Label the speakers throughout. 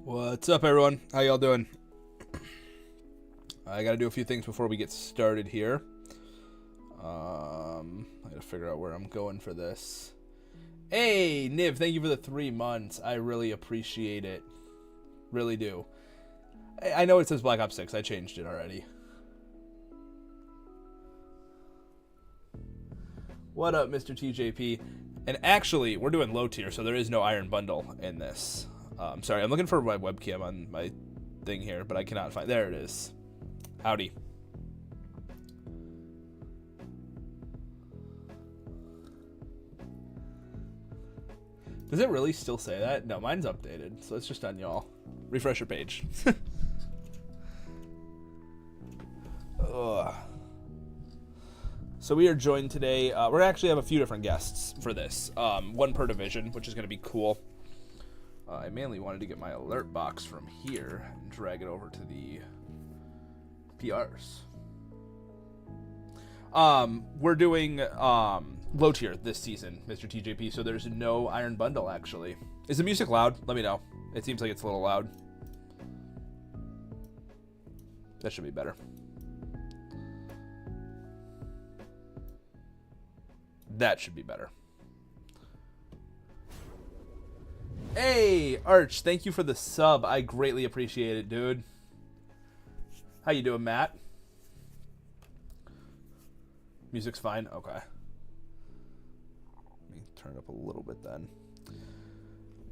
Speaker 1: What's up, everyone? How y'all doing? I gotta do a few things before we get started here. I gotta figure out where I'm going for this. Hey, Niv, thank you for the 3 months. I really appreciate it. Really do. I know it says Black Ops 6. I changed it already. What up, Mr. TJP? And actually, we're doing low tier, so there is no iron bundle in this. Sorry, I'm looking for my webcam on my thing here, but I cannot find. There it is. Howdy. Does it really still say that? No, mine's updated, so it's just on y'all. Refresh your page. Ugh. So we are joined today. We're actually have a few different guests for this. One per division, which is going to be cool. I mainly wanted to get my alert box from here and drag it over to the PRs. We're doing low tier this season, Mr. TJP, so there's no iron bundle, actually. Is the music loud? Let me know. It seems like it's a little loud. That should be better. That should be better. Hey, Arch, thank you for the sub. I greatly appreciate it, dude. How you doing, Matt? Music's fine? Okay. Let me turn it up a little bit then.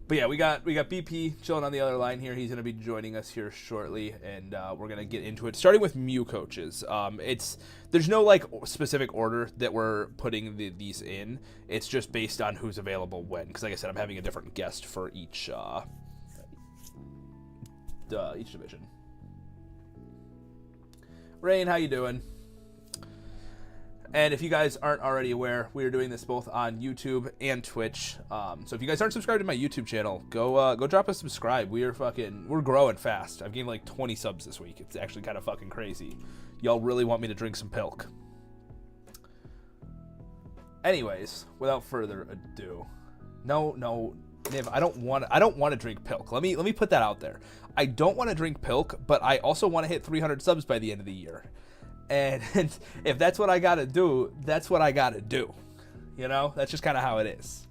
Speaker 1: But yeah, we got BP chilling on the other line here. He's going to be joining us here shortly, and we're going to get into it. Starting with Mew coaches. There's no like specific order that we're putting these in. It's just based on who's available when. Because like I said, I'm having a different guest for each division. Rain, how you doing? And if you guys aren't already aware, we are doing this both on YouTube and Twitch. So if you guys aren't subscribed to my YouTube channel, go drop a subscribe. We're growing fast. I've gained like 20 subs this week. It's actually kind of fucking crazy. Y'all really want me to drink some pilk. Anyways, without further ado, no, Niv, I don't want to drink pilk. Let me put that out there. I don't want to drink pilk, but I also want to hit 300 subs by the end of the year. And if that's what I gotta do, that's what I gotta do. You know, that's just kind of how it is.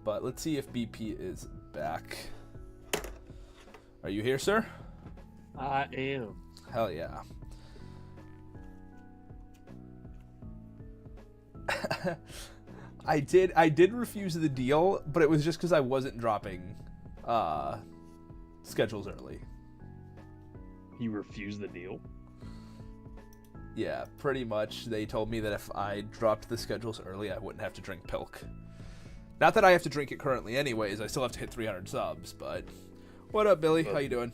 Speaker 1: But let's see if BP is back. Are you here, sir?
Speaker 2: I am.
Speaker 1: Hell yeah. I did refuse the deal, but it was just because I wasn't dropping schedules early.
Speaker 2: You refused the deal?
Speaker 1: Yeah, pretty much. They told me that if I dropped the schedules early, I wouldn't have to drink pilk. Not that I have to drink it currently anyways. I still have to hit 300 subs, but... What up, Billy? How you doing?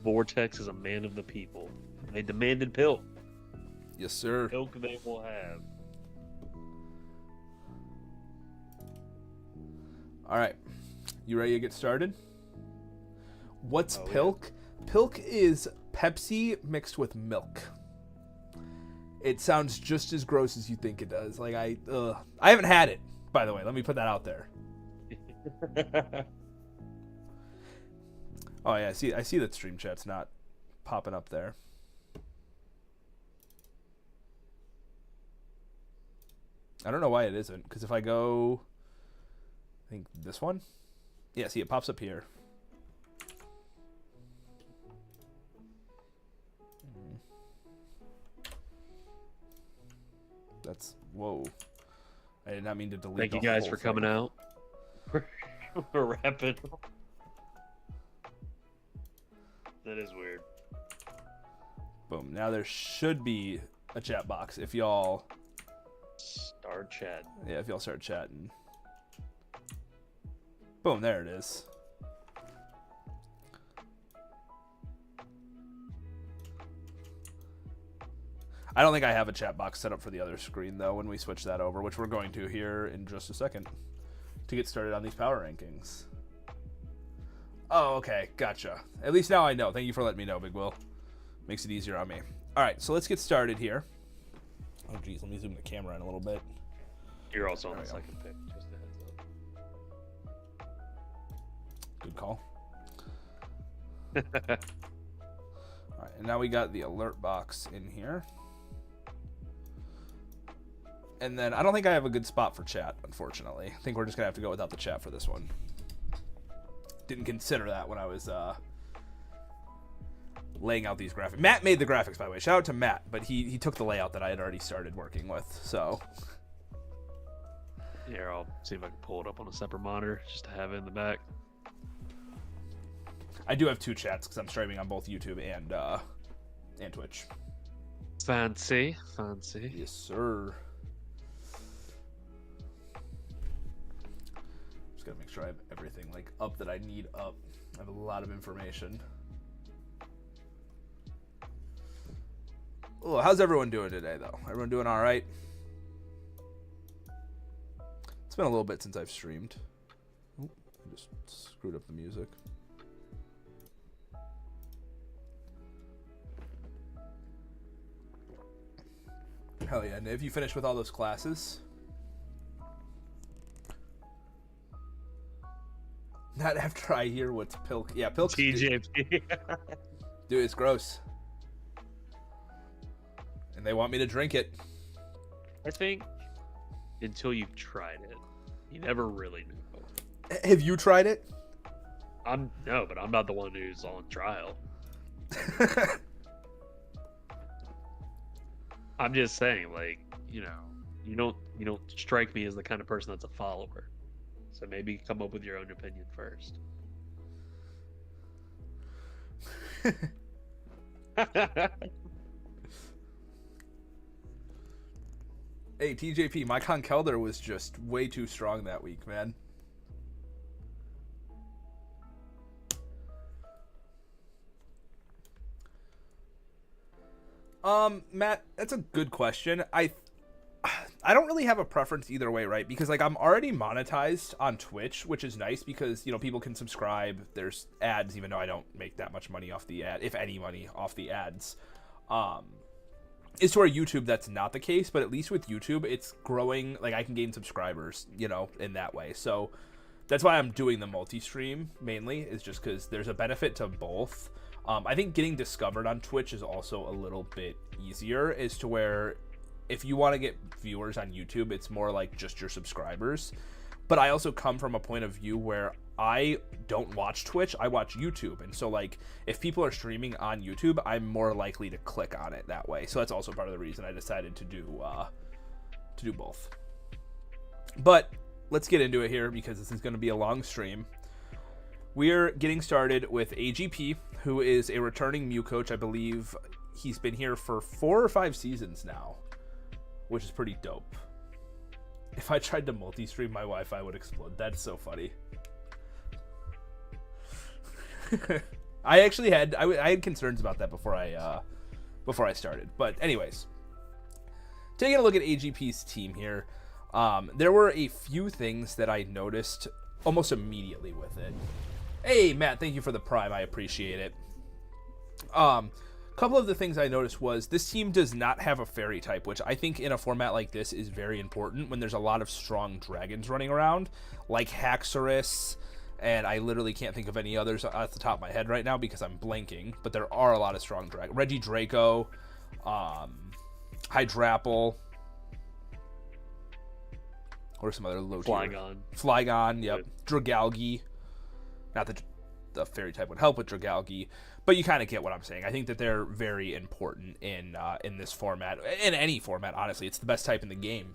Speaker 2: Vortex is a man of the people. They demanded pilk.
Speaker 1: Yes, sir.
Speaker 2: Pilk they will have.
Speaker 1: All right. You ready to get started? What's pilk?
Speaker 2: Yeah.
Speaker 1: Pilk is Pepsi mixed with milk. It sounds just as gross as you think it does. Like I haven't had it, by the way. Let me put that out there. Oh yeah, I see that stream chat's not popping up there. I don't know why it isn't, because if I go, I think this one? Yeah, see, it pops up here. That's whoa! I did not mean to delete.
Speaker 2: Thank you guys for coming out. We're wrapping. That is weird.
Speaker 1: Boom! Now there should be a chat box if y'all
Speaker 2: start chatting.
Speaker 1: Yeah, if y'all start chatting. Boom! There it is. I don't think I have a chat box set up for the other screen, though, when we switch that over, which we're going to here in just a second to get started on these power rankings. Oh, okay. Gotcha. At least now I know. Thank you for letting me know, Big Will. Makes it easier on me. All right, so let's get started here. Oh, geez. Let me zoom the camera in a little bit.
Speaker 2: You're also on the second pick. Just a heads up.
Speaker 1: Good call. All right, and now we got the alert box in here. And then I don't think I have a good spot for chat, unfortunately. I think we're just going to have to go without the chat for this one. Didn't consider that when I was laying out these graphics. Matt made the graphics, by the way. Shout out to Matt, but he took the layout that I had already started working with, so...
Speaker 2: Here, I'll see if I can pull it up on a separate monitor just to have it in the back.
Speaker 1: I do have two chats because I'm streaming on both YouTube and Twitch.
Speaker 2: Fancy, fancy.
Speaker 1: Yes, sir. Just gotta make sure I have everything like up that I need up. I have a lot of information. Oh, how's everyone doing today, though? Everyone doing all right? It's been a little bit since I've streamed. Oop, I just screwed up the music. Hell yeah, Niv, you finished with all those classes? Not after I hear what's Pilk. Yeah, Pilk's...
Speaker 2: TJP.
Speaker 1: Dude, it's gross. And they want me to drink it.
Speaker 2: I think until you've tried it, you never really know.
Speaker 1: Have you tried it?
Speaker 2: No, but I'm not the one who's on trial. I'm just saying, like, you don't strike me as the kind of person that's a follower. So maybe come up with your own opinion first.
Speaker 1: Hey, TJP, my Conkelder was just way too strong that week, man. Matt, that's a good question. I don't really have a preference either way, right? Because like I'm already monetized on Twitch, which is nice because, you know, people can subscribe. There's ads, even though I don't make that much money off the ad, if any money off the ads. Is to where YouTube that's not the case, but at least with YouTube it's growing. Like I can gain subscribers, you know, in that way. So that's why I'm doing the multi-stream mainly, is just because there's a benefit to both. I think getting discovered on Twitch is also a little bit easier, as to where if you want to get viewers on YouTube, it's more like just your subscribers. But I also come from a point of view where I don't watch Twitch, I watch YouTube. And so like if people are streaming on YouTube, I'm more likely to click on it that way. So that's also part of the reason I decided to do both. But let's get into it here because this is going to be a long stream. We're getting started with AGP, who is a returning Mew coach. I believe he's been here for 4 or 5 seasons now, which is pretty dope. If I tried to multi-stream, my Wi-Fi would explode. That's so funny. I actually had I had concerns about that before I started. But anyways, taking a look at AGP's team here, there were a few things that I noticed almost immediately with it. Hey, Matt, thank you for the Prime. I appreciate it. Couple of the things I noticed was this team does not have a fairy type, which I think in a format like this is very important when there's a lot of strong dragons running around, like Haxorus, and I literally can't think of any others off the top of my head right now because I'm blanking, but there are a lot of strong dragons. Regidraco, Hydrapple, or some other low tier. Flygon, yep. Dragalge. Not that the fairy type would help with Dragalge, but you kind of get what I'm saying. I think that they're very important in this format, in any format, honestly. It's the best type in the game.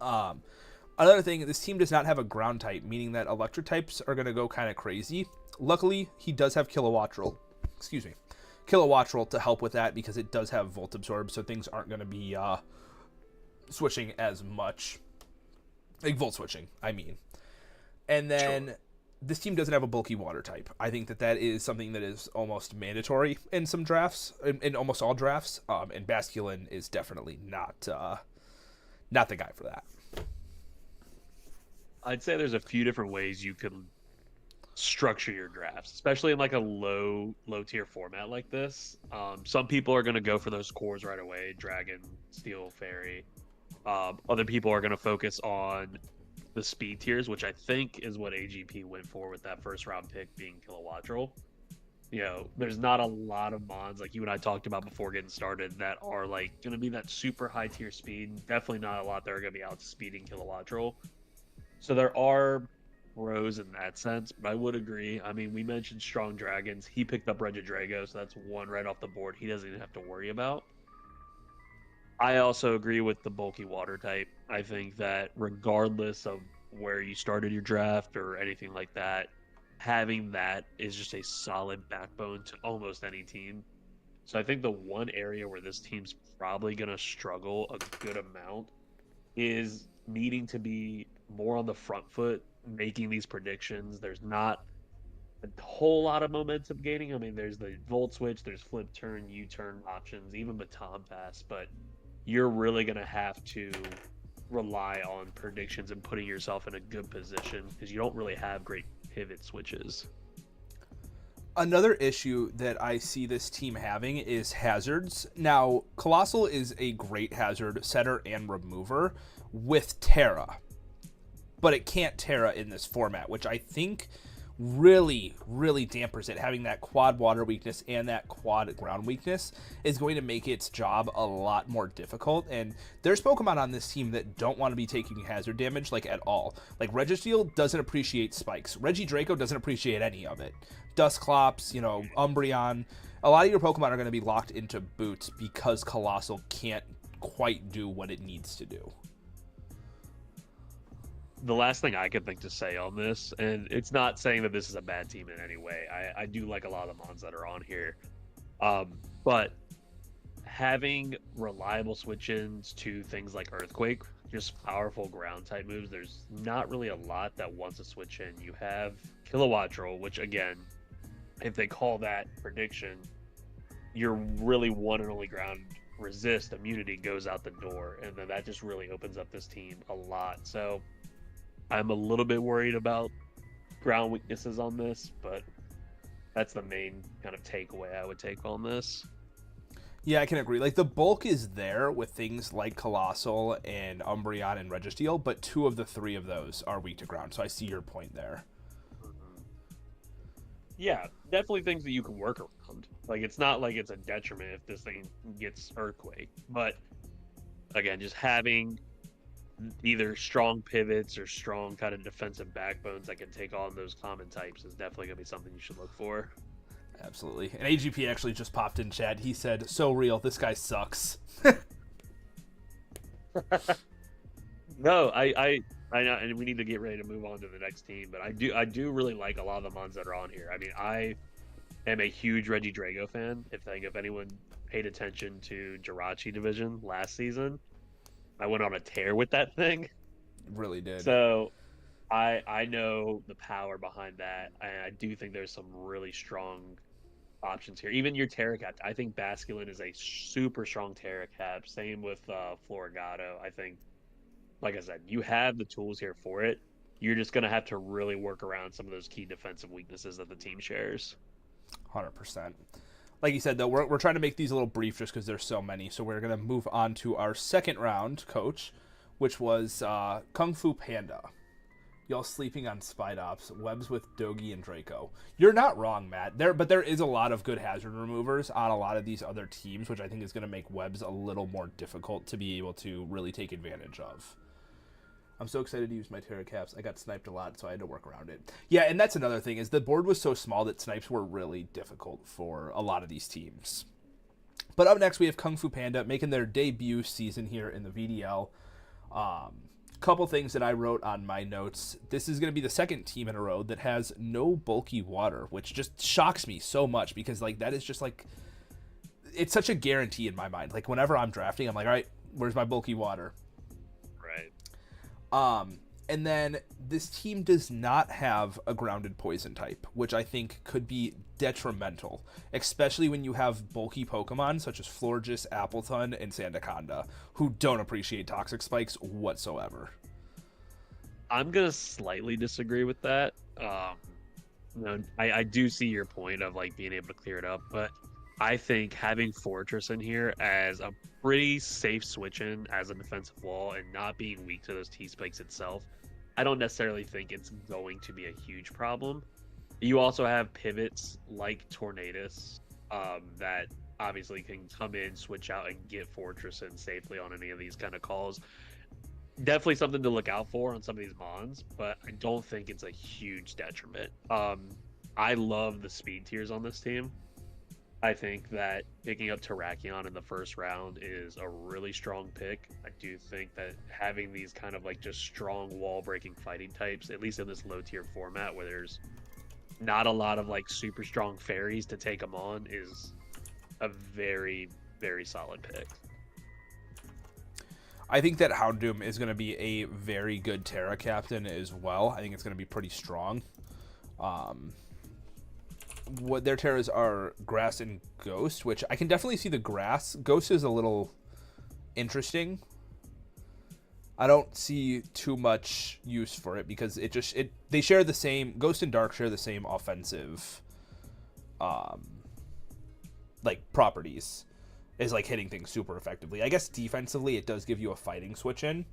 Speaker 1: Another thing, this team does not have a ground type, meaning that electric types are going to go kind of crazy. Luckily, he does have Kilowattrel. Excuse me. Kilowattrel to help with that because it does have Volt Absorb, so things aren't going to be switching as much. Like Volt switching, I mean. And then... Sure. This team doesn't have a bulky water type. I think that is something that is almost mandatory in some drafts, in almost all drafts. And Basculin is definitely not the guy for that.
Speaker 2: I'd say there's a few different ways you could structure your drafts, especially in like a low tier format like this. Some people are going to go for those cores right away: Dragon, Steel, Fairy. Other people are going to focus on the speed tiers, which I think is what AGP went for with that first round pick being Kilowattrel. there's not a lot of mons like you and I talked about before getting started that are like going to be that super high tier speed. Definitely not a lot that are going to be outspeeding Kilowattro. So there are pros in that sense, but I would agree. I mean, we mentioned Strong Dragons. He picked up Regidrago, so that's one right off the board he doesn't even have to worry about. I also agree with the bulky water type. I think that regardless of where you started your draft or anything like that, having that is just a solid backbone to almost any team. So I think the one area where this team's probably going to struggle a good amount is needing to be more on the front foot, making these predictions. There's not a whole lot of momentum gaining. I mean, there's the volt switch, there's flip turn, U turn options, even baton pass, but you're really going to have to rely on predictions and putting yourself in a good position because you don't really have great pivot switches.
Speaker 1: Another issue that I see this team having is hazards. Now, Colossal is a great hazard setter and remover with Terra, but it can't Terra in this format, which I think really, really dampers it. Having that quad water weakness and that quad ground weakness is going to make its job a lot more difficult. And there's Pokemon on this team that don't want to be taking hazard damage like at all. Like Registeel doesn't appreciate spikes. Regidrago doesn't appreciate any of it. Dusclops, Umbreon. A lot of your Pokemon are going to be locked into boots because Colossal can't quite do what it needs to do.
Speaker 2: The last thing I could think to say on this, and it's not saying that this is a bad team in any way. I do like a lot of the mons that are on here. But having reliable switch-ins to things like Earthquake, just powerful ground type moves, there's not really a lot that wants to switch in. You have Kilowattro, which again, if they call that prediction, your really one and only ground resist immunity goes out the door, and then that just really opens up this team a lot. So I'm a little bit worried about ground weaknesses on this, but that's the main kind of takeaway I would take on this.
Speaker 1: Yeah, I can agree. Like, the bulk is there with things like Colossal and Umbreon and Registeel, but 2 of the 3 of those are weak to ground, so I see your point there.
Speaker 2: Yeah, definitely things that you can work around. Like, it's not like it's a detriment if this thing gets Earthquake, but again, just having either strong pivots or strong kind of defensive backbones that can take on those common types is definitely going to be something you should look for.
Speaker 1: Absolutely. And AGP actually just popped in chat. He said, "So real, this guy sucks."
Speaker 2: No, I know, and we need to get ready to move on to the next team. But I do really like a lot of the mons that are on here. I mean, I am a huge Regidrago fan. If anyone paid attention to Jirachi Division last season, I went on a tear with that thing.
Speaker 1: Really did.
Speaker 2: So I know the power behind that, and I do think there's some really strong options here. Even your Terracat, I think Basculin is a super strong Terracat. Same with Florigato. I think, like I said, you have the tools here for it. You're just going to have to really work around some of those key defensive weaknesses that the team shares.
Speaker 1: 100%. Like you said, though, we're trying to make these a little brief just because there's so many. So we're going to move on to our second round, Coach, which was Kung Fu Panda. Y'all sleeping on Spidops, webs with Dogi and Draco. You're not wrong, Matt. But there is a lot of good hazard removers on a lot of these other teams, which I think is going to make webs a little more difficult to be able to really take advantage of. I'm so excited to use my Terra Caps. I got sniped a lot, so I had to work around it. Yeah, and that's another thing, is the board was so small that snipes were really difficult for a lot of these teams. But up next, we have Kung Fu Panda making their debut season here in the VDL. Couple things that I wrote on my notes. This is going to be the second team in a row that has no bulky water, which just shocks me so much because, like, that is just, like, it's such a guarantee in my mind. Like, whenever I'm drafting, I'm like, all right, where's my bulky water?
Speaker 2: Right.
Speaker 1: And then this team does not have a grounded poison type, which I think could be detrimental, especially when you have bulky Pokemon such as Florges, Applethun, and Sandaconda, who don't appreciate toxic spikes whatsoever.
Speaker 2: I'm gonna slightly disagree with that. I do see your point of like being able to clear it up, but I think having Fortress in here as a pretty safe switch in as a defensive wall and not being weak to those T-spikes itself, I don't necessarily think it's going to be a huge problem. You also have pivots like Tornadus that obviously can come in, switch out, and get Fortress in safely on any of these kind of calls. Definitely something to look out for on some of these mons, but I don't think it's a huge detriment. I love the speed tiers on this team. I think that picking up Terrakion in the first round is a really strong pick. I do think that having these kind of like just strong wall breaking fighting types, at least in this low tier format where there's not a lot of like super strong fairies to take them on, is a very, very solid pick.
Speaker 1: I think that Houndoom is going to be a very good Terra captain as well. I think it's going to be pretty strong. What their Terras are Grass and Ghost, which I can definitely see the Grass. Ghost is a little interesting. I don't see too much use for it because they share the same, Ghost and Dark share the same offensive like properties, is like hitting things super effectively. I guess defensively it does give you a fighting switch in.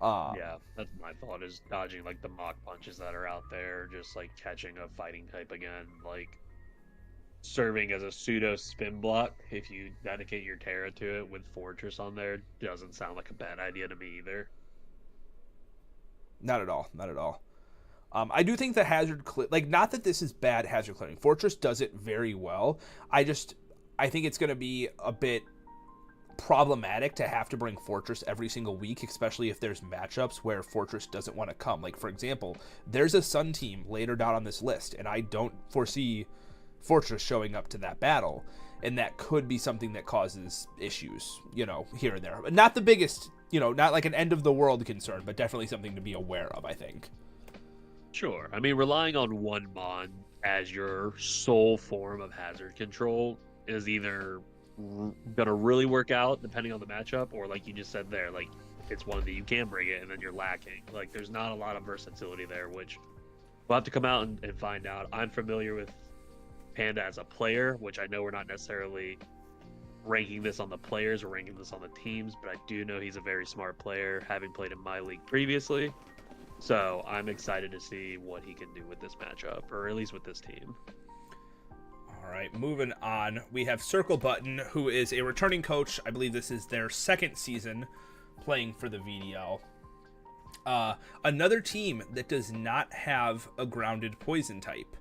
Speaker 2: Yeah, that's my thought, is dodging like the mock punches that are out there, just like catching a fighting type again, like serving as a pseudo spin block if you dedicate your Terra to it with Fortress on there doesn't sound like a bad idea to me either.
Speaker 1: Not at all. Not at all. I do think the hazard like, not that this is bad hazard clearing. Fortress does it very well. I think it's going to be a bit problematic to have to bring Fortress every single week, especially if there's matchups where Fortress doesn't want to come. Like, for example, there's a Sun team later down on this list, and I don't foresee Fortress showing up to that battle, and that could be something that causes issues, here and there. Not the biggest, not like an end of the world concern, but definitely something to be aware of, I think.
Speaker 2: Sure. I mean, relying on one mon as your sole form of hazard control is either gonna really work out depending on the matchup, or like you just said there, like it's one that you can bring it and then you're lacking. Like, there's not a lot of versatility there, which we'll have to come out and find out. I'm familiar with Panda as a player, which I know we're not necessarily ranking this on the players, we're ranking this on the teams, but I do know he's a very smart player, having played in my league previously. So I'm excited to see what he can do with this matchup, or at least with this team.
Speaker 1: All right, moving on. We have Circle Button, who is a returning coach. I believe this is their second season playing for the VDL. Another team that does not have a grounded poison type.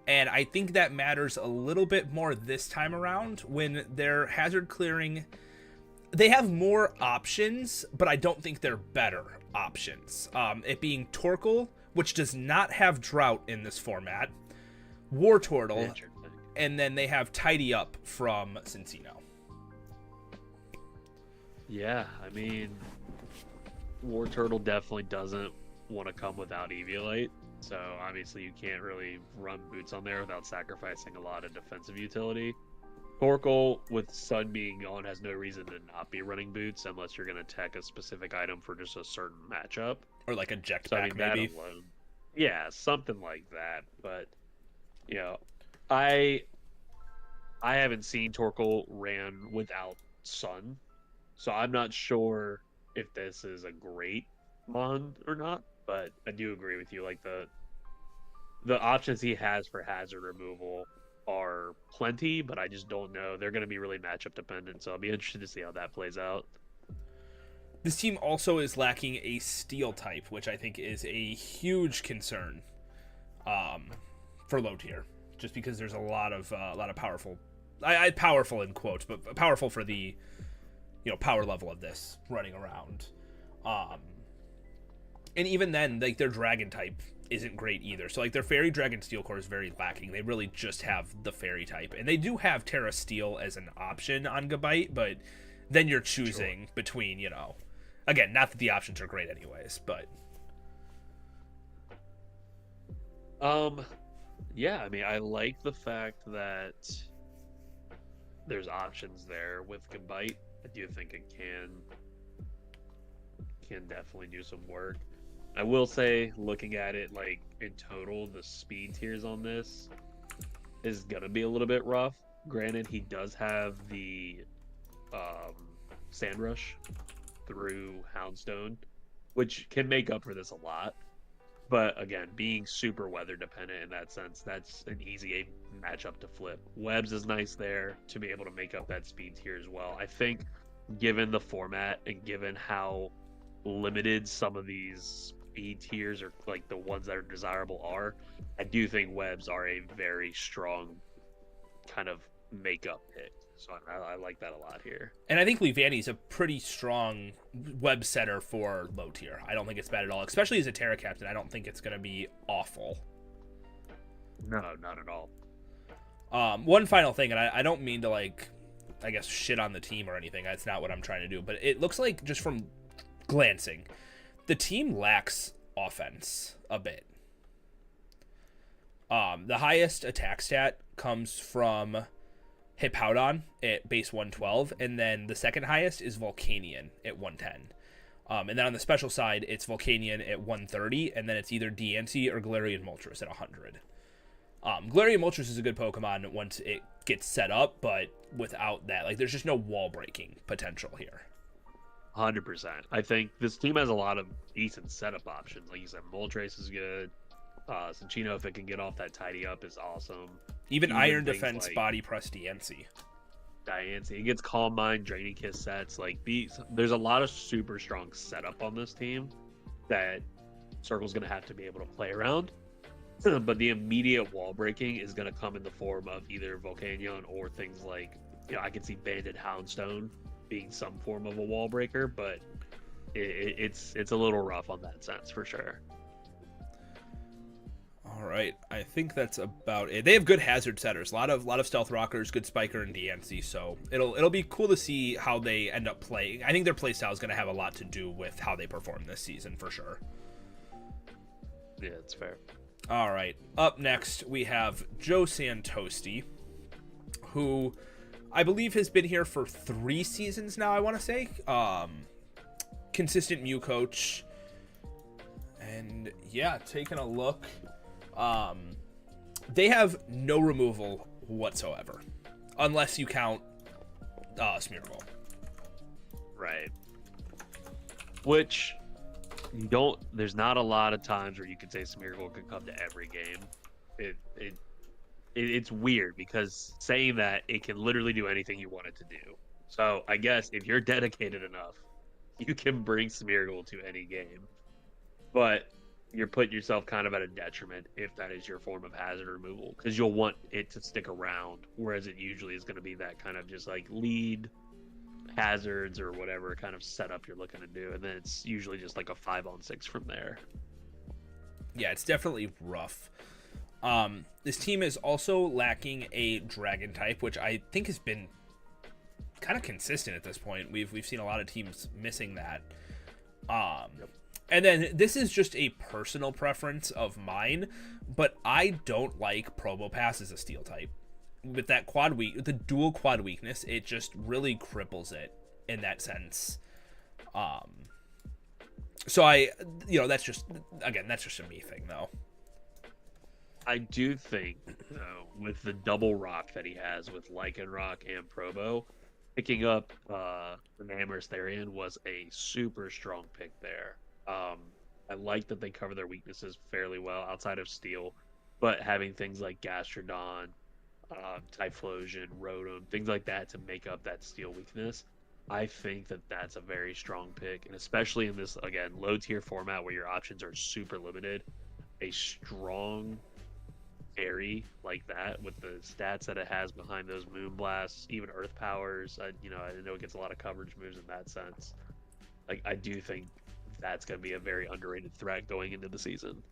Speaker 1: And I think that matters a little bit more this time around when they're hazard clearing. They have more options, but I don't think they're better options. It being Torkoal, which does not have Drought in this format, War Turtle, and then they have Tidy Up from Cincino.
Speaker 2: Yeah, I mean, War Turtle definitely doesn't want to come without Eviolite, so obviously you can't really run boots on there without sacrificing a lot of defensive utility. Torkoal, with Sun being gone, has no reason to not be running boots unless you're going to tech a specific item for just a certain matchup.
Speaker 1: Or like a Jetpack,
Speaker 2: so, I mean, maybe. Alone, yeah, something like that. But, I haven't seen Torkoal ran without Sun, so I'm not sure if this is a great mon or not. But I do agree with you. Like, the options he has for hazard removal are plenty, but I just don't know. They're going to be really matchup dependent, so I'll be interested to see how that plays out.
Speaker 1: This team also is lacking a steel type, which I think is a huge concern for low tier, just because there's a lot of powerful, powerful in quotes, but powerful for the power level of this running around. And even then, like, their dragon type isn't great either. So like their Fairy Dragon Steel Core is very lacking. They really just have the Fairy type. And they do have Terra Steel as an option on Gabite, but then you're choosing between, again, not that the options are great anyways, but
Speaker 2: yeah, I mean, I like the fact that there's options there with Gabite. I do think it can definitely do some work. I will say, looking at it like in total, the speed tiers on this is gonna be a little bit rough. Granted, he does have the Sand Rush through Houndstone, which can make up for this a lot. But again, being super weather dependent in that sense, that's an easy matchup to flip. Webs is nice there to be able to make up that speed tier as well. I think given the format and given how limited some of these speed tiers or like the ones that are desirable are, I do think webs are a very strong kind of makeup pick. So I like that a lot here.
Speaker 1: And I think Levani's a pretty strong web setter for low tier. I don't think it's bad at all, especially as a Terra captain. I don't think it's going to be awful.
Speaker 2: No, not at all.
Speaker 1: One final thing, and I don't mean to, like, I guess, shit on the team or anything. That's not what I'm trying to do. But it looks like, just from glancing, the team lacks offense a bit. The highest attack stat comes from Hippowdon at base 112, and then the second highest is Volcanion at 110. And then on the special side, it's Volcanion at 130, and then it's either Diancie or Galarian Moltres at 100. Galarian Moltres is a good Pokemon once it gets set up, but without that, like, there's just no wall breaking potential here.
Speaker 2: 100%. I think this team has a lot of decent setup options. Like you said, Moltres is good. Cinccino, if it can get off that tidy up, is awesome.
Speaker 1: Even Iron Defense, like Body Press, Diancie.
Speaker 2: It gets Calm Mind, Draining Kiss sets. Like there's a lot of super strong setup on this team that Circle's going to have to be able to play around. But the immediate wall breaking is going to come in the form of either Volcanion or things like, I can see Banded Houndstone being some form of a wall breaker, but it's a little rough on that sense for sure.
Speaker 1: All right, I think that's about it. They have good hazard setters, a lot of stealth rockers, good spiker and Diancie, so it'll be cool to see how they end up playing. I think their playstyle is going to have a lot to do with how they perform this season for sure.
Speaker 2: Yeah, it's fair.
Speaker 1: All right, up next we have Joe Santosti, who I believe has been here for 3 seasons now, I want to say. Consistent Mew coach. And yeah, taking a look. They have no removal whatsoever, unless you count Smeargle.
Speaker 2: Right. Which you don't. There's not a lot of times where you could say Smeargle can come to every game. It's weird because saying that it can literally do anything you want it to do. So I guess if you're dedicated enough, you can bring Smeargle to any game, but you're putting yourself kind of at a detriment if that is your form of hazard removal, because you'll want it to stick around, whereas it usually is going to be that kind of just like lead hazards or whatever kind of setup you're looking to do, and then it's usually just like a 5-on-6 from there.
Speaker 1: Yeah, it's definitely rough. This team is also lacking a dragon type, which I think has been kind of consistent at this point. We've seen a lot of teams missing that. Yep. And then this is just a personal preference of mine, but I don't like Probopass as a steel type. With that the dual quad weakness, it just really cripples it in that sense. So that's just a me thing though.
Speaker 2: I do think, though, with the double rock that he has with Lycanroc and Probo, picking up the Namorous Therian was a super strong pick there. I like that they cover their weaknesses fairly well outside of Steel, but having things like Gastrodon, Typhlosion, Rotom, things like that to make up that Steel weakness, I think that that's a very strong pick, and especially in this, again, low-tier format where your options are super limited, a strong fairy like that with the stats that it has behind those Moonblasts, even Earth Powers, I know it gets a lot of coverage moves in that sense. Like, I do think that's going to be a very underrated threat going into the season.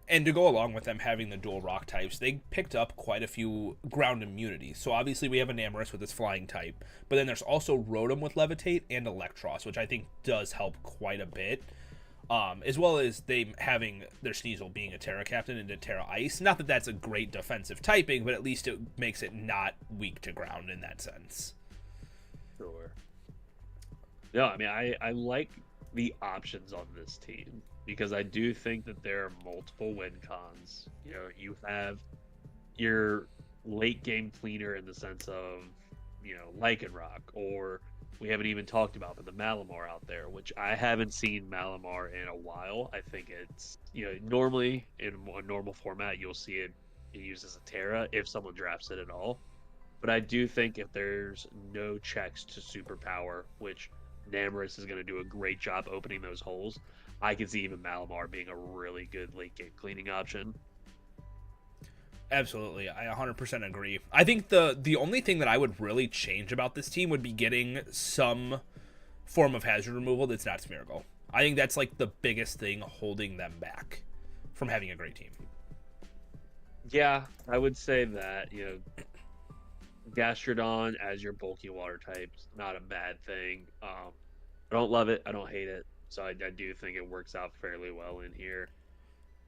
Speaker 1: And to go along with them having the dual rock types, they picked up quite a few ground immunities. So obviously we have a Namorous with its flying type, but then there's also Rotom with Levitate and Electros, which I think does help quite a bit. As well as they having their Sneasel being a Terra captain into Terra Ice. Not that that's a great defensive typing, but at least it makes it not weak to ground in that sense.
Speaker 2: Sure. Yeah, I mean, I like the options on this team because I do think that there are multiple win cons. You have your late game cleaner in the sense of, Lycanroc, or we haven't even talked about, but the Malamar out there, which I haven't seen Malamar in a while. I think it's, normally in a normal format, you'll see it used as a Terra if someone drafts it at all. But I do think if there's no checks to superpower, which Namorous is going to do a great job opening those holes, I could see even Malamar being a really good late game cleaning option.
Speaker 1: Absolutely, I 100% agree. I think the only thing that I would really change about this team would be getting some form of hazard removal that's not Smeargle. I think that's like the biggest thing holding them back from having a great team.
Speaker 2: Yeah, I would say that, Gastrodon as your bulky water type's not a bad thing. I don't love it. I don't hate it. So I do think it works out fairly well in here.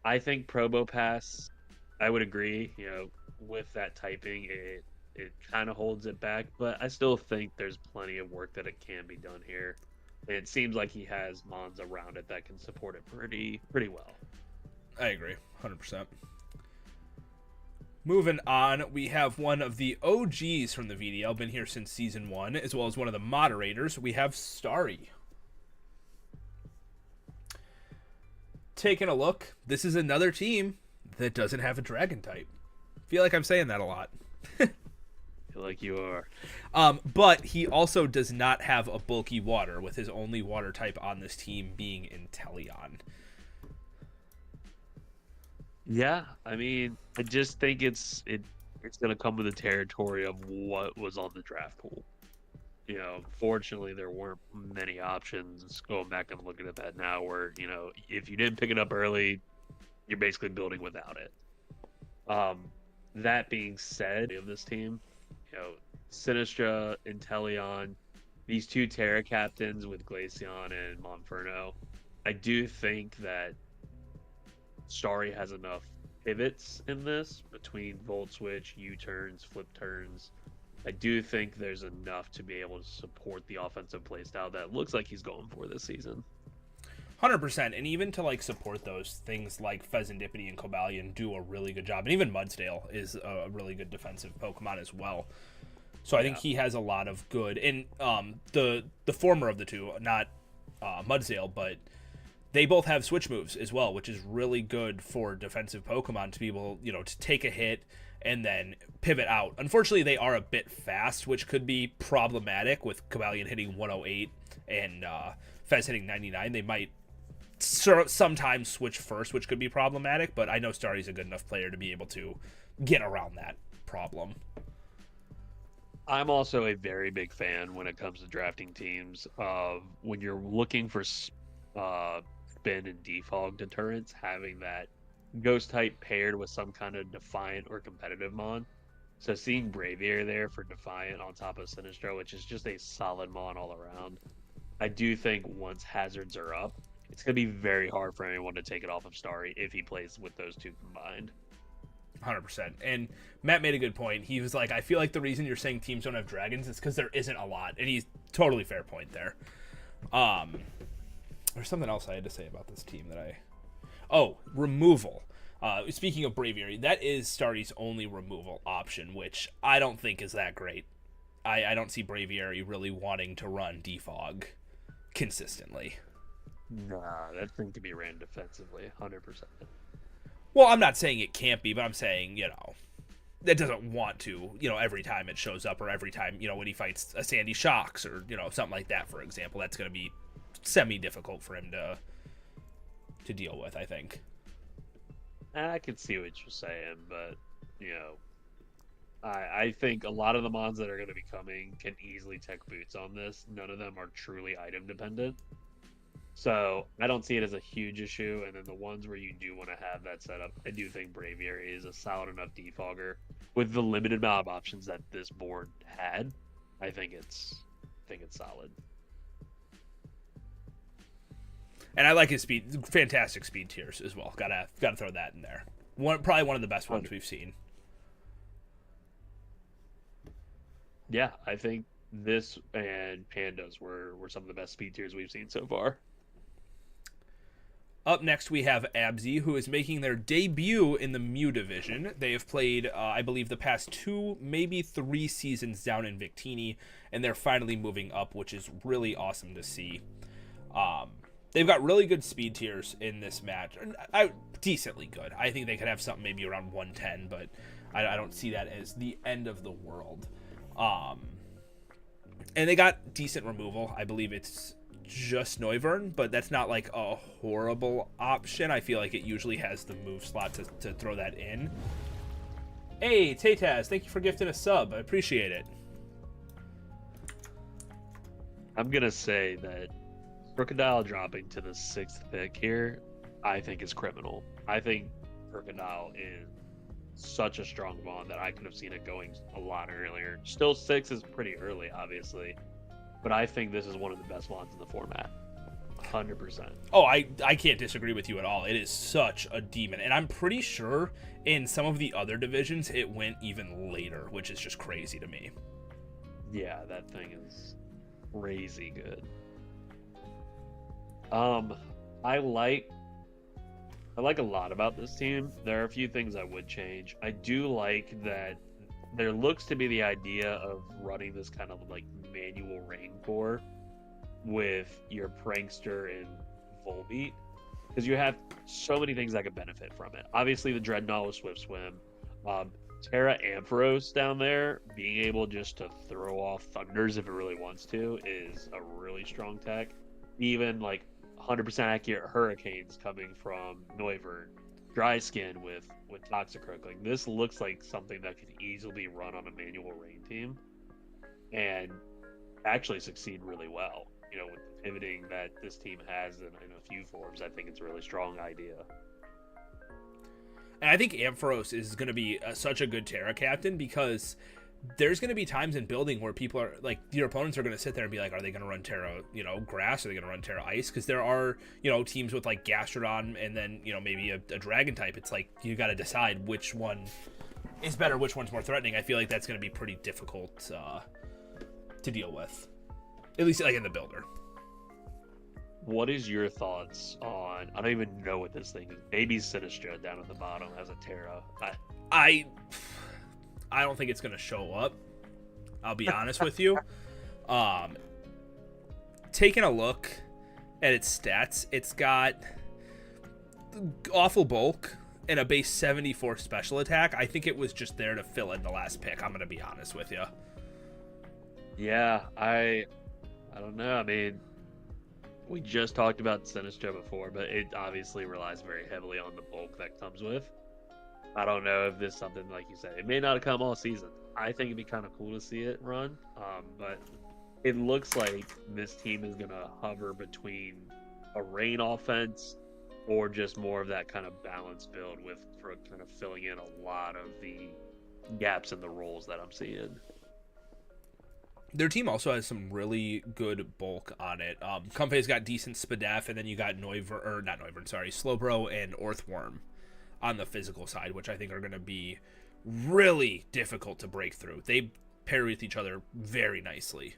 Speaker 2: I think Probopass, I would agree, with that typing, it kind of holds it back, but I still think there's plenty of work that it can be done here. And it seems like he has mons around it that can support it pretty well.
Speaker 1: I agree, 100%. Moving on, we have one of the OGs from the VDL, been here since season 1, as well as one of the moderators. We have Starry. Taking a look, this is another team that doesn't have a dragon type. Feel like I'm saying that a lot.
Speaker 2: Feel like you are.
Speaker 1: But he also does not have a bulky water, with his only water type on this team being Inteleon.
Speaker 2: Yeah, I mean, I just think it's going to come with the territory of what was on the draft pool. Fortunately, there weren't many options. Going back and looking at that now, where if you didn't pick it up early, you're basically building without it. That being said, of this team, Sinistra, Inteleon, these two Terra captains with Glaceon and Monferno, I do think that Starry has enough pivots in this between Volt Switch, U-turns, flip turns. I do think there's enough to be able to support the offensive playstyle that looks like he's going for this season.
Speaker 1: 100%, and even to support those things like Pheasantipity and Cobalion do a really good job, and even Mudsdale is a really good defensive Pokemon as well. So I think he has a lot of good, and the former of the two, not Mudsdale, but they both have switch moves as well, which is really good for defensive Pokemon to be able, to take a hit and then pivot out. Unfortunately, they are a bit fast, which could be problematic with Cobalion hitting 108 and Fez hitting 99. They might sometimes switch first, which could be problematic, but I know Starry's a good enough player to be able to get around that problem.
Speaker 2: I'm also a very big fan when it comes to drafting teams of when you're looking for spin and defog deterrence, having that ghost type paired with some kind of defiant or competitive mon. So seeing Braviary there for defiant on top of Sinistro, which is just a solid mon all around, I do think once hazards are up, it's going to be very hard for anyone to take it off of Starry if he plays with those two combined.
Speaker 1: 100%. And Matt made a good point. He was like, I feel like the reason you're saying teams don't have dragons is because there isn't a lot. And he's totally fair point there. There's something else I had to say about this team that removal. Speaking of Braviary, that is Starry's only removal option, which I don't think is that great. I don't see Braviary really wanting to run defog consistently.
Speaker 2: Nah, that thing can be ran defensively, 100%.
Speaker 1: Well, I'm not saying it can't be, but I'm saying, that doesn't want to, every time it shows up or every time, when he fights a Sandy Shocks or, something like that, for example, that's going to be semi-difficult for him to deal with, I think.
Speaker 2: I can see what you're saying, but, I think a lot of the mons that are going to be coming can easily tech boots on this. None of them are truly item dependent. So I don't see it as a huge issue. And then the ones where you do want to have that setup, I do think Braviary is a solid enough defogger with the limited amount of options that this board had. I think it's solid.
Speaker 1: And I like his speed, fantastic speed tiers as well. Gotta throw that in there. Probably one of the best ones we've seen.
Speaker 2: Yeah, I think this and Pandas were some of the best speed tiers we've seen so far.
Speaker 1: Up next, we have Abzi, who is making their debut in the Mew division. They have played, I believe, the past 2, maybe 3 seasons down in Victini, and they're finally moving up, which is really awesome to see. They've got really good speed tiers in this match. Decently good. I think they could have something maybe around 110, but I don't see that as the end of the world. And they got decent removal. I believe it's just Noivern, but that's not like a horrible option. I feel like it usually has the move slot to throw that in. Hey, Tataz, thank you for gifting a sub. I appreciate it.
Speaker 2: I'm going to say that Crocodile dropping to the 6th pick here, I think is criminal. I think Crocodile is such a strong bond that I could have seen it going a lot earlier. Still 6 is pretty early, obviously. But I think this is one of the best bonds in the format. 100%.
Speaker 1: Oh, I can't disagree with you at all. It is such a demon. And I'm pretty sure in some of the other divisions it went even later, which is just crazy to me.
Speaker 2: Yeah, that thing is crazy good. I like a lot about this team. There are a few things I would change. I do like that there looks to be the idea of running this kind of like manual rain core with your Prankster and Volbeat, because you have so many things that could benefit from it. Obviously, the Dreadnought with Swift Swim, Terra Ampharos down there, being able just to throw off Thunders if it really wants to is a really strong tech. Even like 100% accurate Hurricanes coming from Noivern, Dry Skin with Toxicroak. Like, this looks like something that could easily run on a manual rain team and actually succeed really well. You know, with the pivoting that this team has in a few forms, I think it's a really strong idea.
Speaker 1: And I think Ampharos is going to be such a good Terra captain, because there's going to be times in building where people are like, your opponents are going to sit there and be like, are they going to run Terra, grass? Are they going to run Terra ice? Because there are, teams with like Gastrodon and then, maybe a dragon type. It's like, you got to decide which one is better, which one's more threatening. I feel like that's going to be pretty difficult to deal with, at least like in the builder.
Speaker 2: What is your thoughts on, I don't even know what this thing is, Baby Sinistra down at the bottom as a Terra?
Speaker 1: I don't think it's going to show up. I'll be honest with you. Taking a look at its stats, it's got awful bulk and a base 74 special attack. I think it was just there to fill in the last pick. I'm going to be honest with you.
Speaker 2: Yeah, I don't know. I mean, we just talked about Sinistra before, but it obviously relies very heavily on the bulk that comes with. I don't know if this is something, like you said, it may not have come all season. I think it'd be kind of cool to see it run, but it looks like this team is going to hover between a rain offense or just more of that kind of balanced build for kind of filling in a lot of the gaps in the roles that I'm seeing.
Speaker 1: Their team also has some really good bulk on it. Comfey's got decent Spadef, and then you got Slowbro and Orthworm on the physical side, which I think are going to be really difficult to break through. They pair with each other very nicely.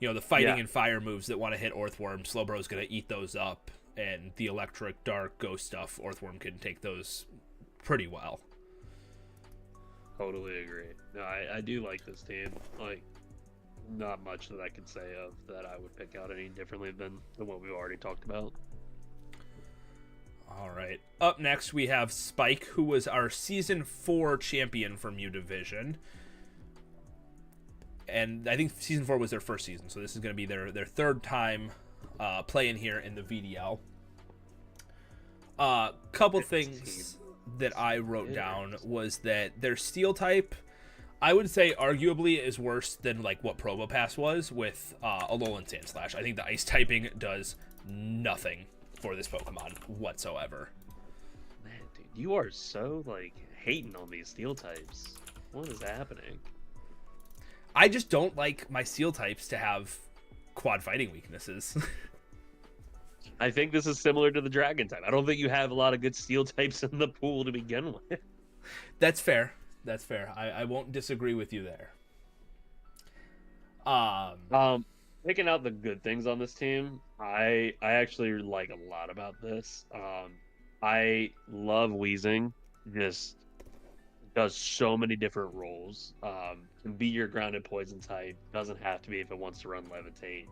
Speaker 1: The fighting and fire moves that want to hit Orthworm, Slowbro's going to eat those up, and the electric, dark, ghost stuff, Orthworm can take those pretty well.
Speaker 2: Totally agree. No, I do like this team. Like, not much that I could say of that I would pick out any differently than what we've already talked about.
Speaker 1: All right. Up next, we have Spike, who was our Season 4 champion for Mew Division. And I think Season 4 was their first season, so this is going to be their third time playing here in the VDL. Couple things that I wrote down was that their Steel type, I would say arguably is worse than like what Probopass was with Alolan Sandslash. I think the Ice typing does nothing for this Pokemon whatsoever.
Speaker 2: Man, dude, you are so like hating on these Steel types. What is happening?
Speaker 1: I just don't like my Steel types to have quad fighting weaknesses.
Speaker 2: I think this is similar to the Dragon type. I don't think you have a lot of good Steel types in the pool to begin with.
Speaker 1: That's fair. That's fair. I won't disagree with you there.
Speaker 2: Picking out the good things on this team, I actually like a lot about this. I love Wheezing. Just does so many different roles. Can be your grounded poison type. Doesn't have to be if it wants to run levitate.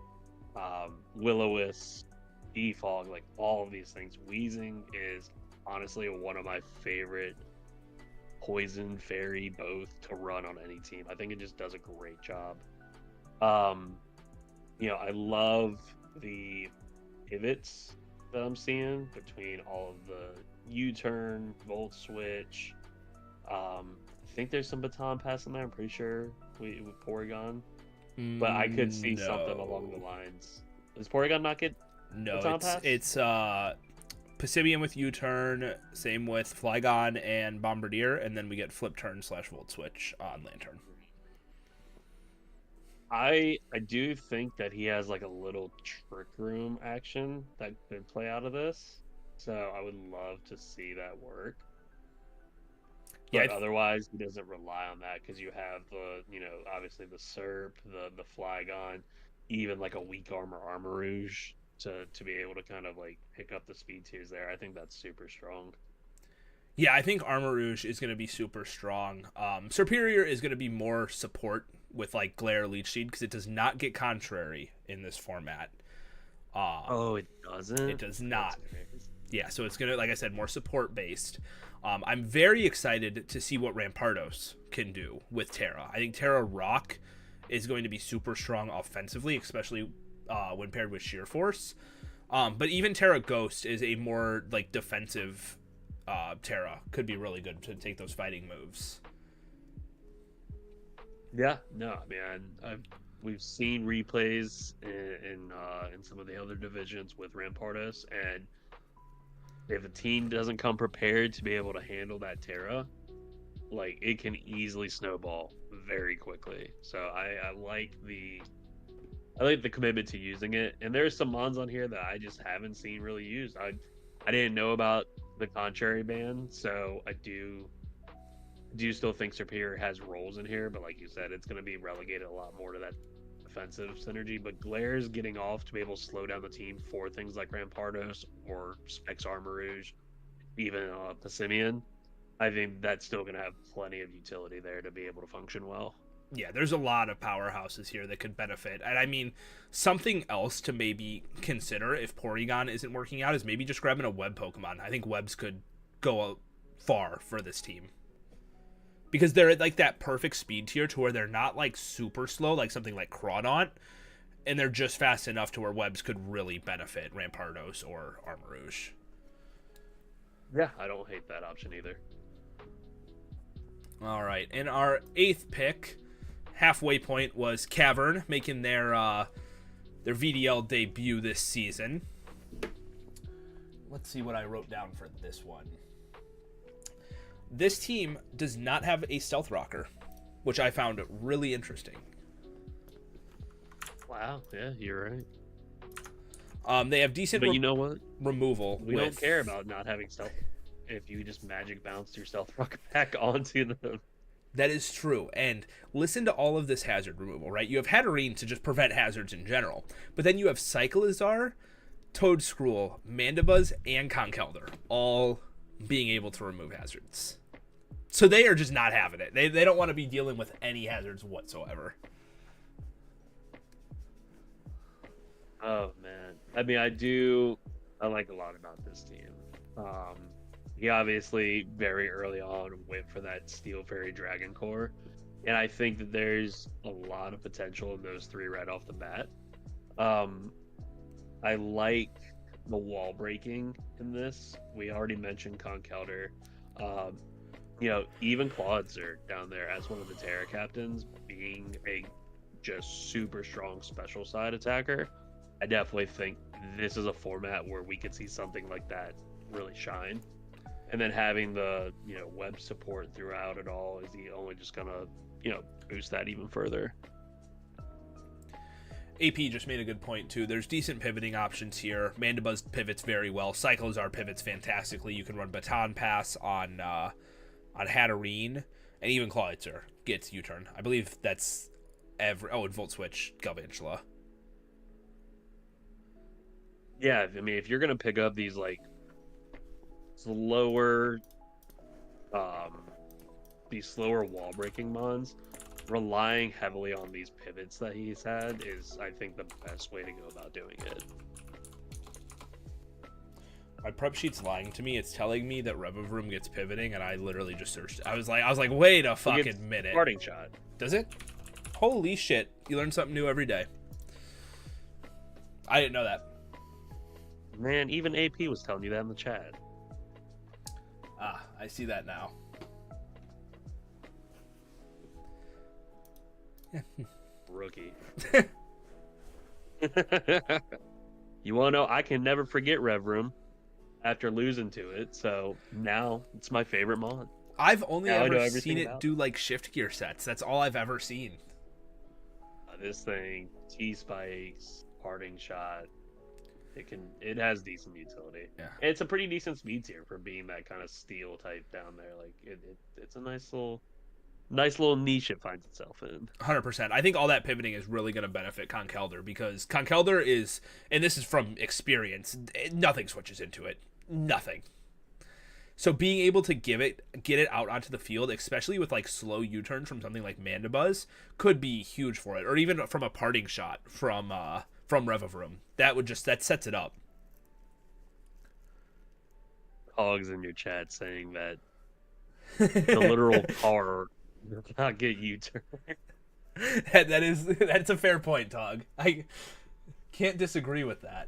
Speaker 2: Will-O-Wisp, Defog, like all of these things. Wheezing is honestly one of my favorite poison fairy both to run on any team. I think it just does a great job. Um, I love the pivots that I'm seeing between all of the U-turn, volt switch. I think there's some baton pass in there. I'm pretty sure with Porygon, but I could see something along the
Speaker 1: No.
Speaker 2: lines. Does Porygon not get
Speaker 1: No,
Speaker 2: baton
Speaker 1: it's
Speaker 2: pass?
Speaker 1: it's Pisidium with U-turn, same with Flygon and Bombardier, and then we get Flip Turn / Volt Switch on Lantern.
Speaker 2: I do think that he has like a little trick room action that could play out of this. So I would love to see that work.
Speaker 1: Yeah,
Speaker 2: But otherwise, he doesn't rely on that because you have obviously the Serp, the Flygon, even like a weak armor Rouge to be able to kind of like pick up the speed tiers there. I think that's super strong.
Speaker 1: yeah, I think Armor Rouge is going to be super strong. Superior is going to be more support with like Glare Leech Seed because it does not get contrary in this format.
Speaker 2: Oh, it doesn't.
Speaker 1: It does not. Yeah, so it's gonna, like I said, more support based. I'm very excited to see what Rampardos can do with Terra. I think Terra Rock is going to be super strong offensively, especially when paired with Sheer Force. But even Terra Ghost is a more like defensive Terra. Could be really good to take those fighting moves.
Speaker 2: Yeah, no, I mean, we've seen replays in some of the other divisions with Rampardos, and if a team doesn't come prepared to be able to handle that Terra, like it can easily snowball very quickly. So I like the commitment to using it. And there's some mons on here that I just haven't seen really used. I didn't know about the contrary ban, so I do still think Superior has roles in here, but like you said, it's going to be relegated a lot more to that defensive synergy. But Glaire's getting off to be able to slow down the team for things like Rampardos or Specs Armor Rouge, even Passimian. I think that's still going to have plenty of utility there to be able to function well.
Speaker 1: Yeah, there's a lot of powerhouses here that could benefit. And I mean, something else to maybe consider if Porygon isn't working out is maybe just grabbing a web Pokemon. I think webs could go far for this team. Because they're at like that perfect speed tier to where they're not like super slow, like something like Crawdaunt, and they're just fast enough to where webs could really benefit Rampardos or Armor Rouge.
Speaker 2: Yeah, I don't hate that option either.
Speaker 1: All right, and our 8th pick, halfway point, was Cavern, making their VDL debut this season. Let's see what I wrote down for this one. This team does not have a Stealth Rocker, which I found really interesting.
Speaker 2: Wow, yeah, you're right.
Speaker 1: They have decent
Speaker 2: But you know what?
Speaker 1: removal.
Speaker 2: We don't care about not having stealth if you just magic bounce your stealth rock back onto them.
Speaker 1: That is true. And listen to all of this hazard removal, right? You have Hatterene to just prevent hazards in general. But then you have Cyclizar, Toadscruel, Mandibuzz, and Conkeldurr all being able to remove hazards. So they are just not having it. They don't want to be dealing with any hazards whatsoever.
Speaker 2: Oh man, I mean, I like a lot about this team. He obviously very early on went for that Steel Fairy Dragon Core, and I think that there's a lot of potential in those three right off the bat. I like the wall breaking in this. We already mentioned Conkeldurr. Even Claudsir down there as one of the Terra captains, being a just super strong special side attacker. I definitely think this is a format where we could see something like that really shine. And then having the web support throughout it all is the only just gonna boost that even further.
Speaker 1: AP just made a good point too. There's decent pivoting options here. Mandibuzz pivots very well. Cyclizar pivots fantastically. You can run Baton Pass on Hatterene, and even Clawitzer gets U-turn. I believe that's and Volt Switch Galvantula.
Speaker 2: Yeah, I mean, if you're gonna pick up these like slower, um, these slower wall breaking mons, relying heavily on these pivots that he's had is, I think, the best way to go about doing it.
Speaker 1: My prep sheet's lying to me. It's telling me that Rev of Room gets pivoting, and I literally just searched. I was like, wait a fucking minute.
Speaker 2: Parting shot.
Speaker 1: Does it? Holy shit! You learn something new every day. I didn't know that.
Speaker 2: Man, even AP was telling you that in the chat.
Speaker 1: Ah, I see that now.
Speaker 2: Rookie. You want to know? I can never forget Rev Room after losing to it. So now it's my favorite mod.
Speaker 1: I've only
Speaker 2: Now I know
Speaker 1: ever
Speaker 2: everything
Speaker 1: seen it
Speaker 2: about
Speaker 1: do like shift gear sets. That's all I've ever seen.
Speaker 2: This thing, T spikes, parting shot. It has decent utility.
Speaker 1: Yeah.
Speaker 2: And it's a pretty decent speed tier for being that kind of steel type down there. Like it's a nice little niche it finds itself in.
Speaker 1: 100%. I think all that pivoting is really going to benefit Conkelder because Conkelder is, and this is from experience, nothing switches into it. Nothing. So being able to get it out onto the field, especially with like slow U-turns from something like Mandibuzz, could be huge for it. Or even from a parting shot from Rev of Room. That sets it up.
Speaker 2: Hogs in your chat saying that the literal car does not get U-turn.
Speaker 1: That's a fair point, Tog. I can't disagree with that.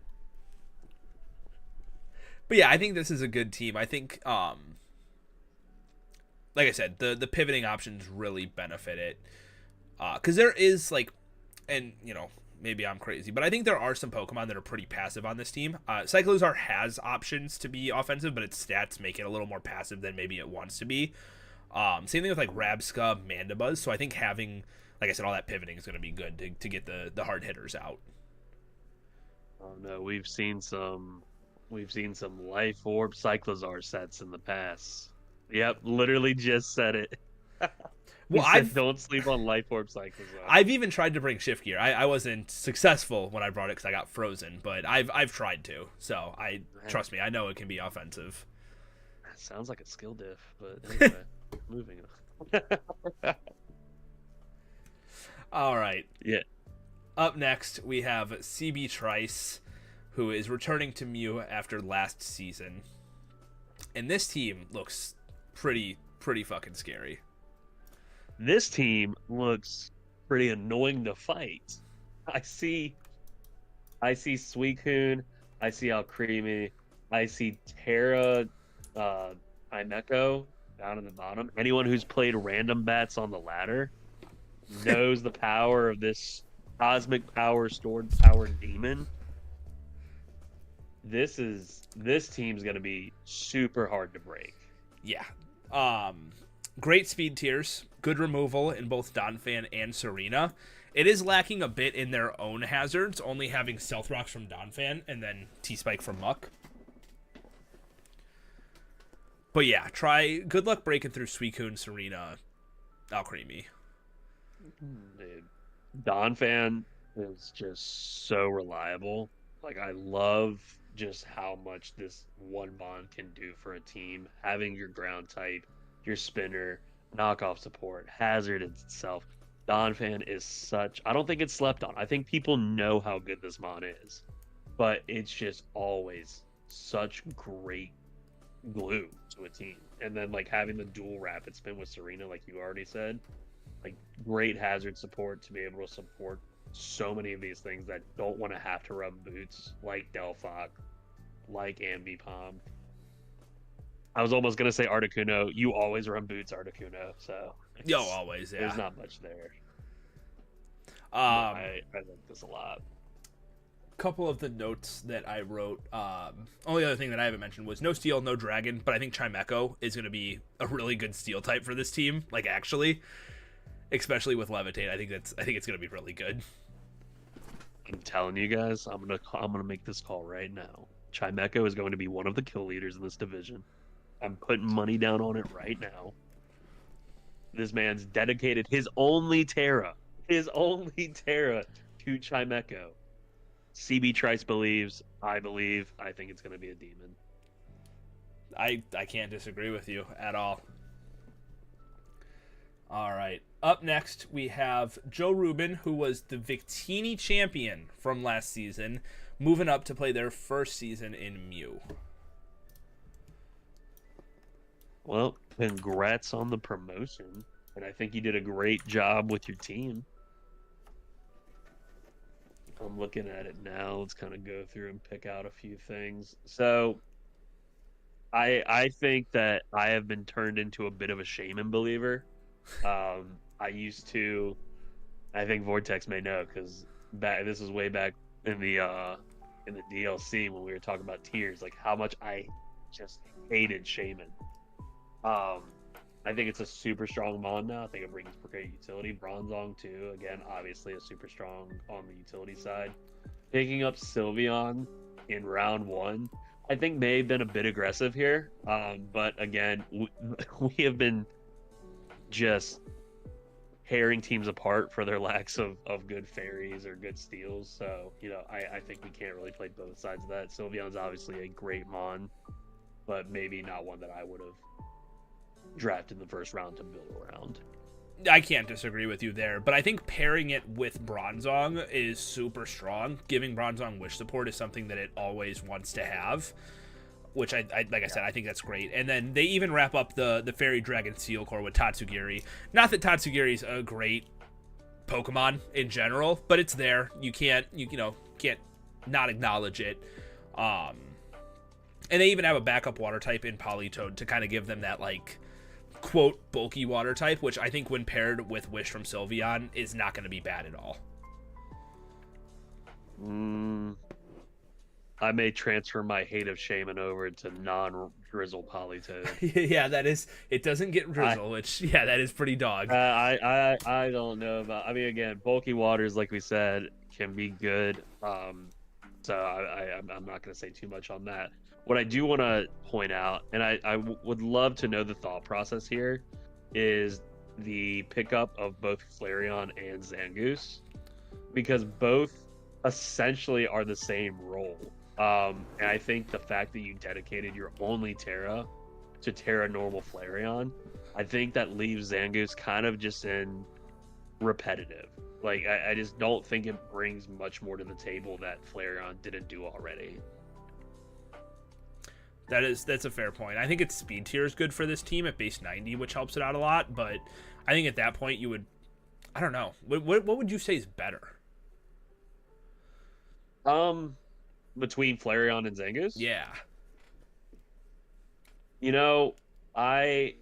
Speaker 1: But yeah, I think this is a good team. I think, like I said, the pivoting options really benefit it. Because there is, like, and, you know, maybe I'm crazy, but I think there are some Pokemon that are pretty passive on this team. Cyclozar has options to be offensive, but its stats make it a little more passive than maybe it wants to be. Same thing with, like, Rabsca, Mandibuzz. So I think having, like I said, all that pivoting is going to be good to get the hard hitters out.
Speaker 2: Oh, no, we've seen some Life Orb Cyclozar sets in the past. Yep, literally just said it.
Speaker 1: Well,
Speaker 2: don't sleep on Life Orb Cyclozar.
Speaker 1: I've even tried to bring Shift Gear. I wasn't successful when I brought it because I got frozen, but I've tried to. So trust me, I know it can be offensive.
Speaker 2: Sounds like a skill diff, but anyway, moving on.
Speaker 1: All right.
Speaker 2: Yeah.
Speaker 1: Up next, we have CB Trice, who is returning to Mew after last season. And this team looks pretty fucking scary.
Speaker 2: This team looks pretty annoying to fight. I see Suicune, I see Alcremie, I see Terra, Imeko down in the bottom. Anyone who's played random bats on the ladder knows the power of this cosmic power stored power demon. This team's gonna be super hard to break.
Speaker 1: Yeah. Great speed tiers, good removal in both Donphan and Serena. It is lacking a bit in their own hazards, only having Stealth Rocks from Donphan and then T-Spike from Muck. But yeah, good luck breaking through Suicune, Serena, Alcremie.
Speaker 2: Dude, Donphan is just so reliable. Like, I love just how much this one bond can do for a team. Having your ground type, your spinner, knockoff support, hazard itself. Donphan is such... I don't think it's slept on. I think people know how good this mon is. But it's just always such great glue to a team. And then, like, having the dual rapid spin with Serena, like you already said, like, great hazard support to be able to support so many of these things that don't want to have to rub boots, like Delphox, like Ambipom. I was almost gonna say Articuno. You always run boots, Articuno. So
Speaker 1: Always, yeah.
Speaker 2: There's not much there. I like this a lot.
Speaker 1: Couple of the notes that I wrote. Only other thing that I haven't mentioned was no steel, no dragon, but I think Chimecho is going to be a really good steel type for this team. Like, actually, especially with Levitate, I think it's going to be really good.
Speaker 2: I'm telling you guys, I'm gonna make this call right now. Chimecho is going to be one of the kill leaders in this division. I'm putting money down on it right now. This man's dedicated his only Terra to Chimecho. CB Trice believes. I believe. I think it's going to be a demon.
Speaker 1: I can't disagree with you at all. All right. Up next, we have Joe Rubin, who was the Victini champion from last season, moving up to play their first season in Mew.
Speaker 2: Well, congrats on the promotion. And I think you did a great job with your team. I'm looking at it now. Let's kind of go through and pick out a few things. So I think that I have been turned into a bit of a shaman believer. I used to, I think Vortex may know because this is way back in the DLC when we were talking about tiers, like how much I just hated shaman. I think it's a super strong mon now. I think it brings great utility. Bronzong too. Again, obviously a super strong on the utility side. Picking up Sylveon in round 1, I think may have been a bit aggressive here. But again, we have been just tearing teams apart for their lacks of good fairies or good steals. So, I think we can't really play both sides of that. Sylveon's obviously a great mon, but maybe not one that I would have drafted in the first round to build around.
Speaker 1: I can't disagree with you there, but I think pairing it with Bronzong is super strong. Giving Bronzong wish support is something that it always wants to have, which I like I said, I think that's great. And then they even wrap up the Fairy Dragon Steel Core with Tatsugiri. Not that Tatsugiri's a great Pokemon in general, but it's there. You can't not acknowledge it. And they even have a backup water type in Politoed to kind of give them that like quote bulky water type, which I think when paired with Wish from Sylveon is not going to be bad at all.
Speaker 2: I may transfer my hate of Shaman over to non-Drizzle Politoed.
Speaker 1: Yeah, that is. It doesn't get Drizzle, that is pretty dog.
Speaker 2: I don't know about. I mean, again, bulky waters, like we said, can be good. So I'm not going to say too much on that. What I do want to point out, and I would love to know the thought process here, is the pickup of both Flareon and Zangoose, because both essentially are the same role. And I think the fact that you dedicated your only Terra to Terra normal Flareon, I think that leaves Zangoose kind of just in repetitive. Like, I just don't think it brings much more to the table that Flareon didn't do already.
Speaker 1: That's a fair point. I think its speed tier is good for this team at base 90, which helps it out a lot. But I think at that point you would, I don't know, what would you say is better?
Speaker 2: Between Flareon and Zangoose?
Speaker 1: Yeah.
Speaker 2: I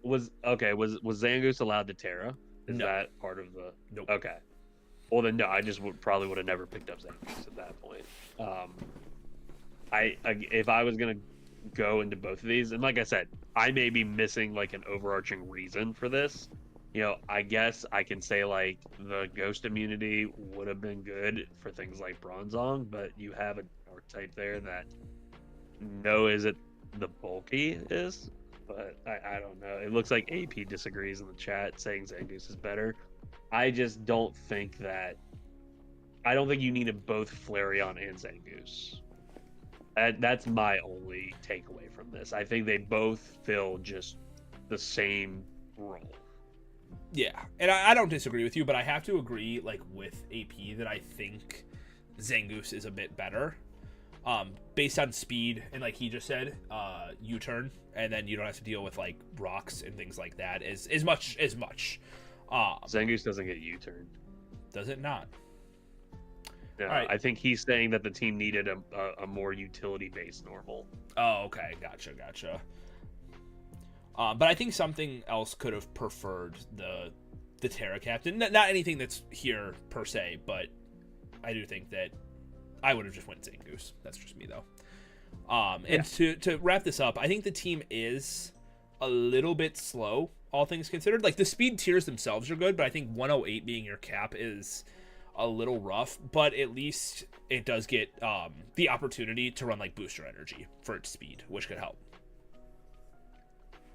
Speaker 2: was Zangoose allowed to Terra? Is
Speaker 1: No.
Speaker 2: that part of the?
Speaker 1: Nope.
Speaker 2: Okay. Well then, no. I just probably would have never picked up Zangoose at that point. If I was gonna go into both of these, and like I said, I may be missing like an overarching reason for this. I guess I can say like the ghost immunity would have been good for things like Bronzong, but you have a dark type there that is it the bulky is, but I don't know. It looks like AP disagrees in the chat, saying Zangoose is better. I just don't think that. I don't think you needed both Flareon and Zangoose. That's my only takeaway from this. I think they both fill just the same role.
Speaker 1: Yeah, and I don't disagree with you, but I have to agree, like, with AP that I think Zangoose is a bit better. Based on speed, and like he just said, U-turn, and then you don't have to deal with, like, rocks and things like that as much.
Speaker 2: Zangoose doesn't get U-turn.
Speaker 1: Does it not?
Speaker 2: No,
Speaker 1: right.
Speaker 2: I think he's saying that the team needed a more utility-based normal.
Speaker 1: Oh, okay, gotcha. But I think something else could have preferred the Terra Captain. Not anything that's here per se, but I do think that I would have just went Zangoose. That's just me though. And to wrap this up, I think the team is a little bit slow, all things considered. Like the speed tiers themselves are good, but I think 108 being your cap is a little rough. But at least it does get the opportunity to run like booster energy for its speed, which could help.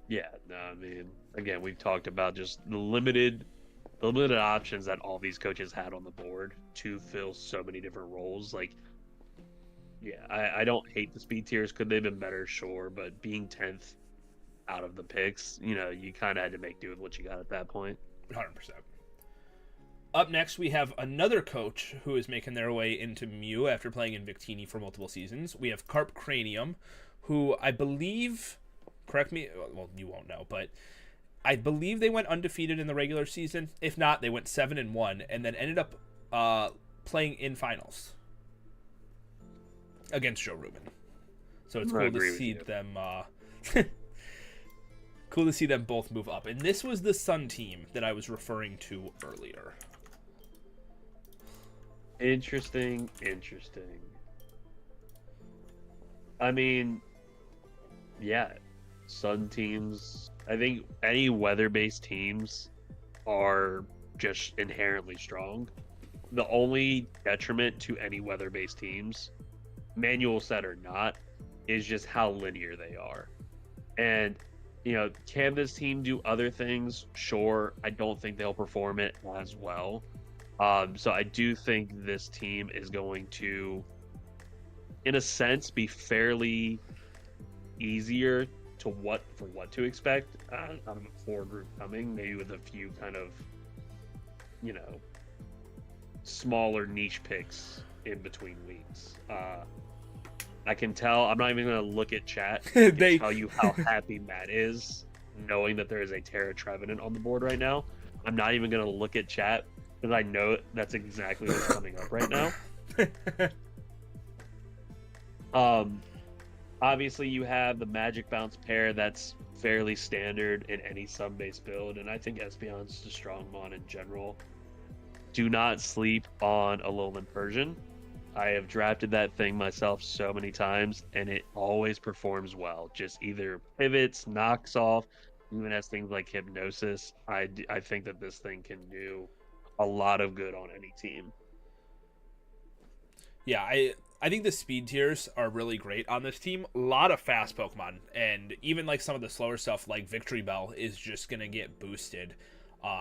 Speaker 2: Yeah, no, I mean, again, we've talked about just the limited options that all these coaches had on the board to fill so many different roles. Like, Yeah, I don't hate the speed tiers. Could they have been better? Sure, but being 10th out of the picks, you kind of had to make do with what you got at that point.
Speaker 1: 100%. Up next, we have another coach who is making their way into Mew after playing in Victini for multiple seasons. We have Carp Cranium, who I believe, correct me, well, you won't know, but I believe they went undefeated in the regular season. If not, they went 7-1, and then ended up playing in finals against Joe Rubin. So it's cool to see them. Cool to see them both move up. And this was the Sun team that I was referring to earlier.
Speaker 2: Interesting. I mean, yeah, Sun teams. I think any weather-based teams are just inherently strong. The only detriment to any weather-based teams, manual set or not, is just how linear they are. And can this team do other things? Sure. I don't think they'll perform it as well. So I do think this team is going to, in a sense, be fairly easier for what to expect out of a 4 group coming, maybe with a few kind of, smaller niche picks in between weeks. I can tell. I'm not even going to look at chat to tell you how happy Matt is, knowing that there is a Terra Trevenant on the board right now. I'm not even going to look at chat because I know that's exactly what's coming up right now. Obviously, you have the Magic Bounce pair that's fairly standard in any sub-base build, and I think Espeon's a strong mon in general. Do not sleep on Alolan Persian. I have drafted that thing myself so many times, and it always performs well. Just either pivots, knocks off, even has things like Hypnosis. I think that this thing can do a lot of good on any team.
Speaker 1: Yeah, I think the speed tiers are really great on this team. A lot of fast Pokemon, and even like some of the slower stuff like Victory Bell is just going to get boosted.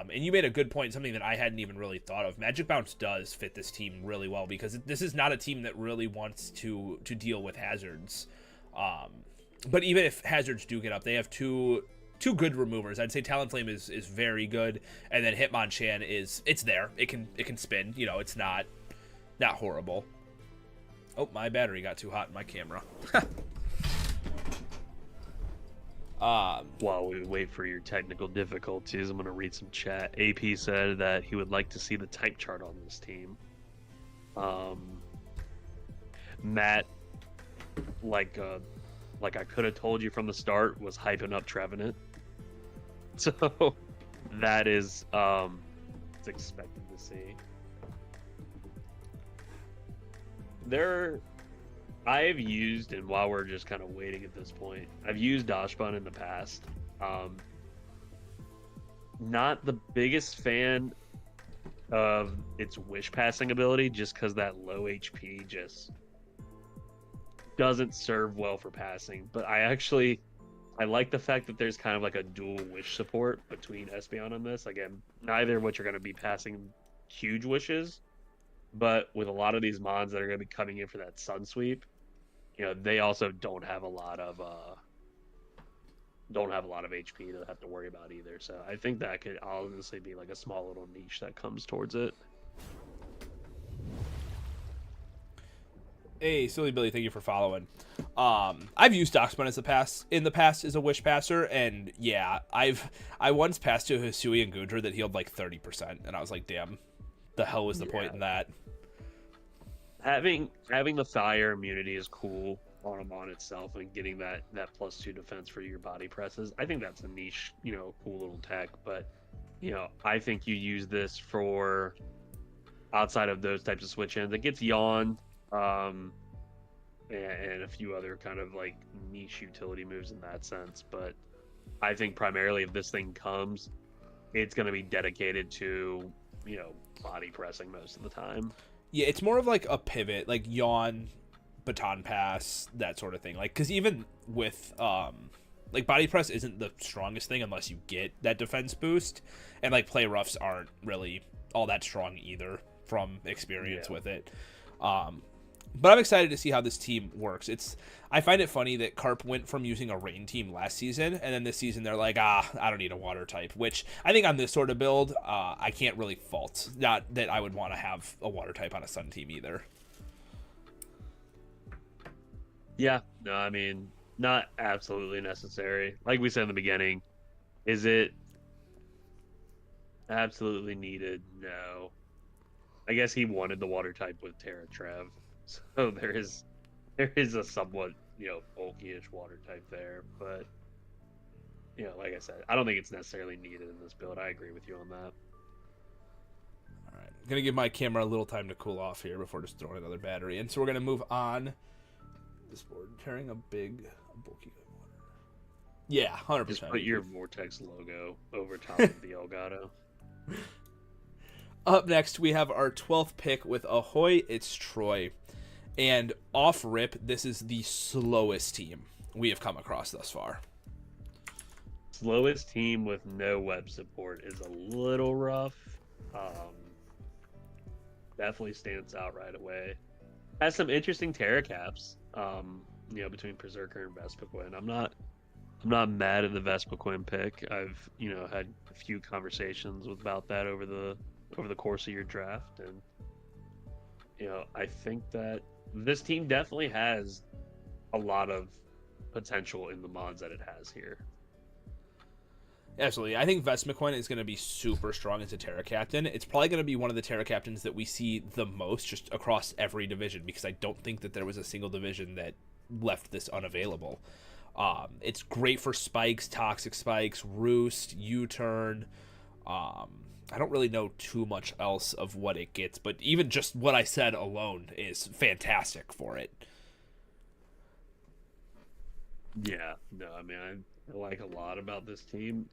Speaker 1: And you made a good point, something that I hadn't even really thought of. Magic Bounce does fit this team really well because this is not a team that really wants to deal with hazards. But even if hazards do get up, they have two good removers. I'd say Talonflame is very good, and then Hitmonchan it's there. It can spin. It's not horrible. Oh, my battery got too hot in my camera.
Speaker 2: While we wait for your technical difficulties, I'm going to read some chat. AP said that he would like to see the type chart on this team. Matt, like I could have told you from the start, was hyping up Trevenant. So that is it's expected to see. I've used, and while we're just kind of waiting at this point, I've used Dashbun in the past. Not the biggest fan of its wish passing ability, just because that low HP just doesn't serve well for passing. But I like the fact that there's kind of like a dual wish support between Espeon and this. Again, neither of which are going to be passing huge wishes, but with a lot of these mons that are going to be coming in for that Sun Sweep, they also don't have a lot of HP to have to worry about either. So I think that could honestly be like a small little niche that comes towards it.
Speaker 1: Hey, Silly Billy, thank you for following. I've used Doxbun in the past as a wish passer, and yeah, I once passed to a Hisui and Goodra that healed like 30%, and I was like, damn, the hell was the point in that?
Speaker 2: Having the fire immunity is cool on a mon itself, and getting that +2 defense for your body presses. I think that's a niche, cool little tech. But I think you use this for outside of those types of switch ins. It gets Yawn, and a few other kind of like niche utility moves in that sense. But I think primarily if this thing comes, it's going to be dedicated to body pressing most of the time.
Speaker 1: Yeah, it's more of like a pivot, like Yawn, Baton Pass, that sort of thing. Like, because even with like body press isn't the strongest thing unless you get that defense boost, and like play roughs aren't really all that strong either from experience with it. But I'm excited to see how this team works. I find it funny that Carp went from using a rain team last season, and then this season they're like, I don't need a water type, which I think on this sort of build, I can't really fault. Not that I would want to have a water type on a sun team either.
Speaker 2: Yeah, no, I mean, not absolutely necessary. Like we said in the beginning, is it absolutely needed? No. I guess he wanted the water type with Terra Trev, so there is a somewhat, bulky-ish water type there, but like I said, I don't think it's necessarily needed in this build. I agree with you on that.
Speaker 1: All right, I'm gonna give my camera a little time to cool off here before just throwing another battery in. So we're gonna move on. This board carrying a big, bulky water. Yeah, 100%.
Speaker 2: Just put your Vortex logo over top of the Elgato.
Speaker 1: Up next, we have our 12th pick with Ahoy, it's Troy. And off rip, this is the slowest team we have come across thus far.
Speaker 2: Slowest team with no web support is a little rough. Definitely stands out right away. Has some interesting Terra caps, between Berserker and Vespiquen. I'm not mad at the Vespiquen pick. I've, had a few conversations about that over the course of your draft, and I think that this team definitely has a lot of potential in the mods that it has here.
Speaker 1: Absolutely. I think Vespiquen is going to be super strong as a Terra Captain. It's probably going to be one of the Terra Captains that we see the most just across every division, because I don't think that there was a single division that left this unavailable. It's great for spikes, toxic spikes, roost, U-turn. I don't really know too much else of what it gets, but even just what I said alone is fantastic for it.
Speaker 2: Yeah, no, I mean, I like a lot about this team.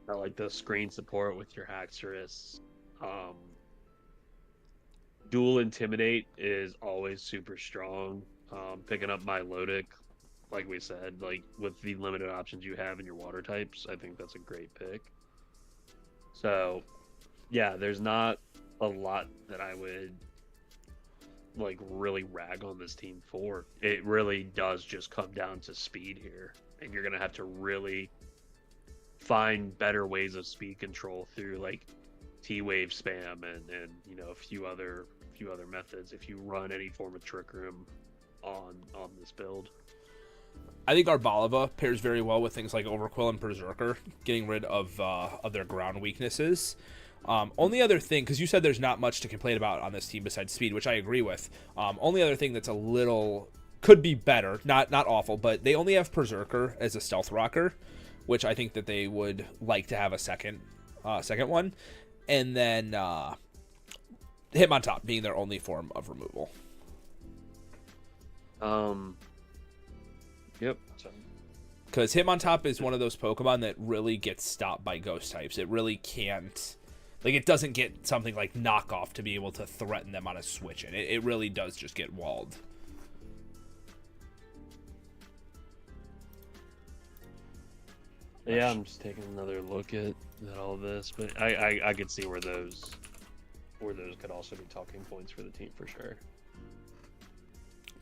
Speaker 2: I like the screen support with your Haxorus. Dual Intimidate is always super strong. Picking up Milotic, like we said, like with the limited options you have in your water types, I think that's a great pick. So, yeah, there's not a lot that I would really rag on this team for. It really does just come down to speed here, and you're gonna have to really find better ways of speed control through T-wave spam and a few other methods if you run any form of Trick Room on this build.
Speaker 1: I think Arbalava pairs very well with things like Overquill and Berserker, getting rid of their ground weaknesses. Only other thing, because you said there's not much to complain about on this team besides speed, which I agree with. Only other thing that's could be better, not awful, but they only have Berserker as a stealth rocker, which I think that they would like to have a second one, and then Hitmontop being their only form of removal.
Speaker 2: Yep.
Speaker 1: Because Hitmontop is one of those Pokemon that really gets stopped by ghost types. It really can't. It doesn't get something like Knockoff to be able to threaten them on a switch in. It really does just get walled.
Speaker 2: Yeah, I'm just taking another look at all this, but I could see where those could also be talking points for the team for sure.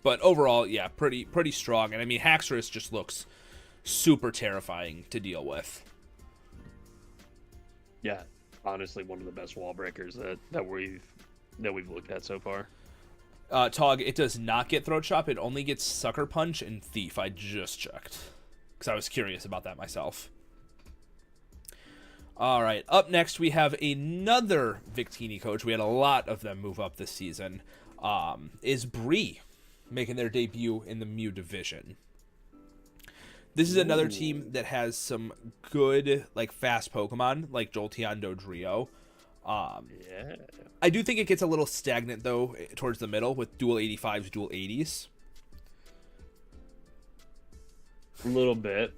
Speaker 1: But overall, yeah, pretty strong. And I mean, Haxorus just looks super terrifying to deal with.
Speaker 2: Yeah, honestly, one of the best wall breakers that we've looked at so far.
Speaker 1: Tog, it does not get Throat Chop. It only gets Sucker Punch and Thief. I just checked because I was curious about that myself. All right, up next we have another Victini coach. We had a lot of them move up this season. Is Bree making their debut in the Mew division? This is another team that has some good, fast Pokemon, like Jolteon, Dodrio.
Speaker 2: Yeah.
Speaker 1: I do think it gets a little stagnant, though, towards the middle with dual 85s, dual 80s.
Speaker 2: A little bit.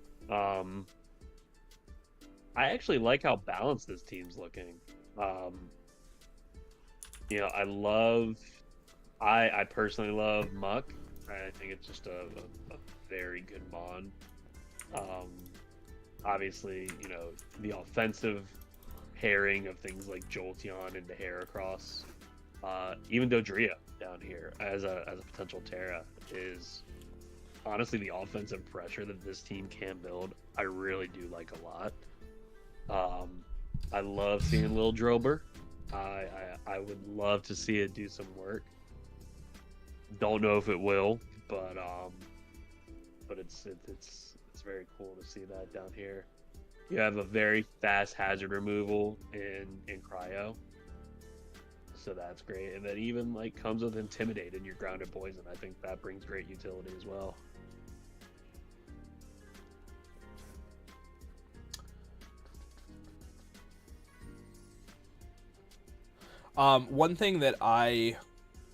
Speaker 2: I actually like how balanced this team's looking. I personally love Muck. I think it's just a very good mon. Obviously, the offensive pairing of things like Jolteon into Heracross, even Dodrio. down here as a potential Terra is honestly the offensive pressure that this team can build. I really do like a lot. I love seeing Lil Drober. I would love to see it do some work. Don't know if it will, but it's very cool to see that down here. You have a very fast hazard removal in cryo, so that's great. And that even like comes with intimidate in your grounded poison. I think that brings great utility as well.
Speaker 1: One thing that I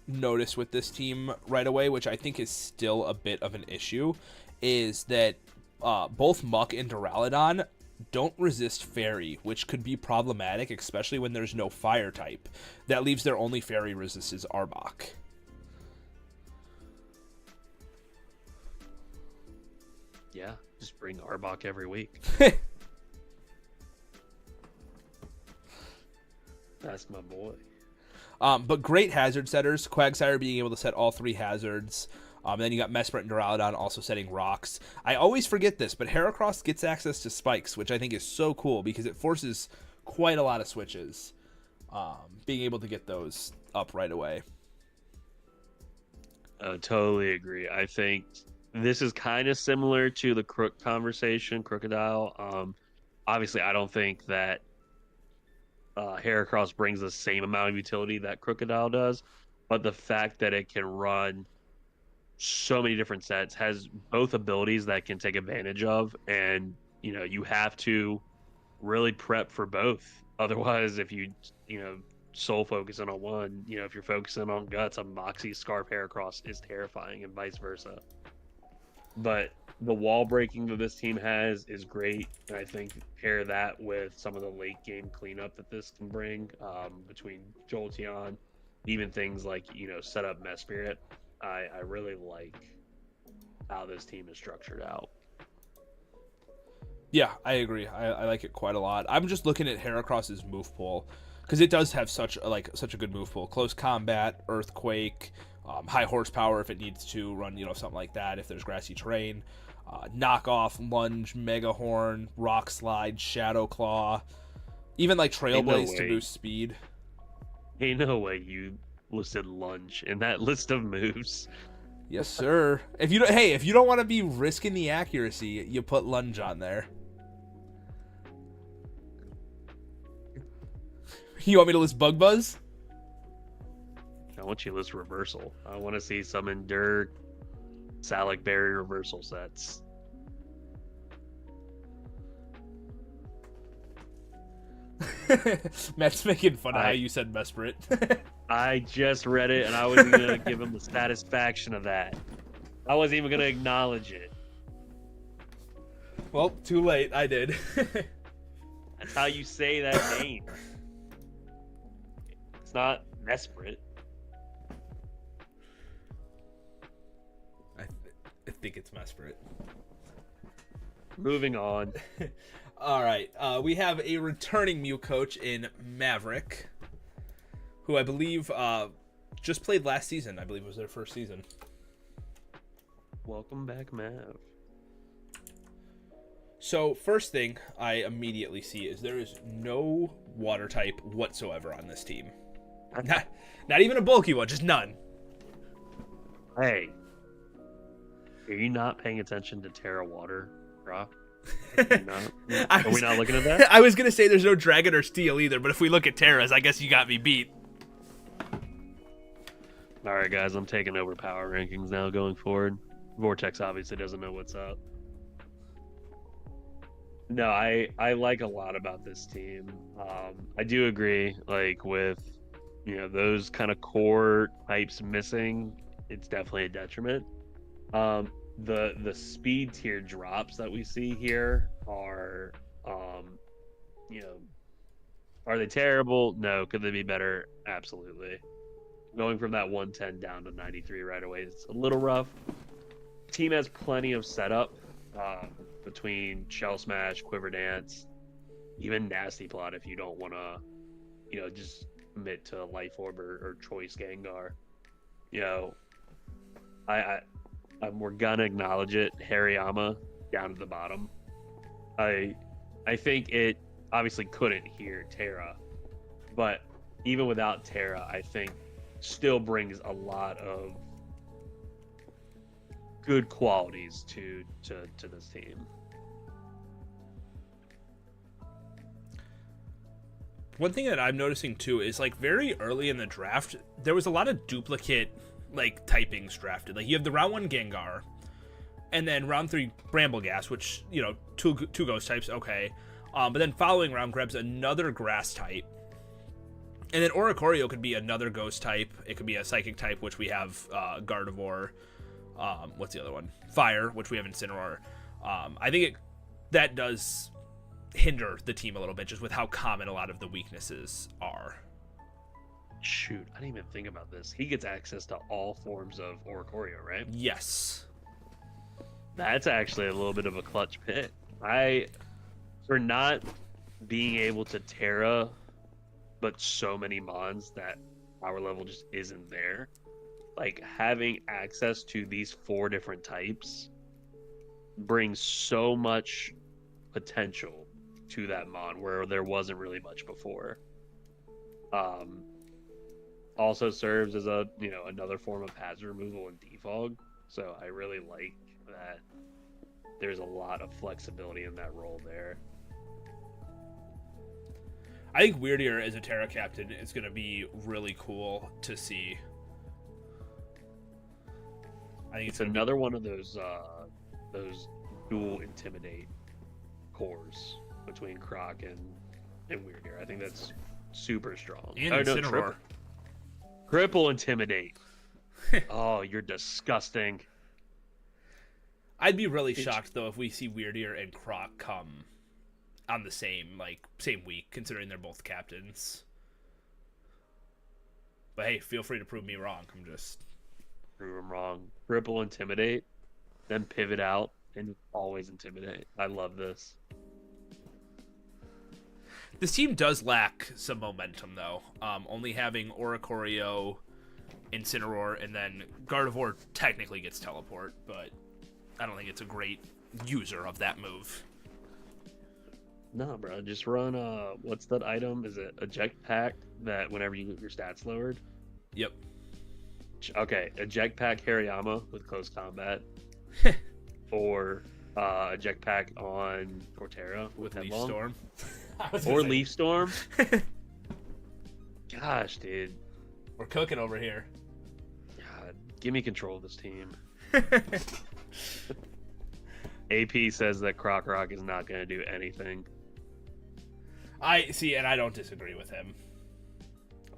Speaker 1: noticed with this team right away, which I think is still a bit of an issue, is that both Muck and Duraludon don't resist Fairy, which could be problematic, especially when there's no Fire type. That leaves their only Fairy resist is Arbok.
Speaker 2: Yeah, just bring Arbok every week. That's my boy.
Speaker 1: But great hazard setters. Quagsire being able to set all 3 hazards. Then you got Mesprit and Duraludon also setting rocks. I always forget this, but Heracross gets access to spikes, which I think is so cool because it forces quite a lot of switches. Being able to get those up right away.
Speaker 2: Totally agree. I think this is kind of similar to the Crook conversation, Crocodile. Obviously, I don't think that Heracross brings the same amount of utility that Crocodile does, but the fact that it can run so many different sets, has both abilities that can take advantage of, and you have to really prep for both. Otherwise, if you soul focusing on one, if you're focusing on guts, a Moxie Scarf Heracross is terrifying, and vice versa. But the wall breaking that this team has is great, and I think pair that with some of the late game cleanup that this can bring, between Jolteon, even things like set up Mesprit. I really like how this team is structured out.
Speaker 1: Yeah, I agree. I like it quite a lot. I'm just looking at Heracross's move pool because it does have such a good move pool. Close combat, earthquake, high horsepower if it needs to run, something like that if there's grassy terrain. Knockoff, lunge, mega horn, rock slide, shadow claw, even like trailblaze to boost speed.
Speaker 2: Ain't no way you listed lunge in that list of moves.
Speaker 1: Yes, sir. If you don't want to be risking the accuracy, you put lunge on there. You want me to list Bug Buzz?
Speaker 2: I want you to list reversal. I want to see some Endure Salic Berry reversal sets.
Speaker 1: Matt's making fun of how you said Mesprit.
Speaker 2: I just read it, and I wasn't going to give him the satisfaction of that. I wasn't even going to acknowledge it.
Speaker 1: Well, too late. I did.
Speaker 2: That's how you say that name. It's not Mesprit.
Speaker 1: I think it's Mesprit.
Speaker 2: Moving on.
Speaker 1: All right. We have a returning Mew coach in Maverick, who I believe just played last season. I believe it was their first season.
Speaker 2: Welcome back, Mav.
Speaker 1: So first thing I immediately see is there is no water type whatsoever on this team. Not even a bulky one, just none.
Speaker 2: Hey, are you not paying attention to Terra Water, Rock? Are we not looking at that?
Speaker 1: I was going to say there's no Dragon or Steel either, but if we look at Terras, I guess you got me beat.
Speaker 2: All right, guys, I'm taking over power rankings now going forward. Vortex obviously doesn't know what's up. No, I like a lot about this team. I do agree, like with those kind of core types missing, it's definitely a detriment. The speed tier drops that we see here are are they terrible? No. Could they be better? Absolutely. Going from that 110 down to 93 right away is a little rough. Team has plenty of setup between Shell Smash, Quiver Dance, even Nasty Plot if you don't want to just commit to Life Orb or Choice Gengar. you know, I we're gonna acknowledge it. Hariyama down at the bottom. I I think it obviously couldn't hear Terra, but even without Terra, I think still brings a lot of good qualities to this team.
Speaker 1: One thing that I'm noticing too is like very early in the draft, there was a lot of duplicate like typings drafted. Like you have the round 1 Gengar, and then round 3 Brambleghast, which, you know, two ghost types, okay. But then following round grabs another grass type. And then Oricorio could be another ghost type. It could be a psychic type, which we have Gardevoir. What's the other one? Fire, which we have Incineroar. I think that does hinder the team a little bit just with how common a lot of the weaknesses are.
Speaker 2: Shoot, I didn't even think about this. He gets access to all forms of Oricorio, right?
Speaker 1: Yes.
Speaker 2: That's actually a little bit of a clutch pick. For not being able to Terra, but so many mons that power level just isn't there. Like having access to these 4 different types brings so much potential to that mon where there wasn't really much before. Also serves as a, you know, another form of hazard removal and defog. So I really like that there's a lot of flexibility in that role there.
Speaker 1: I think Weirdier as a Terra captain is going to be really cool to see. I think
Speaker 2: It's another one of those dual intimidate cores between Croc and Weirdier. I think that's super strong.
Speaker 1: And Incineroar.
Speaker 2: Triple intimidate. Oh, you're disgusting.
Speaker 1: I'd be really shocked though if we see Weirdier and Croc come on the same week, considering they're both captains. But hey, feel free to prove me wrong. I'm just
Speaker 2: prove them wrong. Triple intimidate, then pivot out and always intimidate. I love this.
Speaker 1: This team does lack some momentum though. Only having Oricorio, Incineroar, and then Gardevoir technically gets teleport, but I don't think it's a great user of that move.
Speaker 2: No, bro. Just run. What's that item? Is it eject pack that whenever you get your stats lowered?
Speaker 1: Yep.
Speaker 2: Okay, eject pack Hariyama with close combat, or eject pack on Torterra with
Speaker 1: Leaf
Speaker 2: Headlong.
Speaker 1: Storm.
Speaker 2: Or Leaf Storm. Gosh, dude.
Speaker 1: We're cooking over here.
Speaker 2: God, give me control of this team. AP says that Croc Rock is not going to do anything.
Speaker 1: I see, and I don't disagree with him.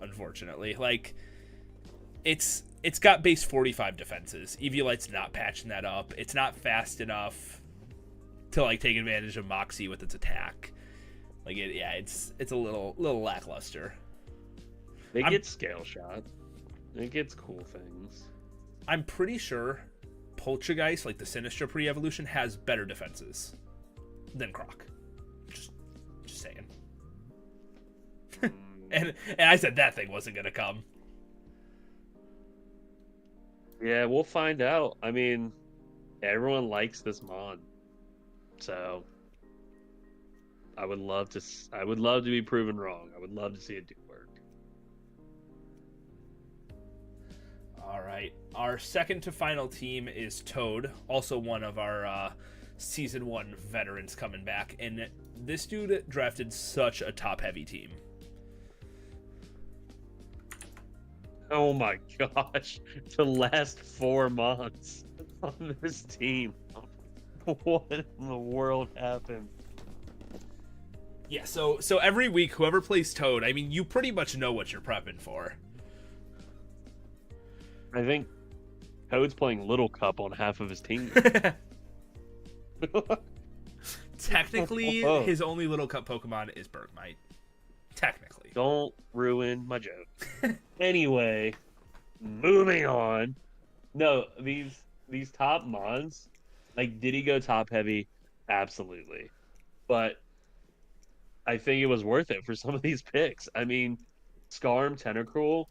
Speaker 1: Unfortunately, like it's got base 45 defenses. Eviolite's not patching that up. It's not fast enough to like take advantage of Moxie with its attack. Like it's a little lackluster.
Speaker 2: It gets scale shot. It gets cool things.
Speaker 1: I'm pretty sure Poltergeist, like the Sinistra pre-evolution, has better defenses than Croc. Just saying. and I said that thing wasn't gonna come.
Speaker 2: Yeah, we'll find out. I mean, everyone likes this mod, so I would love to be proven wrong. I would love to see it do work.
Speaker 1: All right. Our second to final team is Toad, also one of our Season 1 veterans coming back. And this dude drafted such a top-heavy team.
Speaker 2: Oh my gosh. The last 4 months on this team. What in the world happened?
Speaker 1: Yeah, so every week, whoever plays Toad, I mean, you pretty much know what you're prepping for.
Speaker 2: I think Toad's playing Little Cup on half of his team.
Speaker 1: Technically, his only Little Cup Pokemon is Bergmite. Technically.
Speaker 2: Don't ruin my joke. Anyway, moving on. No, these top mons, like, did he go top heavy? Absolutely. But I think it was worth it for some of these picks. I mean, Scarm, Tentacruel,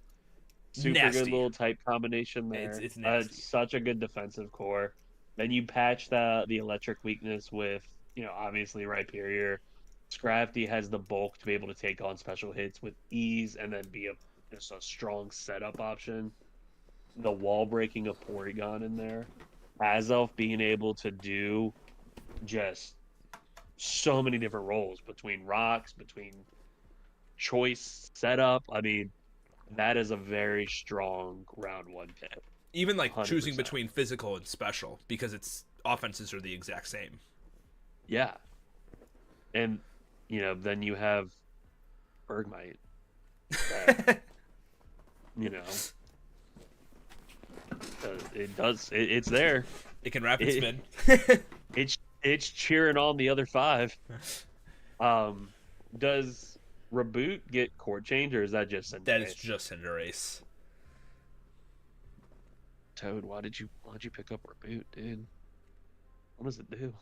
Speaker 2: Super good little type combination there.
Speaker 1: It's nasty.
Speaker 2: It's such a good defensive core. Then you patch the electric weakness with, obviously Rhyperior. Scrafty has the bulk to be able to take on special hits with ease and then be just a strong setup option. The wall breaking of Porygon in there. Azelf being able to do just so many different roles between rocks, between choice setup. I mean, that is a very strong round 1 pick.
Speaker 1: Even like
Speaker 2: 100%.
Speaker 1: Choosing between physical and special because its offenses are the exact same.
Speaker 2: Yeah. And, then you have Bergmite. It's there.
Speaker 1: It can rapid spin.
Speaker 2: It's cheering on the other 5. Does Reboot get court change, or is that just Cinderace?
Speaker 1: That is just Cinderace.
Speaker 2: Toad, why'd you pick up Reboot, dude? What does it do?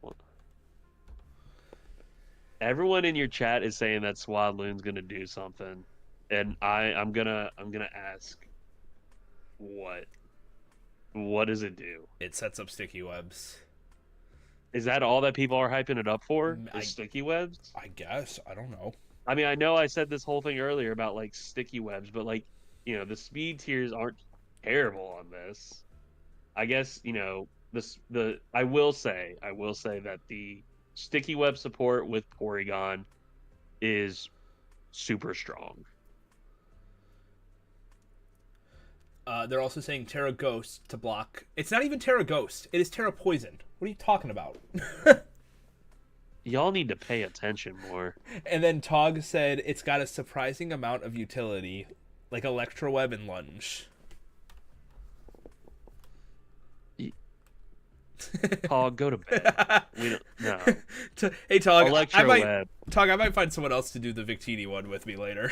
Speaker 2: What? Everyone in your chat is saying that Swadloon's gonna do something, and I'm gonna ask, what does it do?
Speaker 1: It sets up sticky webs.
Speaker 2: Is that all that people are hyping it up for? Sticky webs?
Speaker 1: I guess. I don't know.
Speaker 2: I mean, I know I said this whole thing earlier about like sticky webs, but like, the speed tiers aren't terrible on this. I guess, I will say that the sticky web support with Porygon is super strong.
Speaker 1: They're also saying Terra Ghost to block. It's not even Terra Ghost. It is Terra Poison. What are you talking about?
Speaker 2: Y'all need to pay attention more.
Speaker 1: And then Tog said it's got a surprising amount of utility, like Electroweb and Lunge.
Speaker 2: Tog, go to bed. We don't. No.
Speaker 1: Hey Tog,
Speaker 2: Electroweb.
Speaker 1: I might find someone else to do the Victini one with me later.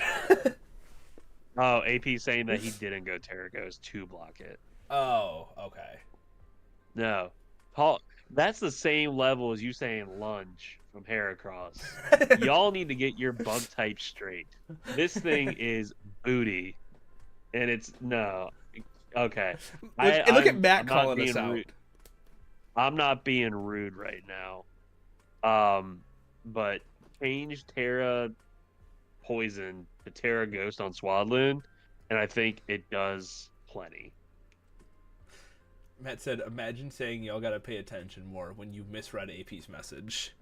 Speaker 2: Oh, AP saying that he didn't go Terra Ghost to block it.
Speaker 1: Oh, okay.
Speaker 2: No, Paul. That's the same level as you saying Lunge from Heracross. Y'all need to get your bug type straight. This thing is booty, and it's no. Okay.
Speaker 1: Look at Matt calling us out.
Speaker 2: Rude. I'm not being rude right now. But change Terra Poison to Terra Ghost on Swadloon, and I think it does plenty.
Speaker 1: Matt said, imagine saying y'all gotta pay attention more when you misread AP's message.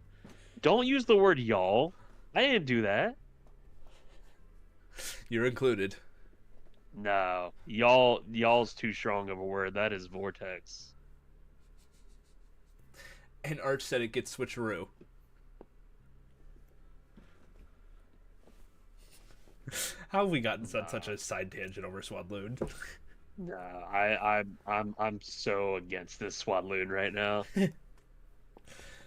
Speaker 2: Don't use the word y'all. I didn't do that.
Speaker 1: You're included.
Speaker 2: No. Y'all's too strong of a word. That is Vortex.
Speaker 1: And Arch said it gets switcheroo. How have we gotten such a side tangent over Swadloon?
Speaker 2: No, I'm so against this Swadloon right now.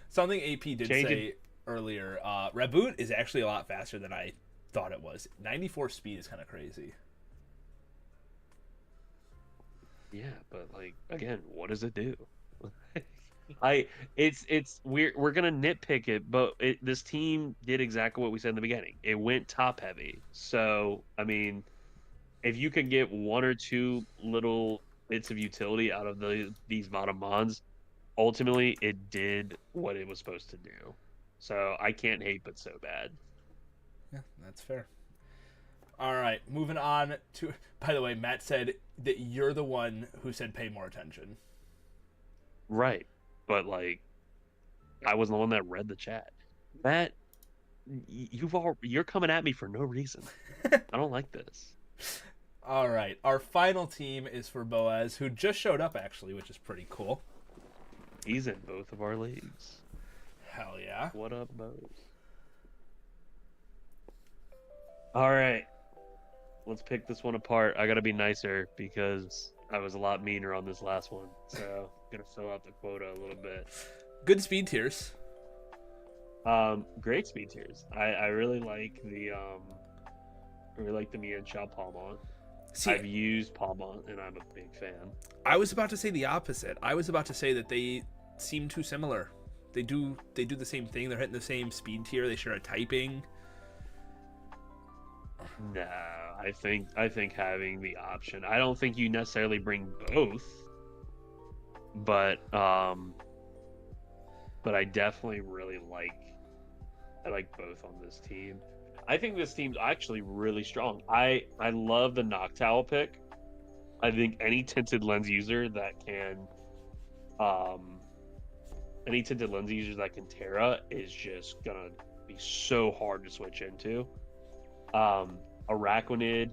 Speaker 1: Something AP did say earlier, Reboot is actually a lot faster than I thought it was. 94 speed is kind of crazy.
Speaker 2: Yeah, but like again, what does it do? We're gonna nitpick it, but this team did exactly what we said in the beginning. It went top heavy. So I mean, if you can get one or two little bits of utility out of these Monomons, ultimately it did what it was supposed to do. So I can't hate but so bad.
Speaker 1: Yeah, that's fair. All right, moving on to. By the way, Matt said that you're the one who said pay more attention.
Speaker 2: Right. But like, I wasn't the one that read the chat. Matt, you're coming at me for no reason. I don't like this.
Speaker 1: All right, our final team is for Boaz, who just showed up actually, which is pretty cool.
Speaker 2: He's in both of our leagues.
Speaker 1: Hell yeah!
Speaker 2: What up, Boaz? All right, let's pick this one apart. I gotta be nicer because I was a lot meaner on this last one, so gonna fill out the quota a little bit.
Speaker 1: Good speed tiers.
Speaker 2: Great speed tiers. I really like the Mian Shao Palmon. I've used Palmon and I'm a big fan.
Speaker 1: I was about to say the opposite. I was about to say that they seem too similar. They do the same thing. They're hitting the same speed tier. They share a typing.
Speaker 2: No, I think having the option. I don't think you necessarily bring both, but I definitely really I like both on this team. I think this team's actually really strong. I love the Noctowl pick. I think um any tinted lens users that can Terra is just gonna be so hard to switch into. Araquanid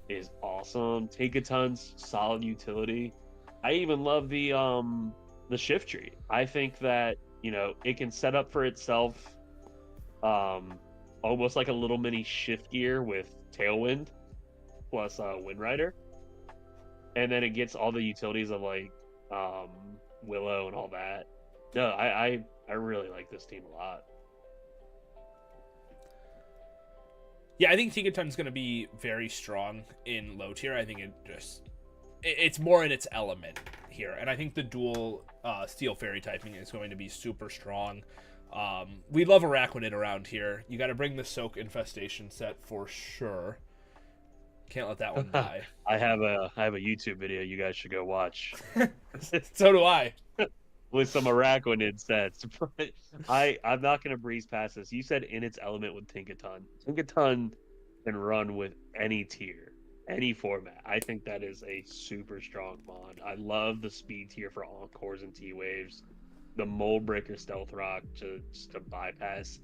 Speaker 2: is awesome. Tinkaton's solid utility. I even love the shift tree. I think that, it can set up for itself um almost like a little mini shift gear with Tailwind plus Wind Rider. And then it gets all the utilities of like um Willow and all that. No, I really like this team a lot.
Speaker 1: Yeah, I think Tinkaton's going to be very strong in low tier. I think it's more in its element here, and I think the dual Steel Fairy typing is going to be super strong. We love Araquanid around here. You got to bring the Soak Infestation set for sure. Can't let that one die.
Speaker 2: I have a YouTube video you guys should go watch.
Speaker 1: So do I.
Speaker 2: With some Araquanid sets. But I'm not gonna breeze past this. You said in its element with Tinkaton. Tinkaton can run with any tier, any format. I think that is a super strong mod. I love the speed tier for Encores and T-Waves. The Mold Breaker Stealth Rock to bypass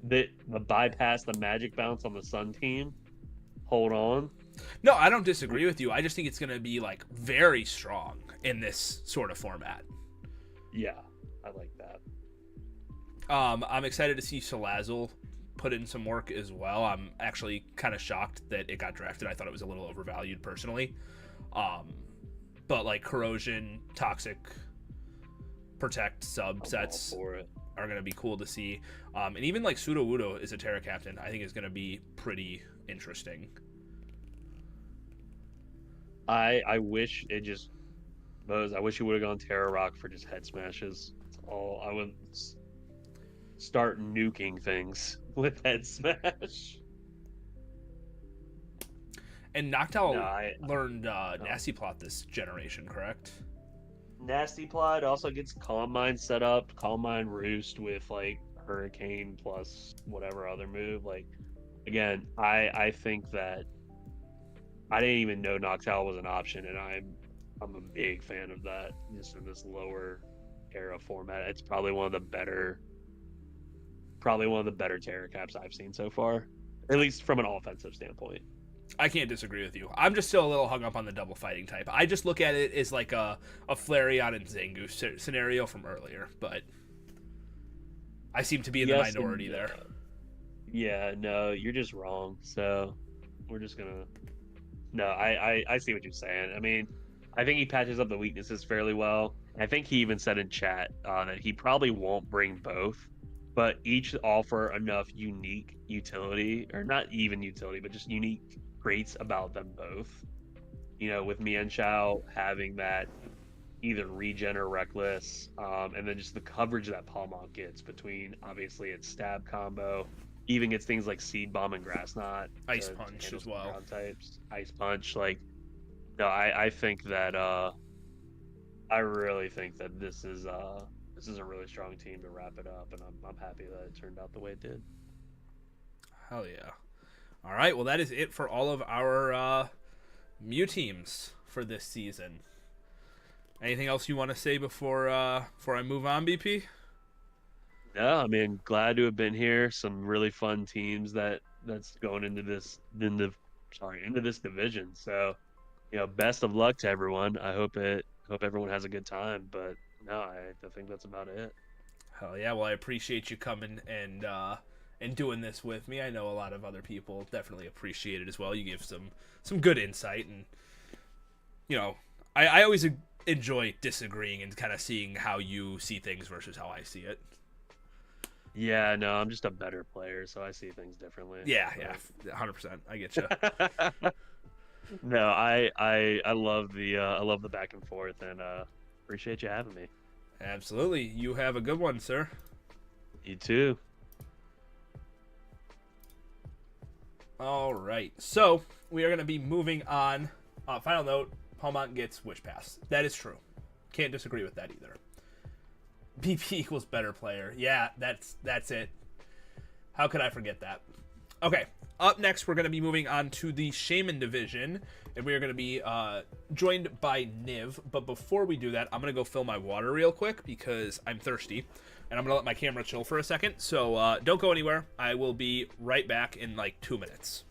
Speaker 2: the magic bounce on the Sun team. Hold on.
Speaker 1: No, I don't disagree with you. I just think it's going to be like very strong in this sort of format.
Speaker 2: Yeah, I like that.
Speaker 1: I'm excited to see Salazzle put in some work as well. I'm actually kind of shocked that it got drafted. I thought it was a little overvalued personally. But like Corrosion, Toxic, Protect subsets are going to be cool to see. And even like Sudowoodo is a Terra Captain, I think is going to be pretty interesting.
Speaker 2: I wish it just Mose, I wish you would have gone Terra Rock for just head smashes. That's all. I would start nuking things with head smash.
Speaker 1: And Noctowl learned Nasty Plot this generation, correct?
Speaker 2: Nasty Plot also gets Calm Mind set up, Calm Mind Roost with like Hurricane plus whatever other move. Like, again, I think that I didn't even know Noctowl was an option, and I'm a big fan of that. Just in this lower era format, it's probably one of the better Terra Caps I've seen so far, at least from an offensive standpoint.
Speaker 1: I can't disagree with you. I'm just still a little hung up on the double fighting type. I just look at it as like a Flareon and Zangoose scenario from earlier, but I seem to be in the minority there.
Speaker 2: Yeah, no, you're just wrong. So we're just gonna. No, I see what you're saying. I mean, I think he patches up the weaknesses fairly well. I think he even said in chat that he probably won't bring both, but each offer enough unique utility, or not even utility, but just unique traits about them both. With Mienshao having that either regen or reckless, and then just the coverage that Palmont gets between, obviously, its stab combo, even gets things like Seed Bomb and Grass Knot.
Speaker 1: Ice Punch as well.
Speaker 2: Types. Ice Punch. Like, no, I think that, I really think that this is a really strong team to wrap it up, and I'm happy that it turned out the way it did.
Speaker 1: Hell yeah. All right, well, that is it for all of our Mew teams for this season. Anything else you want to say before I move on, BP?
Speaker 2: No, I mean, glad to have been here. Some really fun teams that's going into this division. So, best of luck to everyone. I hope everyone has a good time. But no, I think that's about it.
Speaker 1: Hell yeah! Well, I appreciate you coming and doing this with me. I know a lot of other people definitely appreciate it as well. You give some good insight, and I always enjoy disagreeing and kind of seeing how you see things versus how I see it.
Speaker 2: Yeah, no, I'm just a better player, so I see things differently.
Speaker 1: Yeah, 100%. I get you.
Speaker 2: No, I love the back and forth, and appreciate you having me.
Speaker 1: Absolutely. You have a good one, sir.
Speaker 2: You too.
Speaker 1: All right. So we are going to be moving on. Final note: Palmont gets Wish Pass. That is true. Can't disagree with that either. BP equals better player. Yeah, that's it. How could I forget that? Okay. Up next, we're going to be moving on to the Shaman division, and we are going to be joined by Niv. But before we do that, I'm going to go fill my water real quick because I'm thirsty, and I'm going to let my camera chill for a second. So don't go anywhere. I will be right back in like 2 minutes.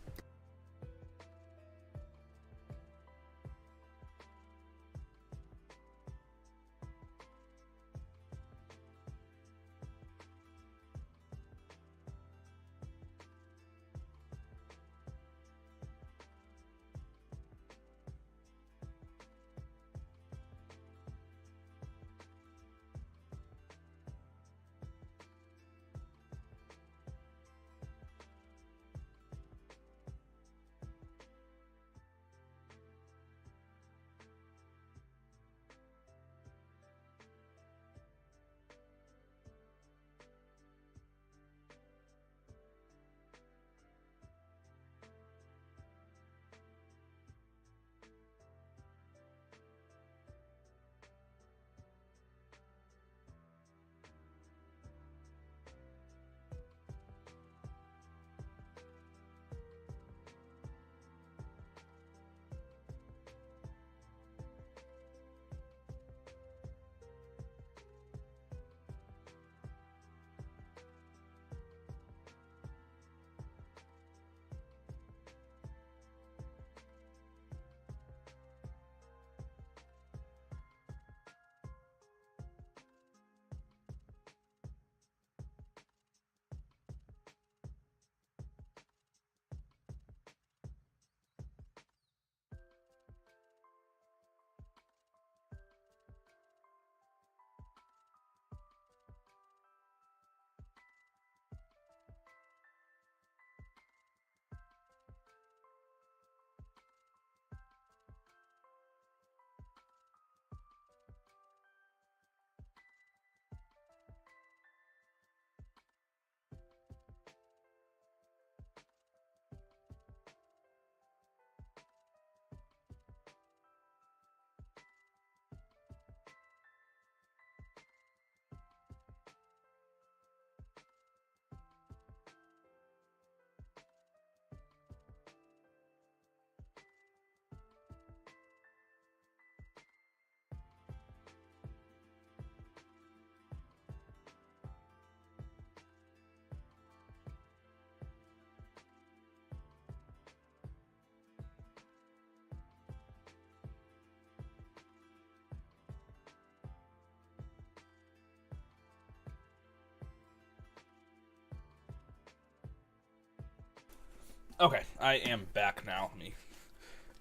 Speaker 1: Okay, I am back now. Let me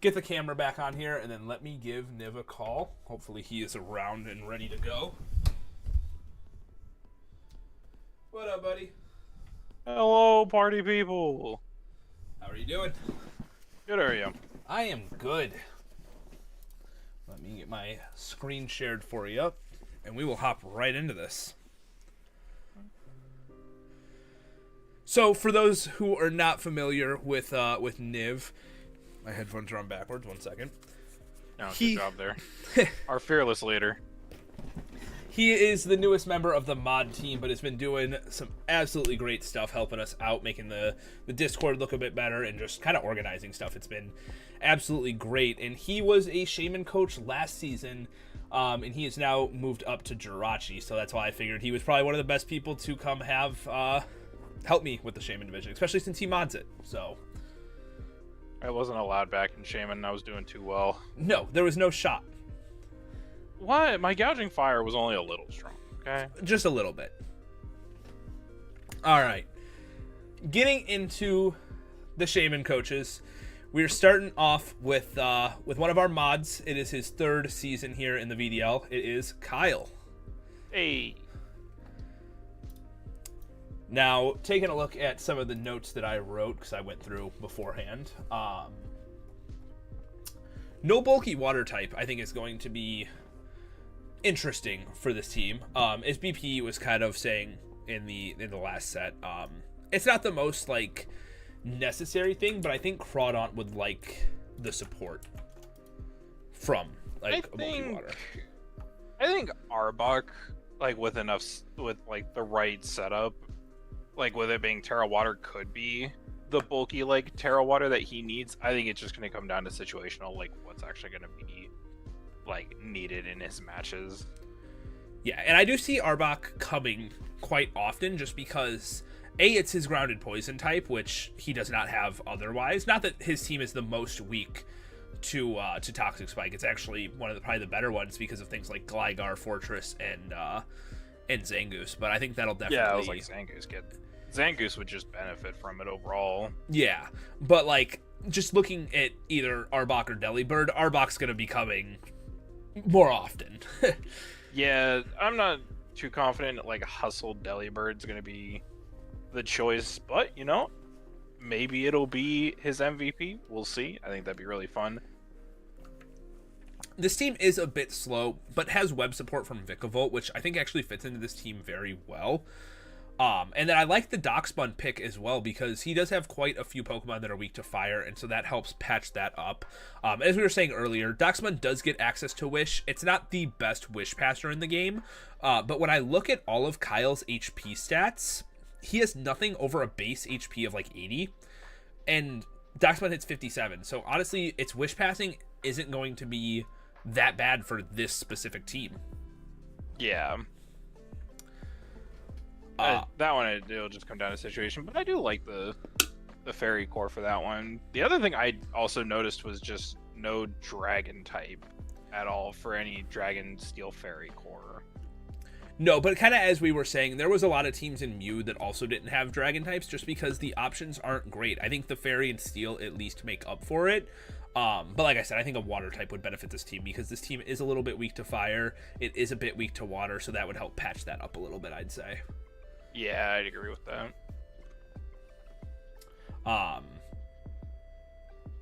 Speaker 1: get the camera back on here, and then let me give Niv a call. Hopefully he is around and ready to go. What up, buddy?
Speaker 3: Hello, party people.
Speaker 1: How are you doing?
Speaker 3: Good, are you?
Speaker 1: I am good. Let me get my screen shared for you, and we will hop right into this. So, for those who are not familiar with Niv, my headphones are on backwards. 1 second.
Speaker 3: No, good job there. Our fearless leader.
Speaker 1: He is the newest member of the mod team, but has been doing some absolutely great stuff, helping us out, making the Discord look a bit better, and just kind of organizing stuff. It's been absolutely great. And he was a Shaman coach last season, and he has now moved up to Jirachi, so that's why I figured he was probably one of the best people to come have help me with the Shaman division, especially since he mods it. So
Speaker 3: I wasn't allowed back in Shaman. I was doing too well.
Speaker 1: no, there was no shot.
Speaker 3: What? My gouging fire was only a little strong, okay?
Speaker 1: Just a little bit. All right. Getting into the Shaman coaches, we're starting off with one of our mods. It is his 3rd season here in the VDL. It is Kyle.
Speaker 3: Hey.
Speaker 1: Now, taking a look at some of the notes that I wrote, because I went through beforehand, no bulky water type, I think, is going to be interesting for this team. As BP was kind of saying in the last set, it's not the most, like, necessary thing, but I think Crawdaunt would like the support from like a bulky water.
Speaker 3: I think Arbok, like with like the right setup, like with it being Terra Water, could be the bulky like Terra Water that he needs. I think it's just going to come down to situational, like what's actually going to be like needed in his matches.
Speaker 1: Yeah, and I do see Arbok coming quite often just because it's his grounded poison type, which he does not have otherwise. Not that his team is the most weak to Toxic Spike. It's actually one of the probably the better ones because of things like Gligar, Fortress, and Zangoose. But I think that'll definitely...
Speaker 3: Yeah, I was like, Zangoose would just benefit from it overall.
Speaker 1: Yeah, but like just looking at either Arbok or Delibird, Arbok's going to be coming more often.
Speaker 3: Yeah, I'm not too confident like Hustle Delibird's going to be the choice, but you know, maybe it'll be his MVP. We'll see. I think that'd be really fun.
Speaker 1: This team is a bit slow, but has web support from Vikavolt, which I think actually fits into this team very well. And then I like the Darkspun pick as well because he does have quite a few Pokemon that are weak to fire, and so that helps patch that up. As we were saying earlier, Darkspun does get access to Wish. It's not the best Wish passer in the game, but when I look at all of Kyle's HP stats, he has nothing over a base HP of like 80, and Darkspun hits 57. So honestly, its Wish passing isn't going to be that bad for this specific team.
Speaker 3: Yeah. That one, it'll just come down to situation, but I do like the fairy core for that one. The other thing I also noticed was just no dragon type at all for any dragon steel fairy core.
Speaker 1: No, but kind of as we were saying, there was a lot of teams in Mew that also didn't have dragon types just because the options aren't great. I think the fairy and steel at least make up for it. But like I said, I think a water type would benefit this team because this team is a little bit weak to fire. It is a bit weak to water, so that would help patch that up a little bit, I'd say.
Speaker 3: Yeah, I'd agree with that.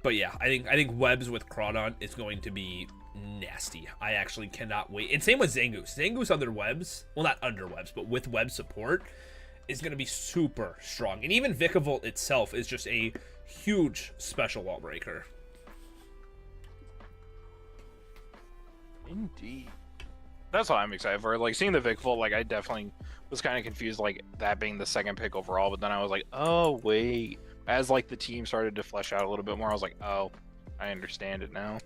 Speaker 1: But yeah, I think webs with Crawdaunt is going to be nasty. I actually cannot wait. And same with Zangoose. Zangoose under webs, well, not under webs, but with web support is going to be super strong. And even Vikavolt itself is just a huge special wall breaker.
Speaker 3: Indeed. That's what I'm excited for. Like, seeing the Vikavolt, like, I definitely was kind of confused, like, that being the second pick overall, but then I was like, oh, wait. As, like, the team started to flesh out a little bit more, I was like, oh, I understand it now.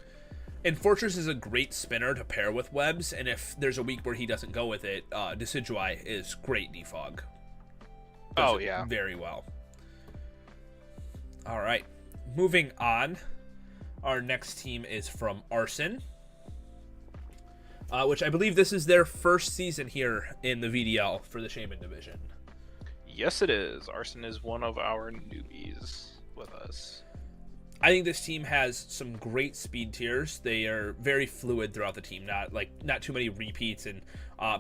Speaker 1: And Fortress is a great spinner to pair with webs, and if there's a week where he doesn't go with it, Decidueye is great defog.
Speaker 3: Oh, yeah.
Speaker 1: Very well. All right. Moving on. Our next team is from Arson. Which I believe this is their first season here in the VDL for the Shaman division.
Speaker 3: Yes, it is. Arson is one of our newbies with us.
Speaker 1: I think this team has some great speed tiers. They are very fluid throughout the team. Not too many repeats, and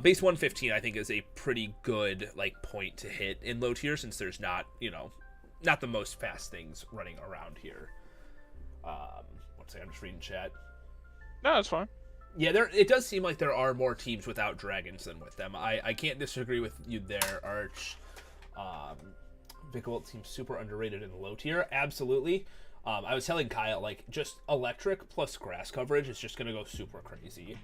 Speaker 1: base 115 I think is a pretty good like point to hit in low tier since there's not the most fast things running around here. One second, I'm just reading chat.
Speaker 3: No, that's fine.
Speaker 1: Yeah, it does seem like there are more teams without dragons than with them. I can't disagree with you there, Arch. Vikavolt seems super underrated in the low tier. Absolutely. I was telling Kyle, like, just electric plus grass coverage is just going to go super crazy.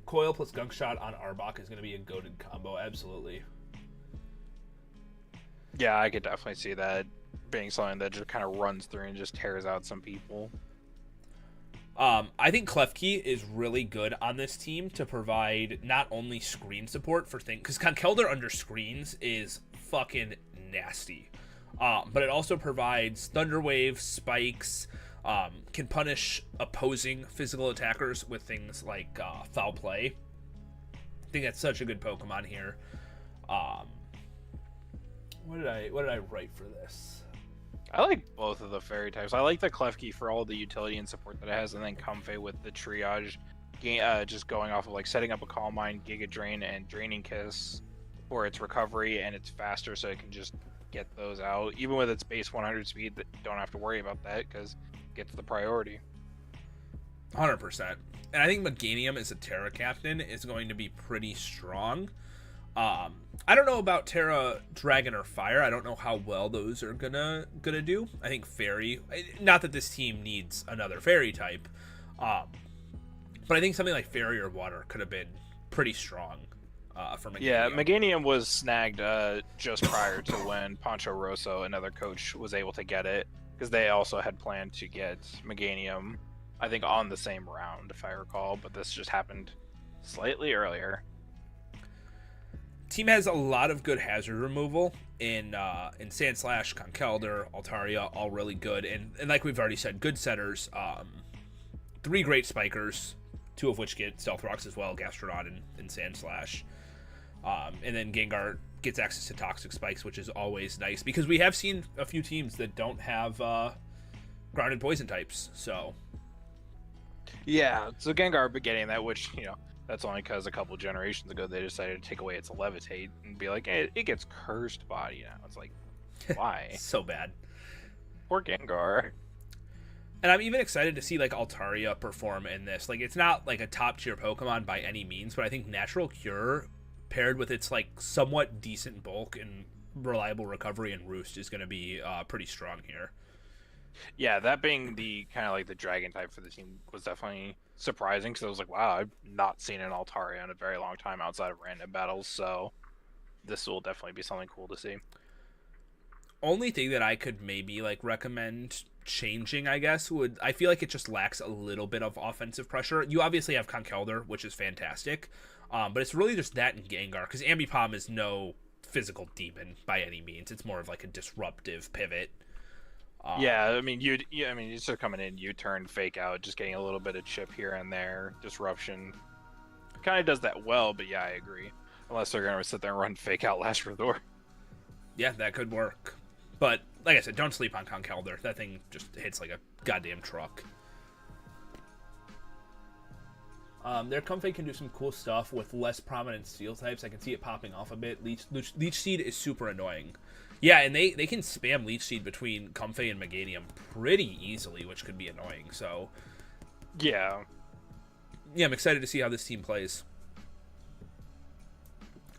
Speaker 1: Coil plus gunk shot on Arbok is going to be a goated combo. Absolutely.
Speaker 3: Yeah, I could definitely see that being something that just kind of runs through and just tears out some people.
Speaker 1: I think Klefki is really good on this team to provide not only screen support for things, because Conkeldurr under screens is fucking nasty, but it also provides Thunder Wave, spikes, can punish opposing physical attackers with things like Foul Play. I think that's such a good Pokemon here. What did I write for this?
Speaker 3: I like both of the fairy types. I like the Klefki for all the utility and support that it has, and then Comfey with the triage, just going off of like setting up a Calm Mind, Giga Drain, and Draining Kiss for its recovery, and it's faster, so it can just get those out. Even with its base 100 speed, that don't have to worry about that because it gets the priority.
Speaker 1: 100%. And I think Meganium as a Terra Captain is going to be pretty strong. I don't know about Terra, Dragon, or Fire. I don't know how well those are gonna do. I think Fairy. Not that this team needs another Fairy type, but I think something like Fairy or Water could have been pretty strong for Meganium.
Speaker 3: Yeah, Meganium was snagged just prior to when Pancho Rosso, another coach, was able to get it, because they also had planned to get Meganium, I think, on the same round, if I recall, but this just happened slightly earlier.
Speaker 1: Team has a lot of good hazard removal in Sandslash, Conkeldurr, Altaria, all really good, and like we've already said, good setters. 3 great spikers, 2 of which get Stealth Rocks as well, Gastrodon and Sandslash. And then Gengar gets access to Toxic Spikes, which is always nice, because we have seen a few teams that don't have grounded poison types, so...
Speaker 3: Yeah, so Gengar getting that, which, that's only because a couple generations ago they decided to take away its Levitate and be like, hey, it gets Cursed Body now. It's like, why?
Speaker 1: So bad.
Speaker 3: Poor Gengar.
Speaker 1: And I'm even excited to see like Altaria perform in this. Like, it's not like a top tier Pokemon by any means, but I think Natural Cure paired with its like somewhat decent bulk and reliable recovery and roost is going to be pretty strong here.
Speaker 3: Yeah, that being the kind of like the dragon type for the team was definitely surprising, because I was like, wow, I've not seen an Altaria in a very long time outside of random battles, so this will definitely be something cool to see.
Speaker 1: Only thing that I could maybe like recommend changing, I guess, I feel like it just lacks a little bit of offensive pressure. You obviously have Conkeldurr, which is fantastic, but it's really just that and Gengar, because Ambipom is no physical demon by any means. It's more of like a disruptive pivot.
Speaker 3: Yeah, I mean, you just coming in, U-turn, fake out, just getting a little bit of chip here and there, disruption. Kind of does that well, but yeah, I agree. Unless they're gonna sit there and run fake out last resort.
Speaker 1: Yeah, that could work. But like I said, don't sleep on Conkeldurr. That thing just hits like a goddamn truck. Their Comfey can do some cool stuff with less prominent steel types. I can see it popping off a bit. Leech Seed is super annoying. Yeah, and they can spam Leech Seed between Comfey and Meganium pretty easily, which could be annoying. So,
Speaker 3: yeah,
Speaker 1: I'm excited to see how this team plays.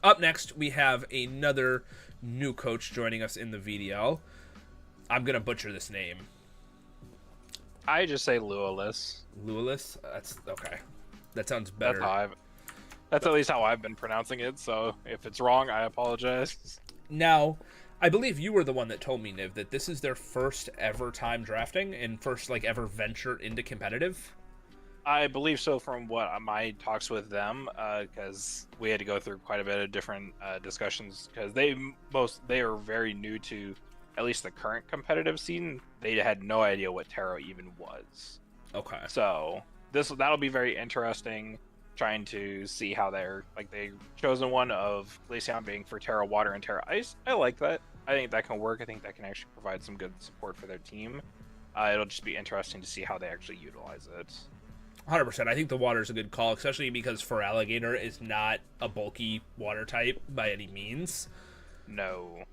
Speaker 1: Up next, we have another new coach joining us in the VDL. I'm going to butcher this name.
Speaker 3: I just say Lualis.
Speaker 1: Lualis? That's okay. That sounds better.
Speaker 3: That's at least how I've been pronouncing it, so if it's wrong, I apologize.
Speaker 1: Now, I believe you were the one that told me, Niv, that this is their first ever time drafting and first like ever venture into competitive.
Speaker 3: I believe so from what my talks with them, because we had to go through quite a bit of different discussions, because they are very new to at least the current competitive scene. They had no idea what Terra even was.
Speaker 1: Okay.
Speaker 3: So that'll be very interesting, trying to see how they're chosen one of Glaceon being for Terra Water and Terra Ice. I like that. I think that can work. I think that can actually provide some good support for their team. It'll just be interesting to see how they actually utilize it.
Speaker 1: 100%. I think the water is a good call, especially because Feraligatr is not a bulky water type by any means.
Speaker 3: No.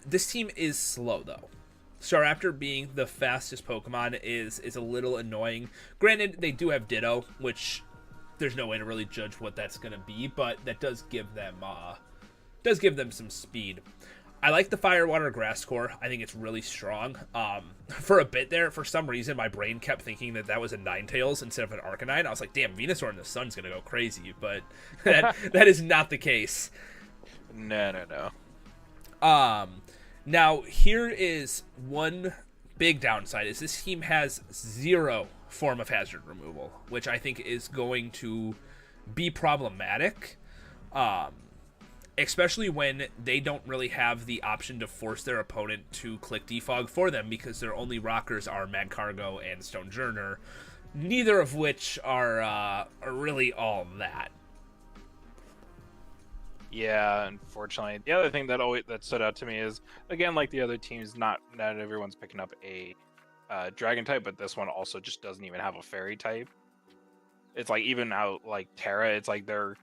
Speaker 1: This team is slow, though. Staraptor being the fastest Pokemon is a little annoying. Granted, they do have Ditto, which there's no way to really judge what that's going to be, but that does give them some speed. I like the Fire, Water, Grass core. I think it's really strong. For a bit there, for some reason, my brain kept thinking that was a Ninetales instead of an Arcanine. I was like, damn, Venusaur in the Sun's going to go crazy, but that is not the case.
Speaker 3: No.
Speaker 1: Now, here is one big downside, is this team has 0 form of hazard removal, which I think is going to be problematic. Especially when they don't really have the option to force their opponent to click defog for them, because their only rockers are Magcargo and Stonejourner, neither of which are really all that.
Speaker 3: Yeah, unfortunately. The other thing that stood out to me is, again, like the other teams, not everyone's picking up a dragon type, but this one also just doesn't even have a fairy type. It's like, even out like Terra, it's like they're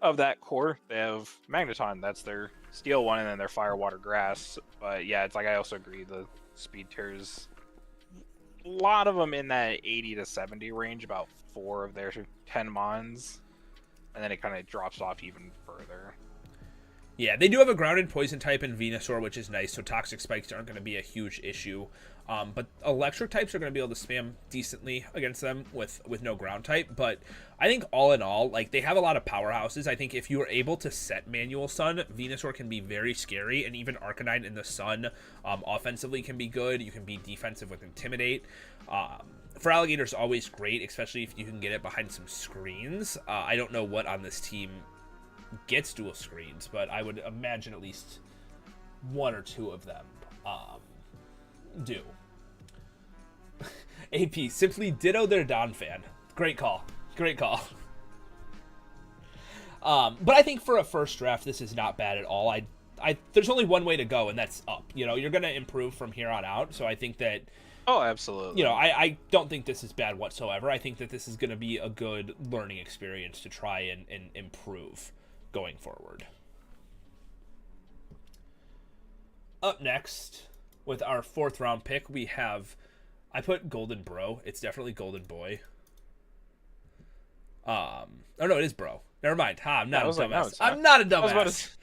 Speaker 3: of that core, they have Magneton, that's their steel one, and then their Fire, Water, Grass. But yeah, it's like, I also agree, the speed tiers, a lot of them in that 80 to 70 range, about 4 of their 10 mons, and then it kind of drops off even further.
Speaker 1: Yeah, they do have a ground and poison type in Venusaur, which is nice, so toxic spikes aren't going to be a huge issue. But electric types are going to be able to spam decently against them with no ground type. But I think all in all, like, they have a lot of powerhouses. I think if you are able to set Manual Sun, Venusaur can be very scary, and even Arcanine in the Sun offensively can be good. You can be defensive with Intimidate. For Alligator's always great, especially if you can get it behind some screens. I don't know what on this team gets dual screens, but I would imagine at least one or two of them do. AP, simply ditto their Don fan. Great call. Great call. But I think for a first draft, this is not bad at all. There's only one way to go, and that's up. You know, you're going to improve from here on out, so I think that...
Speaker 3: Oh, absolutely.
Speaker 1: You know, I don't think this is bad whatsoever. I think that this is going to be a good learning experience to try and improve going forward. Up next, with our 4th round pick, we have... I put Golden Bro. It's definitely Golden Boy. Oh, no, it is Bro. Never mind. I'm not a dumbass. I'm not a dumbass.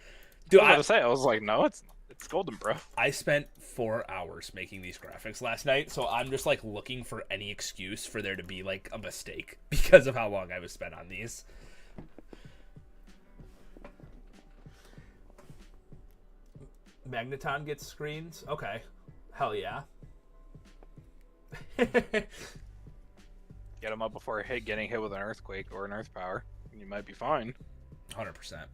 Speaker 3: Dude, I was like, no, it's Golden Bro.
Speaker 1: I spent 4 hours making these graphics last night, so I'm just, like, looking for any excuse for there to be, like, a mistake because of how long I was spent on these. Magneton gets screens? Okay. Hell yeah.
Speaker 3: Get him up before getting hit with an Earthquake or an Earth Power, and you might be fine.
Speaker 1: 100%.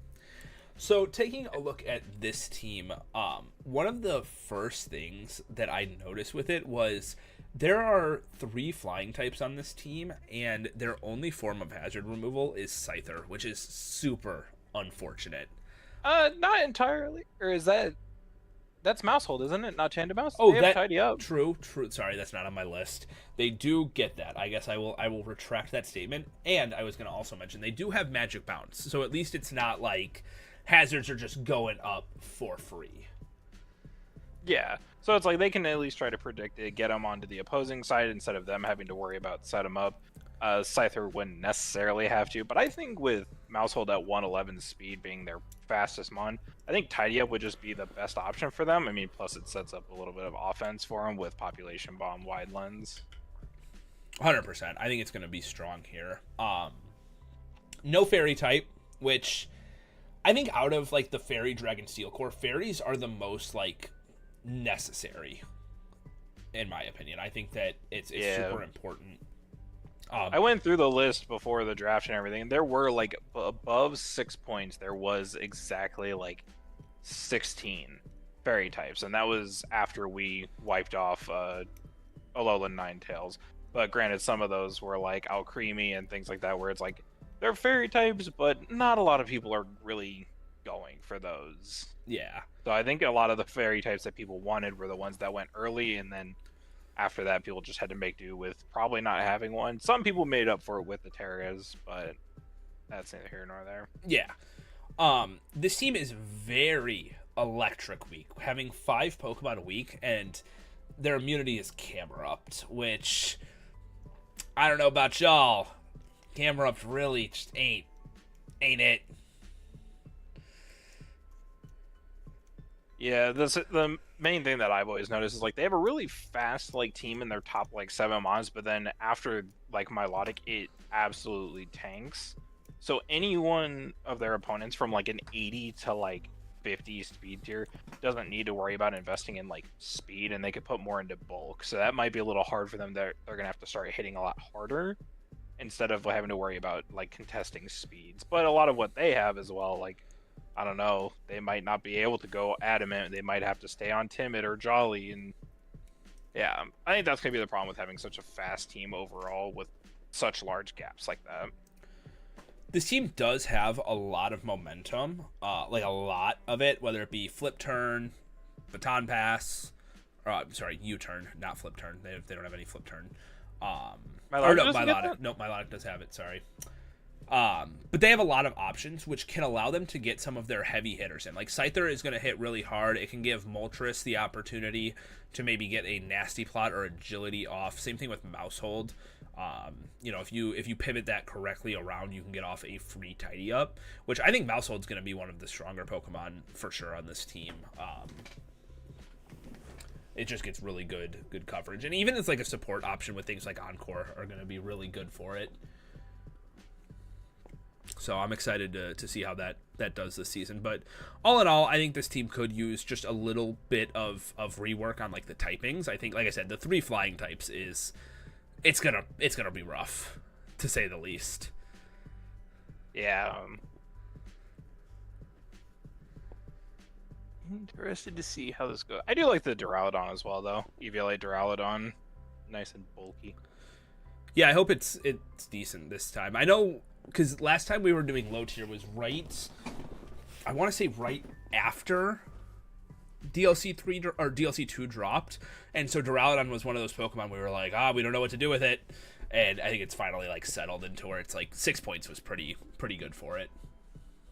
Speaker 1: So, taking a look at this team, one of the first things that I noticed with it was there are 3 flying types on this team, and their only form of hazard removal is Scyther, which is super unfortunate.
Speaker 3: Not entirely. Or is that... That's Mousehold, isn't it? Not Chandamouse?
Speaker 1: Oh,
Speaker 3: they have Tidy Up.
Speaker 1: True. Sorry, that's not on my list. They do get that. I guess I will retract that statement. And I was going to also mention they do have Magic Bounce, so at least it's not like hazards are just going up for free.
Speaker 3: Yeah. So it's like they can at least try to predict it, get them onto the opposing side instead of them having to worry about set them up. Scyther wouldn't necessarily have to, but I think with Mousehold at 111 speed being their fastest mon, I think Tidy Up would just be the best option for them. I mean, plus it sets up a little bit of offense for them with Population Bomb, Wide Lens.
Speaker 1: 100%. I think it's going to be strong here. No Fairy type, which I think out of like the Fairy, Dragon, Steel Core, Fairies are the most like necessary, in my opinion. I think that it's super important.
Speaker 3: I went through the list before the draft and everything. There were like above 6 points. There was exactly like 16 fairy types, and that was after we wiped off Alolan Ninetales. But granted, some of those were like Alcremie and things like that, where it's like they're fairy types, but not a lot of people are really going for those.
Speaker 1: Yeah.
Speaker 3: So I think a lot of the fairy types that people wanted were the ones that went early, and then after that, people just had to make do with probably not having one. Some people made up for it with the Terras, but that's neither here nor there.
Speaker 1: Yeah. This team is very electric weak, having 5 Pokemon a week, and their immunity is Camerupt, which I don't know about y'all. Camerupt really just ain't it?
Speaker 3: Yeah, the main thing that I've always noticed is like they have a really fast like team in their top like 7 mons, but then after like Milotic, it absolutely tanks. So any one of their opponents from like an 80 to like 50 speed tier doesn't need to worry about investing in like speed, and they could put more into bulk. So that might be a little hard for them. They're gonna have to start hitting a lot harder instead of having to worry about like contesting speeds. But a lot of what they have as well, like I don't know, they might not be able to go adamant. They might have to stay on timid or jolly, and yeah, I think that's gonna be the problem with having such a fast team overall with such large gaps like that.
Speaker 1: This team does have a lot of momentum, like a lot of it, whether it be flip turn, baton pass, or U-turn, not flip turn. They don't have any flip turn. Milotic does have it. Sorry. But they have a lot of options, which can allow them to get some of their heavy hitters in. Like Scyther is going to hit really hard. It can give Moltres the opportunity to maybe get a Nasty Plot or Agility off. Same thing with Mousehold. If you pivot that correctly around, you can get off a free tidy up, which I think Mousehold's going to be one of the stronger Pokemon for sure on this team. It just gets really good coverage, and even it's like a support option with things like Encore are going to be really good for it. So I'm excited to see how that does this season. But all in all, I think this team could use just a little bit of rework on like the typings. I think, like I said, the 3 flying types it's gonna be rough, to say the least.
Speaker 3: Yeah. Interested to see how this goes. I do like the Duraludon as well, though. EVLA Duraludon, nice and bulky.
Speaker 1: Yeah, I hope it's decent this time. I know, because last time we were doing low tier was I want to say right after DLC 3 or DLC 2 dropped, and so Duraludon was one of those Pokemon we were like, we don't know what to do with it, and I think it's finally like settled into where it's like 6 points was pretty good for it.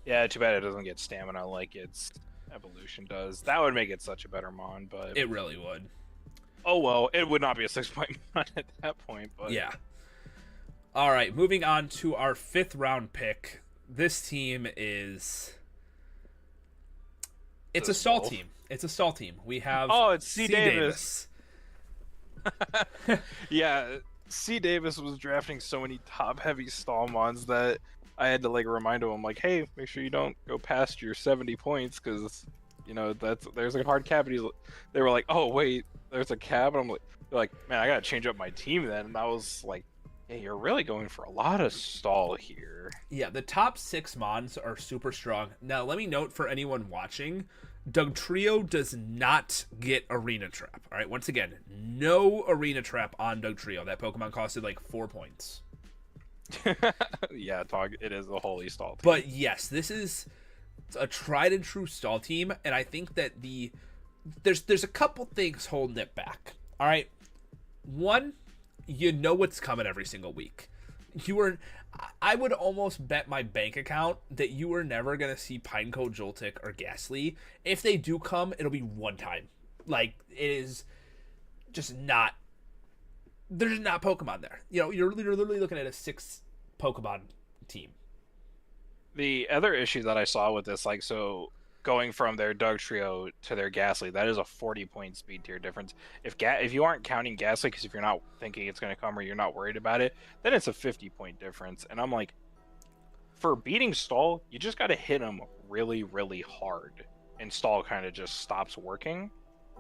Speaker 3: Yeah, too bad it doesn't get stamina like its evolution does. That would make it such a better mon, but
Speaker 1: It really would.
Speaker 3: Oh well, it would not be a 6-point mon at that point, but
Speaker 1: yeah. All right, moving on to our 5th round pick. This team is it's a stall team. It's a stall team. We have
Speaker 3: it's C. Davis. Yeah, C. Davis was drafting so many top-heavy stall mons that I had to like remind him, like, hey, make sure you don't go past your 70 points because there's a hard cap. And they were like, oh wait, there's a cap, and they're like, man, I gotta change up my team then. And I was like, hey, you're really going for a lot of stall here.
Speaker 1: Yeah, the top 6 mons are super strong. Now, let me note for anyone watching, Dugtrio does not get Arena Trap. All right, once again, no Arena Trap on Dugtrio. That Pokemon costed like 4 points.
Speaker 3: Yeah, it is a holy stall team.
Speaker 1: But yes, this is a tried and true stall team, and I think that there's a couple things holding it back. All right, one, you know what's coming every single week. I would almost bet my bank account that you are never going to see Pineco, Joltik, or Ghastly. If they do come, it'll be one time. Like, it is just not... There's not Pokemon there. You're literally looking at a 6 Pokemon team.
Speaker 3: The other issue that I saw with this, like, so going from their Dugtrio to their Ghastly, that is a 40-point speed tier difference. If you aren't counting Ghastly, because if you're not thinking it's going to come or you're not worried about it, then it's a 50-point difference. And I'm like, for beating Stall, you just got to hit them really, really hard, and Stall kind of just stops working.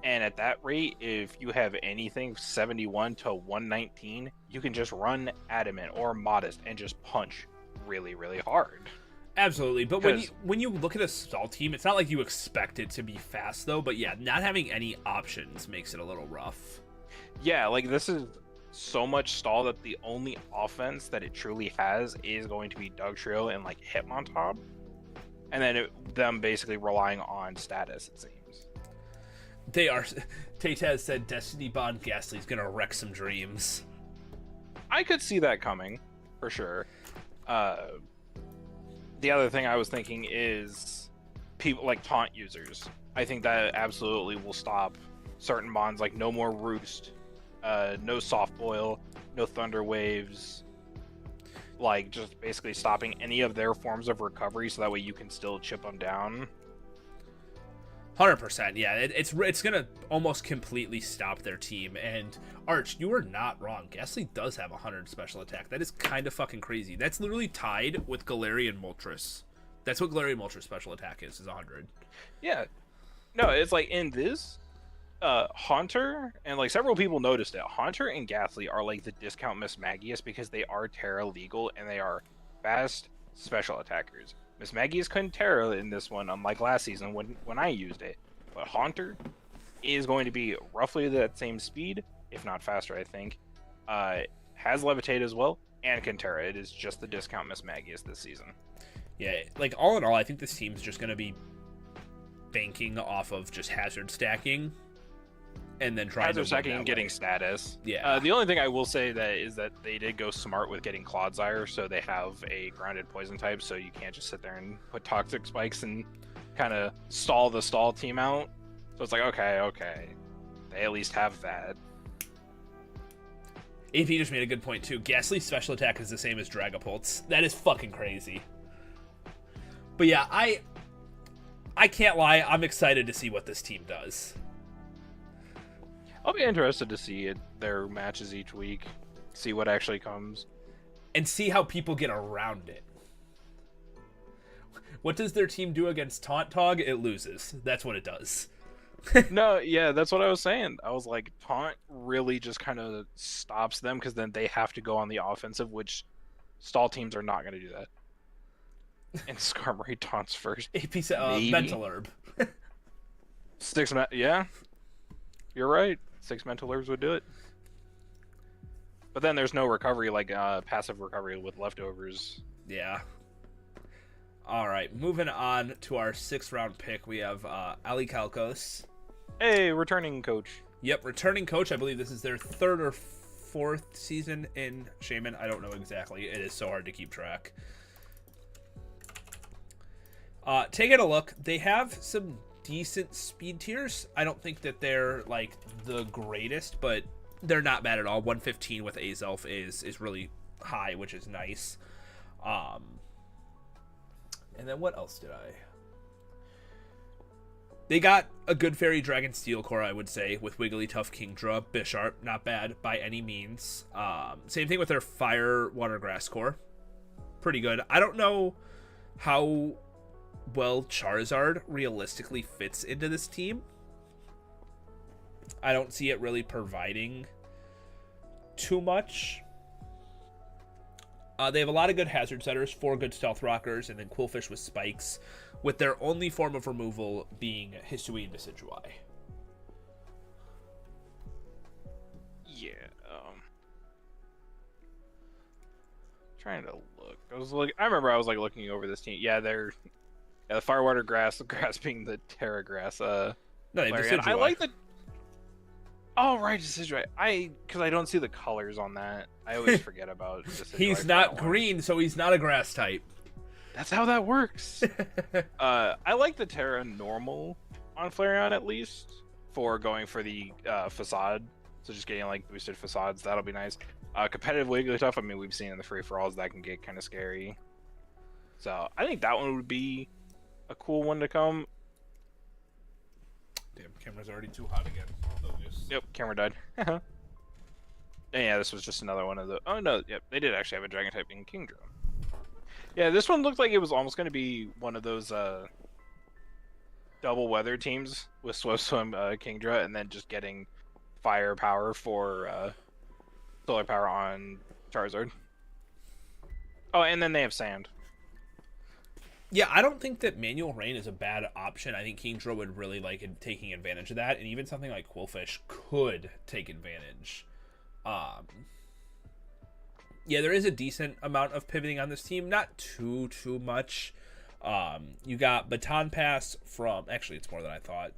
Speaker 3: And at that rate, if you have anything 71 to 119, you can just run Adamant or Modest and just punch really, really hard.
Speaker 1: Absolutely, but when you look at a stall team, it's not like you expect it to be fast, though. But yeah, not having any options makes it a little rough.
Speaker 3: Yeah, like this is so much stall that the only offense that it truly has is going to be Dugtrio and like Hitmontop, and then them basically relying on status, it seems.
Speaker 1: They are. Tataz said Destiny Bond Ghastly's gonna wreck some dreams.
Speaker 3: I could see that coming, for sure. The other thing I was thinking is people like taunt users. I think that absolutely will stop certain mons, like no more Roost, no Soft Boil, no Thunder Waves, like just basically stopping any of their forms of recovery so that way you can still chip them down.
Speaker 1: 100%, yeah. It's gonna almost completely stop their team. And Arch, you are not wrong. Ghastly does have 100 special attack. That is kind of fucking crazy. That's literally tied with Galarian Moltres. That's what Galarian Moltres special attack is 100.
Speaker 3: Yeah. No, it's like in this, Haunter, and like several people noticed it, Haunter and Ghastly are like the discount Miss Magius because they are Terra legal and they are fast special attackers. Miss Magius couldn't Terra in this one, unlike last season when I used it. But Haunter is going to be roughly that same speed, if not faster, I think. Has Levitate as well, and can Terra. It is just the discount Miss Magius this season.
Speaker 1: Yeah, like all in all, I think this team's just going to be banking off of just hazard stacking and then trying
Speaker 3: hazard
Speaker 1: to
Speaker 3: stacking and getting status.
Speaker 1: Yeah.
Speaker 3: The only thing I will say that is that they did go smart with getting Clodsire, so they have a grounded poison type, so you can't just sit there and put toxic spikes and kind of stall the stall team out. So it's like, okay, they at least have that.
Speaker 1: AP just made a good point, too. Ghastly's special attack is the same as Dragapult's. That is fucking crazy. But yeah, I can't lie. I'm excited to see what this team does.
Speaker 3: I'll be interested to see their matches each week, see what actually comes.
Speaker 1: And see how people get around it. What does their team do against Taunt Tog? It loses. That's what it does.
Speaker 3: No, yeah, that's what I was saying. I was like, Taunt really just kind of stops them because then they have to go on the offensive, which stall teams are not going to do that. And Skarmory taunts first.
Speaker 1: AP said, Mental Herb.
Speaker 3: Yeah, you're right. 6 Mental Herbs would do it. But then there's no recovery, like passive recovery with leftovers.
Speaker 1: Yeah. All right, moving on to our 6th round pick, we have Ali Kalkos.
Speaker 3: Hey, returning coach.
Speaker 1: Yep, returning coach. I believe this is their 3rd or 4th season in Shaman. I don't know exactly. It is so hard to keep track. Taking a look, they have some decent speed tiers. I don't think that they're like the greatest, but they're not bad at all. 115 with Azelf is really high, which is nice. And then what else did I? They got a good Fairy Dragon Steel Core, I would say, with Wigglytuff, Kingdra, Bisharp. Not bad by any means. Same thing with their Fire Water Grass Core. Pretty good. I don't know how well Charizard realistically fits into this team. I don't see it really providing too much. They have a lot of good hazard setters, 4 good stealth rockers, and then Quillfish with spikes, with their only form of removal being Hisui and Decidueye.
Speaker 3: Yeah. Trying to look. I remember I was like looking over this team. Yeah, they're the Firewater Grass, the grass being the Terra Grass.
Speaker 1: No, they Decidueye.
Speaker 3: I like the. Oh right, Decidueye. Because I don't see the colors on that. I always forget about Decidueye.
Speaker 1: He's not green, so he's not a grass type.
Speaker 3: That's how that works. I like the Terra normal on Flareon at least for going for the facade. So just getting like boosted facades, that'll be nice. Competitive Wigglytuff, I mean, we've seen in the free for alls that can get kind of scary. So I think that one would be a cool one to come.
Speaker 1: Damn, camera's already too hot again.
Speaker 3: Yep, camera died. And yeah, this was just another one of the. Oh no, yep, they did actually have a dragon type in Kingdra. Yeah, this one looked like it was almost going to be one of those double weather teams with Swim, Kingdra, and then just getting fire power for solar power on Charizard. Oh, and then they have sand.
Speaker 1: Yeah, I don't think that Manual Rain is a bad option. I think Kingdra would really like taking advantage of that, and even something like Quillfish could take advantage. Yeah, there is a decent amount of pivoting on this team, not too much. You got Baton Pass from, actually it's more than I thought.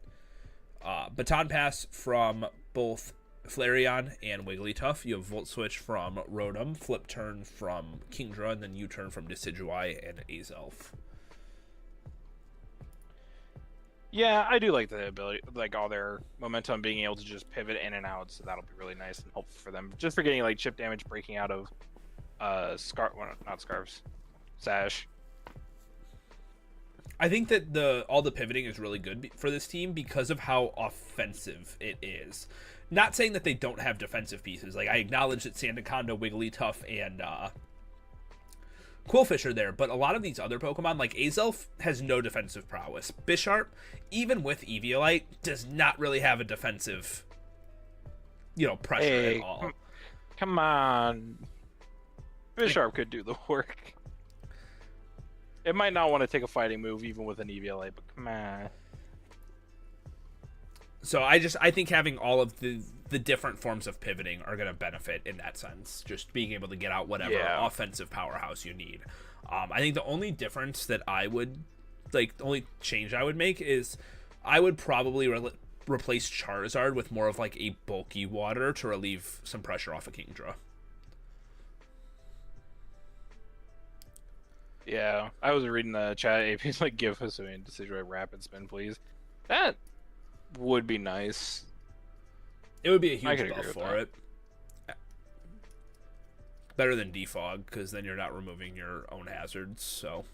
Speaker 1: Baton Pass from both Flareon and Wigglytuff. You have Volt Switch from Rotom, Flip Turn from Kingdra, and then U-Turn from Decidueye and Azelf.
Speaker 3: Yeah, I do like the ability, like all their momentum being able to just pivot in and out, so that'll be really nice and helpful for them. Just for getting like chip damage breaking out of Sash.
Speaker 1: I think that all the pivoting is really good for this team because of how offensive it is. Not saying that they don't have defensive pieces. Like, I acknowledge that Sandaconda, Wigglytuff, and Quillfish are there, but a lot of these other Pokemon, like Azelf, has no defensive prowess. Bisharp, even with Eviolite, does not really have a defensive, pressure at all.
Speaker 3: Come on. Bisharp could do the work. It might not want to take a fighting move even with an Eviolite, but come on.
Speaker 1: So I think having all of the different forms of pivoting are going to benefit in that sense. Just being able to get out whatever offensive powerhouse you need. I think the only difference that I would, the only change I would make is I would probably replace Charizard with more of like a bulky water to relieve some pressure off of Kingdra.
Speaker 3: Yeah, I was reading the chat. AP's like, give Hisui and Decidueye rapid spin, please. That would be nice.
Speaker 1: It would be a huge buff for it. better than defog because then you're not removing your own hazards. So,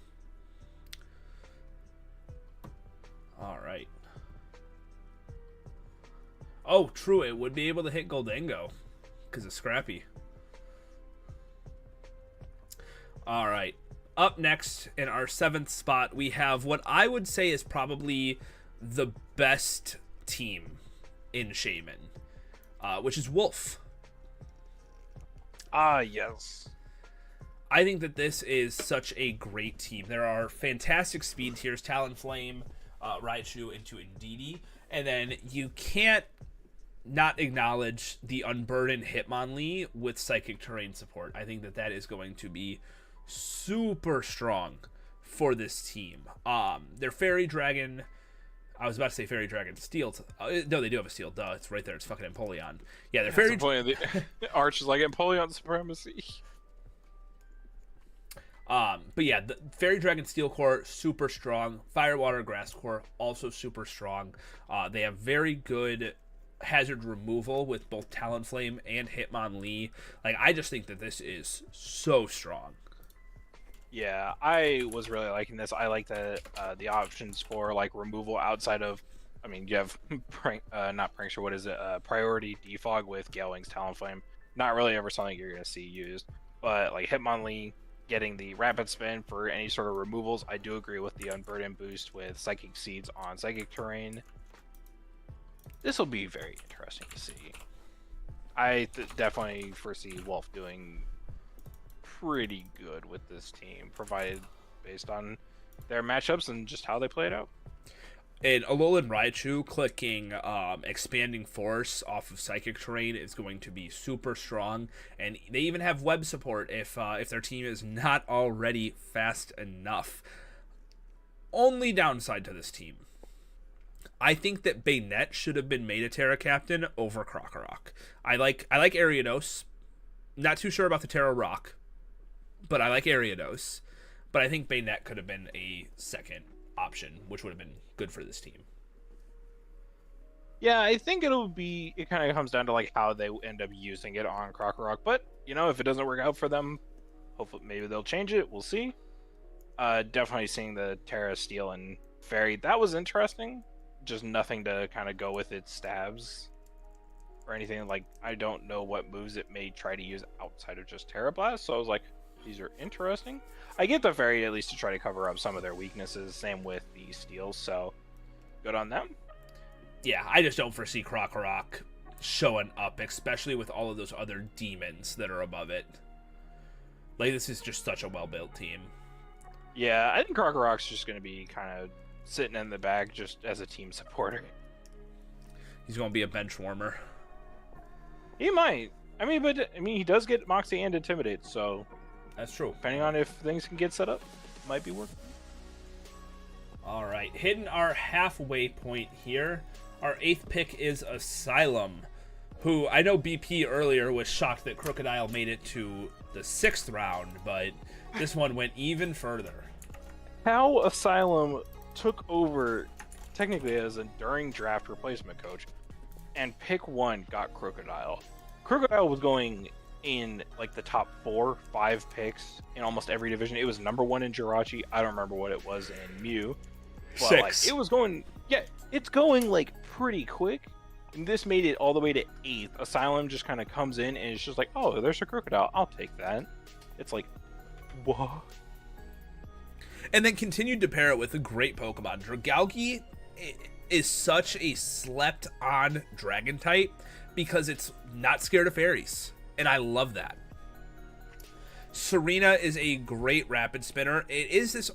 Speaker 1: all right. Oh, true. It would be able to hit Goldango because it's Scrappy. All right. Up next in our 7th spot, we have what I would say is probably the best team in Shaman, which is Wolf.
Speaker 3: Ah, yes.
Speaker 1: I think that this is such a great team. There are fantastic speed tiers, Talonflame, Raichu into Indeedee, and then you can't not acknowledge the Unburdened Hitmonlee with Psychic Terrain support. I think that that is going to be super strong for this team. Their Fairy Dragon, I was about to say Fairy Dragon Steel. No, they do have a Steel. Duh, it's right there. It's fucking Empoleon. Yeah, their Fairy
Speaker 3: Dragon. The Arch is like Empoleon supremacy.
Speaker 1: But yeah, the Fairy Dragon Steel Core, super strong. Fire, Water, Grass Core, also super strong. They have very good hazard removal with both Talonflame and Hitmonlee. Like, I just think that this is so strong.
Speaker 3: Yeah, I was really liking this. I like the options for like removal outside of, I mean, you have not Prankster, what is it? Priority Defog with Gale Wings, Talonflame. Not really ever something you're gonna see used, but like Hitmonlee getting the Rapid Spin for any sort of removals. I do agree with the Unburden boost with Psychic Seeds on Psychic Terrain. This will be very interesting to see. I definitely foresee Wolf doing pretty good with this team, provided based on their matchups and just how they play it out.
Speaker 1: And Alolan Raichu clicking Expanding Force off of Psychic Terrain is going to be super strong, and they even have web support if their team is not already fast enough. Only downside to this team, I think that Baynet should have been made a Terra Captain over Krokorok. I like Ariados. Not too sure about the Terra Rock, but I like Ariados. But I think Baynet could have been a second option, which would have been good for this team.
Speaker 3: Yeah, I think it kind of comes down to like how they end up using it on Krokorok. But you know, if it doesn't work out for them, hopefully maybe they'll change it. We'll see. Definitely seeing the Terra Steel and Fairy, that was interesting. Just nothing to kind of go with its stabs or anything. Like, I don't know what moves it may try to use outside of just Terra Blast. So I was like, these are interesting. I get the Fairy at least to try to cover up some of their weaknesses. Same with the Steel. So good on them.
Speaker 1: Yeah, I just don't foresee Krokorok showing up, especially with all of those other demons that are above it. Like, this is just such a well-built team.
Speaker 3: Yeah, I think Krokorok's just going to be kind of sitting in the back just as a team supporter.
Speaker 1: He's going to be a bench warmer.
Speaker 3: He might. I mean, he does get Moxie and Intimidate, so
Speaker 1: that's true.
Speaker 3: Depending on if things can get set up, might be working.
Speaker 1: All right, hitting our halfway point here. Our 8th pick is Asylum, who I know BP earlier was shocked that Crocodile made it to the 6th round, but this one went even further.
Speaker 3: How Asylum took over technically as a during draft replacement coach, and pick 1 got Crocodile. Crocodile was going in like the top 4-5 picks in almost every division. It was number 1 in Jirachi. I don't remember what it was in Mew. But
Speaker 1: 6.
Speaker 3: Like, it was going, yeah, it's going like pretty quick. And this made it all the way to 8th. Asylum just kind of comes in and it's just like, oh, there's a Crocodile. I'll take that. It's like, what?
Speaker 1: And then continued to pair it with a great Pokemon. Dragalge is such a slept-on dragon type because it's not scared of fairies. And I love that. Serena is a great rapid spinner. It is this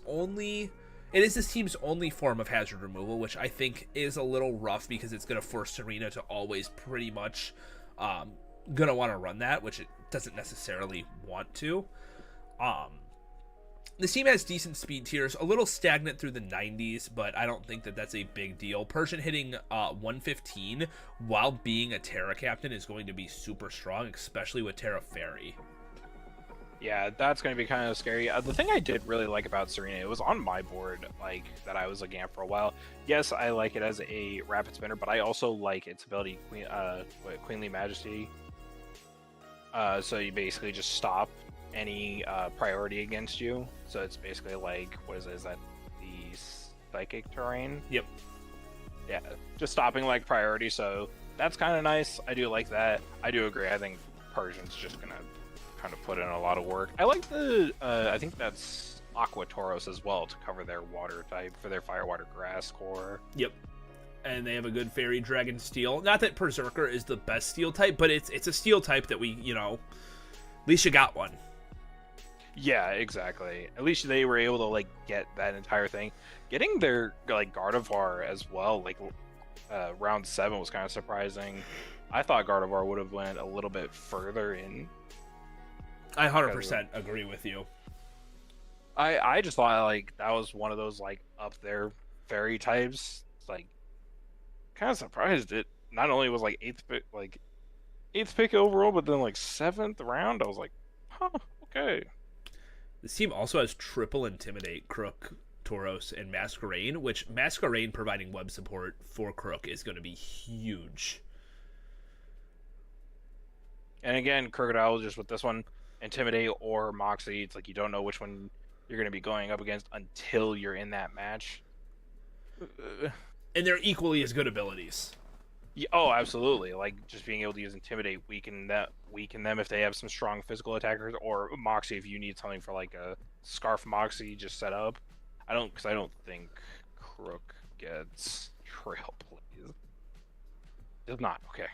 Speaker 1: team's only form of hazard removal, which I think is a little rough because it's going to force Serena to always pretty much going to want to run that, which it doesn't necessarily want to. This team has decent speed tiers, a little stagnant through the 90s, but I don't think that that's a big deal. Persian hitting 115 while being a Terra Captain is going to be super strong, especially with Terra Fairy.
Speaker 3: Yeah, that's going to be kind of scary. The thing I did really like about Serena, it was on my board, like, that I was looking at for a while. Yes, I like it as a rapid spinner, but I also like its ability, Queenly Majesty. So you basically just stop any priority against you. So it's basically like, what is that? The psychic terrain?
Speaker 1: Yep.
Speaker 3: Yeah, just stopping like priority. So that's kind of nice. I do like that. I do agree. I think Persian's just gonna kind of put in a lot of work. I like the. I think that's Aqua Tauros as well to cover their water type for their Fire Water Grass core.
Speaker 1: Yep. And they have a good Fairy Dragon Steel. Not that Berserker is the best steel type, but it's a steel type that we, at least you got one.
Speaker 3: Yeah, exactly. At least they were able to like get that entire thing. Getting their like Gardevoir as well, like round 7 was kind of surprising. I thought Gardevoir would have went a little bit further in.
Speaker 1: I 100% agree with you.
Speaker 3: I just thought like that was one of those like up there fairy types. It's like kind of surprised it not only was like eighth pick overall, but then like 7th round. I was like, huh, okay.
Speaker 1: This team also has triple Intimidate, Crook, Tauros, and Masquerain, which Masquerain providing web support for Crook is going to be huge.
Speaker 3: And again, Crocodile just with this one, Intimidate or Moxie. It's like you don't know which one you're going to be going up against until you're in that match.
Speaker 1: And they're equally as good abilities.
Speaker 3: Yeah, oh, absolutely. Like just being able to use Intimidate, weaken them if they have some strong physical attackers, or Moxie if you need something for like a Scarf Moxie just set up. I don't think Crook gets Trailblaze. Does not. Okay.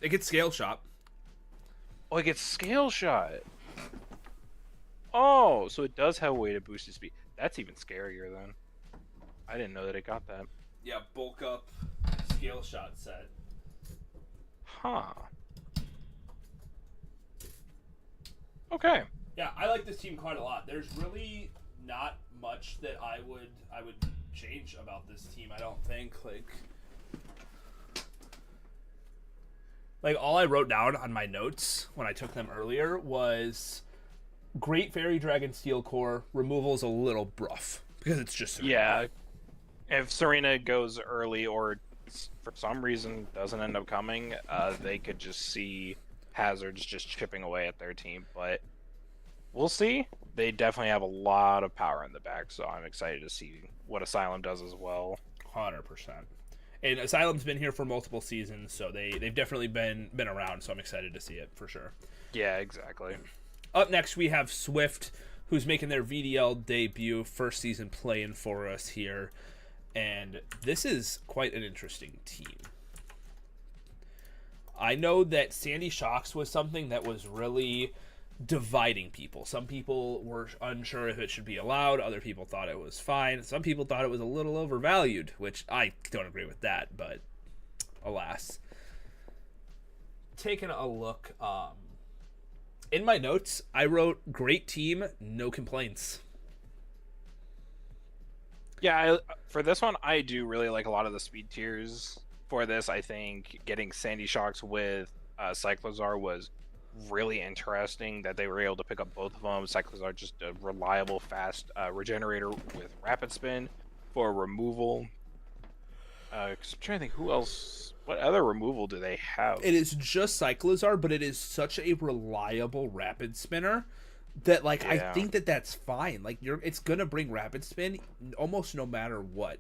Speaker 1: It gets Scale Shot.
Speaker 3: Oh, it gets Scale Shot. Oh, so it does have a way to boost its speed. That's even scarier then. I didn't know that it got that.
Speaker 1: Yeah, bulk up, Scale Shot set.
Speaker 3: Huh. Okay.
Speaker 1: Yeah, I like this team quite a lot. There's really not much that I would change about this team. I don't think like all I wrote down on my notes when I took them earlier was great Fairy Dragon Steel core. Removal's a little rough because it's just Serena.
Speaker 3: Yeah. If Serena goes early or for some reason doesn't end up coming, they could just see Hazards just chipping away at their team. But we'll see. They definitely have a lot of power in the back, so I'm excited to see what Asylum does as well.
Speaker 1: 100%. And Asylum's been here for multiple seasons, so they've definitely been around, so I'm excited to see it for sure.
Speaker 3: Yeah, exactly.
Speaker 1: Up next, we have Swift, who's making their VDL debut, first season playing for us here. And this is quite an interesting team. I know that Sandy Shocks was something that was really dividing people. Some people were unsure if it should be allowed. Other people thought it was fine. Some people thought it was a little overvalued, which I don't agree with that, but alas. Taking a look, in my notes, I wrote, great team, no complaints.
Speaker 3: Yeah, for this one, I do really like a lot of the speed tiers for this. I think getting Sandy Shocks with Cyclozar was really interesting that they were able to pick up both of them. Cyclozar just a reliable, fast regenerator with Rapid Spin for removal. 'Cause I'm trying to think who else. What other removal do they have?
Speaker 1: It is just Cyclozar, but it is such a reliable Rapid Spinner that I think that's fine. Like it's gonna bring Rapid Spin almost no matter what.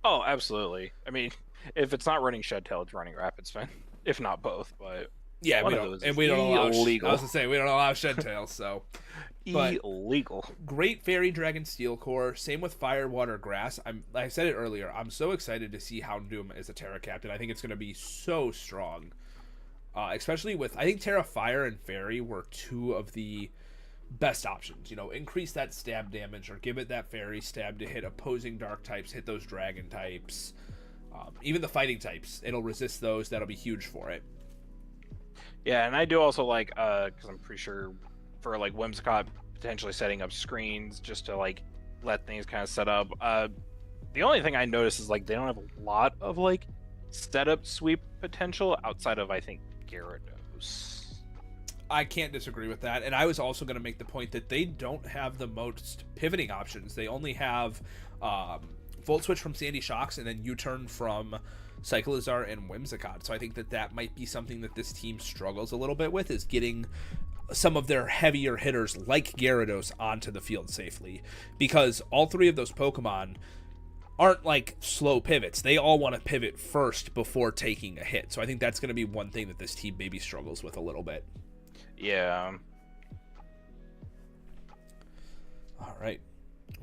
Speaker 3: Oh, absolutely. I mean, if it's not running Shed Tail, it's running Rapid Spin, if not both. But
Speaker 1: yeah, we don't allow.
Speaker 3: Illegal.
Speaker 1: I was gonna say we don't allow Shed Tail, so but
Speaker 3: illegal.
Speaker 1: Great Fairy Dragon Steel core. Same with Fire, Water, Grass. Like I said it earlier. I'm so excited to see Houndoom as a Terra Captain. I think it's gonna be so strong. Especially with, I think Terra Fire and Fairy were two of the best options. Increase that stab damage or give it that Fairy stab to hit opposing dark types, hit those dragon types, even the fighting types. It'll resist those. That'll be huge for it.
Speaker 3: Yeah, and I do also like, because I'm pretty sure for Whimsicott potentially setting up screens just to let things kind of set up. The only thing I noticed is they don't have a lot of setup sweep potential outside of I think Gyarados.
Speaker 1: I can't disagree with that. And I was also going to make the point that they don't have the most pivoting options. They only have Volt Switch from Sandy Shocks and then U-Turn from Cyclozar and Whimsicott. So I think that might be something that this team struggles a little bit with, is getting some of their heavier hitters like Gyarados onto the field safely, because all 3 of those Pokemon aren't like slow pivots. They all want to pivot first before taking a hit. So I think that's going to be one thing that this team maybe struggles with a little bit.
Speaker 3: Yeah.
Speaker 1: All right.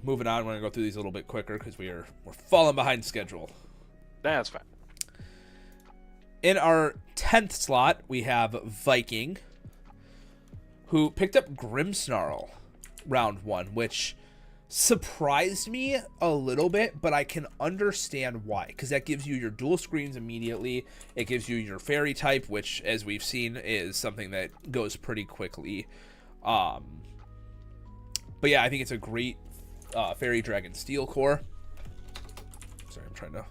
Speaker 1: Moving on, we're going to go through these a little bit quicker because we're falling behind schedule.
Speaker 3: That's fine.
Speaker 1: In our 10th slot, we have Viking, who picked up Grimmsnarl round 1, which surprised me a little bit, but I can understand why, because that gives you your dual screens immediately. It gives you your fairy type, which, as we've seen, is something that goes pretty quickly. But yeah, I think it's a great Fairy Dragon Steel core. Sorry, I'm trying to...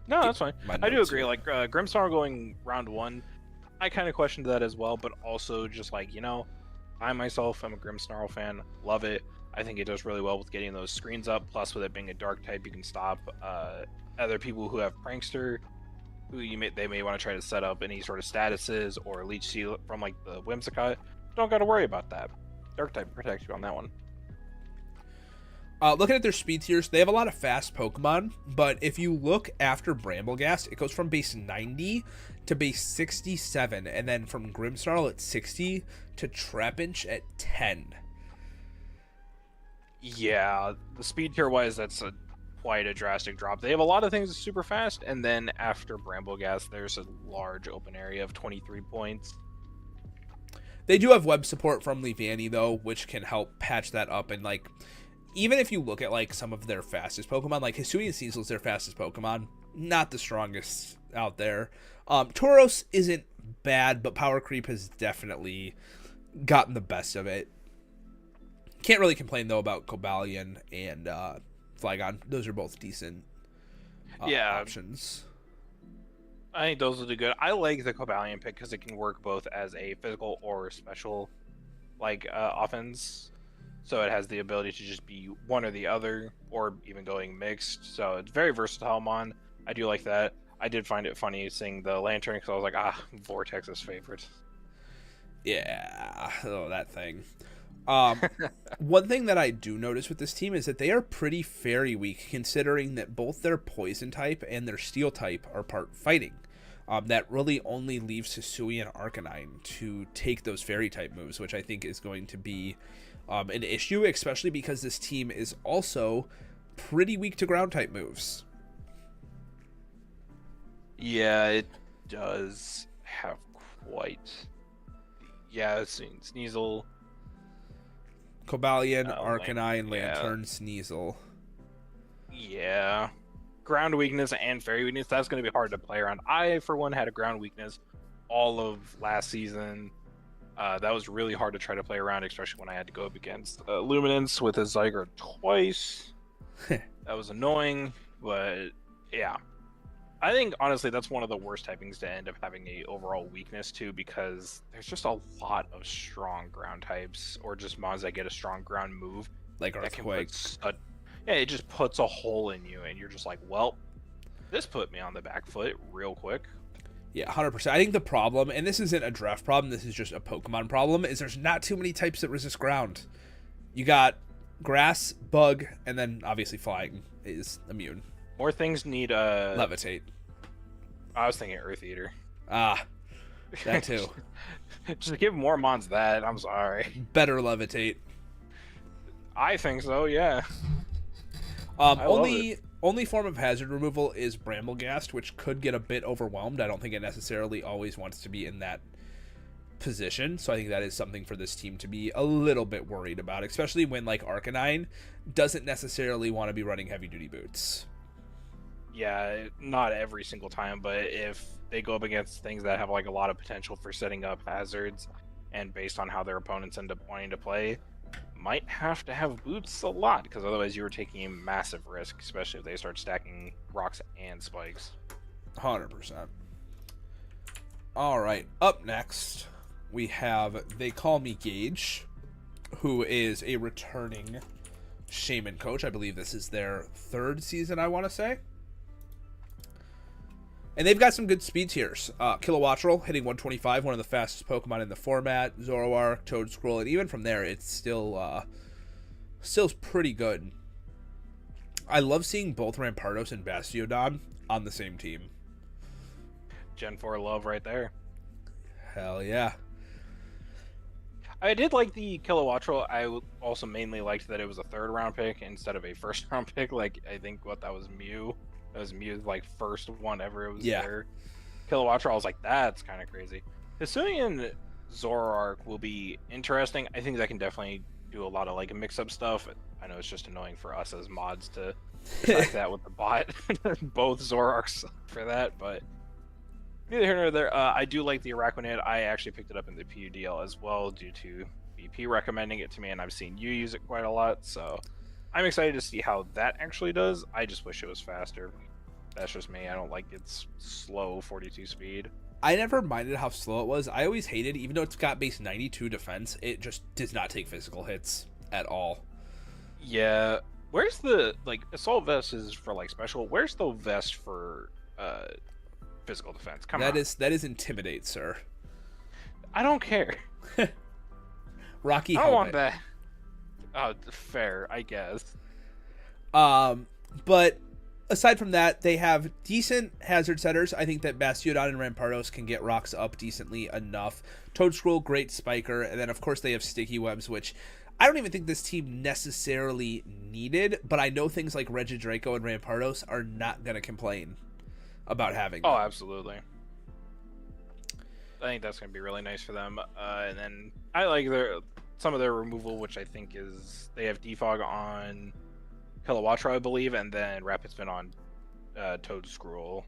Speaker 3: No, that's fine. I do agree.
Speaker 1: Here.
Speaker 3: Like Grimmsnarl going round 1, I kind of questioned that as well, but also just like, I myself am a Grimmsnarl fan. Love it. I think it does really well with getting those screens up. Plus, with it being a dark type, you can stop other people who have Prankster, who they may want to try to set up any sort of statuses or Leech Seal from like the Whimsicott. Don't got to worry about that. Dark type protects you on that one.
Speaker 1: Looking at their speed tiers, they have a lot of fast Pokemon, but if you look after Brambleghast, it goes from base 90 to base 67, and then from Grimmsnarl at 60 to Trapinch at 10.
Speaker 3: Yeah, the speed tier wise, that's quite a drastic drop. They have a lot of things super fast, and then after Brambleghast, there's a large open area of 23 points.
Speaker 1: They do have web support from Leavanny, though, which can help patch that up, and like... Even if you look at like some of their fastest Pokemon, like Hisuian Sneasel is their fastest Pokemon, not the strongest out there. Tauros isn't bad, but power creep has definitely gotten the best of it. Can't really complain though about Cobalion and Flygon. Those are both decent options.
Speaker 3: I think those will do good. I like the Cobalion pick because it can work both as a physical or special offense. So it has the ability to just be one or the other, or even going mixed. So it's very versatile mon. I do like that. I did find it funny seeing the Lantern because I was like, Vortex's favorite.
Speaker 1: Yeah, that thing. One thing that I do notice with this team is that they are pretty fairy weak, considering that both their Poison type and their Steel type are part fighting. That really only leaves Hisui and Arcanine to take those fairy type moves, which I think is going to be an issue, especially because this team is also pretty weak to ground type moves.
Speaker 3: Yeah, it does have quite... Yeah, Sneasel...
Speaker 1: Cobalion, Arcanine, Lantern, Sneasel.
Speaker 3: Yeah. Ground weakness and fairy weakness, that's going to be hard to play around. I, for one, had a ground weakness all of last season. That was really hard to try to play around, especially when I had to go up against Luminance with a Zygarde twice. That was annoying, but yeah. I think, honestly, that's one of the worst typings to end up having a overall weakness to, because there's just a lot of strong ground types, or just mons that get a strong ground move.
Speaker 1: Like Earthquake.
Speaker 3: Yeah, it just puts a hole in you, and you're just like, well, this put me on the back foot real quick.
Speaker 1: Yeah, 100%. I think the problem, and this isn't a draft problem, this is just a Pokemon problem, is there's not too many types that resist ground. You got grass, bug, and then obviously flying is immune.
Speaker 3: More things need
Speaker 1: Levitate.
Speaker 3: I was thinking Earth Eater.
Speaker 1: That too.
Speaker 3: Just give more mons that. I'm sorry.
Speaker 1: Better Levitate.
Speaker 3: I think so. Yeah.
Speaker 1: Only form of hazard removal is Brambleghast, which could get a bit overwhelmed. I don't think it necessarily always wants to be in that position, so I think that is something for this team to be a little bit worried about, especially when like Arcanine doesn't necessarily want to be running heavy duty boots.
Speaker 3: Yeah, not every single time, but if they go up against things that have like a lot of potential for setting up hazards, and based on how their opponents end up wanting to play, might have to have boots a lot, because otherwise you're taking a massive risk, especially if they start stacking rocks and spikes.
Speaker 1: 100%. All right, up next we have They Call Me Gage, who is a returning Shaman coach. I believe this is their third season, I want to say. And they've got some good speed tiers. Kilowattrel hitting 125, one of the fastest Pokemon in the format. Zoroark, Toedscruel, and even from there, it's still pretty good. I love seeing both Rampardos and Bastiodon on the same team.
Speaker 3: Gen 4 love right there.
Speaker 1: Hell yeah.
Speaker 3: I did like the Kilowattrel. I also mainly liked that it was a 3rd round pick instead of a 1st round pick. Like, I think that was Mew. That was Mew's like first one ever. It was there. Kilowattrel, I was like, that's kind of crazy. Hisuian Zoroark will be interesting. I think that can definitely do a lot of like mix-up stuff. I know it's just annoying for us as mods to track that with the bot. Both Zoroarks for that, but neither here nor there. I do like the Araquanid. I actually picked it up in the PUDL as well due to BP recommending it to me, and I've seen you use it quite a lot, so I'm excited to see how that actually does. I just wish it was faster. That's just me. I don't like its slow 42 speed.
Speaker 1: I never minded how slow it was. I always hated, even though it's got base 92 defense, it just does not take physical hits at all.
Speaker 3: Yeah. Where's the, like, Assault Vest is for, like, special. Where's the vest for physical defense? Come on.
Speaker 1: That is Intimidate, sir.
Speaker 3: I don't care.
Speaker 1: Rocky
Speaker 3: I don't want
Speaker 1: helmet.
Speaker 3: that. Fair, I guess.
Speaker 1: But aside from that, they have decent hazard setters. I think that Bastiodon and Rampardos can get rocks up decently enough. Toedscruel, great spiker, and then of course they have sticky webs, which I don't even think this team necessarily needed, but I know things like Regidraco and Rampardos are not going to complain about having them.
Speaker 3: Oh, absolutely. I think that's going to be really nice for them. And then I like some of their removal, which I think is they have Defog on Kilowattrel, I believe, and then Rapid Spin on Toedscruel.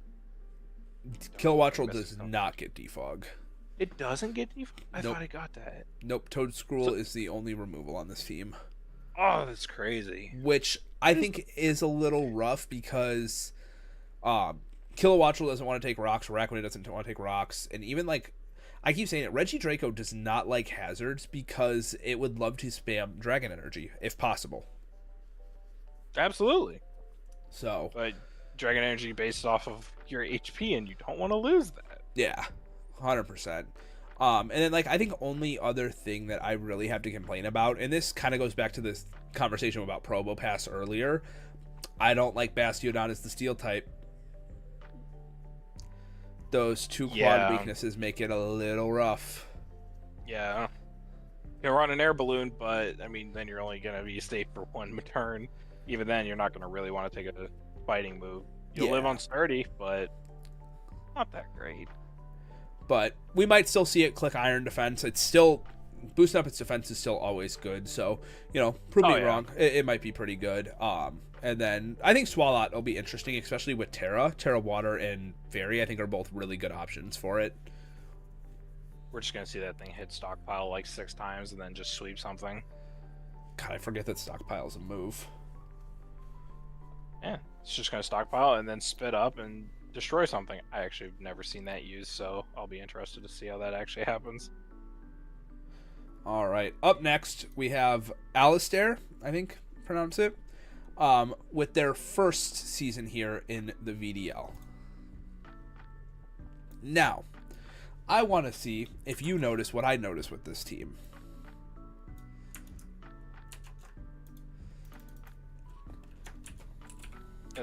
Speaker 1: Kilowattrel does not get defog.
Speaker 3: It doesn't get defog? I
Speaker 1: Nope.
Speaker 3: thought it got that.
Speaker 1: Nope, Toedscruel is the only removal on this team.
Speaker 3: Oh, that's crazy.
Speaker 1: Which I think is a little rough because Kilowattrel doesn't want to take rocks, Araquanid doesn't want to take rocks, and even like I keep saying it, Regidraco does not like hazards because it would love to spam Dragon Energy if possible.
Speaker 3: Absolutely.
Speaker 1: So,
Speaker 3: but Dragon Energy based off of your HP, and you don't want to lose that.
Speaker 1: Yeah, 100%. And then like I think only other thing that I really have to complain about, and this kind of goes back to this conversation about Probopass earlier, I don't like Bastiodon as the steel type. Those two quad weaknesses make it a little rough.
Speaker 3: Yeah. You run an air balloon, but I mean, then you're only going to be safe for one turn. Even then, you're not going to really want to take a fighting move. You'll live on sturdy, but not that great.
Speaker 1: But we might still see it click Iron Defense. It's still boosting up its defense is still always good. So, you know, prove me wrong. It might be pretty good. And then I think Swalot will be interesting, especially with Terra. Terra Water and Fairy, I think, are both really good options for it.
Speaker 3: We're just going to see that thing hit Stockpile like 6 times and then just sweep something.
Speaker 1: God, I forget that Stockpile's a move.
Speaker 3: Yeah, it's just going to Stockpile and then spit up and destroy something. I actually have never seen that used, so I'll be interested to see how that actually happens.
Speaker 1: All right, up next we have Alistair, I think pronounce it, with their first season here in the VDL. Now, I want to see if you notice what I noticed with this team.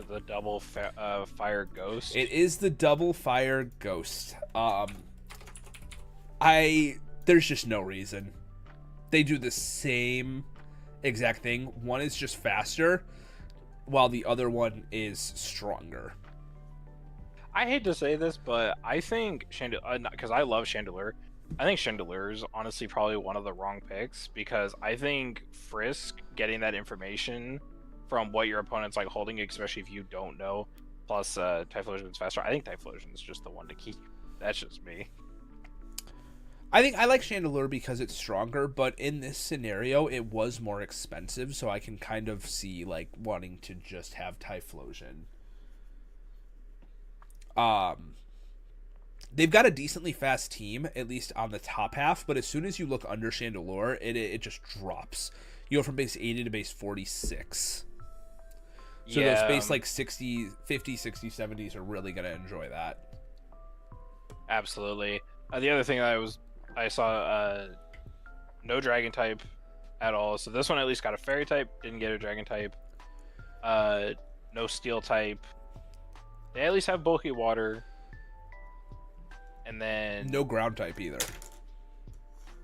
Speaker 3: The double fire ghost.
Speaker 1: It is the double fire ghost. There's just no reason. They do the same exact thing. One is just faster, while the other one is stronger.
Speaker 3: I hate to say this, but I think because I love Chandelure, I think Chandelure is honestly probably one of the wrong picks, because I think Frisk getting that information from what your opponent's like holding, especially if you don't know, plus Typhlosion is faster. I think Typhlosion is just the one to keep. That's just me.
Speaker 1: I think I like Chandelure because it's stronger, but in this scenario, it was more expensive, so I can kind of see like wanting to just have Typhlosion. They've got a decently fast team, at least on the top half, but as soon as you look under Chandelure, it just drops. You go from base 80 to base 46. So those base like 60, 50, 60, 70s are really going to enjoy that.
Speaker 3: Absolutely. The other thing that I saw no dragon type at all. So this one at least got a fairy type, didn't get a dragon type. No steel type. They at least have bulky water. And then
Speaker 1: No ground type either.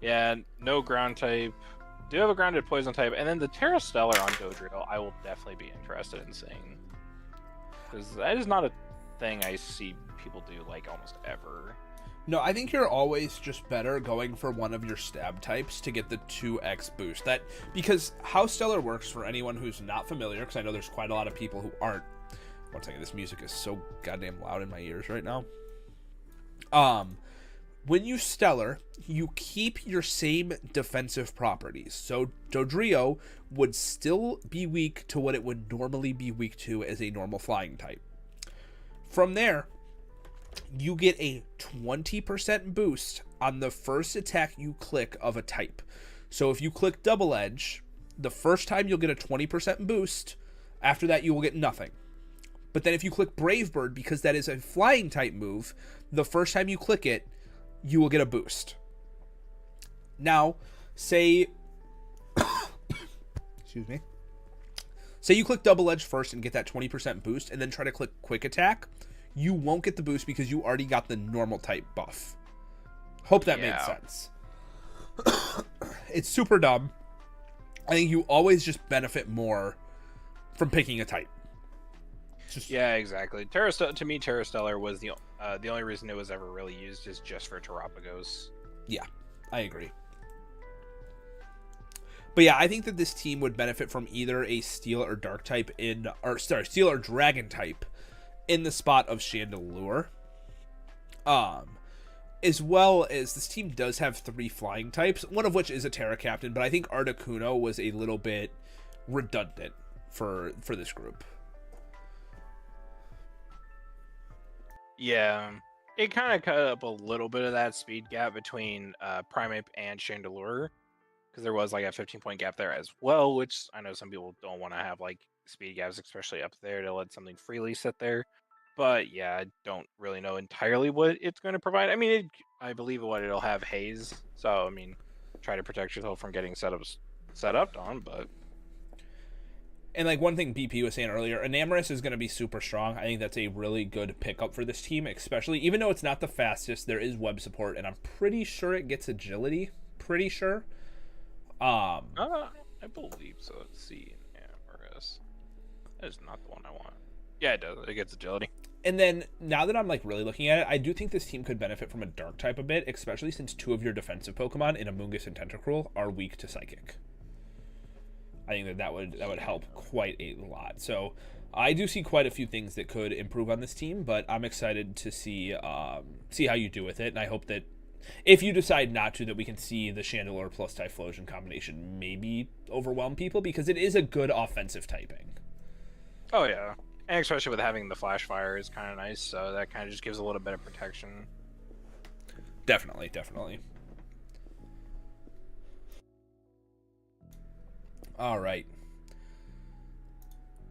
Speaker 3: yeah, no ground type. Do have a grounded poison type, and then the Terra Stellar on Dodrio, I will definitely be interested in seeing. Because that is not a thing I see people do like almost ever.
Speaker 1: No, I think you're always just better going for one of your stab types to get the 2x boost. That because how Stellar works for anyone who's not familiar, because I know there's quite a lot of people who aren't. One second, this music is so goddamn loud in my ears right now. When you Stellar, you keep your same defensive properties. So Dodrio would still be weak to what it would normally be weak to as a normal flying type. From there, you get a 20% boost on the first attack you click of a type. So if you click Double Edge, the first time you'll get a 20% boost. After that, you will get nothing. But then if you click Brave Bird, because that is a flying type move, the first time you click it, you will get a boost. Now, say excuse me. Say you click Double Edge first and get that 20% boost, and then try to click Quick Attack. You won't get the boost because you already got the normal type buff. Hope that made sense. It's super dumb. I think you always just benefit more from picking a type.
Speaker 3: Yeah, exactly. To me, Terra Stellar was the only reason it was ever really used is just for Terapagos.
Speaker 1: Yeah, I agree. But yeah, I think that this team would benefit from either a Steel or Dark type Steel or Dragon type in the spot of Chandelure. As well as this team does have 3 flying types, one of which is a Terra Captain, but I think Articuno was a little bit redundant for this group.
Speaker 3: Yeah, it kind of cut up a little bit of that speed gap between Primeape and Chandelure, because there was like a 15-point gap there as well, which I know some people don't want to have like speed gaps, especially up there, to let something freely sit there. But yeah, I don't really know entirely what it's going to provide. I mean, I believe what it'll have haze, so I mean, try to protect yourself from getting set up on, but.
Speaker 1: And like one thing BP was saying earlier, Enamorus is going to be super strong. I think that's a really good pickup for this team, especially even though it's not the fastest, there is web support, and I'm pretty sure it gets agility. Pretty sure.
Speaker 3: I believe so. Let's see, Enamorus. That is not the one I want. Yeah, it does. It gets agility.
Speaker 1: And then now that I'm like really looking at it, I do think this team could benefit from a Dark type a bit, especially since 2 of your defensive Pokemon in Amoonguss and Tentacruel are weak to Psychic. I think that would help quite a lot. So I do see quite a few things that could improve on this team, but I'm excited to see how you do with it, and I hope that if you decide not to, that we can see the Chandelure plus Typhlosion combination maybe overwhelm people, because it is a good offensive typing.
Speaker 3: Oh yeah, and especially with having the Flash Fire is kind of nice, so that kind of just gives a little bit of protection.
Speaker 1: Definitely. All right.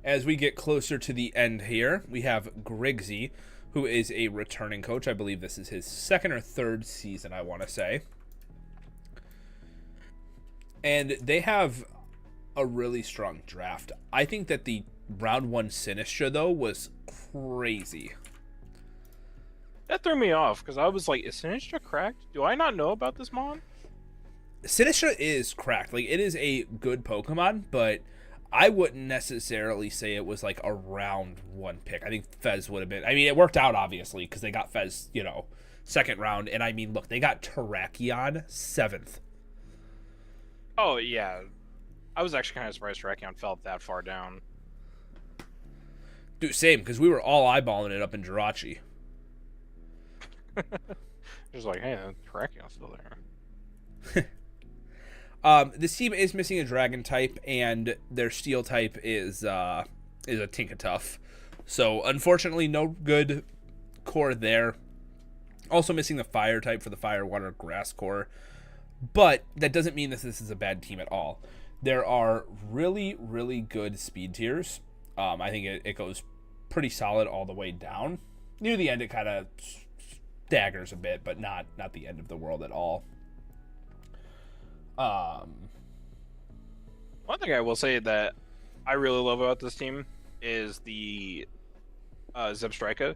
Speaker 1: As we get closer to the end here, we have Griggsy, who is a returning coach. I believe this is his 2nd or 3rd season, I want to say. And they have a really strong draft. I think that the round 1 Sinistra, though, was crazy.
Speaker 3: That threw me off, because I was like, is Sinistra cracked? Do I not know about this mon?
Speaker 1: Sinistra is cracked. Like, it is a good Pokemon, but I wouldn't necessarily say it was like a round 1 pick. I think Fez would have been. I mean, it worked out, obviously, because they got Fez, 2nd round. And I mean, look, they got Terrakion 7th.
Speaker 3: Oh, yeah. I was actually kind of surprised Terrakion fell that far down.
Speaker 1: Dude, same, because we were all eyeballing it up in Jirachi.
Speaker 3: Just like, hey, Terrakion's still there.
Speaker 1: This team is missing a Dragon type, and their Steel type is a Tinkatuff. So, unfortunately, no good core there. Also missing the Fire type for the Fire, Water, Grass core. But that doesn't mean that this is a bad team at all. There are really, really good speed tiers. I think it goes pretty solid all the way down. Near the end, it kind of daggers a bit, but not the end of the world at all.
Speaker 3: One thing I will say that I really love about this team is the Zebstrika.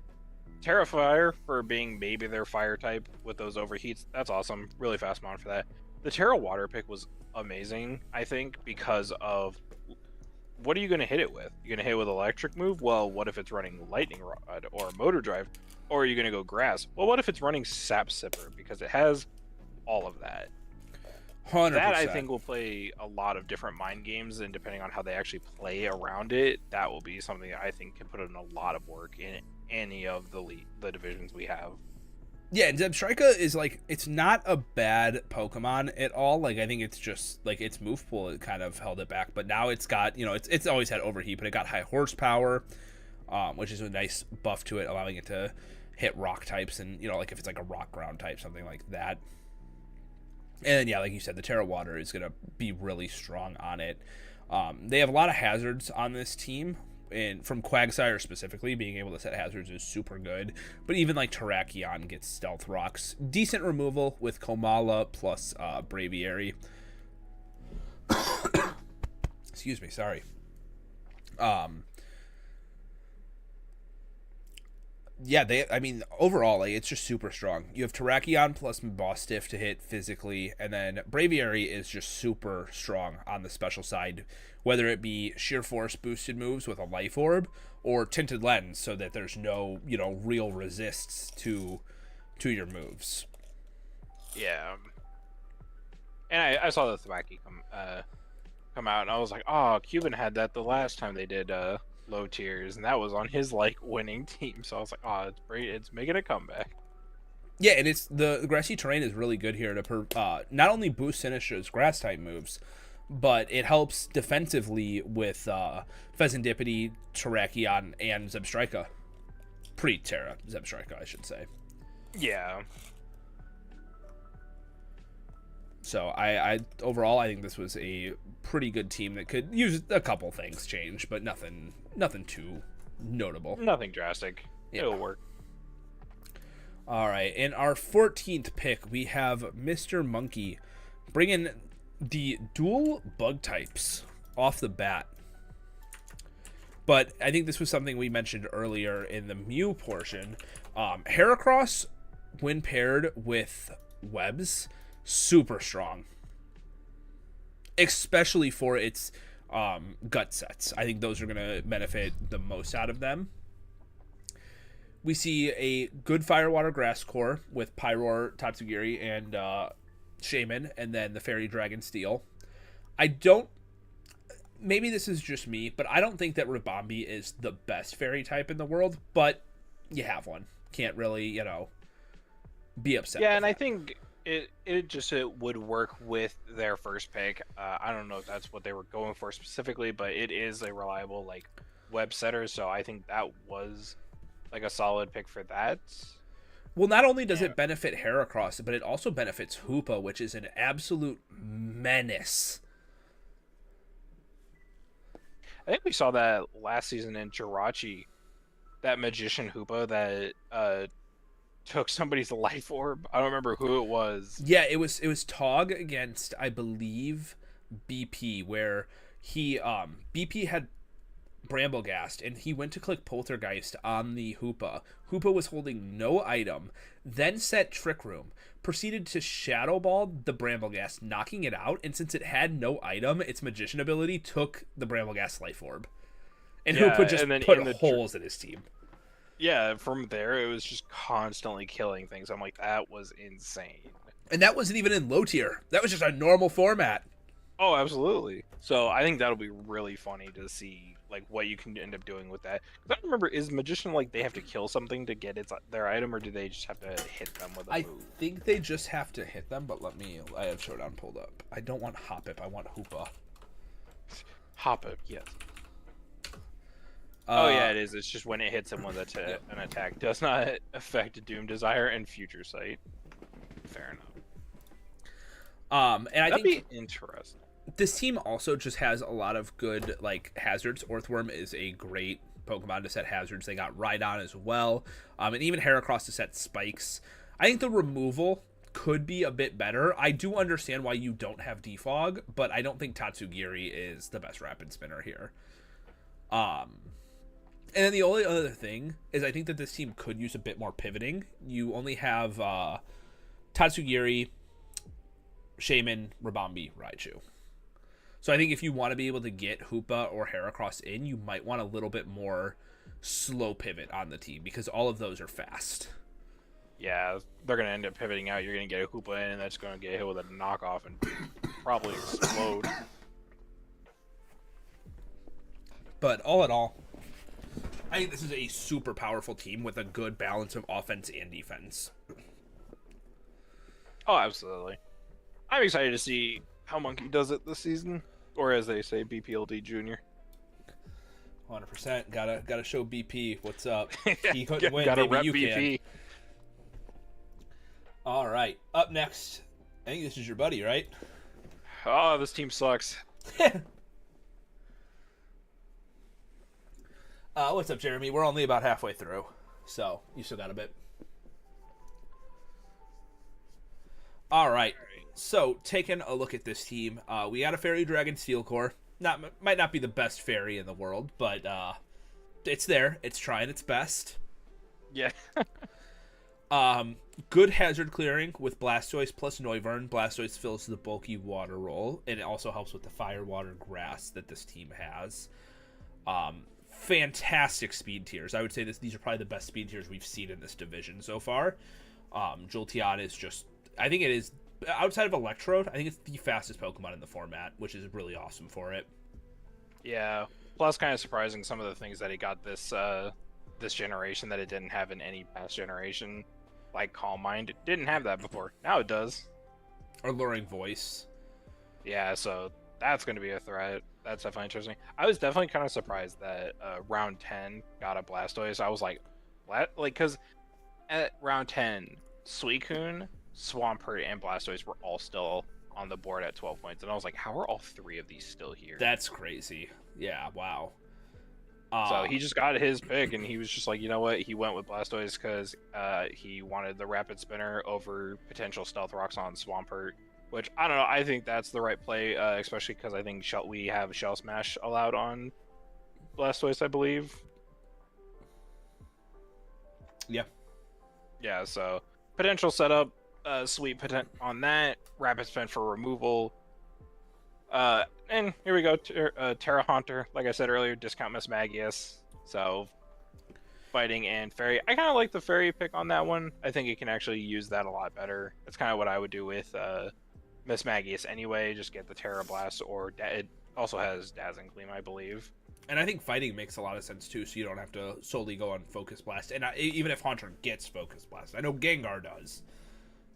Speaker 3: Terrifier for being maybe their fire type with those overheats. That's awesome. Really fast mon for that. The Terra Water pick was amazing, I think, because of what are you going to hit it with? You're going to hit it with electric move? Well, what if it's running lightning rod or motor drive? Or are you going to go grass? Well, what if it's running sap sipper? Because it has all of that.
Speaker 1: 100%.
Speaker 3: That I think will play a lot of different mind games, and depending on how they actually play around it, that will be something I think can put in a lot of work in any of the divisions we have.
Speaker 1: Yeah, and Zebstrika is like, it's not a bad Pokemon at all. Like, I think it's just like its move pool, it kind of held it back, but now it's got, you know, it's always had overheat, but it got high horsepower, which is a nice buff to it, allowing it to hit rock types, and, you know, like if it's like a rock ground type, something like that. And then, yeah, like you said, the Terra Water is going to be really strong on it. They have a lot of hazards on this team, and from Quagsire specifically, being able to set hazards is super good. But even like Terrakion gets Stealth Rocks. Decent removal with Komala plus Braviary. Excuse me, sorry. Yeah, I mean, overall, like, it's just super strong. You have Terrakion plus Bostiff to hit physically, and then Braviary is just super strong on the special side, whether it be sheer force boosted moves with a life orb or tinted lens, so that there's no, you know, real resists to your moves.
Speaker 3: Yeah. And I saw the Thwacky come out, and I was like, oh, Cuban had that the last time they did low tiers, and that was on his like winning team. So I was like, oh, it's great, it's making a comeback.
Speaker 1: Yeah, and it's the grassy terrain is really good here to not only boost Sinistra's grass type moves, but it helps defensively with Pheasantipity, Terrakion, and Zebstrika. Pre-Terra Zebstrika, I should say.
Speaker 3: Yeah.
Speaker 1: So I overall, I think this was a pretty good team that could use a couple things change, but nothing too notable.
Speaker 3: Nothing drastic.
Speaker 1: Yeah.
Speaker 3: It'll work.
Speaker 1: All right, in our 14th pick, we have Mr. Monkey bringing the dual bug types off the bat. But I think this was something we mentioned earlier in the Mew portion. Heracross, when paired with webs, super strong, especially for its gut sets. I think those are going to benefit the most out of them. We see a good Fire Water Grass core with Pyroar, Tatsugiri, and Shaman, and then the Fairy Dragon Steel. Maybe this is just me, but I don't think that Ribombee is the best fairy type in the world, but you have one. Can't really, you know, be upset.
Speaker 3: Yeah, and
Speaker 1: that.
Speaker 3: I think it would work with their first pick. I don't know if that's what they were going for specifically, but it is a reliable like web setter, so I think that was like a solid pick for that.
Speaker 1: Well, not only does it benefit Heracross, but it also benefits Hoopa, which is an absolute menace.
Speaker 3: I think we saw that last season in Jirachi, that magician Hoopa that took somebody's life orb. I don't remember who it was.
Speaker 1: Yeah, it was Tog against, I believe, BP, where he BP had Bramblegast, and he went to click Poltergeist on the Hoopa. Hoopa was holding no item, then set Trick Room, proceeded to Shadow Ball the Bramblegast, knocking it out, and since it had no item, its magician ability took the Bramblegast life orb. And Hoopa just put holes in his team.
Speaker 3: Yeah, from there, it was just constantly killing things. I'm like, that was insane.
Speaker 1: And that wasn't even in low tier. That was just a normal format.
Speaker 3: Oh, absolutely. So I think that'll be really funny to see like what you can end up doing with that. I don't remember, is magician like they have to kill something to get their item, or do they just have to hit them with a move?
Speaker 1: I think they just have to hit them, but I have Showdown pulled up. I don't want Hoppip, I want Hoopa.
Speaker 3: Hoppip, yes. Oh yeah, it is. It's just when it hits him with an attack does not affect Doom Desire and Future Sight. Fair enough.
Speaker 1: And
Speaker 3: That'd be interesting.
Speaker 1: This team also just has a lot of good like hazards. Orthworm is a great Pokemon to set hazards. They got Rhydon as well, and even Heracross to set spikes. I think the removal could be a bit better. I do understand why you don't have defog, but I don't think Tatsugiri is the best rapid spinner here. And then the only other thing is I think that this team could use a bit more pivoting. You only have Tatsugiri, Shaman, Rabambi, Raichu. So I think if you want to be able to get Hoopa or Heracross in, you might want a little bit more slow pivot on the team because all of those are fast.
Speaker 3: Yeah, they're going to end up pivoting out. You're going to get a Hoopa in, and that's going to get hit with a knockoff and probably explode.
Speaker 1: But all in all, I think this is a super powerful team with a good balance of offense and defense.
Speaker 3: Oh, absolutely. I'm excited to see how Monkey does it this season, or as they say, BPLD Junior.
Speaker 1: 100%. Gotta show BP what's up. He couldn't win.
Speaker 3: Gotta
Speaker 1: Maybe
Speaker 3: rep
Speaker 1: you
Speaker 3: BP.
Speaker 1: can. All right. Up next, I think this is your buddy, right?
Speaker 3: Oh, this team sucks.
Speaker 1: What's up, Jeremy? We're only about halfway through, so you still got a bit. All right. So, taking a look at this team, we got a Fairy Dragon Steel Core. Might not be the best fairy in the world, but it's there. It's trying its best.
Speaker 3: Yeah.
Speaker 1: Good hazard clearing with Blastoise plus Noivern. Blastoise fills the bulky water role, and it also helps with the fire, water, grass that this team has. Fantastic speed tiers. I would say these are probably the best speed tiers we've seen in this division so far. Jolteon is just, I think it is, outside of Electrode, I think it's the fastest Pokemon in the format, which is really awesome for it.
Speaker 3: Yeah. Plus, kind of surprising some of the things that it got this generation that it didn't have in any past generation. Like Calm Mind, it didn't have that before. Now it does.
Speaker 1: Alluring Voice.
Speaker 3: Yeah, so that's going to be a threat. That's definitely interesting. I was definitely kind of surprised that round 10 got a Blastoise. I was like, what? Like, because at round 10, Suicune, Swampert, and Blastoise were all still on the board at 12 points. And I was like, how are all three of these still here?
Speaker 1: That's crazy. Yeah, wow.
Speaker 3: So he just got his pick, and he was just like, you know what? He went with Blastoise because he wanted the Rapid Spinner over potential Stealth Rocks on Swampert, which, I don't know, I think that's the right play, especially because I think we have Shell Smash allowed on Blastoise, I believe.
Speaker 1: Yeah.
Speaker 3: Yeah, so potential setup, sweet on that, Rapid Spin for removal. And here we go, Terra Haunter, like I said earlier, discount Miss Magius. So, fighting and Fairy. I kind of like the Fairy pick on that one. I think it can actually use that a lot better. That's kind of what I would do with Miss Magius anyway. Just get the Terra Blast, or it also has Dazzling Gleam, I believe.
Speaker 1: And I think fighting makes a lot of sense too, so you don't have to solely go on Focus Blast. And even if Haunter gets Focus Blast, I know Gengar does.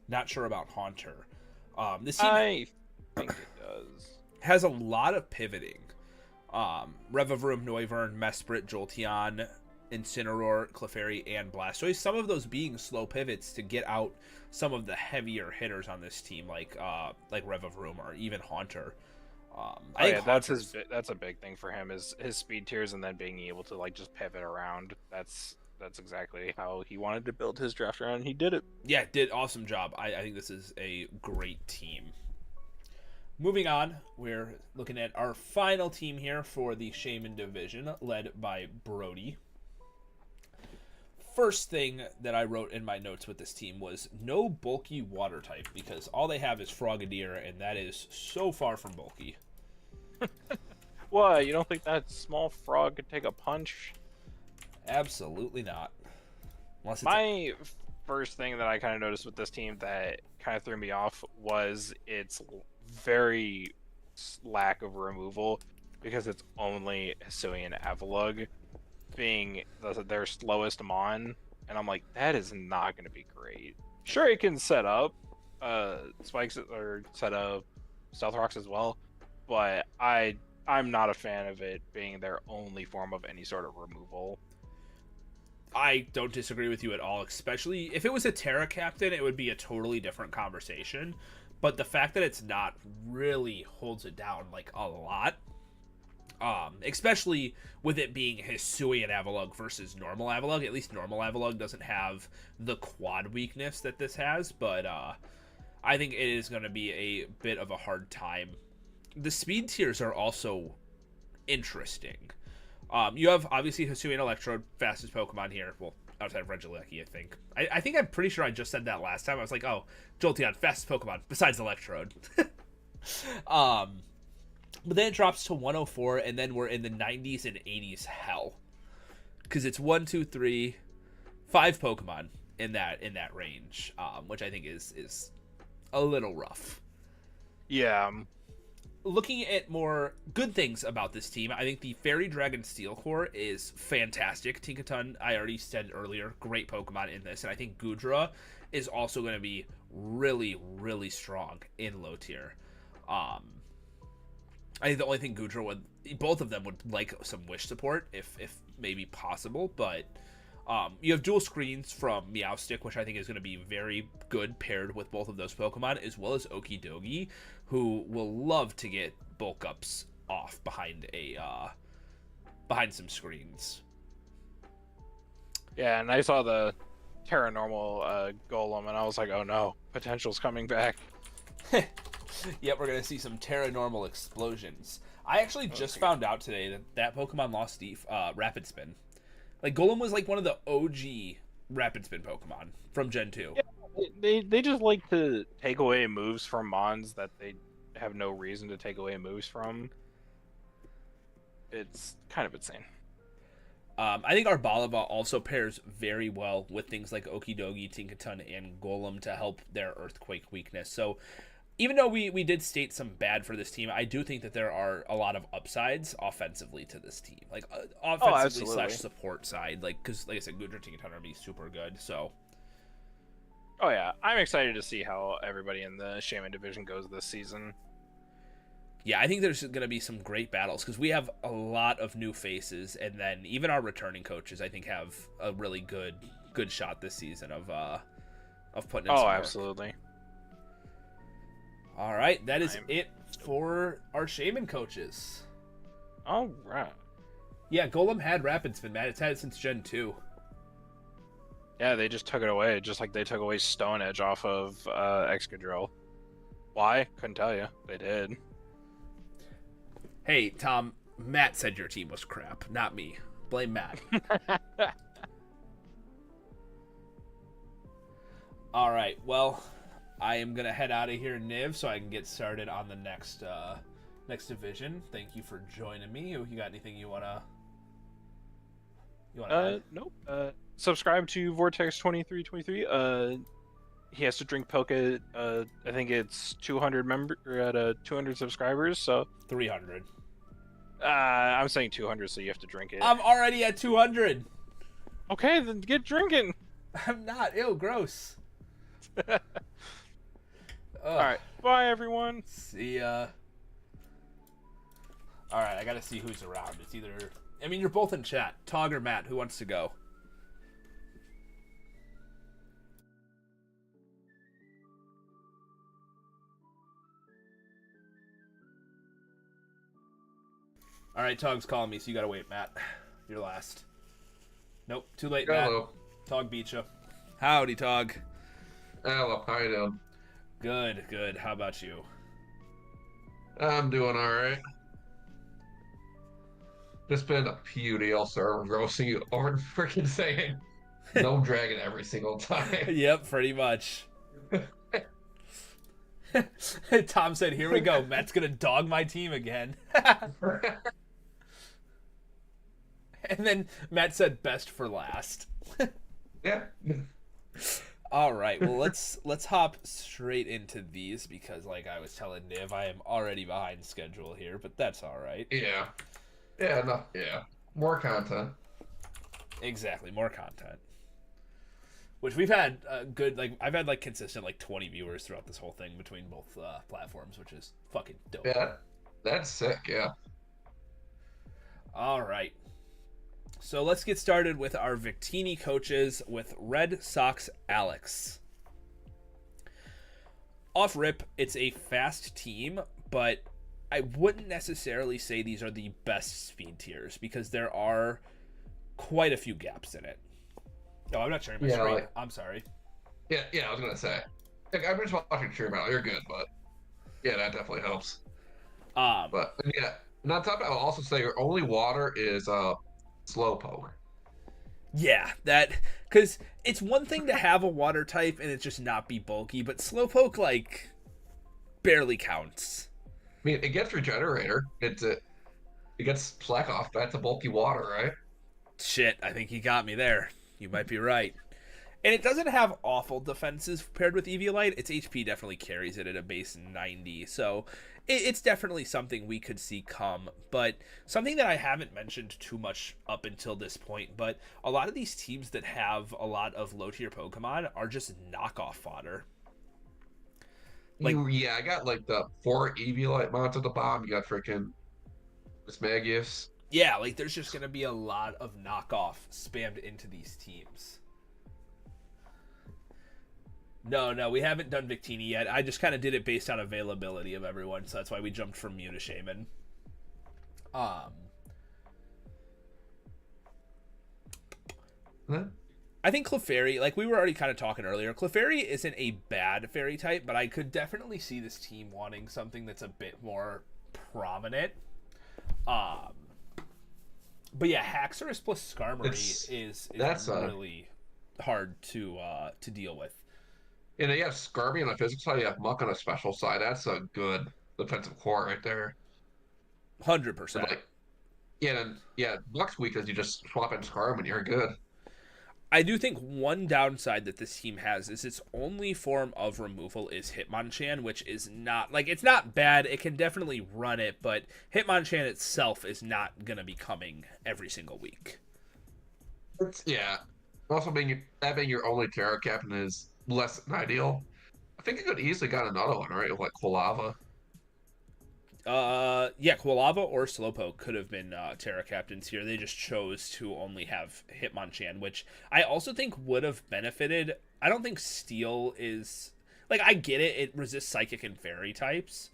Speaker 1: Not sure about Haunter. This team
Speaker 3: I think it does.
Speaker 1: Has a lot of pivoting. Revavroom, Noivern, Mesprit, Jolteon, Incineroar, Clefairy, and Blastoise. Some of those being slow pivots to get out some of the heavier hitters on this team, like Revavroom or even Haunter. I think
Speaker 3: that's a big thing for him is his speed tiers and then being able to like just pivot around. That's exactly how he wanted to build his draft around, and he did it.
Speaker 1: Yeah, did awesome job. I think this is a great team. Moving on, we're looking at our final team here for the Shaman division, led by Brody. First thing that I wrote in my notes with this team was no bulky water type, because all they have is Frogadier, and that is so far from bulky.
Speaker 3: What? You don't think that small frog could take a punch?
Speaker 1: Absolutely not. Unless it's
Speaker 3: My first thing that I kind of noticed with this team that kind of threw me off was its very lack of removal, because it's only Hisuian Avalugg being their slowest Mon, and I'm like, that is not going to be great. Sure, it can set up spikes or set up Stealth Rocks as well, but I'm not a fan of it being their only form of any sort of removal.
Speaker 1: I don't disagree with you at all, especially if it was a Terra Captain, it would be a totally different conversation. But the fact that it's not really holds it down like a lot. Especially with it being Hisuian Avalugg versus normal Avalugg. At least normal Avalugg doesn't have the quad weakness that this has, but I think it is going to be a bit of a hard time. The speed tiers are also interesting. You have, obviously, Hisuian Electrode, fastest Pokemon here. Well, outside of Regieleki, I think. I think I'm pretty sure I just said that last time. I was like, oh, Jolteon, fastest Pokemon, besides Electrode. But then it drops to 104, and then we're in the 90s and 80s hell. Because it's 1, 2, 3, 5 Pokemon in that range, which I think is a little rough.
Speaker 3: Yeah.
Speaker 1: Looking at more good things about this team, I think the Fairy Dragon Steel Core is fantastic. Tinkaton, I already said earlier, great Pokemon in this. And I think Goodra is also going to be really, really strong in low tier. I think the only thing Goodra would, both of them would like some wish support if maybe possible, but you have dual screens from Meowstic, which I think is going to be very good paired with both of those Pokemon, as well as Okidogi, who will love to get bulk ups off behind some screens.
Speaker 3: Yeah, and I saw the Terranormal Golem, and I was like, oh no, potential's coming back.
Speaker 1: Yep, we're going to see some Terranormal explosions. I actually just found out today that Pokemon lost Rapid Spin. Like, Golem was like one of the OG Rapid Spin Pokemon from Gen 2.
Speaker 3: Yeah, they just like to take away moves from Mons that they have no reason to take away moves from. It's kind of insane.
Speaker 1: I think Arbalava also pairs very well with things like Okidogi, Tinkaton, and Golem to help their Earthquake weakness. So even though we did state some bad for this team, I do think that there are a lot of upsides offensively to this team. Like, offensively / support side. Like, because, like I said, Goodra, Tinkaton are be super good, so.
Speaker 3: Oh, yeah. I'm excited to see how everybody in the Shaman division goes this season.
Speaker 1: Yeah, I think there's going to be some great battles, because we have a lot of new faces, and then even our returning coaches, I think, have a really good shot this season of putting in some work.
Speaker 3: Absolutely.
Speaker 1: All right, that is it for our Shaman coaches.
Speaker 3: All right.
Speaker 1: Yeah, Golem had Rapid Spin, Matt. It's had it since Gen 2.
Speaker 3: Yeah, they just took it away, just like they took away Stone Edge off of Excadrill. Why? Couldn't tell you. They did.
Speaker 1: Hey, Tom, Matt said your team was crap, not me. Blame Matt. All right, well, I am going to head out of here, Niv, so I can get started on the next division. Thank you for joining me. You got anything you want to add?
Speaker 3: Nope. Subscribe to Vortex2323. He has to drink Pilka. I think it's 200 at 200 subscribers, so
Speaker 1: 300.
Speaker 3: I'm saying 200, so you have to drink it.
Speaker 1: I'm already at 200.
Speaker 3: Okay, then get drinking.
Speaker 1: I'm not. Ew, gross.
Speaker 3: All right, bye everyone.
Speaker 1: See ya. All right, I gotta see who's around. It's either, I mean, you're both in chat. Tog or Matt, who wants to go? All right, Tog's calling me, so you gotta wait, Matt. You're last. Nope, too late,
Speaker 4: Hello.
Speaker 1: Matt. Tog beat you. Howdy, Tog.
Speaker 4: Hello, how you doing?
Speaker 1: Good, good. How about you?
Speaker 4: I'm doing all right. Just been a PUDL server roasting you over and freaking saying no dragon every single time.
Speaker 1: Yep, pretty much. Tom said, here we go. Matt's gonna dog my team again. And then Matt said best for last.
Speaker 4: Yeah.
Speaker 1: All right, well let's hop straight into these because, like I was telling Niv, I am already behind schedule here, but that's all right.
Speaker 4: Yeah. Yeah. No. Yeah. More content.
Speaker 1: Exactly, more content. Which we've had good, like I've had like consistent like 20 viewers throughout this whole thing between both platforms, which is fucking dope.
Speaker 4: Yeah. That's sick. Yeah.
Speaker 1: All right. So let's get started with our Victini coaches with Red Sox Alex. Off rip, it's a fast team, but I wouldn't necessarily say these are the best speed tiers because there are quite a few gaps in it. Oh, I'm not sharing my
Speaker 4: Yeah,
Speaker 1: screen.
Speaker 4: like
Speaker 1: I'm sorry.
Speaker 4: yeah, I was gonna say. Like, I'm just watching True Battle. You're good, but yeah, that definitely helps.
Speaker 1: Um,
Speaker 4: But yeah, and on top of that, I'll also say your only water is Slowpoke.
Speaker 1: yeah, that because it's one thing to have a water type and it just not be bulky, but Slowpoke like barely counts.
Speaker 4: I mean, it gets Regenerator. It gets Slack Off. That's a bulky water, right?
Speaker 1: Shit, I think you got me there. You might be right. And it doesn't have awful defenses paired with Eviolite. Its HP definitely carries it at a base 90. So it's definitely something we could see come. But something that I haven't mentioned too much up until this point, but a lot of these teams that have a lot of low tier Pokemon are just knockoff fodder. Like,
Speaker 4: Yeah, I got like the 4 Eviolite mounts at the bottom. You got freaking Magius.
Speaker 1: yeah, like there's just going to be a lot of knockoff spammed into these teams. No, we haven't done Victini yet. I just kind of did it based on availability of everyone, so that's why we jumped from Mew to Shaman.
Speaker 4: Huh?
Speaker 1: I think Clefairy, like we were already kind of talking earlier, Clefairy isn't a bad fairy type, but I could definitely see this team wanting something that's a bit more prominent. But yeah, Haxorus plus Skarmory is really hard to deal with.
Speaker 4: And you have Skarmy on the physical side, you have Muck on the special side. That's a good defensive core right there.
Speaker 1: 100%.
Speaker 4: Like, Muck's weak because you just swap in Skarmy and you're good.
Speaker 1: I do think one downside that this team has is its only form of removal is Hitmonchan, which is not, like, it's not bad. It can definitely run it, but Hitmonchan itself is not going to be coming every single week.
Speaker 4: Yeah. Also, having your only Terra Captain is less than ideal. I think you could easily got another one, right? Like Quilava.
Speaker 1: Yeah, Quilava or Slowpoke could have been Terra Captains here. They just chose to only have Hitmonchan, which I also think would have benefited. I don't think Steel is... Like, I get it. It resists Psychic and Fairy types,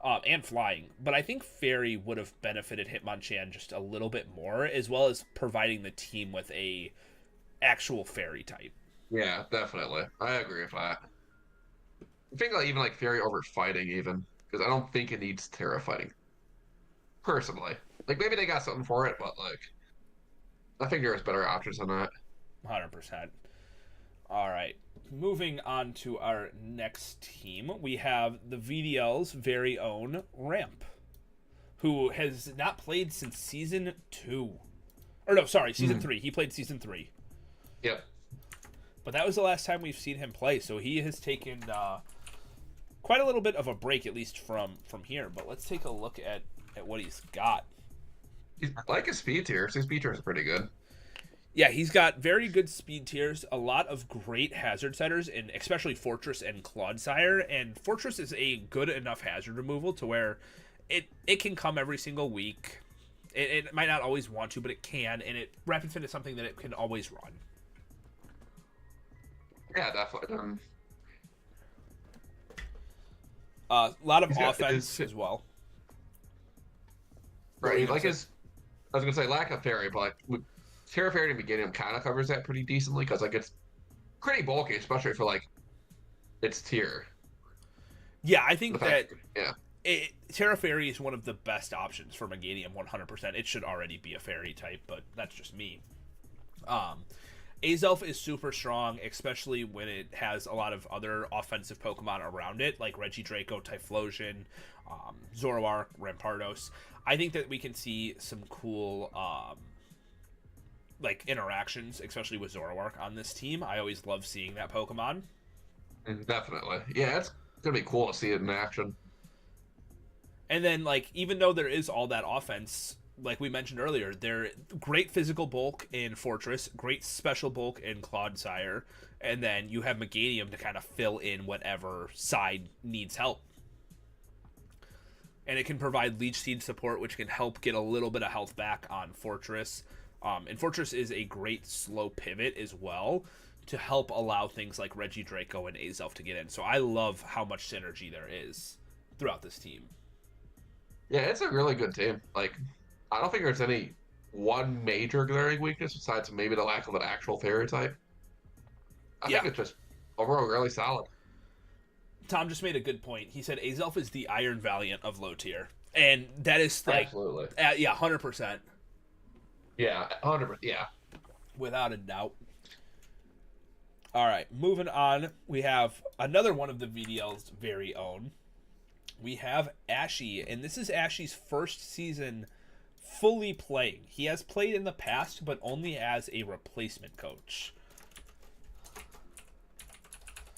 Speaker 1: and Flying. But I think Fairy would have benefited Hitmonchan just a little bit more, as well as providing the team with a actual Fairy type.
Speaker 4: Yeah, definitely. I agree with that. I think even like Fairy over Fighting even. Because I don't think it needs Terra Fighting. Personally. Like, maybe they got something for it, but, like, I think there's better options than that.
Speaker 1: 100%. All right. Moving on to our next team, we have the VDL's very own Ramp, who has not played since Season 2. Or no, sorry, Season 3. He played Season 3.
Speaker 4: Yep.
Speaker 1: But that was the last time we've seen him play, so he has taken quite a little bit of a break, at least from here. But let's take a look at what he's got.
Speaker 4: I like his speed tiers. His speed tiers are pretty good.
Speaker 1: Yeah, he's got very good speed tiers, a lot of great hazard setters, and especially Fortress and Clodsire. And Fortress is a good enough hazard removal to where it can come every single week. It might not always want to, but it can. And Rapid Fin is something that it can always run.
Speaker 4: Yeah, definitely.
Speaker 1: A lot of offense as well.
Speaker 4: Right, like his... I was going to say lack of Fairy, but like, Terra Fairy in the beginning kind of covers that pretty decently, because like it's pretty bulky, especially for like its tier.
Speaker 1: Yeah, I think that...
Speaker 4: Yeah.
Speaker 1: Terra Fairy is one of the best options for Meganium 100%. It should already be a fairy type, but that's just me. Azelf is super strong, especially when it has a lot of other offensive Pokemon around it, like Regidraco, Typhlosion, Zoroark, Rampardos. I think that we can see some cool like interactions, especially with Zoroark on this team. I always love seeing that Pokemon.
Speaker 4: Definitely. Yeah, it's going to be cool to see it in action.
Speaker 1: And then, like, even though there is all that offense, like we mentioned earlier, they're great physical bulk in Fortress, great special bulk in Clodsire, and then you have Meganium to kind of fill in whatever side needs help. And it can provide Leech Seed support, which can help get a little bit of health back on Fortress. And Fortress is a great slow pivot as well to help allow things like Regidraco and Azelf to get in. So I love how much synergy there is throughout this team.
Speaker 4: Yeah, it's a really good team. Like, I don't think there's any one major glaring weakness besides maybe the lack of an actual fairy type. I
Speaker 1: Yeah.
Speaker 4: think it's just overall really solid.
Speaker 1: Tom just made a good point. He said Azelf is the Iron Valiant of low tier. And that is like,
Speaker 4: Absolutely.
Speaker 1: yeah, 100%.
Speaker 4: Yeah, 100%. Yeah.
Speaker 1: Without a doubt. All right, moving on. We have another one of the VDL's very own. We have Ashy, and this is Ashy's first season fully playing. He has played in the past, but only as a replacement coach.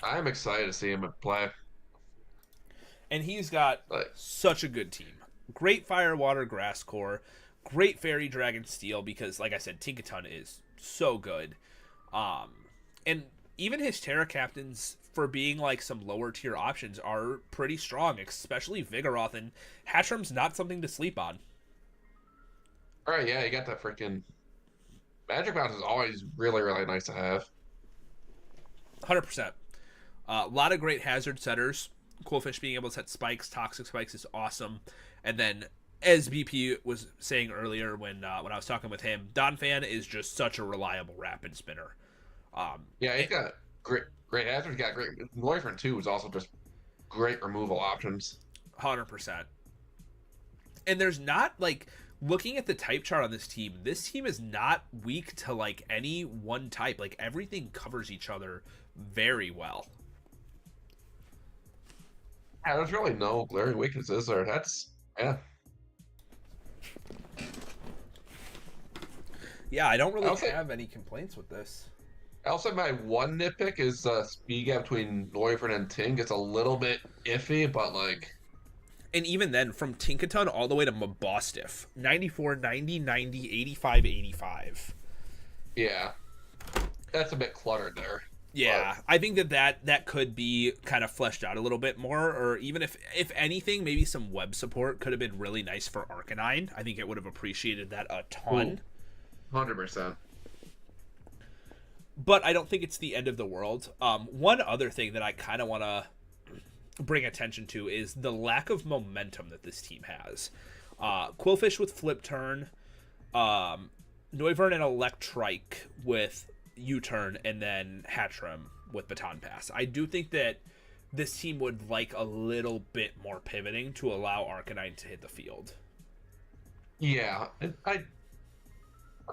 Speaker 4: I'm excited to see him play.
Speaker 1: And he's got
Speaker 4: Like,
Speaker 1: such a good team. Great Fire, Water, Grass Core. Great Fairy, Dragon, Steel, because, like I said, Tinkaton is so good. And even his Terra Captains, for being like some lower tier options, are pretty strong, especially Vigoroth. And Hatchram's not something to sleep on.
Speaker 4: all right, yeah, you got that freaking Magic Bounce is always really, really nice to have.
Speaker 1: 100%. A lot of great hazard setters. Quillfish being able to set spikes, toxic spikes is awesome. And then, as BP was saying earlier when I was talking with him, Donphan is just such a reliable rapid spinner.
Speaker 4: Yeah, he's got great hazards. He's got great. Loifern too is also just great removal options.
Speaker 1: 100%. And there's not, like, looking at the type chart on this team is not weak to, like, any one type. Like, everything covers each other very well.
Speaker 4: Yeah, there's really no glaring weaknesses there. Yeah.
Speaker 1: Yeah, I don't really
Speaker 4: Okay.
Speaker 1: have any complaints with this.
Speaker 4: Also, my one nitpick is speed gap between Loifern and Ting. It's a little bit iffy, but like,
Speaker 1: And even then, from Tinkaton all the way to Mabostiff, 94, 90, 90, 85, 85.
Speaker 4: yeah, that's a bit cluttered there.
Speaker 1: Yeah, I think that could be kind of fleshed out a little bit more, or even if anything, maybe some web support could have been really nice for Arcanine. I think it would have appreciated that a ton.
Speaker 4: 100%.
Speaker 1: But I don't think it's the end of the world. One other thing that I kind of want to bring attention to is the lack of momentum that this team has. Quillfish with Flip Turn, Noivern and Electrike with U-Turn, and then Hatchram with Baton Pass. I do think that this team would like a little bit more pivoting to allow Arcanine to hit the field.
Speaker 4: Yeah, I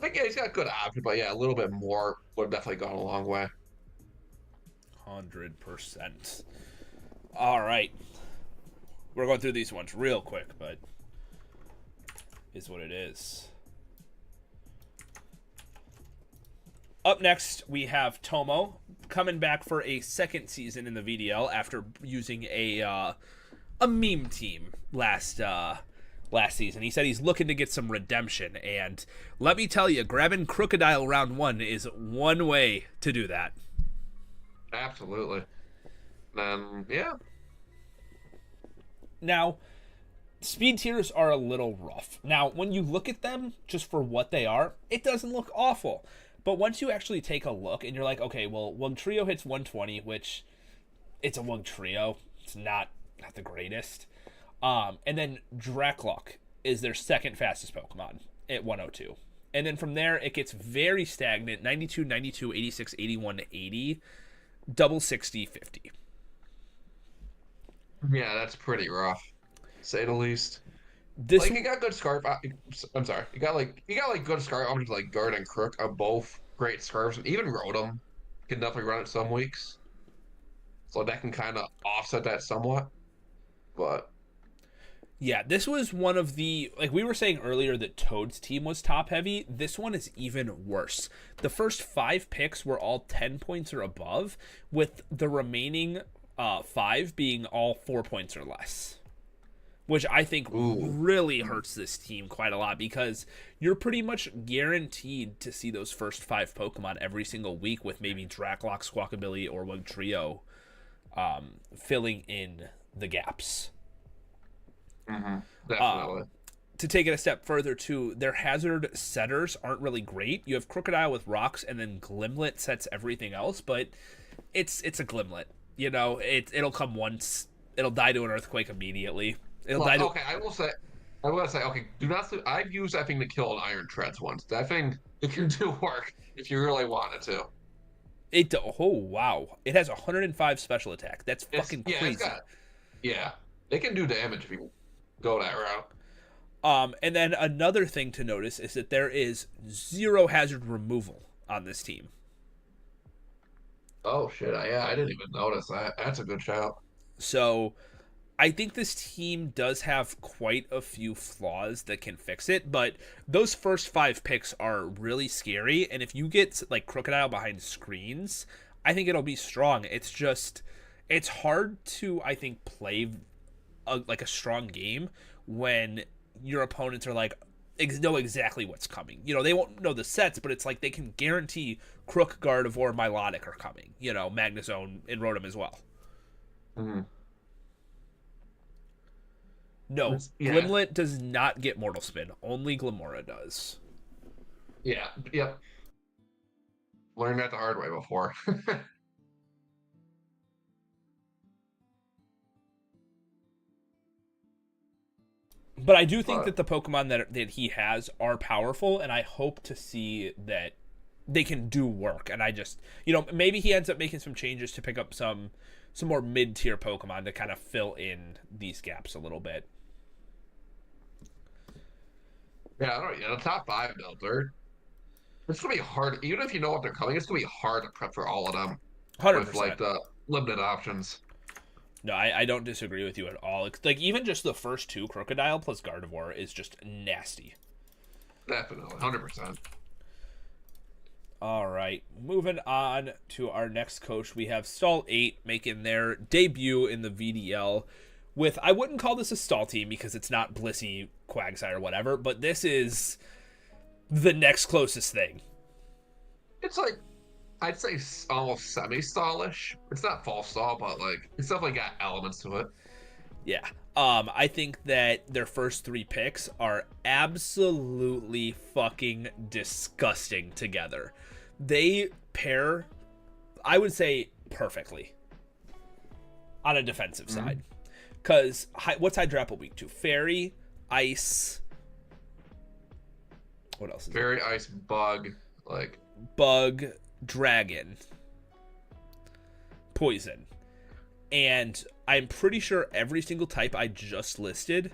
Speaker 4: think he's got good options, but yeah, a little bit more would have definitely gone a long way.
Speaker 1: 100%. All right. We're going through these ones real quick, but is what it is. Up next, we have Tomo coming back for a second season in the VDL after using a meme team last season. He said he's looking to get some redemption, and let me tell you, grabbing Crocodile round 1 is one way to do that.
Speaker 4: Absolutely. Yeah.
Speaker 1: Now, speed tiers are a little rough. Now, when you look at them just for what they are, it doesn't look awful. But once you actually take a look and you're like, okay, well, Wugtrio hits 120, which it's a Wugtrio. It's not the greatest. And then Dracloak is their second fastest Pokemon at 102. And then from there, it gets very stagnant. 92, 92, 86, 81, 80, double 60, 50.
Speaker 4: Yeah, that's pretty rough, to say the least.
Speaker 1: This
Speaker 4: Like, you got good scarf. I'm sorry. You got good scarf options like Guard and Crook are both great scarves, and even Rotom can definitely run it some weeks. So that can kind of offset that somewhat. But
Speaker 1: Yeah, this was one of the, like we were saying earlier that Toad's team was top heavy. This one is even worse. The first 5 picks were all 10 points or above, with the remaining 5 being all 4 points or less. Which I think really hurts this team quite a lot, because you're pretty much guaranteed to see those first 5 Pokemon every single week, with maybe Dracloak, Squawkabilly, or Wugtrio filling in the gaps.
Speaker 4: definitely.
Speaker 1: To take it a step further, too, their hazard setters aren't really great. You have Crocodile with rocks, and then Glimlet sets everything else, but it's a Glimlet. You know, it'll come once, it'll die to an earthquake immediately. It'll die to...
Speaker 4: Okay, I will say, I was gonna say, okay, do not sleep. I've used that thing to kill an Iron Treads once. That thing, it can do work if you really want it to.
Speaker 1: Oh wow, it has 105 special attack. That's fucking crazy.
Speaker 4: It can do damage if you go that route.
Speaker 1: And then another thing to notice is that there is 0 hazard removal on this team.
Speaker 4: Oh shit! I didn't even notice that. That's a good shout.
Speaker 1: So I think this team does have quite a few flaws that can fix it, but those first 5 picks are really scary. And if you get like Crocodile behind screens, I think it'll be strong. It's just, it's hard to, I think, play like a strong game when your opponents are like, know exactly what's coming. You know, they won't know the sets, but it's like they can guarantee Crook, Gardevoir, Milotic are coming. You know, Magnezone and Rotom as well.
Speaker 4: Mm-hmm.
Speaker 1: No,
Speaker 4: Yeah.
Speaker 1: Glimlet does not get Mortal Spin. Only Glimora does.
Speaker 4: Yeah, yep. Learned that the hard way before.
Speaker 1: But I do think that the Pokemon that he has are powerful, and I hope to see that they can do work. And I just, you know, maybe he ends up making some changes to pick up some more mid-tier Pokemon to kind of fill in these gaps a little bit.
Speaker 4: Yeah, I don't know. Yeah, the top 5 though, it's gonna be hard. Even if you know what they're coming, it's gonna be hard to prep for all of them
Speaker 1: 100%.
Speaker 4: with like the limited options.
Speaker 1: No, I don't disagree with you at all. Like, even just the first 2, Crocodile plus Gardevoir, is just nasty.
Speaker 4: Definitely, 100%.
Speaker 1: All right, moving on to our next coach. We have Stall 8 making their debut in the VDL with, I wouldn't call this a stall team because it's not Blissey, Quagsire, or whatever, but this is the next closest thing.
Speaker 4: It's like, I'd say almost semi-stallish. It's not false stall, but like it's definitely got elements to it.
Speaker 1: Yeah. I think that their first 3 picks are absolutely fucking disgusting together. They pair, I would say, perfectly on a defensive side. Because what's Hydrapple weak to? Fairy, Ice. What else is
Speaker 4: Fairy, Ice, Bug, like
Speaker 1: Bug, Dragon, Poison. And I'm pretty sure every single type I just listed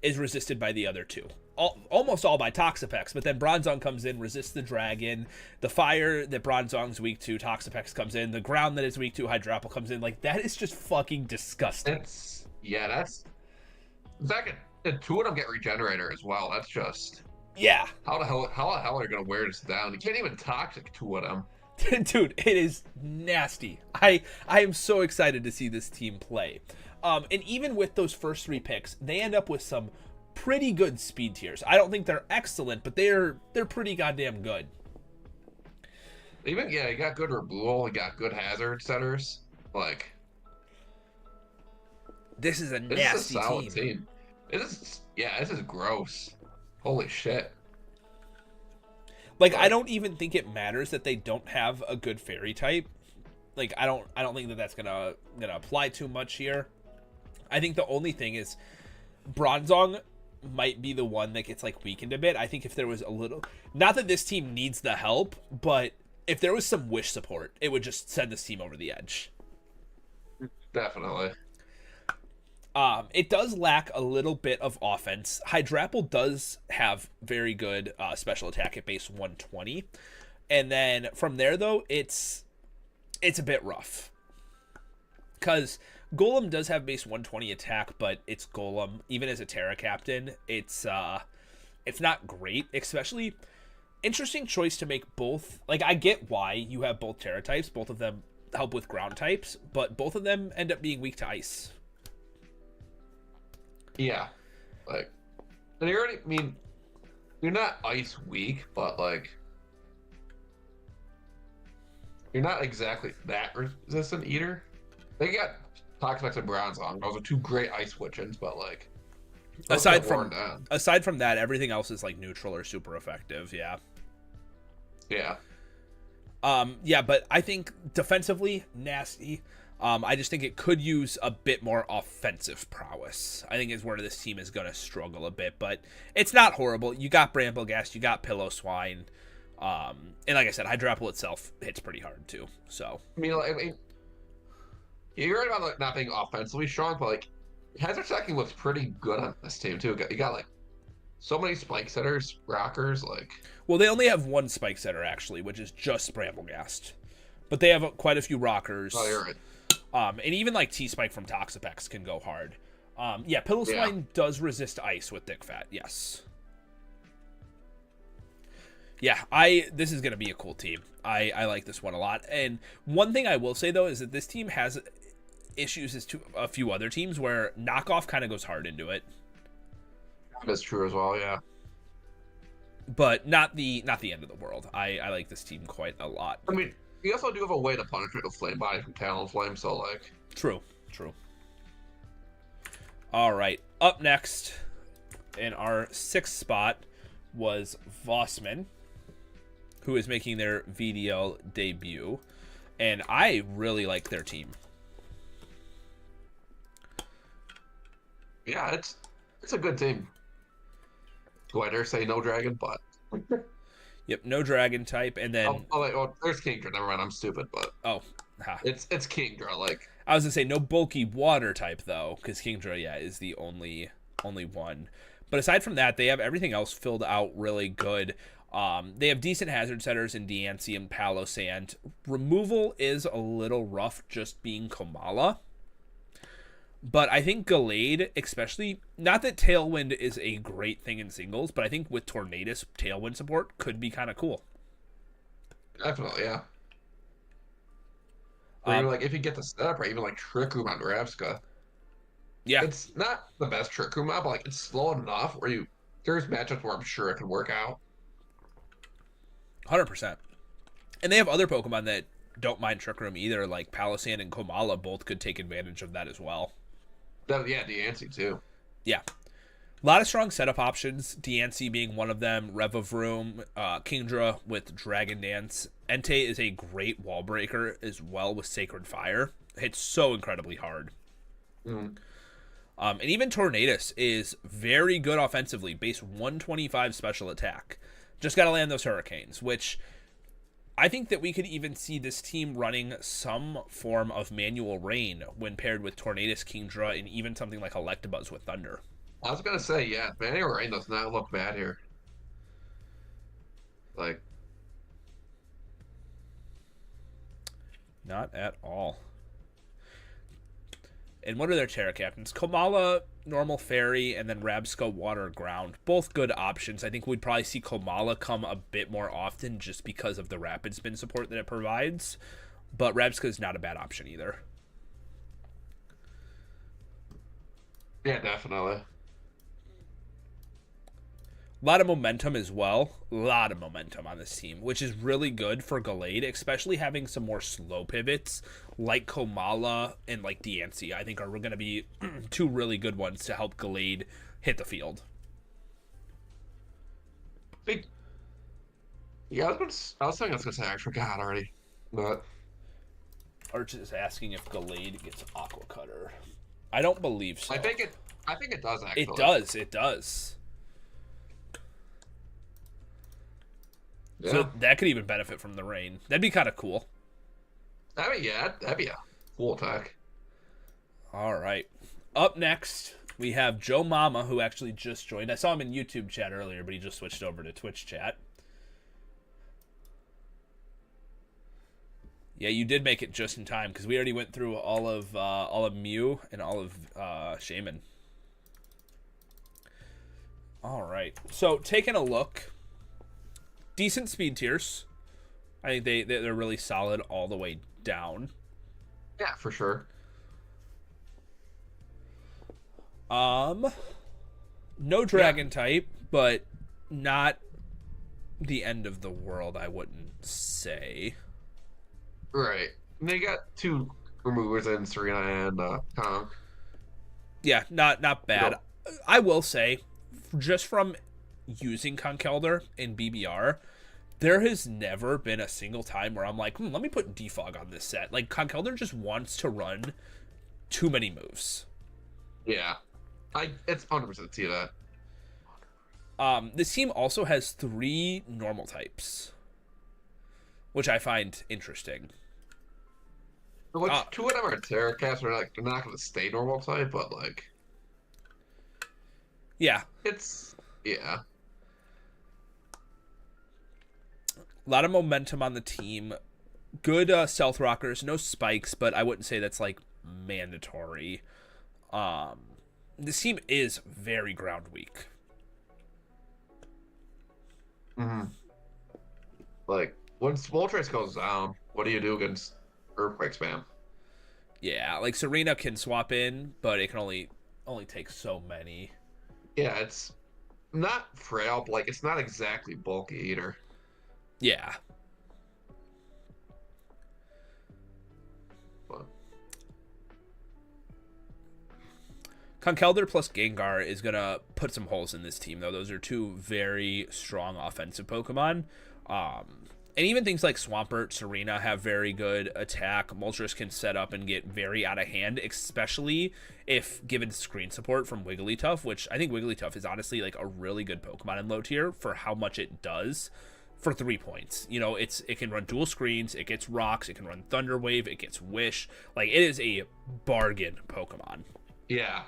Speaker 1: is resisted by the other 2. Almost all by Toxapex, but then Bronzong comes in, resists the Dragon. The fire that Bronzong's weak to, Toxapex comes in. The ground that it's weak to, Hydrapple comes in. Like, that is just fucking disgusting.
Speaker 4: that's the fact that 2 of them get Regenerator as well. That's just how the hell are they gonna wear this down? You can't even toxic 2 of them.
Speaker 1: Dude, it is nasty. I am so excited to see this team play. And even with those first 3 picks, they end up with some pretty good speed tiers. I don't think they're excellent, but they're pretty goddamn good.
Speaker 4: Even you got good Rebuel, you got good hazard setters. Like
Speaker 1: this is a
Speaker 4: this
Speaker 1: nasty
Speaker 4: is a solid team. This is gross. Holy shit.
Speaker 1: Like, I don't even think it matters that they don't have a good fairy type. Like, I don't think that that's gonna apply too much here. I think the only thing is Bronzong might be the one that gets like weakened a bit. I think if there was a little, not that this team needs the help, but if there was some wish support, it would just send this team over the edge.
Speaker 4: Definitely.
Speaker 1: It does lack a little bit of offense. Hydrapple does have very good special attack at base 120. And then from there, though, it's a bit rough. Because Golem does have base 120 attack, but it's Golem. Even as a Terra Captain, it's not great. Especially, interesting choice to make both. Like, I get why you have both Terra types. Both of them help with ground types. But both of them end up being weak to Ice.
Speaker 4: Yeah, like, and you're not ice weak, but like, you're not exactly that resistant either. They got Toxapex and Bronzong. Those are 2 great ice switchings, but like,
Speaker 1: aside from that, everything else is like neutral or super effective. Yeah.
Speaker 4: Yeah.
Speaker 1: Yeah, but I think defensively nasty. I just think it could use a bit more offensive prowess. I think is where this team is going to struggle a bit, but it's not horrible. You got Brambleghast, you got Pillow Swine, and like I said, Hydrapple itself hits pretty hard too. So
Speaker 4: you're right about like not being offensively strong, but like hazard stacking looks pretty good on this team too. You got like so many spike setters, rockers, like.
Speaker 1: Well, they only have one spike setter actually, which is just Brambleghast, but they have quite a few rockers.
Speaker 4: Oh, you're right.
Speaker 1: And even like T-Spike from Toxapex can go hard. Yeah, Pillow Swine does resist ice with Thick Fat, yes. Yeah, this is going to be a cool team. I like this one a lot. And one thing I will say, though, is that this team has issues as to a few other teams where Knockoff kind of goes hard into it.
Speaker 4: That's true as well, yeah.
Speaker 1: But not the end of the world. I like this team quite a lot.
Speaker 4: I mean, you also do have a way to punish it with Flame Body from Talonflame, so like.
Speaker 1: True. All right, up next in our 6th spot was Vossman, who is making their VDL debut, and I really like their team.
Speaker 4: Yeah, it's a good team. Do I dare say no dragon, but.
Speaker 1: Yep, no dragon type, and then
Speaker 4: there's Kingdra. Never mind, I'm stupid, but it's Kingdra. Like
Speaker 1: I was gonna say, no bulky water type though, because Kingdra, is the only one. But aside from that, they have everything else filled out really good. They have decent hazard setters in Deancey and Palossand. Removal is a little rough, just being Komala. But I think Gallade, especially, not that Tailwind is a great thing in singles, but I think with Tornadus, Tailwind support could be kind of cool.
Speaker 4: Definitely, yeah. Or even like if you get the setup right, even like Trick Room on Ravska.
Speaker 1: Yeah.
Speaker 4: It's not the best Trick Room map, but like it's slow enough where there's matchups where I'm sure it can work out.
Speaker 1: 100%. And they have other Pokemon that don't mind Trick Room either, like Palossand and Komala both could take advantage of that as well.
Speaker 4: Yeah, Deancey too.
Speaker 1: Yeah. A lot of strong setup options, Deancey being one of them, Revavroom, Kingdra with Dragon Dance. Entei is a great wall breaker as well with Sacred Fire. Hits so incredibly hard.
Speaker 4: Mm.
Speaker 1: And even Tornadus is very good offensively, base 125 special attack. Just got to land those Hurricanes, which I think that we could even see this team running some form of manual rain when paired with Tornadus, Kingdra, and even something like Electabuzz with Thunder.
Speaker 4: I was gonna say, yeah, manual rain does not look bad here. Like,
Speaker 1: not at all. And what are their Terra Captains? Komala, Normal Fairy, and then Rabsca, Water, Ground. Both good options. I think we'd probably see Komala come a bit more often just because of the Rapid Spin support that it provides. But Rabsca is not a bad option either.
Speaker 4: yeah, definitely.
Speaker 1: A lot of momentum as well. A lot of momentum on this team, which is really good for Gallade, especially having some more slow pivots like Komala and like Deancey. I think are going to be two really good ones to help Gallade hit the field.
Speaker 4: Yeah, I was saying I was gonna say I forgot already, but
Speaker 1: Arch is asking if Gallade gets Aqua Cutter. I don't believe so.
Speaker 4: I think it does actually.
Speaker 1: It does.
Speaker 4: Yeah.
Speaker 1: So that could even benefit from the rain. That'd be kind of cool.
Speaker 4: That'd be a cool attack.
Speaker 1: All right. Up next, we have Joe Mama, who actually just joined. I saw him in YouTube chat earlier, but he just switched over to Twitch chat. Yeah, you did make it just in time because we already went through all of Mew and all of Shaman. All right. So taking a look. Decent speed tiers. I think they're really solid all the way down.
Speaker 4: Yeah, for sure.
Speaker 1: No dragon type, but not the end of the world, I wouldn't say.
Speaker 4: Right. And they got two removers in Serena and Kong.
Speaker 1: Yeah, not bad. No. I will say, just from using Conkeldurr in BBR, There has never been a single time where I'm like, let me put Defog on this set. Like, Conkeldurr just wants to run too many moves.
Speaker 4: Yeah. It's 100% see that.
Speaker 1: This team also has 3 normal types, which I find interesting.
Speaker 4: Which 2 of them are Terracast, are like they're not going to stay normal type, but like,
Speaker 1: yeah,
Speaker 4: yeah.
Speaker 1: A lot of momentum on the team. Good stealth rockers, no spikes, but I wouldn't say that's like mandatory. This team is very ground weak.
Speaker 4: Mm-hmm. Like when Smoltrace goes down, what do you do against Earthquake spam?
Speaker 1: Yeah, like Serena can swap in, but it can only take so many.
Speaker 4: Yeah, it's not frail, but like it's not exactly bulky either.
Speaker 1: Yeah.
Speaker 4: But
Speaker 1: Conkeldurr plus Gengar is going to put some holes in this team, though. Those are 2 very strong offensive Pokemon. And even things like Swampert, Serena have very good attack. Moltres can set up and get very out of hand, especially if given screen support from Wigglytuff, which I think Wigglytuff is honestly like a really good Pokemon in low tier for how much it does for 3 points. You know, it can run dual screens, it gets rocks, it can run Thunder Wave, it gets Wish. Like, it is a bargain Pokemon.
Speaker 4: yeah,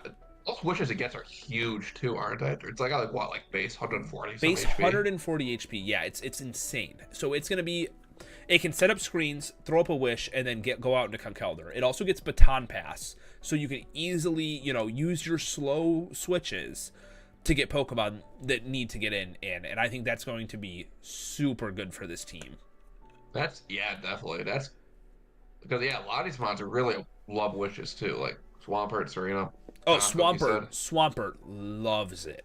Speaker 4: those wishes it gets are huge too, aren't they? It's like what, like base 140.
Speaker 1: Base
Speaker 4: HP?
Speaker 1: 140 HP. Yeah, it's insane. So it's gonna be, it can set up screens, throw up a Wish, and then go out into Conkeldurr. It also gets Baton Pass, so you can easily, you know, use your slow switches to get Pokemon that need to get in. And I think that's going to be super good for this team.
Speaker 4: Definitely. That's because a lot of these mods are really love wishes too, like Swampert, Serena.
Speaker 1: Oh, Swampert loves it.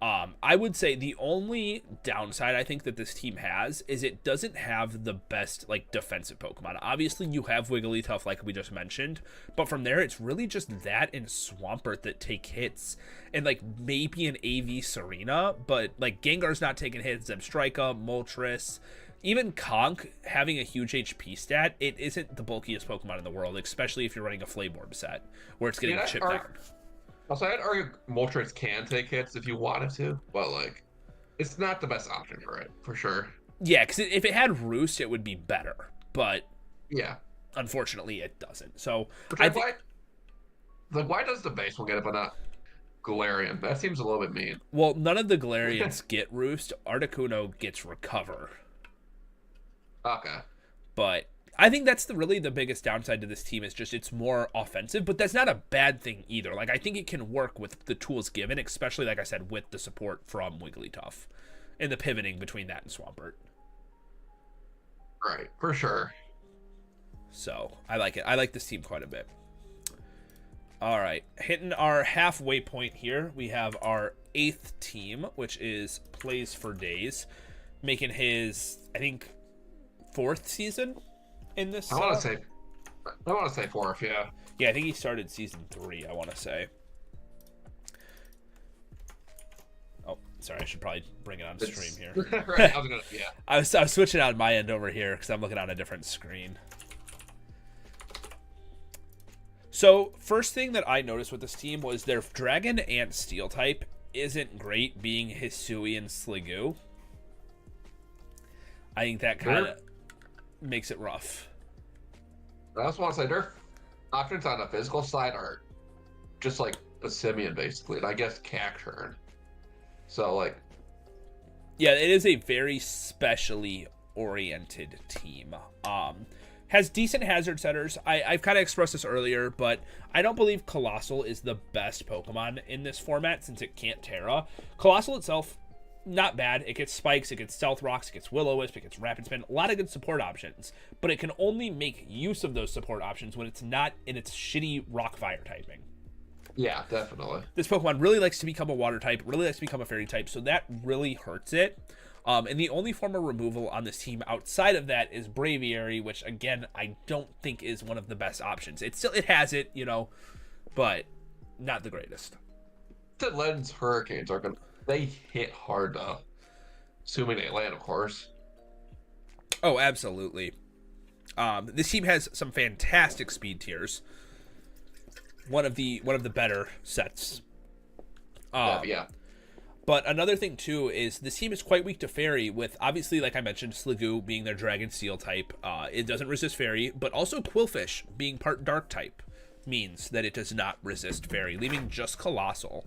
Speaker 1: I would say the only downside I think that this team has is it doesn't have the best like defensive Pokemon. Obviously, you have Wigglytuff like we just mentioned, but from there it's really just that and Swampert that take hits, and like maybe an AV Serena, but like Gengar's not taking hits. Zebstrika, Moltres, even Conk having a huge HP stat, it isn't the bulkiest Pokemon in the world, especially if you're running a Flame Orb set where it's getting chipped down.
Speaker 4: Also, I'd argue Moltres can take hits if you wanted to, but like, it's not the best option for it, for sure.
Speaker 1: Yeah, because if it had Roost, it would be better, but
Speaker 4: yeah,
Speaker 1: unfortunately, it doesn't. So
Speaker 4: why does the base one get it, but not Galarian? That seems a little bit mean.
Speaker 1: Well, none of the Galarians get Roost. Articuno gets Recover.
Speaker 4: Okay.
Speaker 1: But I think that's really the biggest downside to this team is just it's more offensive, but that's not a bad thing either. Like, I think it can work with the tools given, especially, like I said, with the support from Wigglytuff and the pivoting between that and Swampert.
Speaker 4: Right, for sure.
Speaker 1: So, I like it. I like this team quite a bit. All right, hitting our halfway point here, we have our 8th team, which is Plays for Days, making his, I think, 4th season in this.
Speaker 4: I want to say 4th, yeah.
Speaker 1: Yeah, I think he started season 3, I want to say. Oh, sorry, I should probably bring it on stream here.
Speaker 4: Right,
Speaker 1: I was switching out my end over here because I'm looking on a different screen. So, first thing that I noticed with this team was their Dragon and Steel type isn't great, being Hisui and Sliggoo. I think that kind of makes it rough.
Speaker 4: I also want to say their options on the physical side are just like a Simian, basically, and I guess Cacturn. So, like...
Speaker 1: Yeah, it is a very specially oriented team. Has decent hazard setters. I've kind of expressed this earlier, but I don't believe Colossal is the best Pokemon in this format since it can't Terra. Colossal itself, not bad. It gets Spikes, it gets Stealth Rocks, it gets Will-O-Wisp, it gets Rapid Spin. A lot of good support options, but it can only make use of those support options when it's not in its shitty Rock Fire typing.
Speaker 4: Yeah, definitely.
Speaker 1: This Pokemon really likes to become a Water type, really likes to become a Fairy type, so that really hurts it. And the only form of removal on this team outside of that is Braviary, which again I don't think is one of the best options. It has it, you know, but not the greatest.
Speaker 4: The Lens Hurricanes they hit hard though, assuming they land, of course.
Speaker 1: Oh, absolutely. This team has some fantastic speed tiers. One of the better sets.
Speaker 4: Yeah.
Speaker 1: But another thing too is this team is quite weak to fairy. With obviously, like I mentioned, Sliggoo being their Dragon Steel type, it doesn't resist fairy. But also Quillfish being part Dark type means that it does not resist fairy, leaving just Colossal.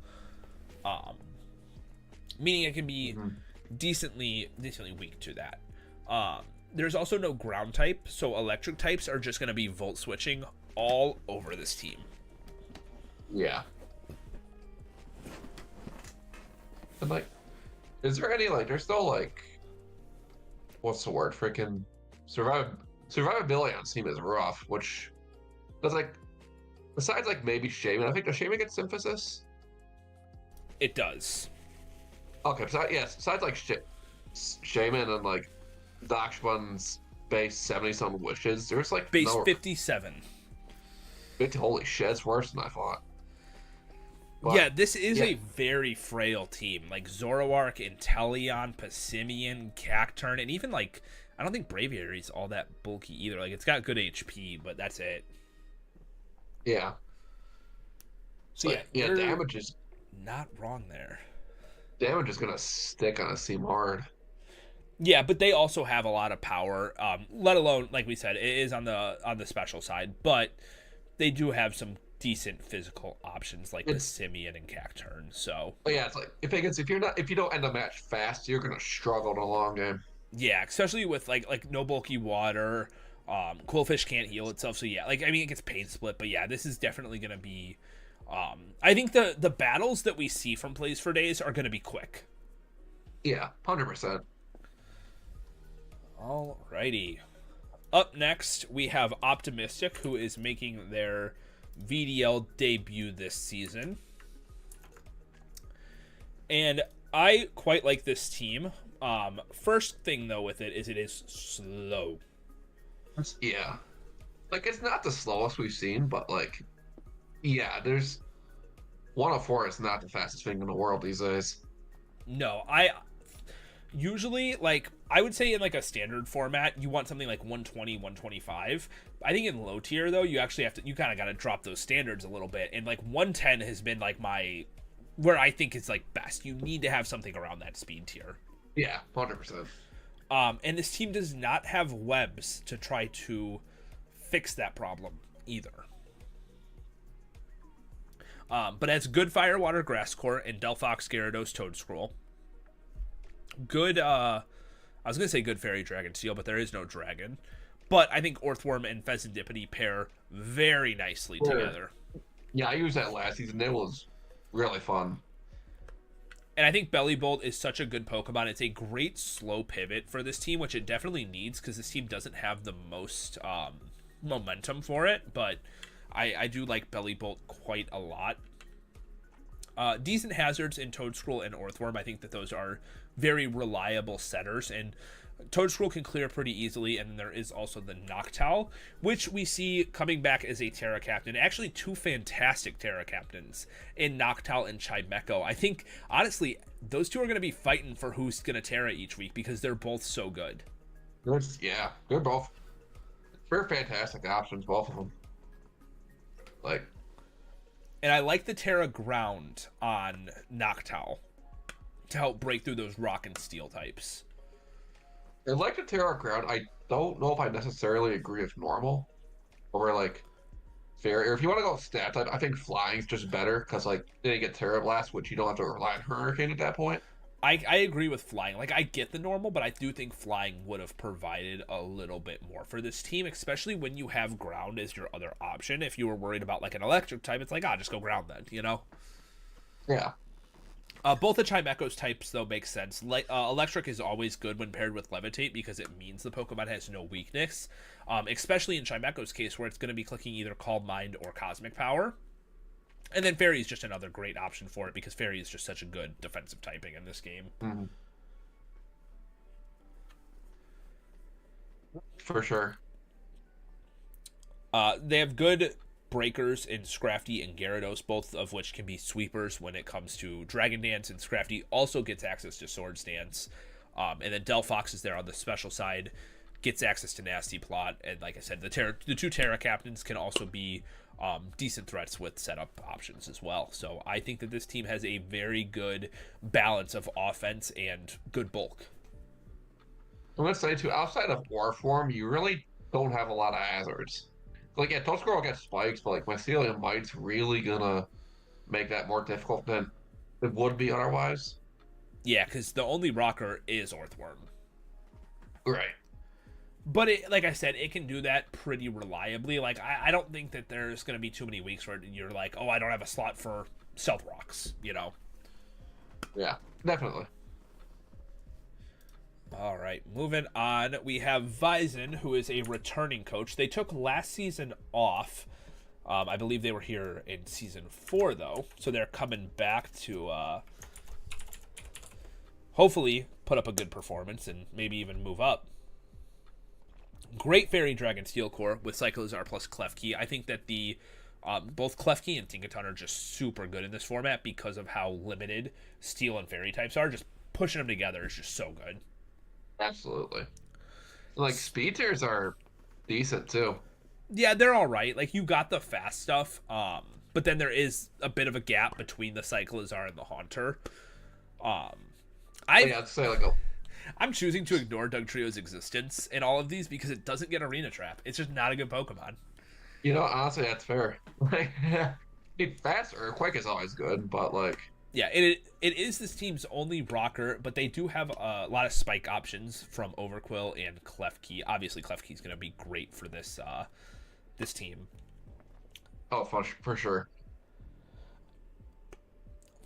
Speaker 1: Meaning it can be decently weak to that. There's also no ground type, so electric types are just going to be volt switching all over this team.
Speaker 4: Yeah. And like, is there any like? There's no like, what's the word? Freaking survivability on team is rough. Which does like, besides like maybe Shaman, I think does Shaman get Symphysis?
Speaker 1: It does.
Speaker 4: Okay, besides like Shaman and like Darkspawn's base 70-some wishes, there's like
Speaker 1: Base 57.
Speaker 4: Holy shit, it's worse than I thought. But,
Speaker 1: yeah, this is a very frail team. Like Zoroark, Inteleon, Passimian, Cacturn, and even like I don't think Braviary's all that bulky either. Like it's got good HP, but that's it.
Speaker 4: Yeah.
Speaker 1: So
Speaker 4: yeah, damage is
Speaker 1: not wrong there.
Speaker 4: Damage is gonna stick on a team hard.
Speaker 1: Yeah, but they also have a lot of power. Let alone, like we said, it is on the special side, but they do have some decent physical options like Passimian and Cacturn. So
Speaker 4: yeah, it's like if you don't end a match fast, you're gonna struggle in a long game.
Speaker 1: Yeah, especially with like no bulky water. Quillfish can't heal itself, so yeah, like I mean it gets pain split, but yeah, this is definitely gonna be. I think the battles that we see from Plays for Days are gonna be quick.
Speaker 4: Yeah, 100%.
Speaker 1: Alrighty. Up next, we have Optimistic, who is making their VDL debut this season. And I quite like this team. First thing, though, with it is slow.
Speaker 4: Yeah. Like, it's not the slowest we've seen, but, like, yeah, there's... 104 is not the fastest thing in the world these days.
Speaker 1: No, usually, like, I would say in, like, a standard format, you want something like 120, 125. I think in low tier, though, you actually you kind of got to drop those standards a little bit. And, like, 110 has been, like, where I think it's, like, best. You need to have something around that speed tier.
Speaker 4: Yeah, 100%.
Speaker 1: And this team does not have webs to try to fix that problem either. But has good Fire, Water, Grass Core, and Delphox, Gyarados, Toedscruel. Good, I was going to say good Fairy Dragon Steel, but there is no dragon. But I think Orthworm and Pheasantipity pair very nicely together.
Speaker 4: Yeah, I used that last season. It was really fun.
Speaker 1: And I think Bellybolt is such a good Pokemon. It's a great slow pivot for this team, which it definitely needs because this team doesn't have the most momentum for it. But I do like Bellybolt quite a lot. Decent hazards in Toedscruel and Orthworm. I think that those are very reliable setters. And Toedscruel can clear pretty easily. And then there is also the Noctowl, which we see coming back as a Terra Captain. Actually, two fantastic Terra Captains in Noctowl and Chimecho. I think, honestly, those two are going to be fighting for who's going to Terra each week because they're both so good.
Speaker 4: Yeah, they're both. They're fantastic options, both of them. Like,
Speaker 1: and I like the Terra Ground on Noctowl to help break through those Rock and Steel types.
Speaker 4: I like the Terra Ground. I don't know if I necessarily agree with normal or like fair. Or if you want to go with stats, I think flying's just better because like then you get Terra Blast, which you don't have to rely on Hurricane at that point.
Speaker 1: I agree with flying. Like, I get the normal, but I do think flying would have provided a little bit more for this team, especially when you have ground as your other option. If you were worried about, like, an electric type, it's like, just go ground then, you know?
Speaker 4: Yeah.
Speaker 1: Both the Chimecho's types, though, make sense. Electric is always good when paired with Levitate because it means the Pokemon has no weakness, especially in Chimecho's case where it's going to be clicking either Calm Mind or Cosmic Power. And then Fairy is just another great option for it because Fairy is just such a good defensive typing in this game.
Speaker 4: Mm-hmm. For sure.
Speaker 1: They have good breakers in Scrafty and Gyarados, both of which can be sweepers when it comes to Dragon Dance, and Scrafty also gets access to Swords Dance. And then Delphox is there on the special side. gets access to Nasty Plot, and like I said, the two Terra captains can also be decent threats with setup options as well. So I think that this team has a very good balance of offense and good bulk.
Speaker 4: I'm gonna say too, outside of war form, you really don't have a lot of hazards. Like, yeah, Toast will get spikes, but like Mycelium Might's really gonna make that more difficult than it would be otherwise.
Speaker 1: Yeah, because the only rocker is Earthworm.
Speaker 4: Right.
Speaker 1: But like I said, it can do that pretty reliably. Like, I don't think that there's going to be too many weeks where you're like, oh, I don't have a slot for Stealth Rocks, you know?
Speaker 4: Yeah, definitely.
Speaker 1: All right, moving on. We have Vizen, who is a returning coach. They took last season off. I believe they were here in Season 4, though. So they're coming back to hopefully put up a good performance and maybe even move up. Great Fairy Dragon Steel Core with Cyclizar plus Klefki. I think that the both Klefki and Tinkaton are just super good in this format because of how limited Steel and Fairy types are. Just pushing them together is just so good.
Speaker 4: Absolutely. Like, speed tiers are decent too.
Speaker 1: Yeah, they're all right. Like, you got the fast stuff, but then there is a bit of a gap between the Cyclizar and the Haunter.
Speaker 4: I'd say like
Speaker 1: I'm choosing to ignore Dugtrio's existence in all of these because it doesn't get Arena Trap. It's just not a good Pokemon.
Speaker 4: you know, honestly, that's fair. Like, fast Earthquake is always good, but like,
Speaker 1: yeah, it is this team's only rocker, but they do have a lot of spike options from Overquill and Klefki. Obviously, Klefki is going to be great for this this team.
Speaker 4: oh, for sure.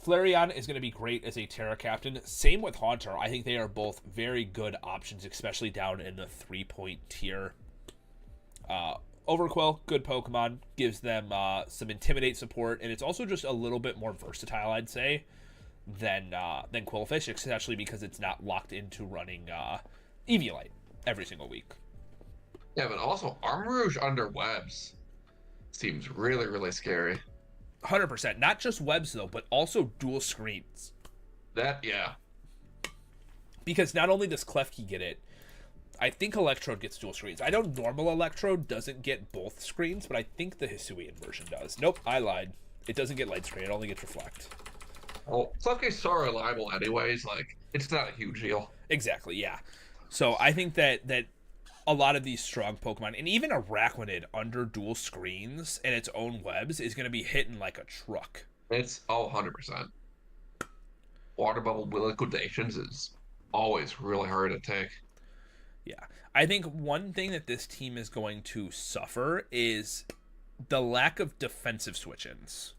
Speaker 1: Flareon is going to be great as a Terra captain. Same with Haunter. I think they are both very good options, especially down in the 3-point tier. Overquill, good Pokemon, gives them some Intimidate support, and it's also just a little bit more versatile, I'd say, than Quillfish, especially because it's not locked into running Eviolite every single week.
Speaker 4: Yeah, but also Armarouge under webs seems really, really scary.
Speaker 1: 100%. Not just webs, though, but also dual screens.
Speaker 4: That, yeah.
Speaker 1: Because not only does Klefki get it, I think Electrode gets dual screens. I know normal Electrode doesn't get both screens, but I think the Hisuian version does. Nope, I lied. It doesn't get light screen. It only gets reflect.
Speaker 4: Well, Klefki's so reliable anyways, like, it's not a huge deal.
Speaker 1: Exactly, yeah. So I think that a lot of these strong Pokemon, and even Araquanid under dual screens and its own webs, is going to be hitting like a truck.
Speaker 4: It's 100%. Water Bubble Liquidations is always really hard to take.
Speaker 1: Yeah. I think one thing that this team is going to suffer is the lack of defensive switch-ins.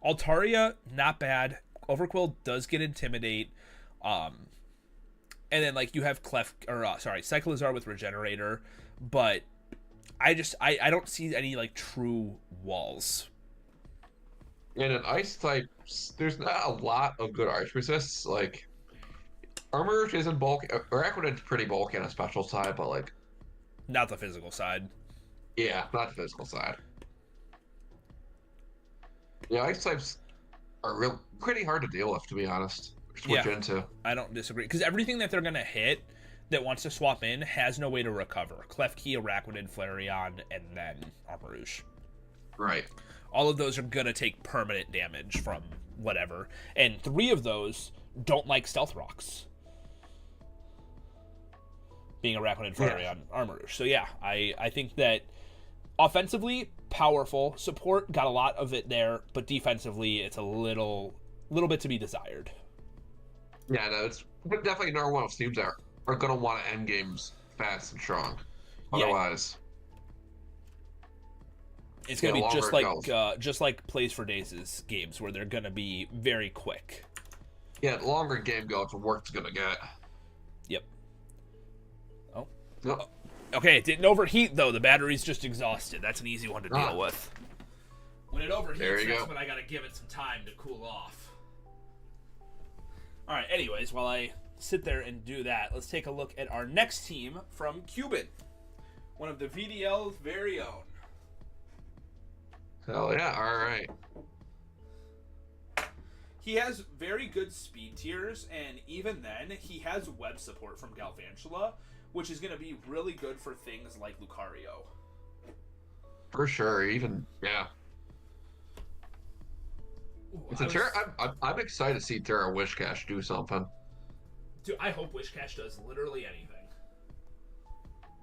Speaker 1: Altaria, not bad. Overquill does get Intimidate. And then, like, you have Cyclizar with Regenerator, but I don't see any, like, true walls.
Speaker 4: In an ice type, there's not a lot of good ice resists. Like, Armarouge isn't bulky. Araquanid's pretty bulky on a special side, but, like,
Speaker 1: Not the physical side.
Speaker 4: yeah, not the physical side. Yeah, ice types are pretty hard to deal with, to be honest. Switch into.
Speaker 1: I don't disagree. Because everything that they're going to hit that wants to swap in has no way to recover. Klefki, Araquanid, Flareon, and then Armarouge.
Speaker 4: Right.
Speaker 1: All of those are going to take permanent damage from whatever. And 3 of those don't like Stealth Rocks. Being Araquanid, Flareon, Armarouge. So yeah, I think that offensively, powerful. Support, got a lot of it there. But defensively, it's a little bit to be desired.
Speaker 4: Yeah, no, it's definitely another one of teams that are going to want to end games fast and strong. Otherwise,
Speaker 1: it's going to be just like Plays for Days' games, where they're going to be very quick.
Speaker 4: Yeah, the longer game goes, the worse it's going to get.
Speaker 1: Yep. Oh.
Speaker 4: Yep.
Speaker 1: Okay, it didn't overheat, though. The battery's just exhausted. That's an easy one to deal with. When it overheats, that's when I got to give it some time to cool off. All right, anyways, while I sit there and do that, let's take a look at our next team from Cuban. One of the VDL's very own.
Speaker 4: Hell yeah, all right.
Speaker 1: He has very good speed tiers, and even then, he has web support from Galvantula, which is going to be really good for things like Lucario.
Speaker 4: For sure. Even yeah.
Speaker 1: Ooh,
Speaker 4: It's a I'm excited to see Terra Wishcash do something.
Speaker 1: Dude, I hope Wishcash does literally anything.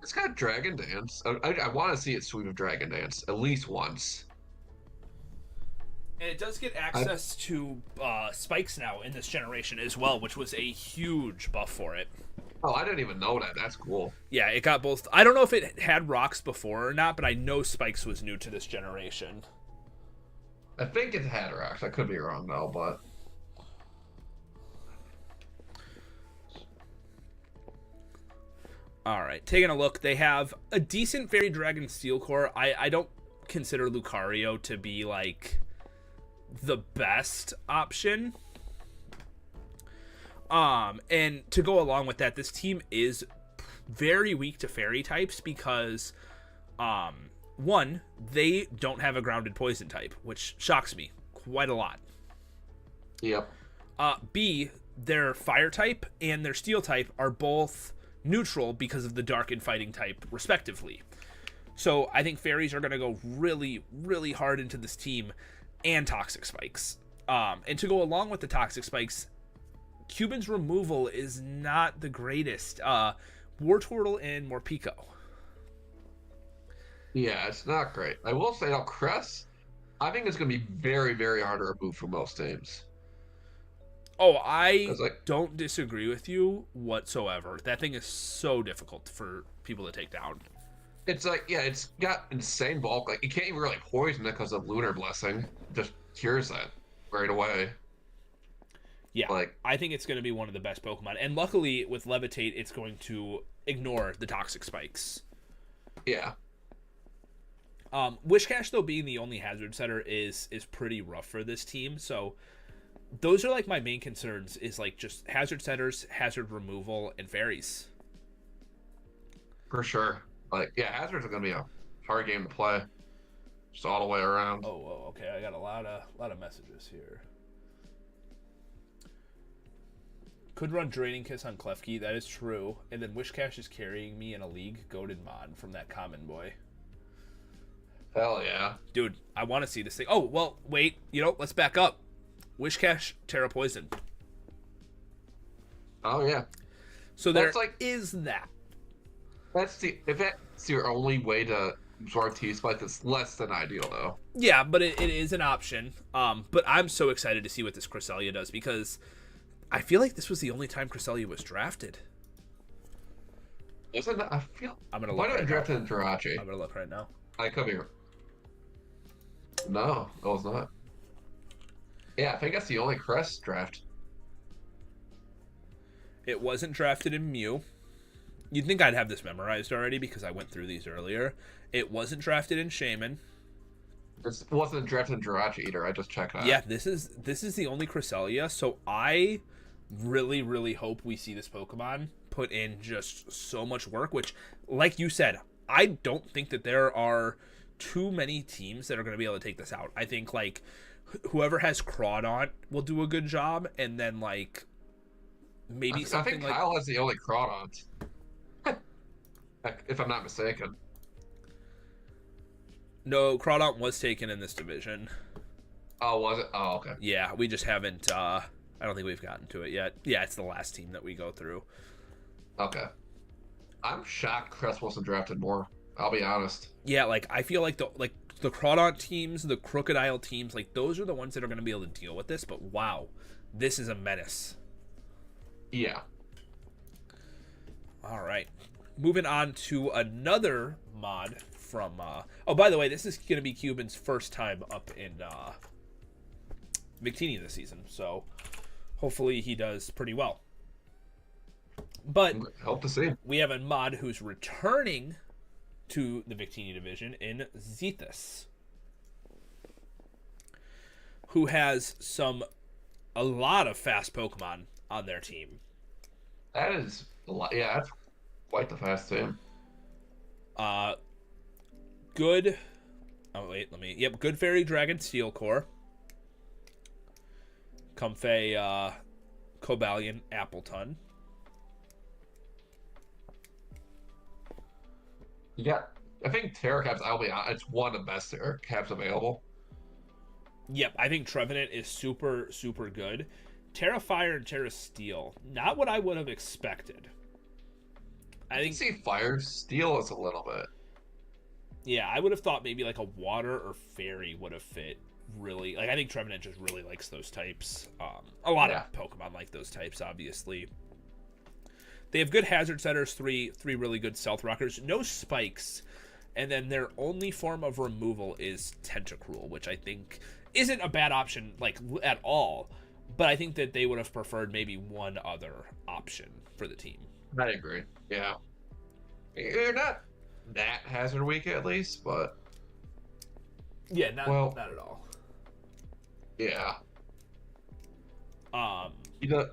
Speaker 4: It's got Dragon Dance. I want to see it sweep of Dragon Dance at least once.
Speaker 1: And it does get access to spikes now in this generation as well, which was a huge buff for it.
Speaker 4: Oh, I didn't even know that. That's cool.
Speaker 1: Yeah, it got both. I don't know if it had rocks before or not, but I know spikes was new to this generation.
Speaker 4: I think it had rocks. I could be wrong though, but
Speaker 1: all right, taking a look, they have a decent Fairy Dragon Steel Core. I don't consider Lucario to be like the best option. And to go along with that, this team is very weak to fairy types because one, they don't have a grounded poison type, which shocks me quite a lot.
Speaker 4: yep.
Speaker 1: B, their fire type and their steel type are both neutral because of the dark and fighting type respectively. So I think fairies are going to go really, really hard into this team and toxic spikes. And to go along with the toxic spikes, Cuban's removal is not the greatest. Wartortle and Morpeko.
Speaker 4: Yeah, it's not great. I will say, though, Cress, I think it's going to be very, very hard to remove for most teams.
Speaker 1: Oh, I
Speaker 4: like,
Speaker 1: don't disagree with you whatsoever. That thing is so difficult for people to take down.
Speaker 4: It's like, yeah, it's got insane bulk. Like, you can't even really poison it because of Lunar Blessing. It just cures that right away.
Speaker 1: Yeah,
Speaker 4: like,
Speaker 1: I think it's going to be one of the best Pokemon. And luckily, with Levitate, it's going to ignore the toxic spikes.
Speaker 4: Yeah.
Speaker 1: Wishcash, though, being the only hazard setter is pretty rough for this team. So those are like my main concerns is like just hazard setters, hazard removal, and fairies.
Speaker 4: For sure. Like, yeah, hazards are going to be a hard game to play. Just all the way around.
Speaker 1: Oh, okay. I got a lot of messages here. Could run Draining Kiss on Klefki, that is true. And then Wishcash is carrying me in a league goated mod from that common boy.
Speaker 4: Hell yeah.
Speaker 1: Dude, I want to see this thing. Oh, well, wait. Let's back up. Wishcash, Terra Poison.
Speaker 4: Oh, yeah.
Speaker 1: So
Speaker 4: That's
Speaker 1: there
Speaker 4: like,
Speaker 1: is that.
Speaker 4: If that's your only way to absorb T-Spike, it's less than ideal, though.
Speaker 1: Yeah, but it is an option. But I'm so excited to see what this Cresselia does because I feel like this was the only time Cresselia was drafted.
Speaker 4: Isn't it? I feel.
Speaker 1: I'm gonna look.
Speaker 4: Why did I
Speaker 1: right
Speaker 4: draft
Speaker 1: now.
Speaker 4: it in Jirachi?
Speaker 1: I'm gonna look right now.
Speaker 4: I could be. No, it was not. Yeah, I think that's the only Crest draft.
Speaker 1: It wasn't drafted in Mew. You'd think I'd have this memorized already because I went through these earlier. It wasn't drafted in Shaman.
Speaker 4: It wasn't drafted in Jirachi either. I just checked that.
Speaker 1: Yeah, this is the only Cresselia. So I really, really hope we see this Pokemon put in just so much work. Which, like you said, I don't think that there are too many teams that are going to be able to take this out. I think like whoever has Crawdaunt will do a good job, and then like maybe something
Speaker 4: I think
Speaker 1: like
Speaker 4: Kyle has the only Crawdaunt. If I'm not mistaken.
Speaker 1: no, Crawdaunt was taken in this division.
Speaker 4: Oh, was it? Oh, okay.
Speaker 1: Yeah, we just haven't. I don't think we've gotten to it yet. Yeah, it's the last team that we go through.
Speaker 4: Okay. I'm shocked Crest wasn't drafted more. I'll be honest.
Speaker 1: Yeah, like I feel like the Crawdaunt teams, the Crocodile teams, like those are the ones that are going to be able to deal with this. But wow, this is a menace.
Speaker 4: Yeah.
Speaker 1: All right, moving on to another mod from. Oh, by the way, this is going to be Cuban's first time up in Victini this season, so hopefully he does pretty well. But
Speaker 4: Hope to see.
Speaker 1: we have a mod who's returning to the Victini division in Zethus, who has a lot of fast Pokemon on their team.
Speaker 4: That is a lot. Yeah, that's quite the fast team.
Speaker 1: Good. Oh wait, Yep, good Fairy Dragon Steel Core. Comfey, Cobalion, Appleton.
Speaker 4: Yeah, I think Terror Caps, I'll be honest, it's one of the best Terror Caps available.
Speaker 1: Yep, I think Trevenant is super, super good. Terra Fire and Terra Steel, not what I would have expected. I
Speaker 4: I
Speaker 1: think,
Speaker 4: see Fire Steel is a little bit.
Speaker 1: yeah, I would have thought maybe like a Water or Fairy would have fit really. Like, I think Trevenant just really likes those types. A lot
Speaker 4: Yeah.
Speaker 1: of Pokemon like those types, obviously. They have good hazard setters, three really good stealth rockers, no spikes, and then their only form of removal is Tentacruel, which I think isn't a bad option like at all. But I think that they would have preferred maybe one other option for the team.
Speaker 4: I agree. Yeah. You're not that hazard weak at least, but
Speaker 1: Yeah, not at all.
Speaker 4: yeah.
Speaker 1: Um,
Speaker 4: You know,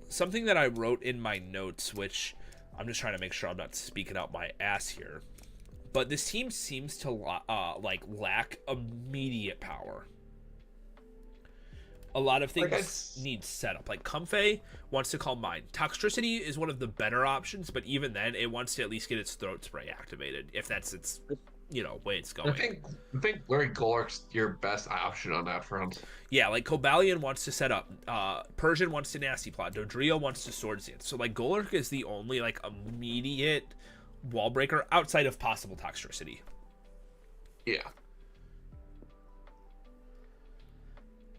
Speaker 1: something that I wrote in my notes, which I'm just trying to make sure I'm not speaking out my ass here, but this team seems to like lack immediate power. A lot of things need setup. Like Comfey wants to call mine. Toxtricity is one of the better options, but even then, it wants to at least get its throat spray activated if that's its, way it's going.
Speaker 4: I think Larry Golurk's your best option on that front.
Speaker 1: Yeah, like Cobalion wants to set up. Persian wants to Nasty Plot. Dodrio wants to Sword Dance. So like Golurk is the only like immediate wall breaker outside of possible Toxtricity.
Speaker 4: Yeah.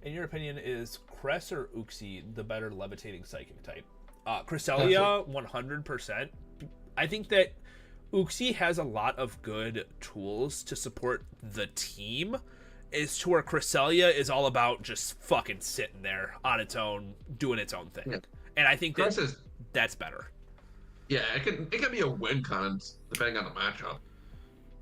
Speaker 1: In your opinion, is Cress or Uxie the better levitating psychic type? Cresselia, 100%. I think that Uxie has a lot of good tools to support the team, is to where Cresselia is all about just fucking sitting there on its own, doing its own thing.
Speaker 4: Yeah.
Speaker 1: And I think
Speaker 4: Cress
Speaker 1: that's better.
Speaker 4: Yeah, it can be a win con depending on the matchup.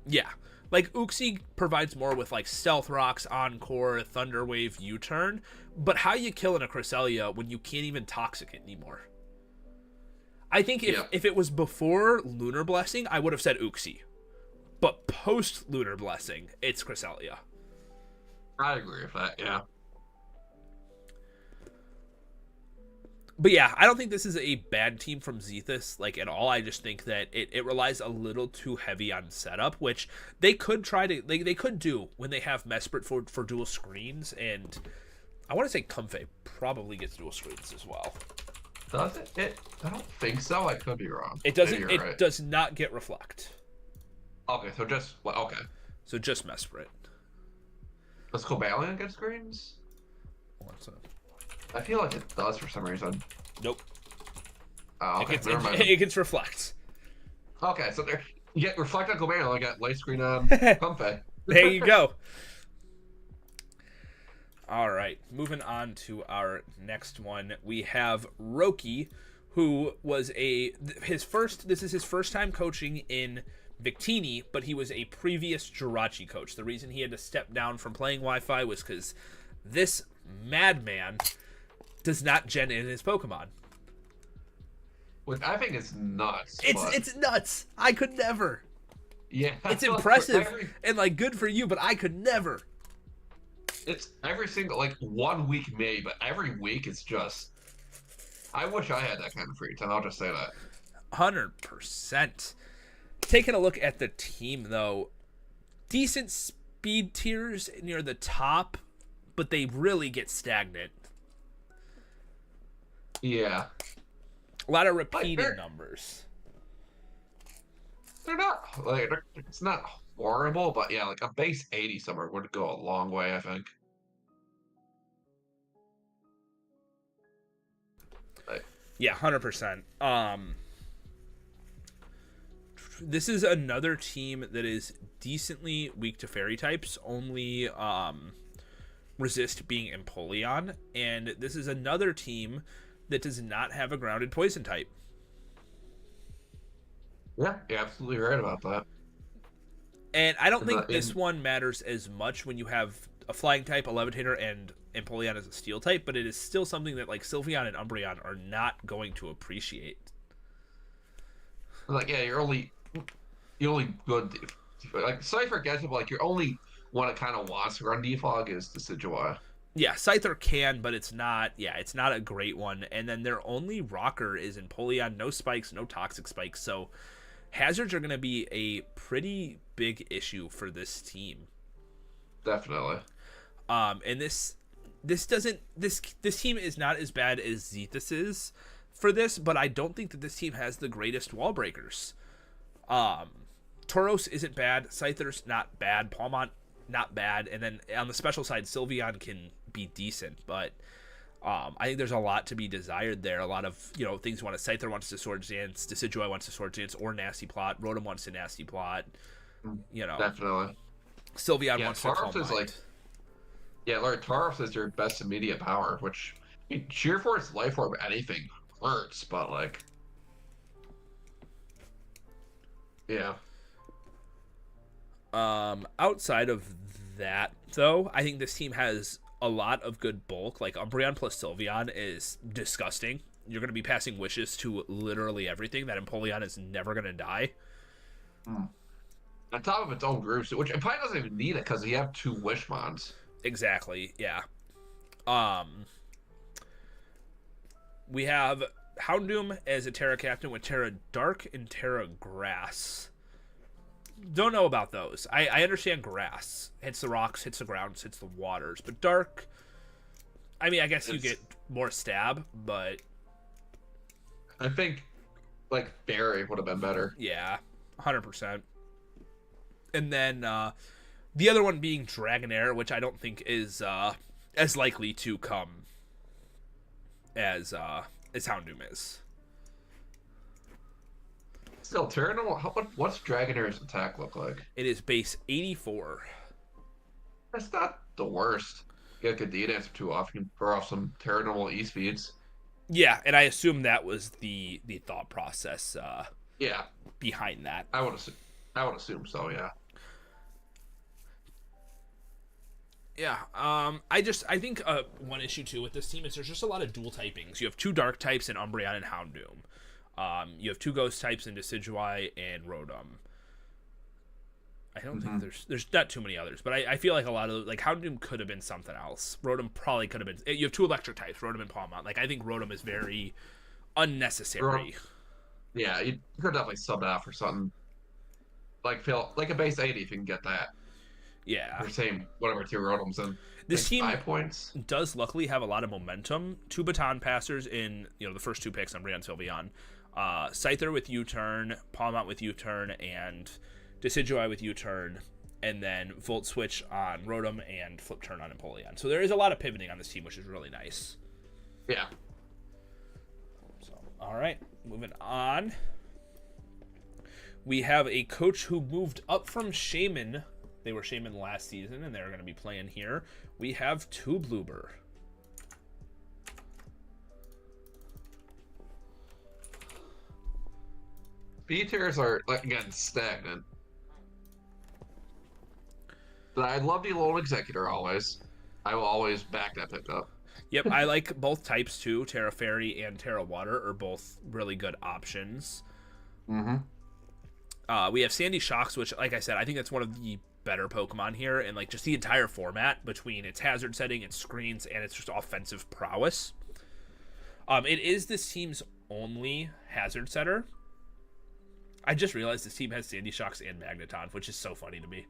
Speaker 1: Yeah. Like, Uxie provides more with, like, Stealth Rocks, Encore, Thunder Wave, U-Turn, but how you killing a Cresselia when you can't even Toxic it anymore? I think if it was before Lunar Blessing, I would have said Uxie. But post Lunar Blessing, it's Cresselia.
Speaker 4: I agree with that, yeah.
Speaker 1: But yeah, I don't think this is a bad team from Zethus, like, at all. I just think that it relies a little too heavy on setup, which they could try to, they could do when they have Mesprit for dual screens, and I want to say Comfey probably gets dual screens as well.
Speaker 4: Does it? I don't think so. I could be wrong.
Speaker 1: It doesn't.
Speaker 4: Maybe you're right.
Speaker 1: Does not get Reflect.
Speaker 4: Okay, so okay.
Speaker 1: So just Mesprit.
Speaker 4: Does Cobalion get screens? I feel like it does for some reason.
Speaker 1: Nope.
Speaker 4: Oh, okay. Never mind.
Speaker 1: It gets Reflect.
Speaker 4: Okay, so there you get Reflect on Cobalion. I got light screen on Comfey.
Speaker 1: There you go. All right, moving on to our next one. We have Roki, who was this is his first time coaching in Victini, but he was a previous Jirachi coach. The reason he had to step down from playing Wi-Fi was because this madman does not gen in his Pokemon.
Speaker 4: Which I think is nuts.
Speaker 1: It's nuts. I could never.
Speaker 4: Yeah.
Speaker 1: It's impressive and like good for you, but I could never.
Speaker 4: It's every single, like, 1 week maybe, but every week it's just, I wish I had that kind of free time. I'll just say that.
Speaker 1: 100%. Taking a look at the team, though, decent speed tiers near the top, but they really get stagnant.
Speaker 4: Yeah.
Speaker 1: A lot of repeating numbers.
Speaker 4: They're not, like, it's not horrible, but yeah, like a base 80 somewhere would go a long way, I think.
Speaker 1: Yeah, 100%. This is another team that is decently weak to fairy types, only resist being Empoleon, and this is another team that does not have a grounded poison type.
Speaker 4: Yeah, you're absolutely right about that.
Speaker 1: And I don't think this one matters as much when you have a flying type, a levitator, and Empoleon as a steel type, but it is still something that like Sylveon and Umbreon are not going to appreciate.
Speaker 4: Like, yeah, you're only good, like, Cypher gets it, but like, your only one that kind of wants to run defog is the Decidueye.
Speaker 1: Yeah, Scyther can, but it's not a great one. And then their only rocker is Empoleon, no spikes, no toxic spikes, so hazards are going to be a pretty big issue for this team.
Speaker 4: Definitely.
Speaker 1: And this team is not as bad as Zethus is for this, but I don't think that this team has the greatest wall breakers. Tauros isn't bad, Scyther's not bad, Palmont not bad, and then on the special side, Sylveon can be decent, but I think there's a lot to be desired there. A lot of things you want to. Scyther wants to Swords Dance, Decidueye wants to Swords Dance or Nasty Plot. Rotom wants to Nasty Plot.
Speaker 4: Definitely.
Speaker 1: Sylveon wants to Calm
Speaker 4: Tauros
Speaker 1: Mind.
Speaker 4: is Tauros is your best immediate power, which Sheer Force, Life Orb, anything hurts, but yeah.
Speaker 1: Outside of that, though, I think this team has a lot of good bulk. Like Umbreon plus Sylveon is disgusting. You're going to be passing wishes to literally everything. That Empoleon is never going to die.
Speaker 4: On top of its own groups, which it probably doesn't even need it because you have 2 Wishmons.
Speaker 1: Exactly, yeah. We have Houndoom as a Terra Captain with Terra Dark and Terra Grass. Don't know about those. I understand Grass. Hits the rocks, hits the ground, hits the waters. But Dark, I mean, I guess you get more stab, but...
Speaker 4: I think, Barry would have been better.
Speaker 1: Yeah, 100%. And then the other one being Dragonair, which I don't think is as likely to come as Houndoom is.
Speaker 4: Still, what's Dragonair's attack look like?
Speaker 1: It is base 84.
Speaker 4: That's not the worst. You get Kadena answer too often. You can throw off some Terranormal E-speeds.
Speaker 1: Yeah, and I assume that was the thought process behind that.
Speaker 4: I would assume so, yeah.
Speaker 1: Yeah, I think one issue too with this team is there's just a lot of dual typings. You have 2 dark types in Umbreon and Houndoom. You have 2 ghost types in Decidueye and Rotom. I don't think there's not too many others, but I feel like a lot of Houndoom could have been something else. Rotom probably could have been. You have 2 electric types, Rotom and Palmont. I think Rotom is very unnecessary.
Speaker 4: Yeah, you could definitely sub it out for something like a base 80 if you can get that.
Speaker 1: Yeah.
Speaker 4: Or same whatever 2 Rotoms in.
Speaker 1: This team
Speaker 4: 5 points.
Speaker 1: Does luckily have a lot of momentum. 2 baton passers in the first 2 picks on Brian Sylveon. Scyther with U-turn, Palmont with U-turn, and Decidueye with U-turn, and then Volt Switch on Rotom and Flip Turn on Empoleon. So there is a lot of pivoting on this team, which is really nice.
Speaker 4: Yeah.
Speaker 1: So, all right, moving on. We have a coach who moved up from Shaman. They were Shaman last season, and they're going to be playing here. We have Tubluber.
Speaker 4: B-tiers are, again, stagnant. But I love the Lone Executor always. I will always back that pickup.
Speaker 1: Yep, I like both types too. Terra Fairy and Terra Water are both really good options. We have Sandy Shocks, which, like I said, I think that's one of the better Pokemon here, and just the entire format between its hazard setting, its screens, and its just offensive prowess. It is this team's only hazard setter. I just realized this team has Sandy Shocks and Magneton, which is so funny to me.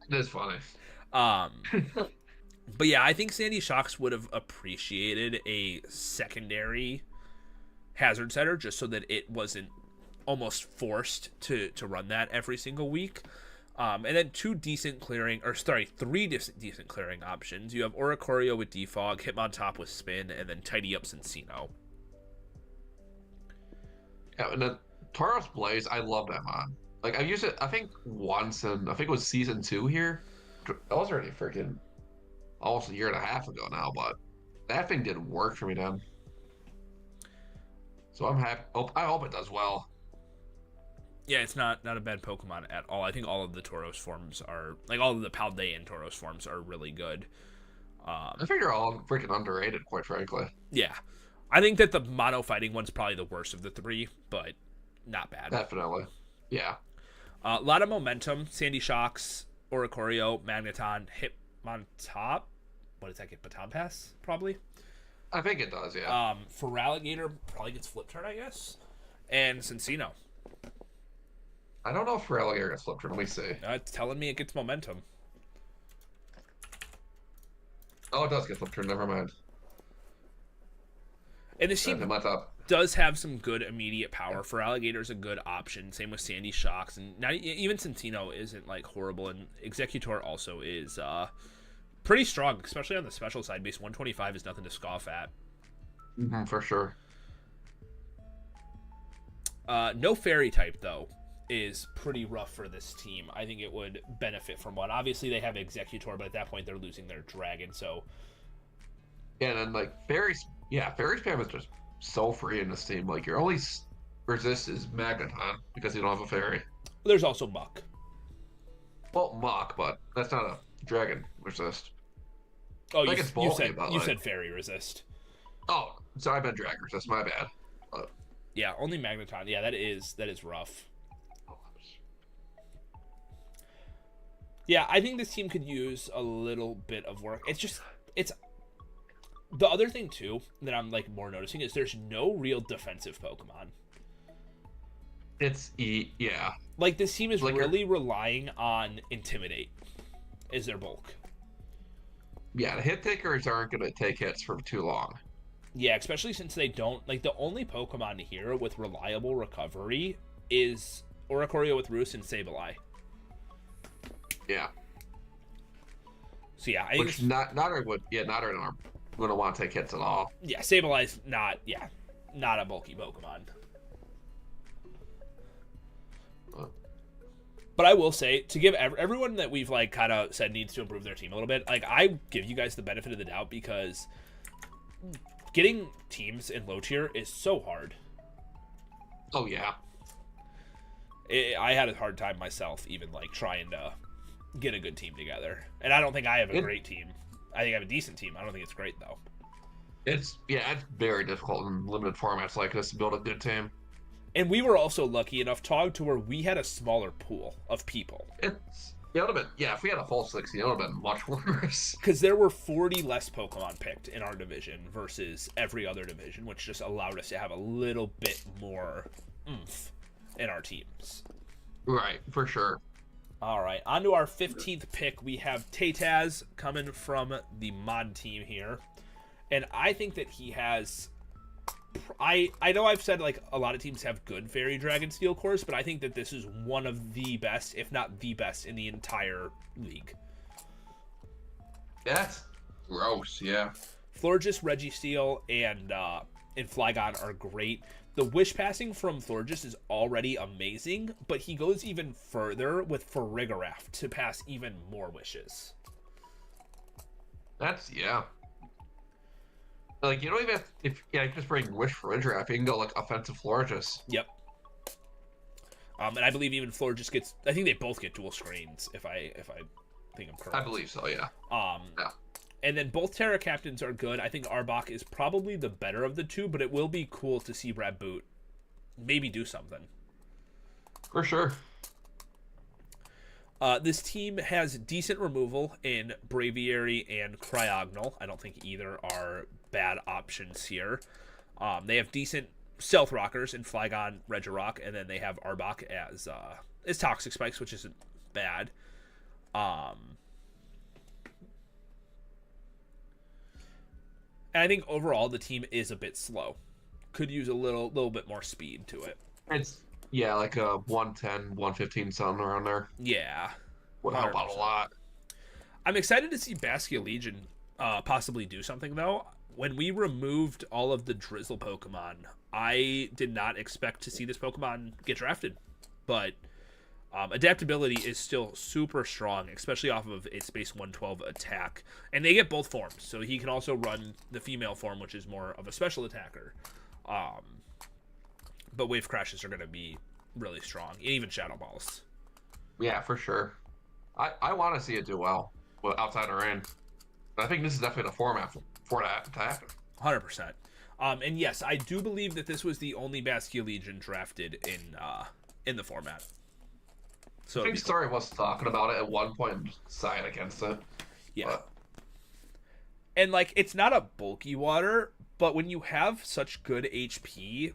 Speaker 4: It is funny.
Speaker 1: But yeah, I think Sandy Shocks would have appreciated a secondary hazard setter just so that it wasn't almost forced to run that every single week. And then 3 decent clearing options. You have Oricorio with Defog, Hitmontop with Spin, and then Tidy Up Cincino.
Speaker 4: Yeah, and then Tauros Blaze, I love that mod. I've used it, I think, once in, I think it was season 2 here. That was already freaking almost a year and a half ago now, but that thing did work for me then. So I'm happy. I hope it does well.
Speaker 1: Yeah, it's not a bad Pokemon at all. I think all of the Tauros forms are, all of the Paldean Tauros forms are really good.
Speaker 4: I think they're all freaking underrated, quite frankly.
Speaker 1: Yeah. I think that the mono fighting one's probably the worst of the 3, but not bad.
Speaker 4: Definitely. Yeah.
Speaker 1: A lot of momentum. Sandy Shocks, Oricorio, Magneton, Hitmontop. What does that get? Baton Pass, probably?
Speaker 4: I think it does, yeah.
Speaker 1: Feraligatr probably gets Flip Turn, I guess. And Cincino.
Speaker 4: I don't know if Feraligatr gets flip turn. Let me see.
Speaker 1: It's telling me it gets momentum.
Speaker 4: Oh, it does get flip turn. Never mind.
Speaker 1: And this
Speaker 4: Him
Speaker 1: team
Speaker 4: left up.
Speaker 1: does have some good immediate power. Feraligator's a good option. Same with Sandy Shocks, and not even Centino isn't like horrible. And Executor also is pretty strong, especially on the special side. Base 125 is nothing to scoff at.
Speaker 4: For sure.
Speaker 1: No fairy type though is pretty rough for this team. I think it would benefit from one. Obviously they have Executor, but at that point they're losing their dragon. So
Speaker 4: yeah, and then like fairy spam is just so free in this team. Like your only resist is Magneton because you don't have a fairy.
Speaker 1: there's also Muck.
Speaker 4: Well, Mach, but that's not a dragon resist.
Speaker 1: Oh,
Speaker 4: like it's bulky,
Speaker 1: you said fairy resist.
Speaker 4: Oh, so I meant drag resist. My bad.
Speaker 1: Yeah, only Magneton. Yeah, that is rough. Yeah, I think this team could use a little bit of work. It's the other thing too that I'm like more noticing is there's no real defensive Pokemon.
Speaker 4: Yeah.
Speaker 1: Like this team is like really relying on Intimidate is their bulk.
Speaker 4: Yeah, the hit takers aren't going to take hits for too long.
Speaker 1: Yeah, especially since they don't like the only Pokemon here with reliable recovery is Oricorio with Roost and Sableye.
Speaker 4: Yeah.
Speaker 1: So yeah, I
Speaker 4: which not everyone are going to want to take hits at all.
Speaker 1: Yeah, Sableye's not a bulky Pokemon. But I will say, to give everyone that we've like kind of said needs to improve their team a little bit, like I give you guys the benefit of the doubt because getting teams in low tier is so hard.
Speaker 4: Oh yeah.
Speaker 1: I had a hard time myself, even like trying to get a good team together. And I don't think I have a great team. I think I have a decent team. I don't think it's great though.
Speaker 4: It's very difficult in limited formats like this to build a good team.
Speaker 1: And we were also lucky enough, Tog, to where we had a smaller pool of people.
Speaker 4: It would have been, if we had a full 60, it would have been much worse.
Speaker 1: Because there were 40 less Pokemon picked in our division versus every other division, which just allowed us to have a little bit more oomph in our teams.
Speaker 4: Right, for sure.
Speaker 1: All right, on to our 15th pick. We have Tataz coming from the mod team here. And I think that he has... I know I've said like a lot of teams have good Fairy Dragon Steel cores, but I think that this is one of the best, if not the best, in the entire league.
Speaker 4: That's gross, yeah.
Speaker 1: Florges, Registeel, and Flygon are great. The wish passing from Florges is already amazing, but he goes even further with Farigiraf to pass even more wishes.
Speaker 4: That's, yeah. Like, you don't even have, you just bring Wish for Indraft, you can go, like, Offensive Florges.
Speaker 1: Yep. And I believe even Florges gets, I think they both get dual screens, if I think I'm correct.
Speaker 4: I believe so, yeah.
Speaker 1: Yeah. And then both Terra Captains are good. I think Arbok is probably the better of the two, but it will be cool to see Raboot maybe do something.
Speaker 4: For sure.
Speaker 1: This team has decent removal in Braviary and Cryogonal. I don't think either are bad options here. They have decent Stealth Rockers in Flygon, Regirock, and then they have Arbok as Toxic Spikes, which isn't bad. And I think overall the team is a bit slow. Could use a little bit more speed to it.
Speaker 4: It's like a 110, 115 something around there.
Speaker 1: Yeah.
Speaker 4: Would help out a lot.
Speaker 1: I'm excited to see Baskia Legion possibly do something though. When we removed all of the Drizzle Pokemon, I did not expect to see this Pokemon get drafted. But adaptability is still super strong, especially off of its base 112 attack. And they get both forms, so he can also run the female form, which is more of a special attacker. But Wave Crashes are going to be really strong, and even Shadow Balls.
Speaker 4: Yeah, for sure. I want to see it do well outside or in. I think this is definitely the format for that to happen.
Speaker 1: 100%. And yes, I do believe that this was the only Baskia Legion drafted in the format. So
Speaker 4: I think Story was talking about it at one point and side against it.
Speaker 1: Yeah.
Speaker 4: But...
Speaker 1: And like it's not a bulky water, but when you have such good HP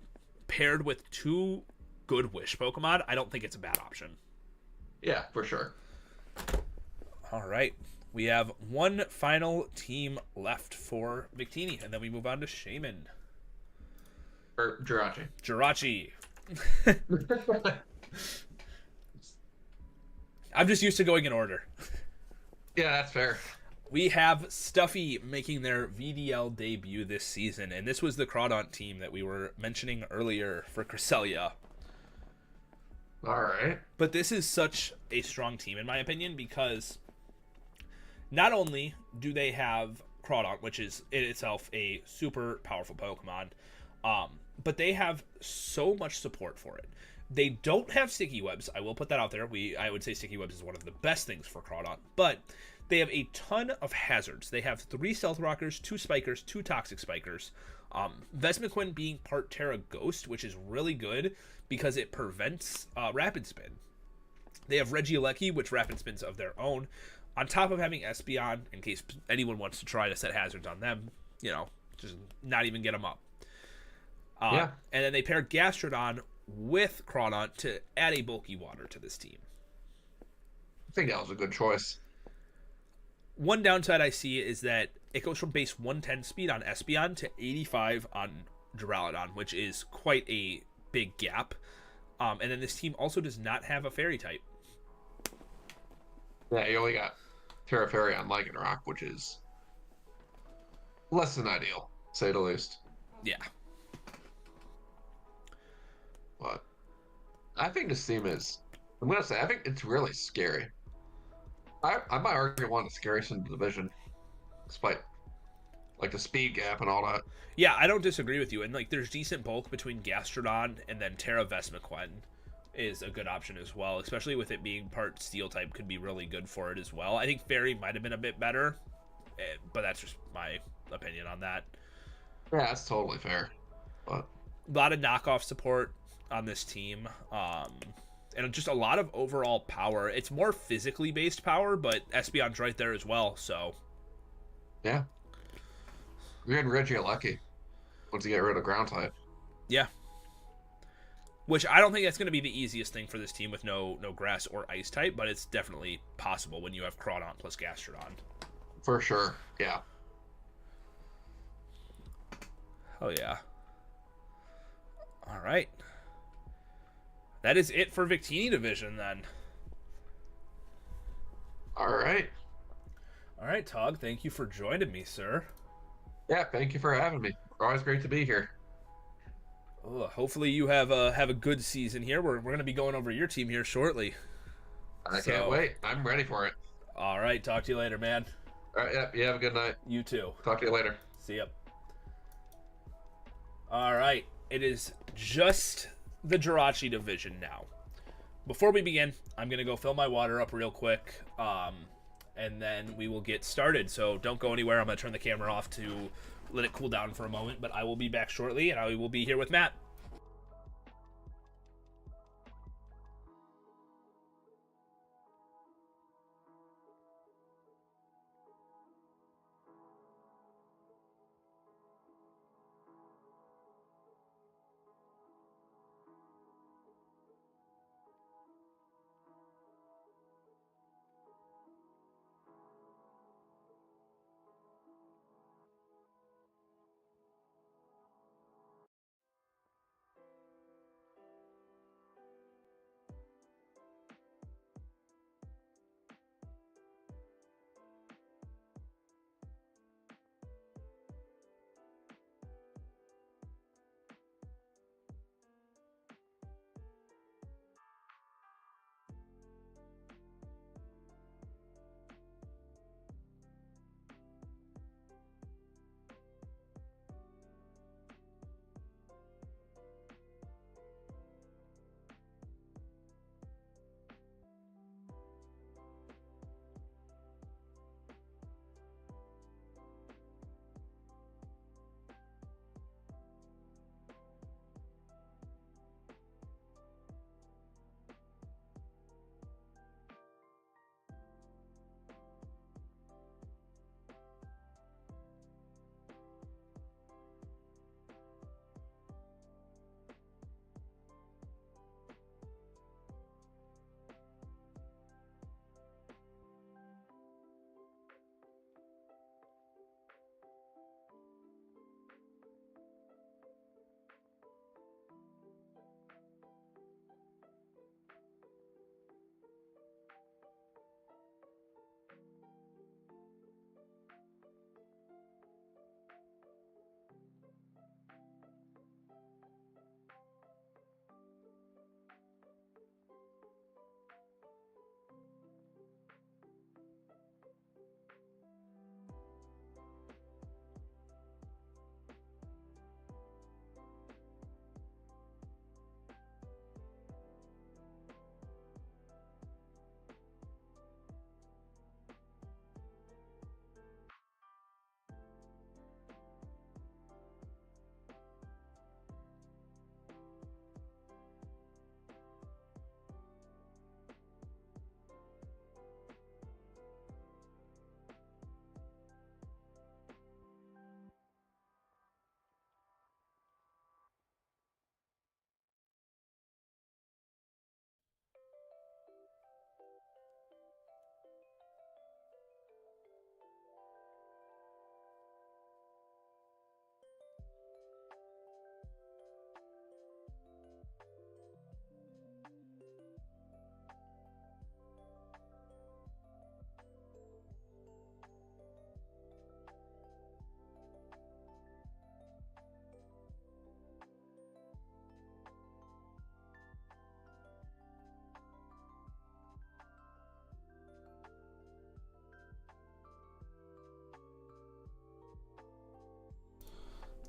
Speaker 1: paired with two good wish Pokemon, I don't think it's a bad option.
Speaker 4: Yeah, for sure.
Speaker 1: All right. We have one final team left for Victini, and then we move on to Shaman.
Speaker 4: Or Jirachi.
Speaker 1: Jirachi. I'm just used to going in order.
Speaker 4: Yeah, that's fair.
Speaker 1: We have Stuffy making their VDL debut this season, and this was the Crawdaunt team that we were mentioning earlier for Cresselia.
Speaker 4: All right.
Speaker 1: But this is such a strong team, in my opinion, because not only do they have Crawdaunt, which is in itself a super powerful Pokemon, but they have so much support for it. They don't have Sticky Webs. I will put that out there. I would say Sticky Webs is one of the best things for Crawdaunt, but they have a ton of hazards. They have 3 Stealth Rockers, 2 Spikers, 2 Toxic Spikers. Vesmiquin being part Terra Ghost, which is really good because it prevents Rapid Spin. They have Regieleki, which Rapid Spins of their own, on top of having Espeon, in case anyone wants to try to set hazards on them, just not even get them up.
Speaker 4: Yeah.
Speaker 1: And then they pair Gastrodon with Crawdaunt to add a bulky water to this team.
Speaker 4: I think that was a good choice.
Speaker 1: One downside I see is that it goes from base 110 speed on Espeon to 85 on Duraludon, which is quite a big gap. And then this team also does not have a fairy type.
Speaker 4: Yeah, you only got Terra Fairy on Lycanroc, which is less than ideal, to say the least.
Speaker 1: Yeah.
Speaker 4: But I think this team is, I'm going to say, I think it's really scary. I might argue one of the scariest in the division, despite like the speed gap and all that.
Speaker 1: Yeah, I don't disagree with you. And like, there's decent bulk between Gastrodon and then Terra Vesmiquin is a good option as well, especially with it being part Steel type could be really good for it as well. I think Fairy might have been a bit better, but that's just my opinion on that.
Speaker 4: Yeah, that's totally fair. But
Speaker 1: A lot of knockoff support on this team, and just a lot of overall power. It's more physically based power, but Espeon's right there as well, so
Speaker 4: yeah, you're getting Regieleki once you get rid of ground type.
Speaker 1: yeah. Which I don't think that's going to be the easiest thing for this team with no grass or ice type, but it's definitely possible when you have Crawdaunt plus Gastrodon.
Speaker 4: For sure, yeah.
Speaker 1: Oh yeah. All right. That is it for Victini Division then.
Speaker 4: All right.
Speaker 1: All right, Tog, thank you for joining me, sir.
Speaker 4: Yeah, thank you for having me. Always great to be here.
Speaker 1: Hopefully you have a good season here. We're going to be going over your team here shortly.
Speaker 4: I can't wait. I'm ready for it.
Speaker 1: All right, talk to you later, man.
Speaker 4: All right, yeah, you have a good night.
Speaker 1: You too.
Speaker 4: Talk to you later.
Speaker 1: See ya. All right, it is just the Jirachi division now. Before we begin, I'm going to go fill my water up real quick, and then we will get started. So don't go anywhere. I'm going to turn the camera off to let it cool down for a moment, but I will be back shortly, and I will be here with Matt.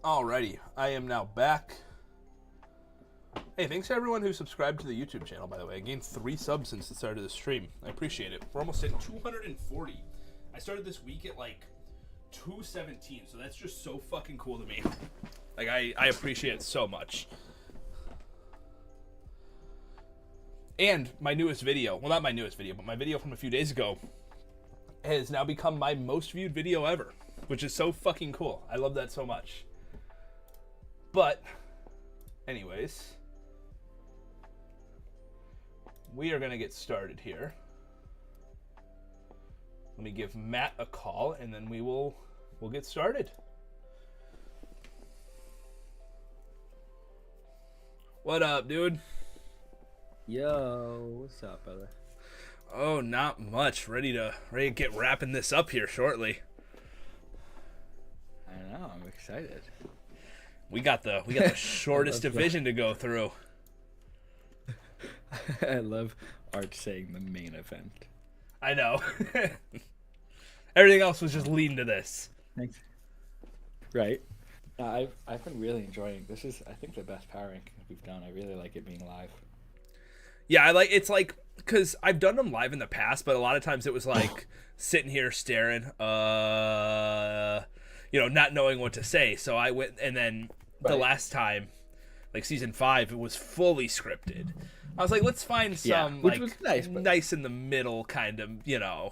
Speaker 1: Alrighty, I am now back. Hey, thanks to everyone who subscribed to the YouTube channel, by the way. I gained 3 subs since the start of the stream. I appreciate it. We're almost at 240. I started this week at like 217, so that's just so fucking cool to me. Like, I appreciate it so much. And my newest video, well, not my newest video, but my video from a few days ago has now become my most viewed video ever, which is so fucking cool. I love that so much. But, anyways, we are going to get started here. Let me give Matt a call, and then we'll get started. What up, dude?
Speaker 5: Yo, what's up, brother?
Speaker 1: Oh, not much. Ready to get wrapping this up here shortly.
Speaker 5: I know, I'm excited.
Speaker 1: We got the shortest division to go through.
Speaker 5: I love Arch saying the main event.
Speaker 1: I know. Everything else was just leading to this.
Speaker 5: Thanks. Right. I've been really enjoying this. Is I think the best power ranking we've done. I really like it being live.
Speaker 1: Yeah, it's like because I've done them live in the past, but a lot of times it was like sitting here staring, not knowing what to say. So I went, and then the last time, like season 5, it was fully scripted. I was like, let's find some
Speaker 5: which
Speaker 1: like
Speaker 5: was nice, but...
Speaker 1: nice in the middle kind of,
Speaker 5: Yeah,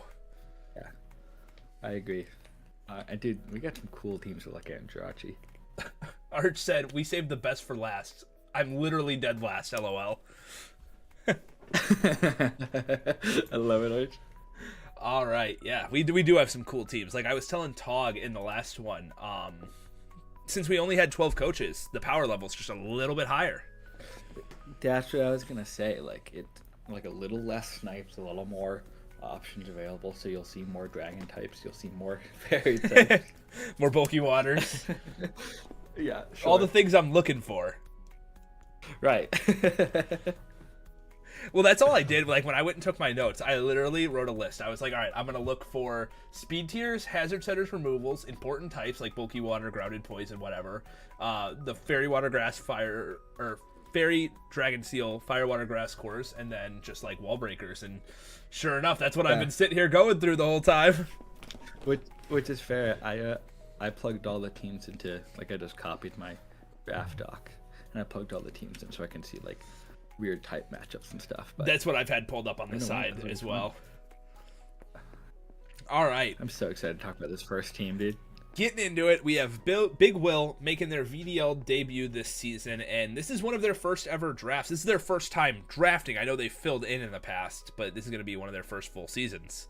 Speaker 5: I agree. And dude, we got some cool teams to look at in Jirachi.
Speaker 1: Arch said, we saved the best for last. I'm literally dead last, LOL.
Speaker 5: I love it, Arch.
Speaker 1: All right, yeah, we do have some cool teams. Like I was telling Tog in the last one, since we only had 12 coaches, the power level's just a little bit higher.
Speaker 5: That's what I was gonna say. Like a little less snipes, a little more options available. So you'll see more dragon types. You'll see more fairy types.
Speaker 1: More bulky waters.
Speaker 5: Yeah, sure.
Speaker 1: All the things I'm looking for.
Speaker 5: Right.
Speaker 1: Well, that's all I did. Like when I went and took my notes, I literally wrote a list. I was like, all right, I'm gonna look for speed tiers, hazard setters, removals, important types like bulky water, grounded poison, whatever. The fairy water grass, fire, or fairy dragon seal, fire water grass cores, and then just like wall breakers. And sure enough, that's what I've been sitting here going through the whole time.
Speaker 5: Which is fair. I plugged all the teams into, like, I just copied my draft doc and I plugged all the teams in so I can see like weird type matchups and stuff. But
Speaker 1: that's what I've had pulled up on the side as well. All right,
Speaker 5: I'm so excited to talk about this first team, dude.
Speaker 1: Getting into it, we have Big Will making their VDL debut this season, and this is one of their first ever drafts. This is their first time drafting. I know they filled in the past, but this is going to be one of their first full seasons.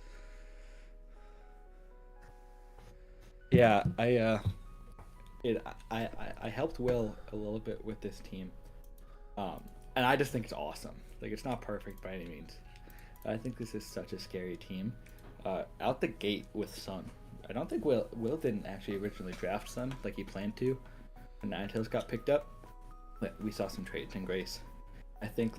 Speaker 5: Yeah, I helped Will a little bit with this team, and I just think it's awesome. Like, it's not perfect by any means. I think this is such a scary team. Out the gate with Sun. I don't think Will didn't actually originally draft Sun like he planned to. And Ninetales got picked up. But we saw some trades in Grace. I think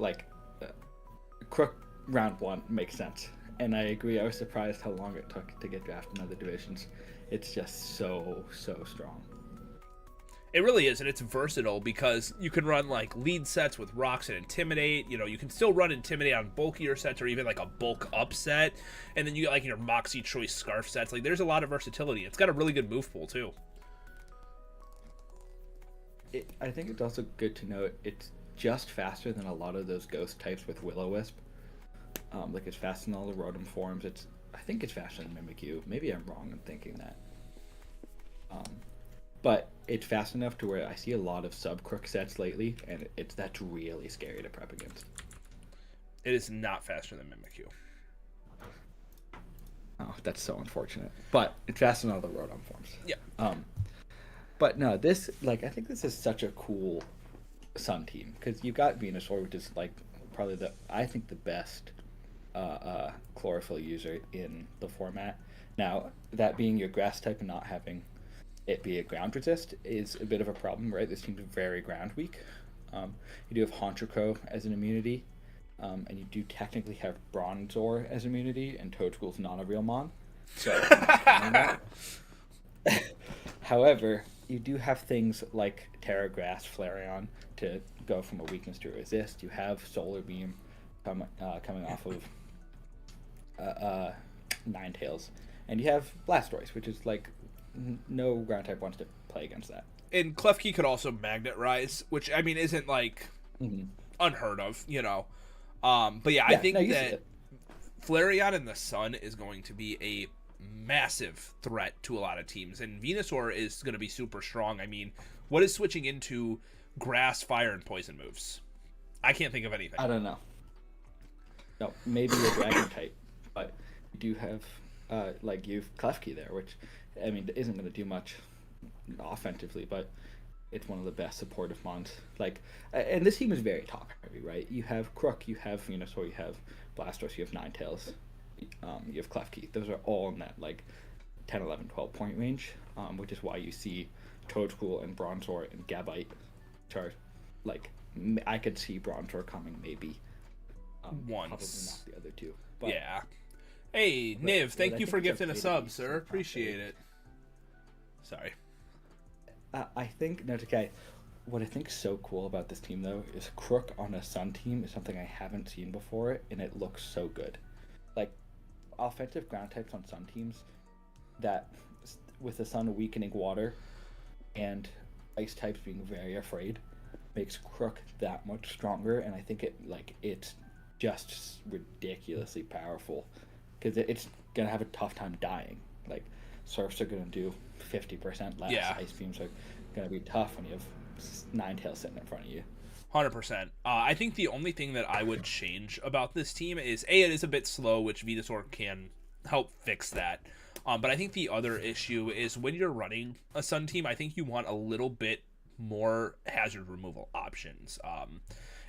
Speaker 5: Crook round 1 makes sense. And I agree, I was surprised how long it took to get drafted in other divisions. It's just so strong.
Speaker 1: It really is, and it's versatile because you can run like lead sets with rocks and intimidate. You can still run intimidate on bulkier sets or even like a bulk up set, and then you get like your Moxie choice scarf sets. Like there's a lot of versatility. It's got a really good move pool too.
Speaker 5: I think it's also good to note it's just faster than a lot of those ghost types with Will-O-Wisp. Like it's fast in all the Rotom forms. I think it's faster than Mimikyu. Maybe I'm wrong in thinking that. But it's fast enough to where I see a lot of sub-crook sets lately, and that's really scary to prep against.
Speaker 1: It is not faster than Mimikyu.
Speaker 5: Oh, that's so unfortunate. But it's fast in all the Rotom forms.
Speaker 1: Yeah.
Speaker 5: But no, I think this is such a cool Sun team, because you've got Venusaur, which is like probably the best chlorophyll user in the format. Now, that being your grass type and not having it be a ground resist is a bit of a problem, right? This team's very ground weak. You do have Honchokrow as an immunity, and you do technically have Bronzor as immunity, and Toadschool's not a real mon. So, however, you do have things like Terra Grass, Flareon to go from a weakness to a resist. You have Solar Beam coming off of Ninetales, and you have Blastoise, which is like no ground type wants to play against that.
Speaker 1: And Klefki could also Magnet Rise, which I mean isn't like unheard of, you know. But yeah, I think that Flareon in the Sun is going to be a massive threat to a lot of teams, and Venusaur is going to be super strong. I mean, what is switching into Grass, Fire, and Poison moves? I can't think of anything.
Speaker 5: I don't know. No, maybe a Dragon type, but you do have like you've Klefki there, which I mean isn't going to do much offensively, but it's one of the best supportive mons. Like, and this team is very top heavy, right? You have Crook, you have Venusaur, you have Blastoise, you have Ninetales, you have Klefki. Those are all in that like 10, 11, 12 point range, which is why you see Toadschool and Bronzor and Gabite, which are like I could see Bronzor coming maybe
Speaker 1: once,
Speaker 5: probably not the other two. But,
Speaker 1: yeah. Hey, Niv, thank you for gifting a
Speaker 5: okay
Speaker 1: sub, sir. Appreciate it. Sorry.
Speaker 5: I think no, it's okay. What I think is so cool about this team though is Crook on a Sun team is something I haven't seen before, and it looks so good. Like offensive ground types on Sun teams that with the Sun weakening water and ice types being very afraid makes Crook that much stronger, and I think it's just ridiculously powerful because it's gonna have a tough time dying. Like Surfs are gonna do 50% less.
Speaker 1: Yeah.
Speaker 5: Ice beams are gonna be tough when you have Ninetales sitting in front of you.
Speaker 1: 100%. I think the only thing that I would change about this team is it is a bit slow, which Venusaur can help fix that. But I think the other issue is when you're running a Sun team, I think you want a little bit more hazard removal options.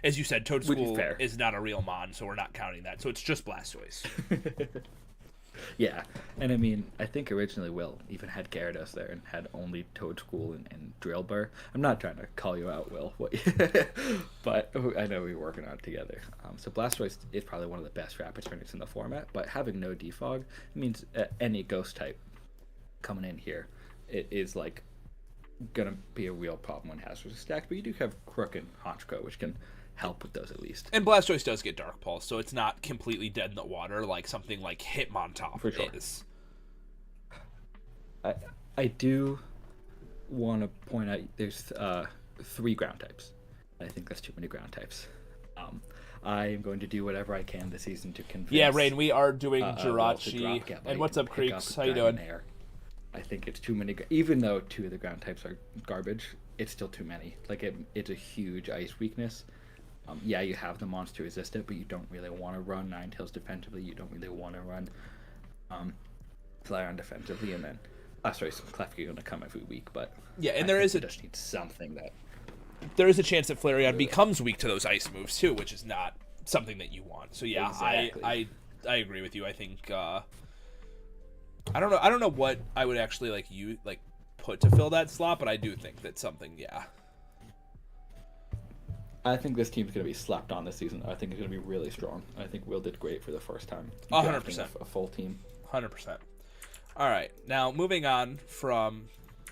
Speaker 1: As you said, Toadschool is not a real mon, so we're not counting that. So it's just Blastoise.
Speaker 5: Yeah, and I mean, I think originally Will even had Gyarados there and had only Toadschool and Drillbur. I'm not trying to call you out, Will, but I know we were working on it together. So Blastoise is probably one of the best rapid trainers in the format, but having no defog means any ghost type coming in here, it is like gonna be a real problem when Hazardous is stacked. But you do have Crook and Honchko, which can help with those at least.
Speaker 1: And Blastoise does get Dark Pulse, so it's not completely dead in the water like something like Hitmontop is.
Speaker 5: I do want to point out there's 3 ground types. I think that's too many ground types. I am going to do whatever I can this season to convince.
Speaker 1: Yeah, Rain, we are doing
Speaker 5: Will
Speaker 1: Jirachi. And what's up, Creeks? How you doing?
Speaker 5: I think it's too many. Even though 2 of the ground types are garbage, it's still too many. Like it's a huge ice weakness. Yeah, you have the monster to resist it, but you don't really want to run Ninetales defensively. You don't really want to run Flareon defensively, and then sorry, some Klefki going to come every week. But
Speaker 1: yeah, and
Speaker 5: just need something that
Speaker 1: there is a chance that Flareon becomes weak to those ice moves too, which is not something that you want. So yeah, exactly. I agree with you. I think I don't know what I would actually put to fill that slot, but I do think that's something. Yeah.
Speaker 5: I think this team's going to be slapped on this season. I think it's going to be really strong. I think Will did great for the first time.
Speaker 1: 100%.
Speaker 5: A full team.
Speaker 1: 100%. All right. Now, moving on from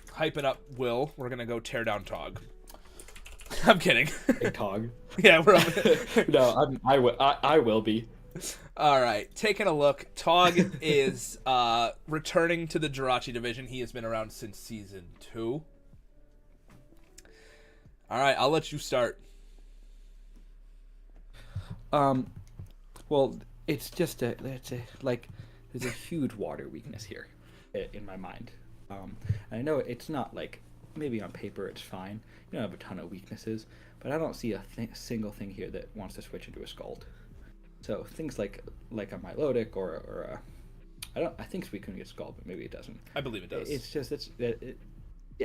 Speaker 1: hyping up Will, we're going to go tear down Tog. I'm kidding.
Speaker 5: Hey, Tog.
Speaker 1: Yeah, we're up.
Speaker 5: No, I will be.
Speaker 1: All right. Taking a look. Tog is returning to the Jirachi division. He has been around since Season 2. All right. I'll let you start.
Speaker 5: Well, it's just there's a huge water weakness here in my mind. And I know it's not like, maybe on paper it's fine. You don't have a ton of weaknesses, but I don't see a single thing here that wants to switch into a Scald. So things like a Milotic or I think Suicune gets Scald, but maybe it doesn't.
Speaker 1: I believe it does.
Speaker 5: It's just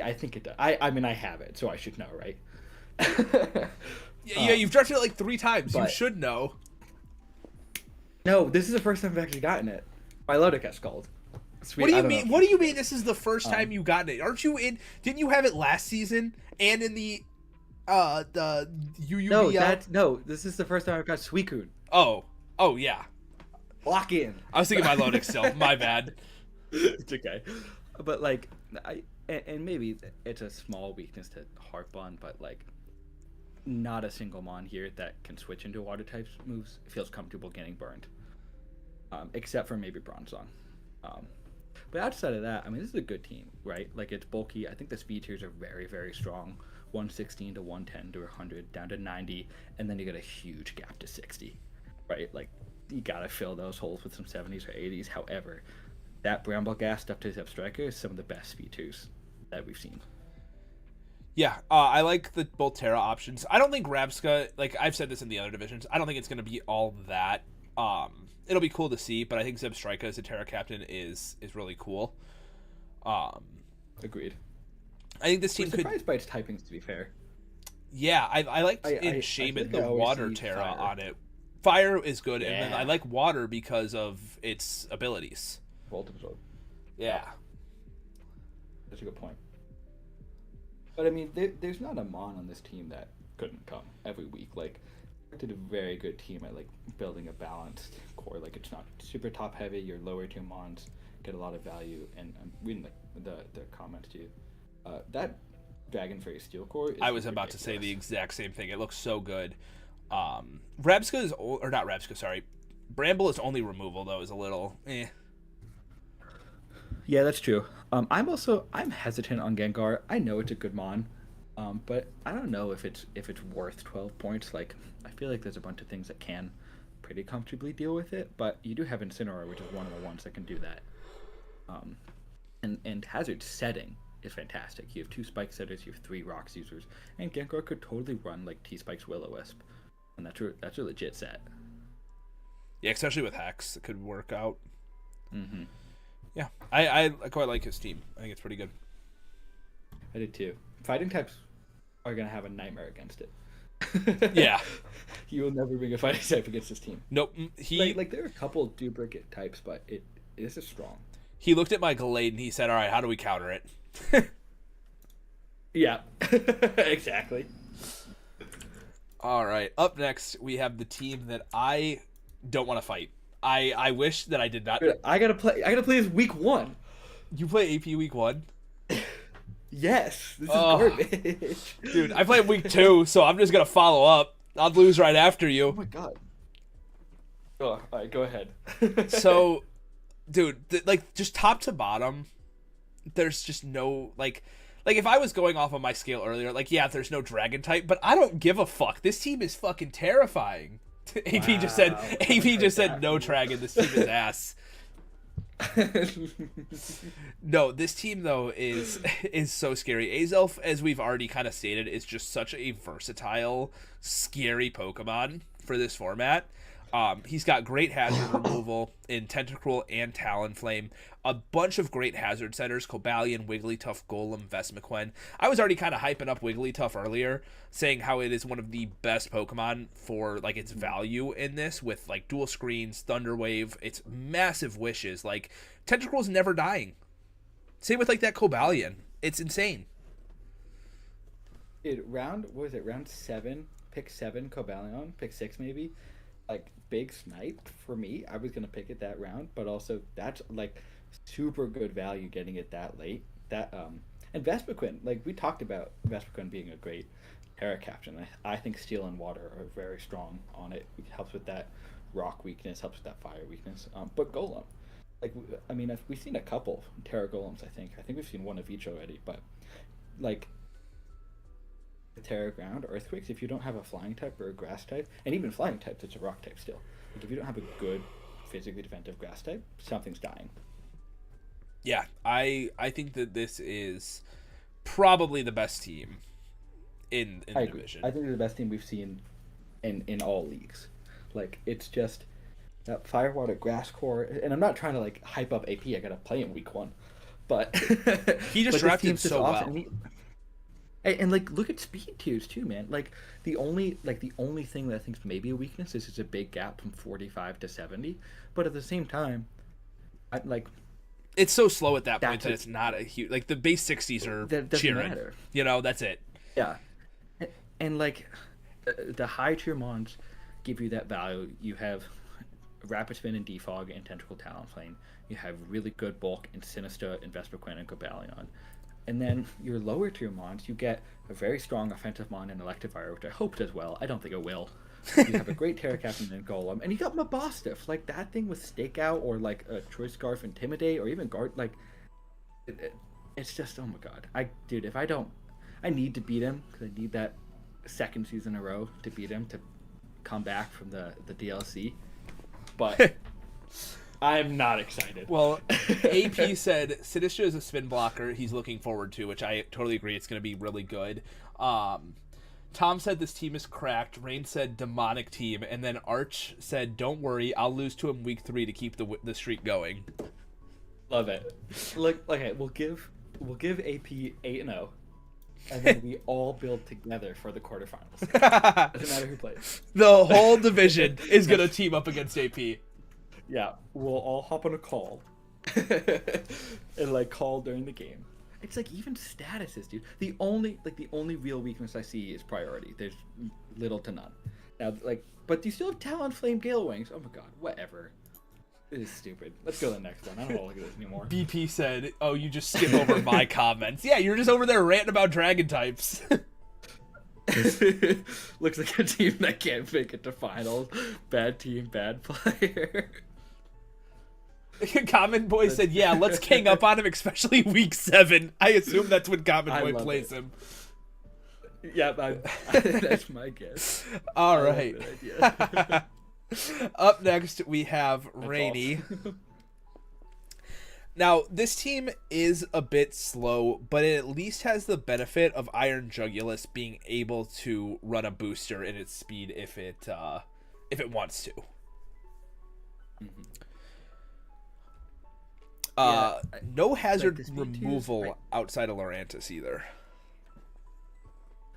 Speaker 5: I think it does. I mean I have it, so I should know, right?
Speaker 1: Yeah, you've drafted it like 3 times. You should know.
Speaker 5: No, this is the first time I've actually gotten it. Milotic has Scald.
Speaker 1: Sweet. What do you mean? What do you mean? This is the first time you gotten it? Aren't you in? Didn't you have it last season and in the UUBL?
Speaker 5: No. This is the first time I've got Suicune.
Speaker 1: Oh, yeah.
Speaker 5: Lock in.
Speaker 1: I was thinking Milotic still. My bad.
Speaker 5: It's okay, but and maybe it's a small weakness to harp on, but like, not a single mon here that can switch into water types moves feels comfortable getting burned, except for maybe Bronzong. But outside of that, I mean, this is a good team, right? Like, it's bulky. I think the speed tiers are very, very strong. 116 to 110 to 100, down to 90, and then you get a huge gap to 60, right? Like, you gotta fill those holes with some 70s or 80s. However, that Bramblegast up to Zebstrika is some of the best speed tiers that we've seen.
Speaker 1: Yeah, I like the both Terra options. I don't think Rabska, like I've said this in the other divisions, I don't think it's going to be all that. It'll be cool to see, but I think Zebstrika as a Terra captain is really cool.
Speaker 5: Agreed.
Speaker 1: I think this team
Speaker 5: We're
Speaker 1: could.
Speaker 5: surprised by its typings, to be fair.
Speaker 1: Yeah, I liked
Speaker 5: I
Speaker 1: in Shaman
Speaker 5: think I
Speaker 1: the
Speaker 5: always
Speaker 1: water
Speaker 5: see
Speaker 1: Terra
Speaker 5: fire.
Speaker 1: on it. Fire is good, and then
Speaker 5: Yeah.
Speaker 1: I like water because of its abilities.
Speaker 5: Volt absorb.
Speaker 1: Yeah.
Speaker 5: That's a good point. But I mean, there's not a mon on this team that couldn't come every week. Like, they did a very good team at like building a balanced core. Like, it's not super top heavy. Your lower tier mons get a lot of value, and I'm reading the comments too. That Dragon Fairy Steel core. Is
Speaker 1: I was about to say the
Speaker 5: ridiculous.
Speaker 1: exact same thing. It looks so good. Rabska is or not Rabska, sorry. Bramble is only removal though is a little eh.
Speaker 5: Yeah, that's true. I'm hesitant on Gengar. I know it's a good mon, but I don't know if it's worth 12 points. Like, I feel like there's a bunch of things that can pretty comfortably deal with it, but you do have Incineroar, which is one of the ones that can do that. And Hazard setting is fantastic. You have 2 Spike setters, you have 3 Rocks users, and Gengar could totally run like T-Spike's Will-O-Wisp, and that's a legit set.
Speaker 1: Yeah, especially with Hex, it could work out.
Speaker 5: Mm-hmm.
Speaker 1: Yeah, I quite like his team. I think it's pretty good.
Speaker 5: I did too. Fighting types are gonna have a nightmare against it.
Speaker 1: Yeah.
Speaker 5: You will never bring a fighting type against this team.
Speaker 1: Nope. He
Speaker 5: Like there are a couple duplicate types, but this is strong.
Speaker 1: he looked at my Gallade and he said, "All right, how do we counter it?"
Speaker 5: Yeah, exactly.
Speaker 1: All right. Up next, we have the team that I don't want to fight. I wish that I did not.
Speaker 5: I gotta play this week 1.
Speaker 1: You play AP week 1?
Speaker 5: Yes, this is
Speaker 1: Oh.
Speaker 5: garbage.
Speaker 1: Dude, I play week 2, so I'm just going to follow up. I'll lose right after
Speaker 5: Oh
Speaker 1: you.
Speaker 5: my god. Oh, all right, go ahead.
Speaker 1: So, dude, like, just top to bottom, there's just no, like, if I was going off on my scale earlier, like, yeah, there's no dragon type, but I don't give a fuck. This team is fucking terrifying. AP just said, no dragon. This team is ass. No, this team though is so scary. Azelf, as we've already kind of stated, is just such a versatile, scary Pokemon for this format. He's got great hazard removal in Tentacruel and Talonflame. A bunch of great hazard setters: Cobalion, Wigglytuff, Golem, Vesmiquen. I was already kind of hyping up Wigglytuff earlier, saying how it is one of the best Pokemon for like its value in this, with like dual screens, Thunder Wave, its massive wishes. Like, Tentacruel's never dying. Same with like that Cobalion. It's insane.
Speaker 5: Dude, round 7, pick 7 Cobalion, pick 6 maybe. Like, big snipe for me. I was gonna pick it that round, but also that's like super good value getting it that late. That and Vespaquin, like we talked about Vespaquin being a great Terra captain. I think Steel and Water are very strong on it. It helps with that rock weakness, helps with that fire weakness. But Golem, like I mean, we've seen a couple Terra Golems. I think we've seen one of each already. But like, Terra Ground, Earthquakes, if you don't have a flying type or a grass type, and even flying types, it's a rock type still. Like, if you don't have a good physically defensive grass type, something's dying.
Speaker 1: Yeah, I think that this is probably the best team in
Speaker 5: I
Speaker 1: the
Speaker 5: agree.
Speaker 1: division.
Speaker 5: I think they're the best team we've seen in all leagues. Like, it's just that Firewater Grass core, and I'm not trying to like hype up AP. I gotta play in week 1, but
Speaker 1: He just
Speaker 5: but this
Speaker 1: drafted
Speaker 5: team's just
Speaker 1: so
Speaker 5: awesome.
Speaker 1: well.
Speaker 5: And like, look at speed tiers too, man. Like the only thing that I think is maybe a weakness is it's a big gap from 45 to 70. But at the same time,
Speaker 1: It's so slow at that point
Speaker 5: That's
Speaker 1: that
Speaker 5: a-
Speaker 1: it's not a huge, like, the base 60s are
Speaker 5: that doesn't
Speaker 1: cheering.
Speaker 5: matter.
Speaker 1: You know, that's it.
Speaker 5: Yeah, and like the high tier mons give you that value. You have Rapid Spin and Defog and Tentacle Talonflame. You have really good bulk in Sinister, and Vesperquin and Cobalion. And then your lower tier mons, you get a very strong offensive mon and Electivire, which I hope does well. I don't think it will. You have a great Terra Captain and Golem, and you got Mabostiff. Like, that thing with Stakeout, or like a Choice Scarf Intimidate, or even Guard, like, it's just, oh my god. Dude, if I don't, I need to beat him, because I need that second season in a row to beat him, to come back from the DLC. But I'm not excited.
Speaker 1: Well, AP said Sinistra is a spin blocker he's looking forward to, which I totally agree. It's going to be really good. Tom said this team is cracked. Rain said demonic team, and then Arch said, "Don't worry, I'll lose to him week 3 to keep the streak going."
Speaker 5: Love it. Like, okay, we'll give AP 8-0, and then we all build together for the quarterfinals. Doesn't matter who plays.
Speaker 1: The whole division is going to team up against AP.
Speaker 5: Yeah, we'll all hop on a call and like call during the game. It's like even statuses, dude. The only real weakness I see is priority. There's little to none. Now, like, but you still have Talon, Flame, Gale Wings. Oh my god, whatever. This is stupid. Let's go to the next one. I don't want to look at this anymore.
Speaker 1: BP said, "Oh, you just skip over my comments." Yeah, you're just over there ranting about dragon types.
Speaker 5: Looks like a team that can't make it to finals. Bad team, bad player.
Speaker 1: Common Boy said, "Yeah, let's king up on him, especially week 7." I assume that's when Common Boy plays him.
Speaker 5: Yeah, that's my guess.
Speaker 1: All right. Up next, we have Rainy. Now, this team is a bit slow, but it at least has the benefit of Iron Jugulus being able to run a booster in its speed if it wants to.
Speaker 5: Mm-hmm.
Speaker 1: No hazard
Speaker 5: this
Speaker 1: removal outside of Lurantis either.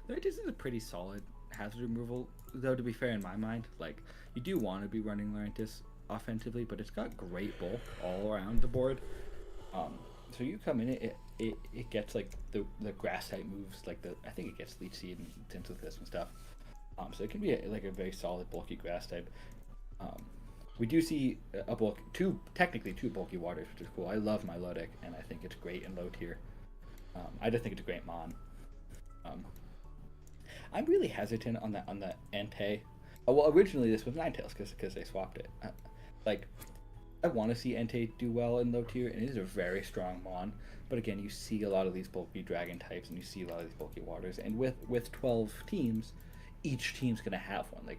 Speaker 5: Lurantis is a pretty solid hazard removal, though, to be fair, in my mind. Like, you do want to be running Lurantis offensively, but it's got great bulk all around the board. So you come in, it gets like the grass type moves, like I think it gets Leech Seed and Synthesis and stuff. So it can be like a very solid bulky grass type. We do see technically two bulky waters, which is cool. I love Milotic, and I think it's great in low tier. I just think it's a great mon. I'm really hesitant on the Entei. Well, originally this was Ninetales because they swapped it. I want to see Entei do well in low tier, and it is a very strong mon. But again, you see a lot of these bulky dragon types, and you see a lot of these bulky waters. And with 12 teams, each team's gonna have one.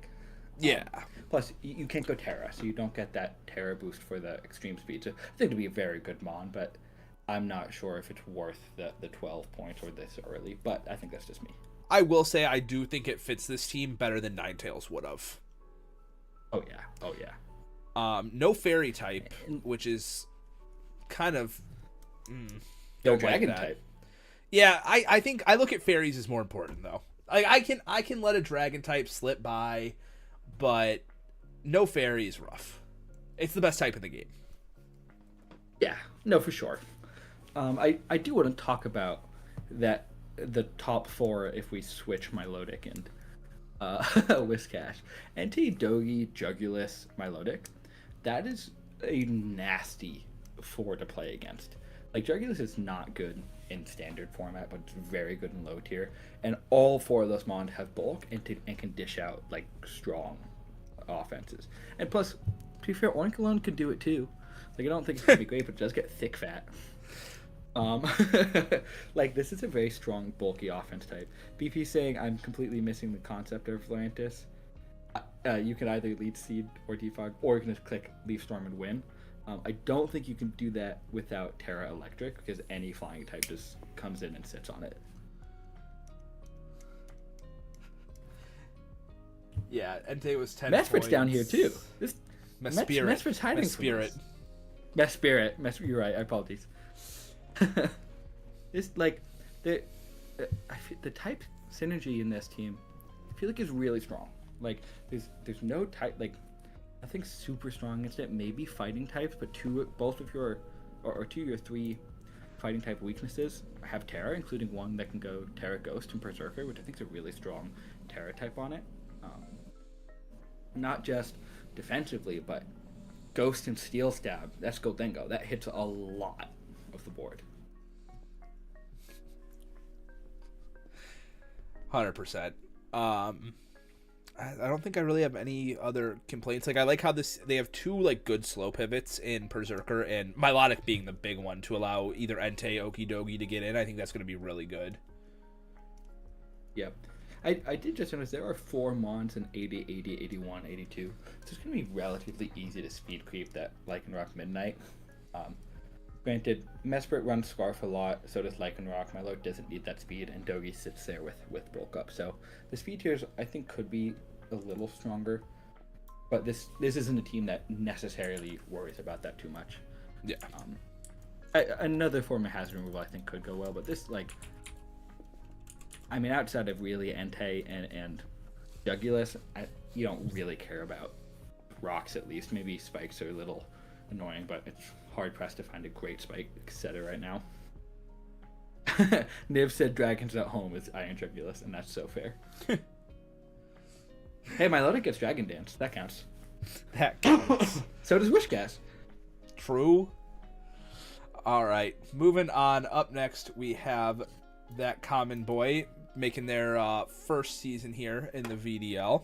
Speaker 1: Yeah.
Speaker 5: Plus, you can't go Terra, so you don't get that Terra boost for the extreme speed. So I think it'd be a very good mon, but I'm not sure if it's worth the 12 points or this early. But I think that's just me.
Speaker 1: I will say I do think it fits this team better than Ninetales would have.
Speaker 5: Oh yeah.
Speaker 1: No fairy type, which is kind of
Speaker 5: No dragon type.
Speaker 1: Yeah, I think I look at fairies as more important though. I can let a dragon type slip by, but no fairy is rough. It's the best type in the game.
Speaker 5: Yeah, no, for sure. I do want to talk about that the top 4 if we switch Milotic and Whiscash. Entei, Dogi, Jugulus, Milotic. That is a nasty 4 to play against. Like, Jugulus is not good in standard format, but it's very good in low tier. And all 4 of those mons have bulk and can dish out, like, strong offenses. And plus, to be fair, Oink alone could do it too. Like, I don't think it's going to be great, but it does get thick fat. Like, this is a very strong, bulky offense type. BP saying, I'm completely missing the concept of Lurantis. You can either lead seed or defog, or you can just click Leaf Storm and win. I don't think you can do that without Terra Electric, because any flying type just comes in and sits on it.
Speaker 1: Yeah, Entei was 10
Speaker 5: Mesprit's
Speaker 1: points.
Speaker 5: down here too.
Speaker 1: Mesprit's
Speaker 5: hiding
Speaker 1: Mesprit.
Speaker 5: Mesprit. You're right. I apologize. It's like the type synergy in this team, I feel like is really strong. Like there's no type, like nothing super strong against it. Maybe fighting types, but two of your 3 fighting type weaknesses have Terra, including one that can go Terra Ghost and Berserker, which I think is a really strong Terra type on it. Not just defensively, but Ghost and Steel Stab. That's Goldengo. That hits a lot of the board.
Speaker 1: 100%. I don't think I really have any other complaints. Like, I like how they have two like good slow pivots in Berserker and Milotic being the big one to allow either Entei, Okidogi to get in. I think that's going to be really good.
Speaker 5: Yep. I did just notice there are 4 Mons in 80, 80, 81, 82. So it's going to be relatively easy to speed creep that Lycanroc Midnight. Granted, Mesprit runs Scarf a lot, so does Lycanroc. Milotic doesn't need that speed, and Dogi sits there with Bulk Up. So the speed tiers, I think, could be a little stronger. But this isn't a team that necessarily worries about that too much.
Speaker 1: Yeah.
Speaker 5: Another form of hazard removal I think could go well, but this, like... I mean, outside of really Entei and Jugulus, you don't really care about rocks, at least. Maybe spikes are a little annoying, but it's hard-pressed to find a great spike setter right now. Niv said Dragons at home is Iron Jugulus, and that's so fair. Hey, Milotic gets Dragon Dance. That counts.
Speaker 1: That counts.
Speaker 5: So does Wishcast.
Speaker 1: True. All right. Moving on. Up next, we have that Common Boy making their first season here in the VDL.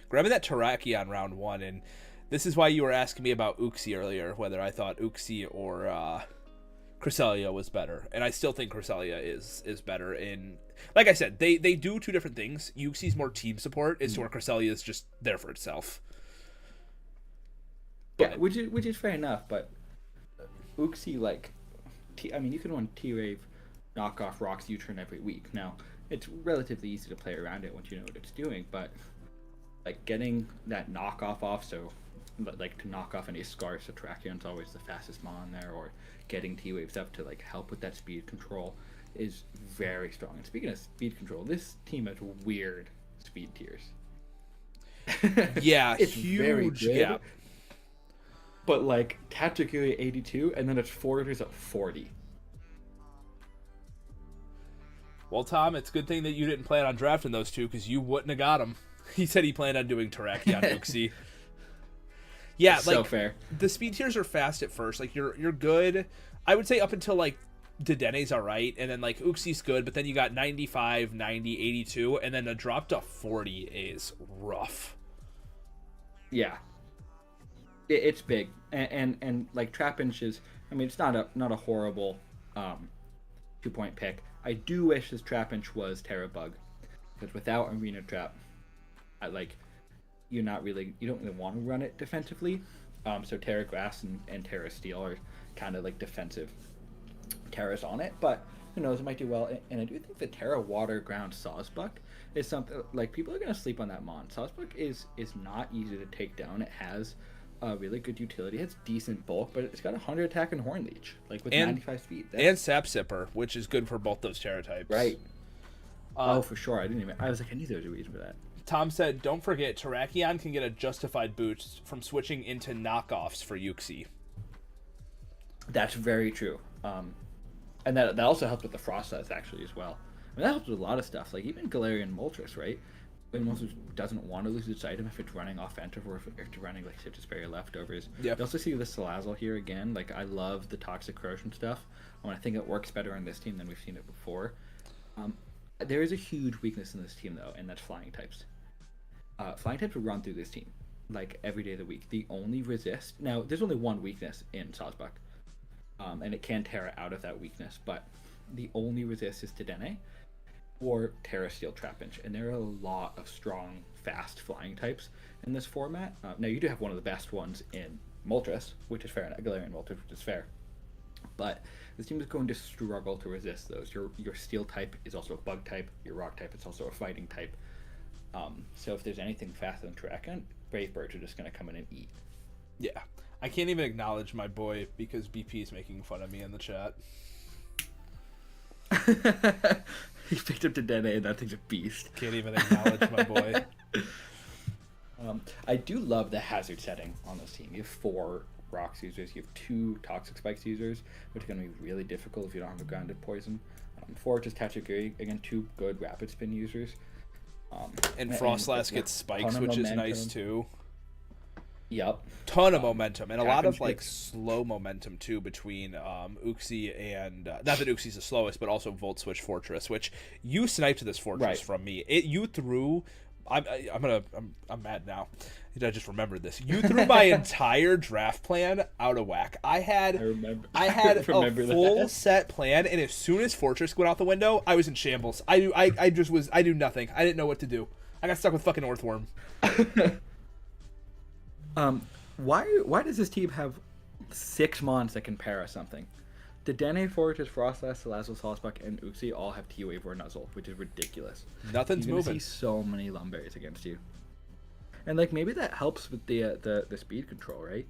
Speaker 1: Grabbing that Terrakion round 1, and this is why you were asking me about Uxie earlier, whether I thought Uxie or Cresselia was better. And I still think Cresselia is better in... Like I said, they do two different things. Uxie's more team support, is to where Cresselia is just there for itself.
Speaker 5: Yeah, which is fair enough, but Uxie, like... I mean, you can run T-Rave knockoff Rocks U-turn every week. Now, it's relatively easy to play around it once you know what it's doing, but like getting that knockoff off, so like to knock off any Scarf, so Terrakion's always the fastest mon there, or getting T-Waves up to like help with that speed control is very strong. And speaking of speed control, this team has weird speed tiers.
Speaker 1: Yeah,
Speaker 5: it's
Speaker 1: huge
Speaker 5: very good,
Speaker 1: gap.
Speaker 5: But like Tatsugiri 82, and then it's Foragers at 40.
Speaker 1: Well, Tom, it's a good thing that you didn't plan on drafting those two, because you wouldn't have got them. He said he planned on doing Terrakion Uxie. Yeah, like,
Speaker 5: so fair.
Speaker 1: The speed tiers are fast at first. Like, you're good. I would say up until, like, Dedene's all right, and then, like, Uxie's good, but then you got 95, 90, 82, and then a drop to 40 is rough.
Speaker 5: Yeah. It's big. And like, Trapinch is... I mean, it's not a horrible 2-point pick. I do wish this Trapinch was Terra Bug, because without Arena Trap, you don't really want to run it defensively. So Terra Grass and Terra Steel are kind of like defensive Terras on it, but who knows, it might do well. And I do think the Terra Water Ground Sawsbuck is something, like, people are going to sleep on that mon. Sawsbuck is not easy to take down. It has a really good utility. It has decent bulk, but it's got 100 attack and Horn Leech, like with 95 speed.
Speaker 1: And Sap Sipper, which is good for both those Terra types.
Speaker 5: Right. Oh, for sure. I was like, I knew there was a reason for that.
Speaker 1: Tom said, don't forget, Terrakion can get a justified boost from switching into knockoffs for Uxie.
Speaker 5: That's very true. And that also helps with the Frost Size, actually, as well. I mean, that helps with a lot of stuff, like even Galarian Moltres, right? When Moltres doesn't want to lose its item if it's running offensive, or if it's running, like, Citrus Berry leftovers. Yeah. You also see the Salazzle here again. Like, I love the Toxic Corrosion stuff. I think it works better on this team than we've seen it before. There is a huge weakness in this team, though, and that's Flying types. Flying types will run through this team, like, every day of the week. The only resist... Now, there's only one weakness in Sawsbuck, and it can Terra out of that weakness, but the only resist is Dedenne or Terra Steel Trapinch, and there are a lot of strong, fast flying types in this format. Now, you do have one of the best ones in Moltres, which is fair, and Galarian Moltres, which is fair. But this team is going to struggle to resist those. Your Steel type is also a Bug type. Your Rock type is also a Fighting type. So if there's anything faster than Terrakion, Brave Birds are just going to come in and eat.
Speaker 1: Yeah. I can't even acknowledge my boy because BP is making fun of me in the chat.
Speaker 5: He picked up Dedenne, and that thing's a beast.
Speaker 1: Can't even acknowledge my boy.
Speaker 5: I do love the hazard setting on this team. You have 4 Rocks users, you have 2 Toxic Spikes users, which is going to be really difficult if you don't have a Grounded Poison. 4 just Tatsugiri, again, 2 good Rapid Spin users.
Speaker 1: And Frostlass gets spikes, which is nice too.
Speaker 5: Yep.
Speaker 1: Ton of momentum and a lot of like
Speaker 5: Captain's
Speaker 1: slow momentum too between Uxie and not that Uxie's the slowest, but also Volt Switch Fortress, which you sniped this fortress
Speaker 5: Right.
Speaker 1: from me. You threw. I'm mad now. I just remembered this. You threw my entire draft plan out of whack. I had
Speaker 5: I
Speaker 1: a
Speaker 5: remember
Speaker 1: full
Speaker 5: that.
Speaker 1: set plan, and as soon as Fortress went out the window, I was in shambles. I knew nothing. I didn't know what to do. I got stuck with fucking Earthworm.
Speaker 5: Why does this team have 6 mons that can para something? The Dene, Fortress, Frostlass, Salazzle, Sawsbuck, and Uxie all have T-Wave or Nuzzle, which is ridiculous.
Speaker 1: Nothing's
Speaker 5: You're gonna
Speaker 1: moving.
Speaker 5: see so many Lumberries against you. And like maybe that helps with the speed control, right?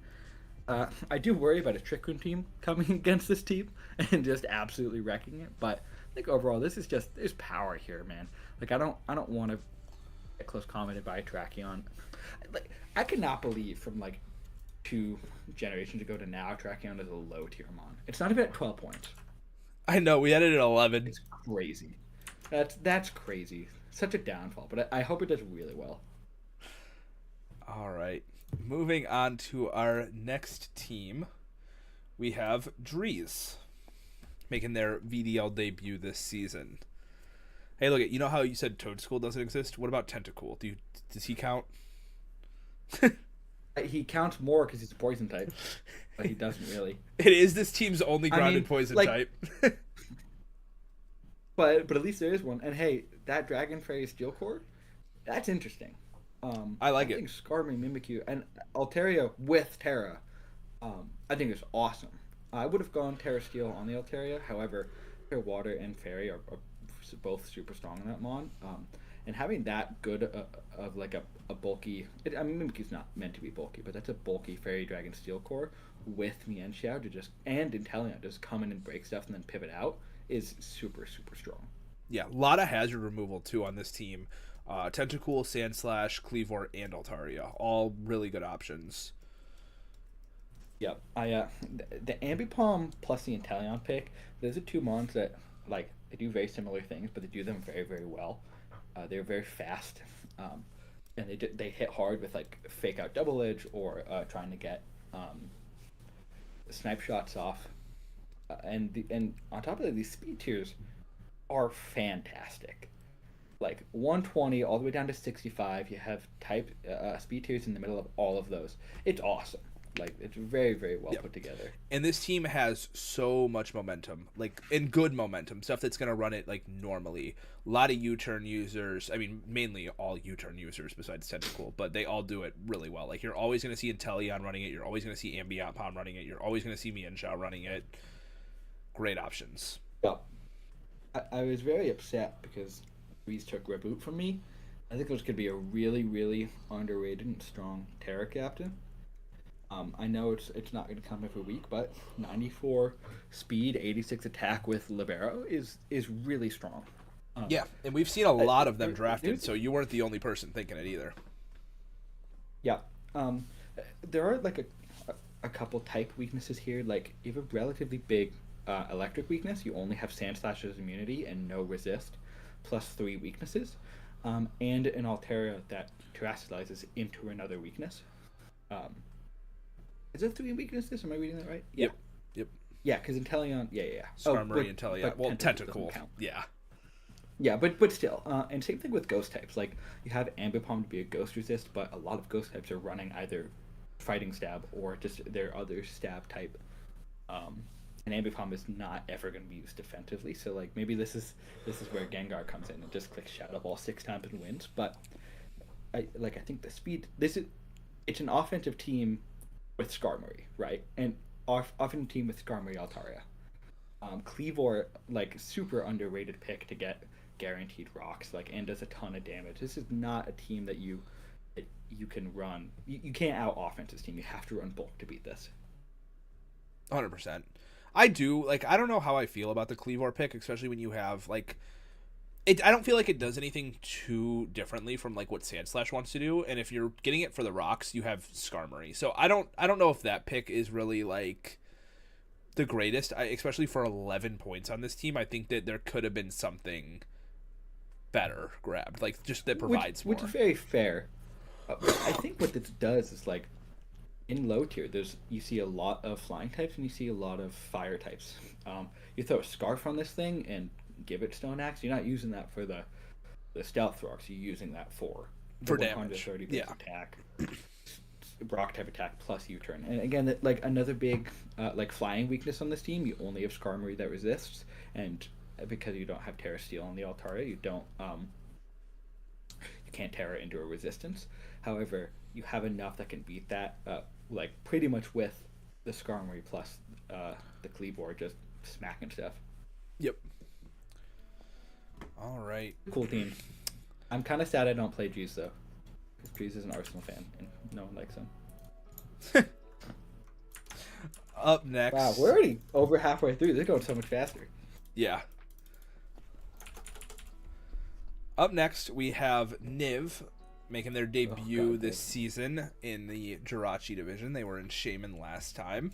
Speaker 5: I do worry about a Trick Room team coming against this team and just absolutely wrecking it. But I think overall, this is just there's power here, man. Like I don't want to get close commented by Tracheon. Like I cannot believe from like 2 generations ago to now, Tracheon is a low tier mon. It's not even at 12 points.
Speaker 1: I know we had it at 11.
Speaker 5: It's crazy. That's crazy. Such a downfall. But I hope it does really well.
Speaker 1: All right. Moving on to our next team, we have Drees making their VDL debut this season. Hey, look, you know how you said Toadstool doesn't exist? What about Tentacool? Does he count?
Speaker 5: He counts more because he's a poison type, but he doesn't really.
Speaker 1: It is this team's only grounded poison
Speaker 5: like-
Speaker 1: type.
Speaker 5: But at least there is one. And hey, that Dragon Fairy Steel Core, that's interesting.
Speaker 1: I like it.
Speaker 5: I think Skarmory, Mimikyu, and Altaria with Terra, I think is awesome. I would have gone Terra Steel on the Altaria. However, Terra Water and Fairy are both super strong in that mon. And having that good of like a bulky, I mean Mimikyu's not meant to be bulky, but that's a bulky Fairy Dragon Steel Core with Mienshao to just and Inteleon just come in and break stuff and then pivot out is super strong.
Speaker 1: Yeah, a lot of hazard removal too on this team. Tentacool, Sandslash, Cleavor, and Altaria, all really good options.
Speaker 5: Yep, the Ambipom plus the Inteleon pick. Those are 2 mons that like they do very similar things, but they do them very well. They're very fast, and they hit hard with like fake out double edge or trying to get snipe shots off. And on top of that, these speed tiers are fantastic. Like 120 all the way down to 65. You have type speed tiers in the middle of all of those. It's awesome. Like it's very well put together.
Speaker 1: And this team has so much momentum, like and good momentum, stuff that's gonna run it like normally. A lot of U-turn users. I mean, mainly all U-turn users besides Tentacool, but they all do it really well. Like you're always gonna see Inteleon running it. You're always gonna see Ambipom running it. You're always gonna see Mienshao running it. Great options.
Speaker 5: Yeah. I was very upset because Reese took Reboot from me. I think it was going to be a really underrated and strong Terra captain. I know it's not going to come every week, but 94 speed, 86 attack with Libero is really strong.
Speaker 1: Yeah, and we've seen a lot of them
Speaker 5: there-
Speaker 1: drafted,
Speaker 5: there's-
Speaker 1: so you weren't the only person thinking it either.
Speaker 5: Yeah. There are like a couple type weaknesses here. Like you have a relatively big electric weakness. You only have Sandslash's immunity and no resist, plus 3 weaknesses, and an Altaria that terastallizes into another weakness. Is it 3 weaknesses? Am I reading that right?
Speaker 1: Yep.
Speaker 5: Yeah, because Inteleon. Yeah.
Speaker 1: Skarmory and Inteleon.
Speaker 5: but
Speaker 1: Well,
Speaker 5: Tentacool doesn't
Speaker 1: Tentacool.
Speaker 5: count.
Speaker 1: Yeah.
Speaker 5: Yeah, but still, and same thing with ghost types. Like you have Ambipom to be a ghost resist, but a lot of ghost types are running either fighting stab or just their other stab type. And Ambipom is not ever going to be used defensively. So like maybe this is where Gengar comes in and just clicks Shadow Ball 6 times and wins. But I think the speed. It's an offensive team with Skarmory, right? And offensive team with Skarmory Altaria. Cleavor, like super underrated pick to get guaranteed rocks, like and does a ton of damage. This is not a team that you can run. You can't out offense this team. You have to run bulk to beat this.
Speaker 1: 100%. I do like. I don't know how I feel about the Cleavor pick, especially when you have like. I don't feel like it does anything too differently from like what Sandslash wants to do, and if you're getting it for the rocks, you have Skarmory. So I don't know if that pick is really like the greatest, especially for 11 points on this team. I think that there could have been something better grabbed, like just that provides
Speaker 5: which
Speaker 1: more.
Speaker 5: is very fair. I think what this does is like in low tier, you see a lot of flying types and you see a lot of fire types. You throw a scarf on this thing and give it stone axe. You're not using that for the stealth rocks. You're using that for
Speaker 1: damage.
Speaker 5: 130 base
Speaker 1: Yeah.
Speaker 5: attack, rock type attack plus U-turn. And again, like another big like flying weakness on this team, you only have Skarmory that resists, and because you don't have Terra Steel on the Altaria, you can't Terra into a resistance. However, you have enough that can beat that, like pretty much with the Skarmory plus the Kleavor just smacking stuff.
Speaker 1: Yep. All right.
Speaker 5: Cool team. I'm kind of sad I don't play Jeez though, because Jeez is an Arsenal fan and no one likes him.
Speaker 1: Up next.
Speaker 5: Wow, we're already over halfway through. This is going so much faster.
Speaker 1: Yeah. Up next, we have Niv making their debut this season in the Jirachi division. They were in Shaman last time.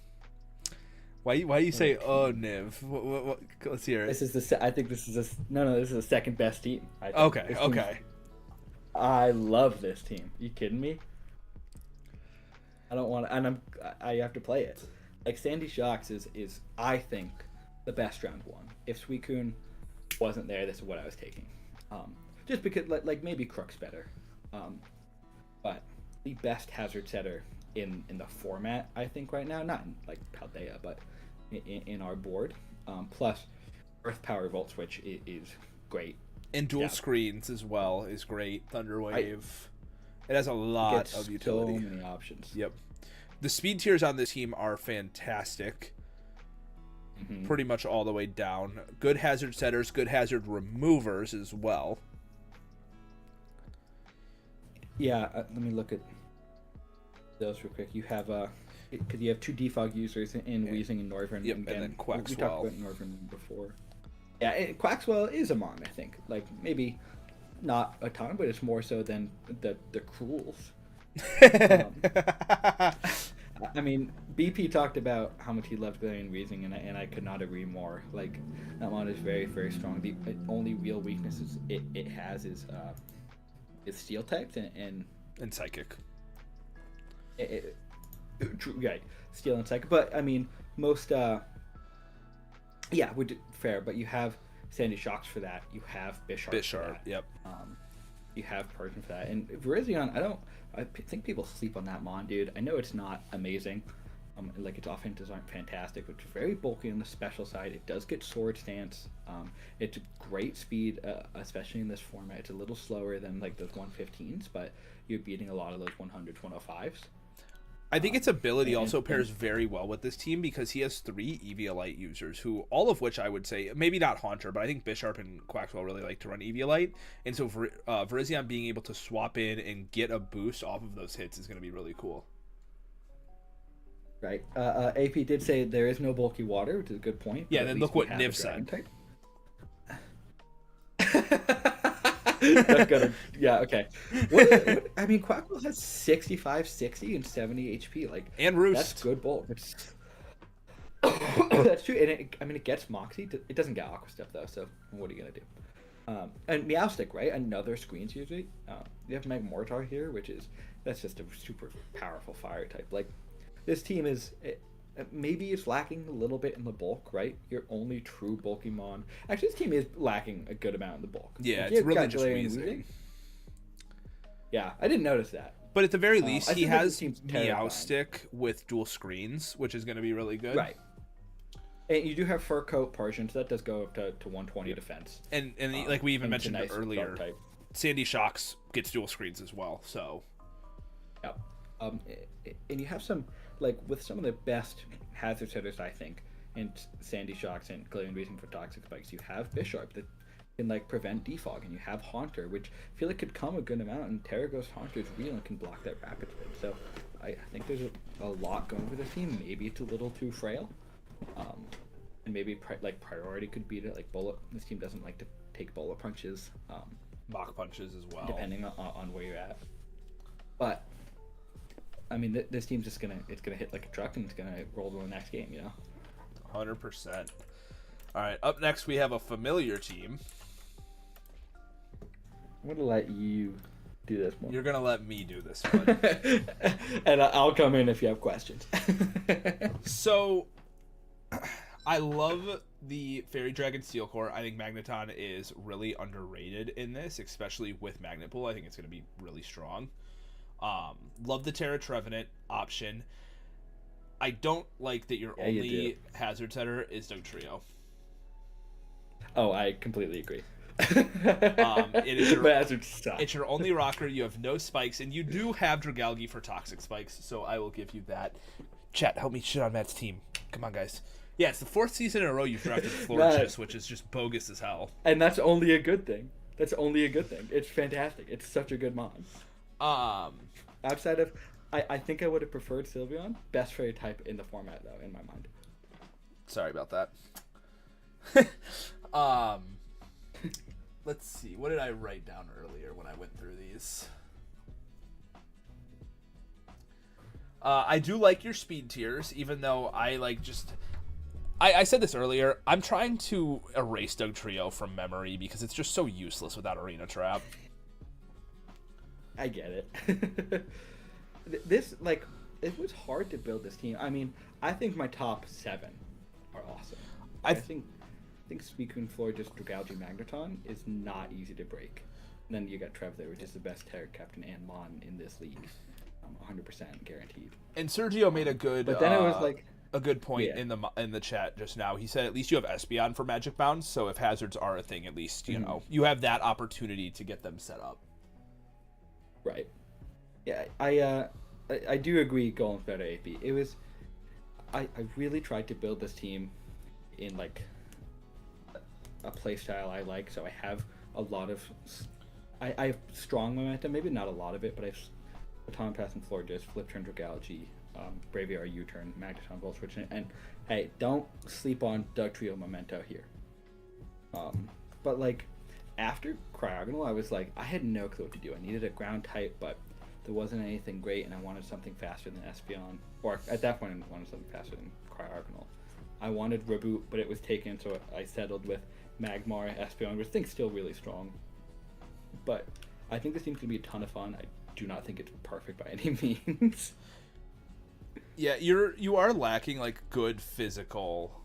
Speaker 1: Why do you say, oh, Niv? What, let's hear it.
Speaker 5: This is this is the second best team. I think.
Speaker 1: Okay.
Speaker 5: I love this team. You kidding me? I don't want to, and I have to play it. Like Sandy Shocks is I think the best round one. If Suicune wasn't there, this is what I was taking. Just because like maybe Crook's better, but the best hazard setter in the format I think right now, not in like Paldea, but in our board. Plus, Earth Power Volt Switch is great.
Speaker 1: And dual screens as well is great. Thunderwave. It has a lot of utility.
Speaker 5: So many options.
Speaker 1: Yep. The speed tiers on this team are fantastic.
Speaker 5: Mm-hmm.
Speaker 1: Pretty much all the way down. Good hazard setters, good hazard removers as well.
Speaker 5: Yeah, let me look at those real quick. You have because you have two defog users in Weezing and Northern.
Speaker 1: Yep, and then Quaxwell.
Speaker 5: We talked about Northern before. Yeah, Quaxwell is a mon, I think. Like maybe not a ton, but it's more so than the Cruels. I mean, BP talked about how much he loved Galarian Weezing, and I could not agree more. Like, that mon is very, very strong. The only real weakness it has is steel types and
Speaker 1: Psychic.
Speaker 5: Right, steel and psychic. But I mean, most fair. But you have Sandy Shocks for that. You have Bisharp. For that.
Speaker 1: Yep.
Speaker 5: You have Persian for that, and Virizion. I think people sleep on that mon, dude. I know it's not amazing. Like its offenses aren't fantastic, but it's very bulky on the special side. It does get sword stance. It's great speed, especially in this format. It's a little slower than like those 115s, but you're beating a lot of those 100s, 105s.
Speaker 1: I think its ability also pairs very well with this team because he has 3 Eviolite users, who all of which I would say, maybe not Haunter, but I think Bisharp and Quaxwell really like to run Eviolite. And so Virizion being able to swap in and get a boost off of those hits is going to be really cool.
Speaker 5: Right. AP did say there is no bulky water, which is a good point.
Speaker 1: Yeah, then look what Niv said.
Speaker 5: That's gonna, yeah, okay. What, I mean, Quackle has 65, 60, and 70 HP. Like,
Speaker 1: and Roost.
Speaker 5: That's good bulk. That's true. And it gets Moxie. It doesn't get Aqua stuff though. So what are you gonna do? And Meowstic, right? Another screens user. You have Magmortar here, that's just a super powerful fire type. Like, this team is. Maybe it's lacking a little bit in the bulk, right? Your only true bulky mon. Actually, this team is lacking a good amount in the bulk.
Speaker 1: Yeah, it's really just Weezing.
Speaker 5: Yeah, I didn't notice that.
Speaker 1: But at the very least, he has
Speaker 5: Meowstic
Speaker 1: with dual screens, which is going to be really good.
Speaker 5: Right. And you do have Fur Coat Persian, so that does go up to 120 defense.
Speaker 1: And like we even mentioned earlier, Sandy Shocks gets dual screens as well, so...
Speaker 5: Yep. And you have some... Like, with some of the best hazard setters, I think, in Sandy Shocks and Galarian Weezing for Toxic Spikes, you have Bisharp that can, like, prevent defog, and you have Haunter, which I feel like could come a good amount, and Terraghost Haunter is real and can block that rapid spin. So I think there's a lot going for this team. Maybe it's a little too frail. And maybe, priority could beat it. Like, bullet. This team doesn't like to take bullet punches.
Speaker 1: Mach punches as well.
Speaker 5: Depending on where you're at. But... I mean, this team's just gonna hit like a truck and it's gonna roll to the next game, you know.
Speaker 1: 100%. All right, up next we have a familiar team.
Speaker 5: I'm gonna let you do this one.
Speaker 1: You're gonna let me do this one.
Speaker 5: And I'll come in if you have questions.
Speaker 1: So, I love the Fairy Dragon Steel Core. I think Magneton is really underrated in this, especially with Magnet Pull. I think it's going to be really strong. Love the Terra Trevenant option. I don't like that your only hazard setter is Dugtrio.
Speaker 5: Oh, I completely agree.
Speaker 1: It is
Speaker 5: it's
Speaker 1: your only rocker. You have no spikes, and you do have Dragalge for toxic spikes, so I will give you that. Chat, help me shit on Matt's team. Come on, guys. Yeah, it's the 4th season in a row you've drafted Florges, which is just bogus as hell.
Speaker 5: And that's only a good thing. It's fantastic. It's such a good mod. Outside of, I think I would have preferred Sylveon. Best fairy type in the format, though, in my mind.
Speaker 1: Sorry about that. Let's see. What did I write down earlier when I went through these? I do like your speed tiers, even though I like just... I said this earlier. I'm trying to erase Dugtrio from memory because it's just so useless without Arena Trap.
Speaker 5: I get it. This, like, it was hard to build this team. I mean, I think my top 7 are awesome. I think Suicune, Florges, Dragalge, Magneton is not easy to break. And then you got Trev there, which is the best Terra Captain and Mon in this league. 100% guaranteed.
Speaker 1: And Sergio made a good...
Speaker 5: But then it was like...
Speaker 1: A good point in the chat just now. He said at least you have Espeon for Magic Bounds, so if hazards are a thing, at least, you know, you have that opportunity to get them set up.
Speaker 5: Right. Yeah, I do agree going for better AP. It was... I really tried to build this team in, like, a playstyle I like, so I have a lot of... I have strong momentum, maybe not a lot of it, but I have Baton Pass and Florges, Flip Turn Dragalge, Braviary U-Turn, Magneton, Volt Switch, and hey, don't sleep on Dugtrio Memento here. But like, after Cryogonal, I was like, I had no clue what to do. I needed a ground type, but there wasn't anything great, and I wanted something faster than Espeon, or at that point I wanted something faster than Cryogonal. I wanted Reboot, but it was taken, so I settled with Magmar, Espeon, which I think is still really strong. But I think this team's going to be a ton of fun. I do not think it's perfect by any means.
Speaker 1: Yeah, you are lacking like good physical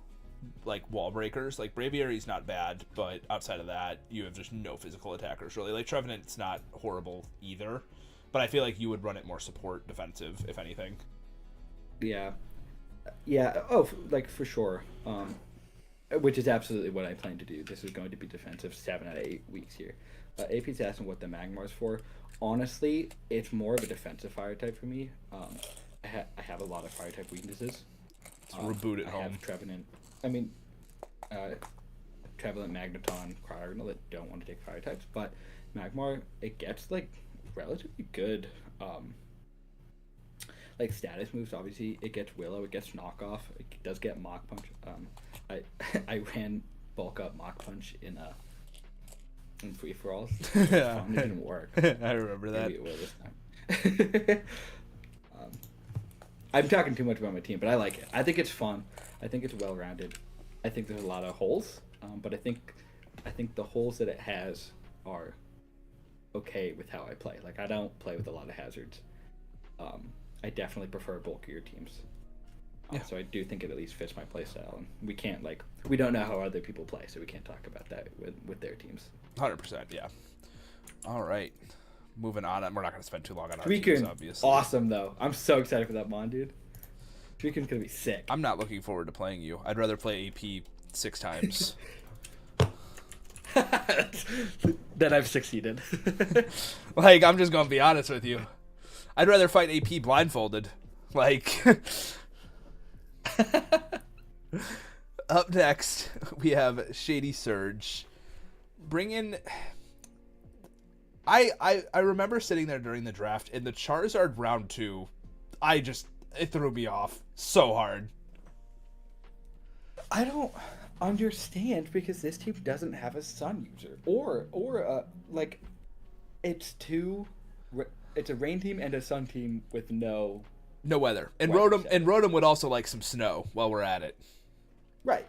Speaker 1: like wall breakers. Like Braviary's not bad, but outside of that, you have just no physical attackers really. Like Trevenant's not horrible either, but I feel like you would run it more support defensive if anything.
Speaker 5: Yeah. Oh, like for sure. Which is absolutely what I plan to do. This is going to be defensive 7 out of 8 weeks here. AP's asking what the Magmar's for. Honestly, it's more of a defensive fire type for me. I have a lot of fire type weaknesses.
Speaker 1: Reboot at home.
Speaker 5: I have Trevenant. I mean, Trevenant, Magneton, Cryogonal that don't want to take fire types, but Magmar, it gets like relatively good like status moves. Obviously, it gets Willow, it gets Knockoff, it does get Mach Punch. I ran bulk up Mach Punch in free for alls.
Speaker 1: Yeah.
Speaker 5: It didn't work.
Speaker 1: I remember that.
Speaker 5: Maybe it will this time. I'm talking too much about my team, but I like it. I think it's fun. I think it's well rounded. I think there's a lot of holes, but I think the holes that it has are okay with how I play. Like I don't play with a lot of hazards. I definitely prefer bulkier teams.
Speaker 1: Yeah.
Speaker 5: So I do think it at least fits my play style, and we don't know how other people play, so we can't talk about that with their teams.
Speaker 1: 100%, yeah. All right, moving on. We're not going to spend too long on our teams, obviously.
Speaker 5: Awesome though. I'm so excited for that Mon, dude. Suicune's gonna be sick.
Speaker 1: I'm not looking forward to playing you. I'd rather play AP 6 times.
Speaker 5: Then I've succeeded.
Speaker 1: Like, I'm just going to be honest with you. I'd rather fight AP blindfolded. Like, up next, we have Shady Surge. Bring in... I remember sitting there during the draft, and the Charizard round 2, it threw me off so hard.
Speaker 5: I don't understand because this team doesn't have a Sun user, or like it's a rain team and a Sun team with no
Speaker 1: weather. And
Speaker 5: weather
Speaker 1: Rotom would also like some snow while we're at it.
Speaker 5: Right.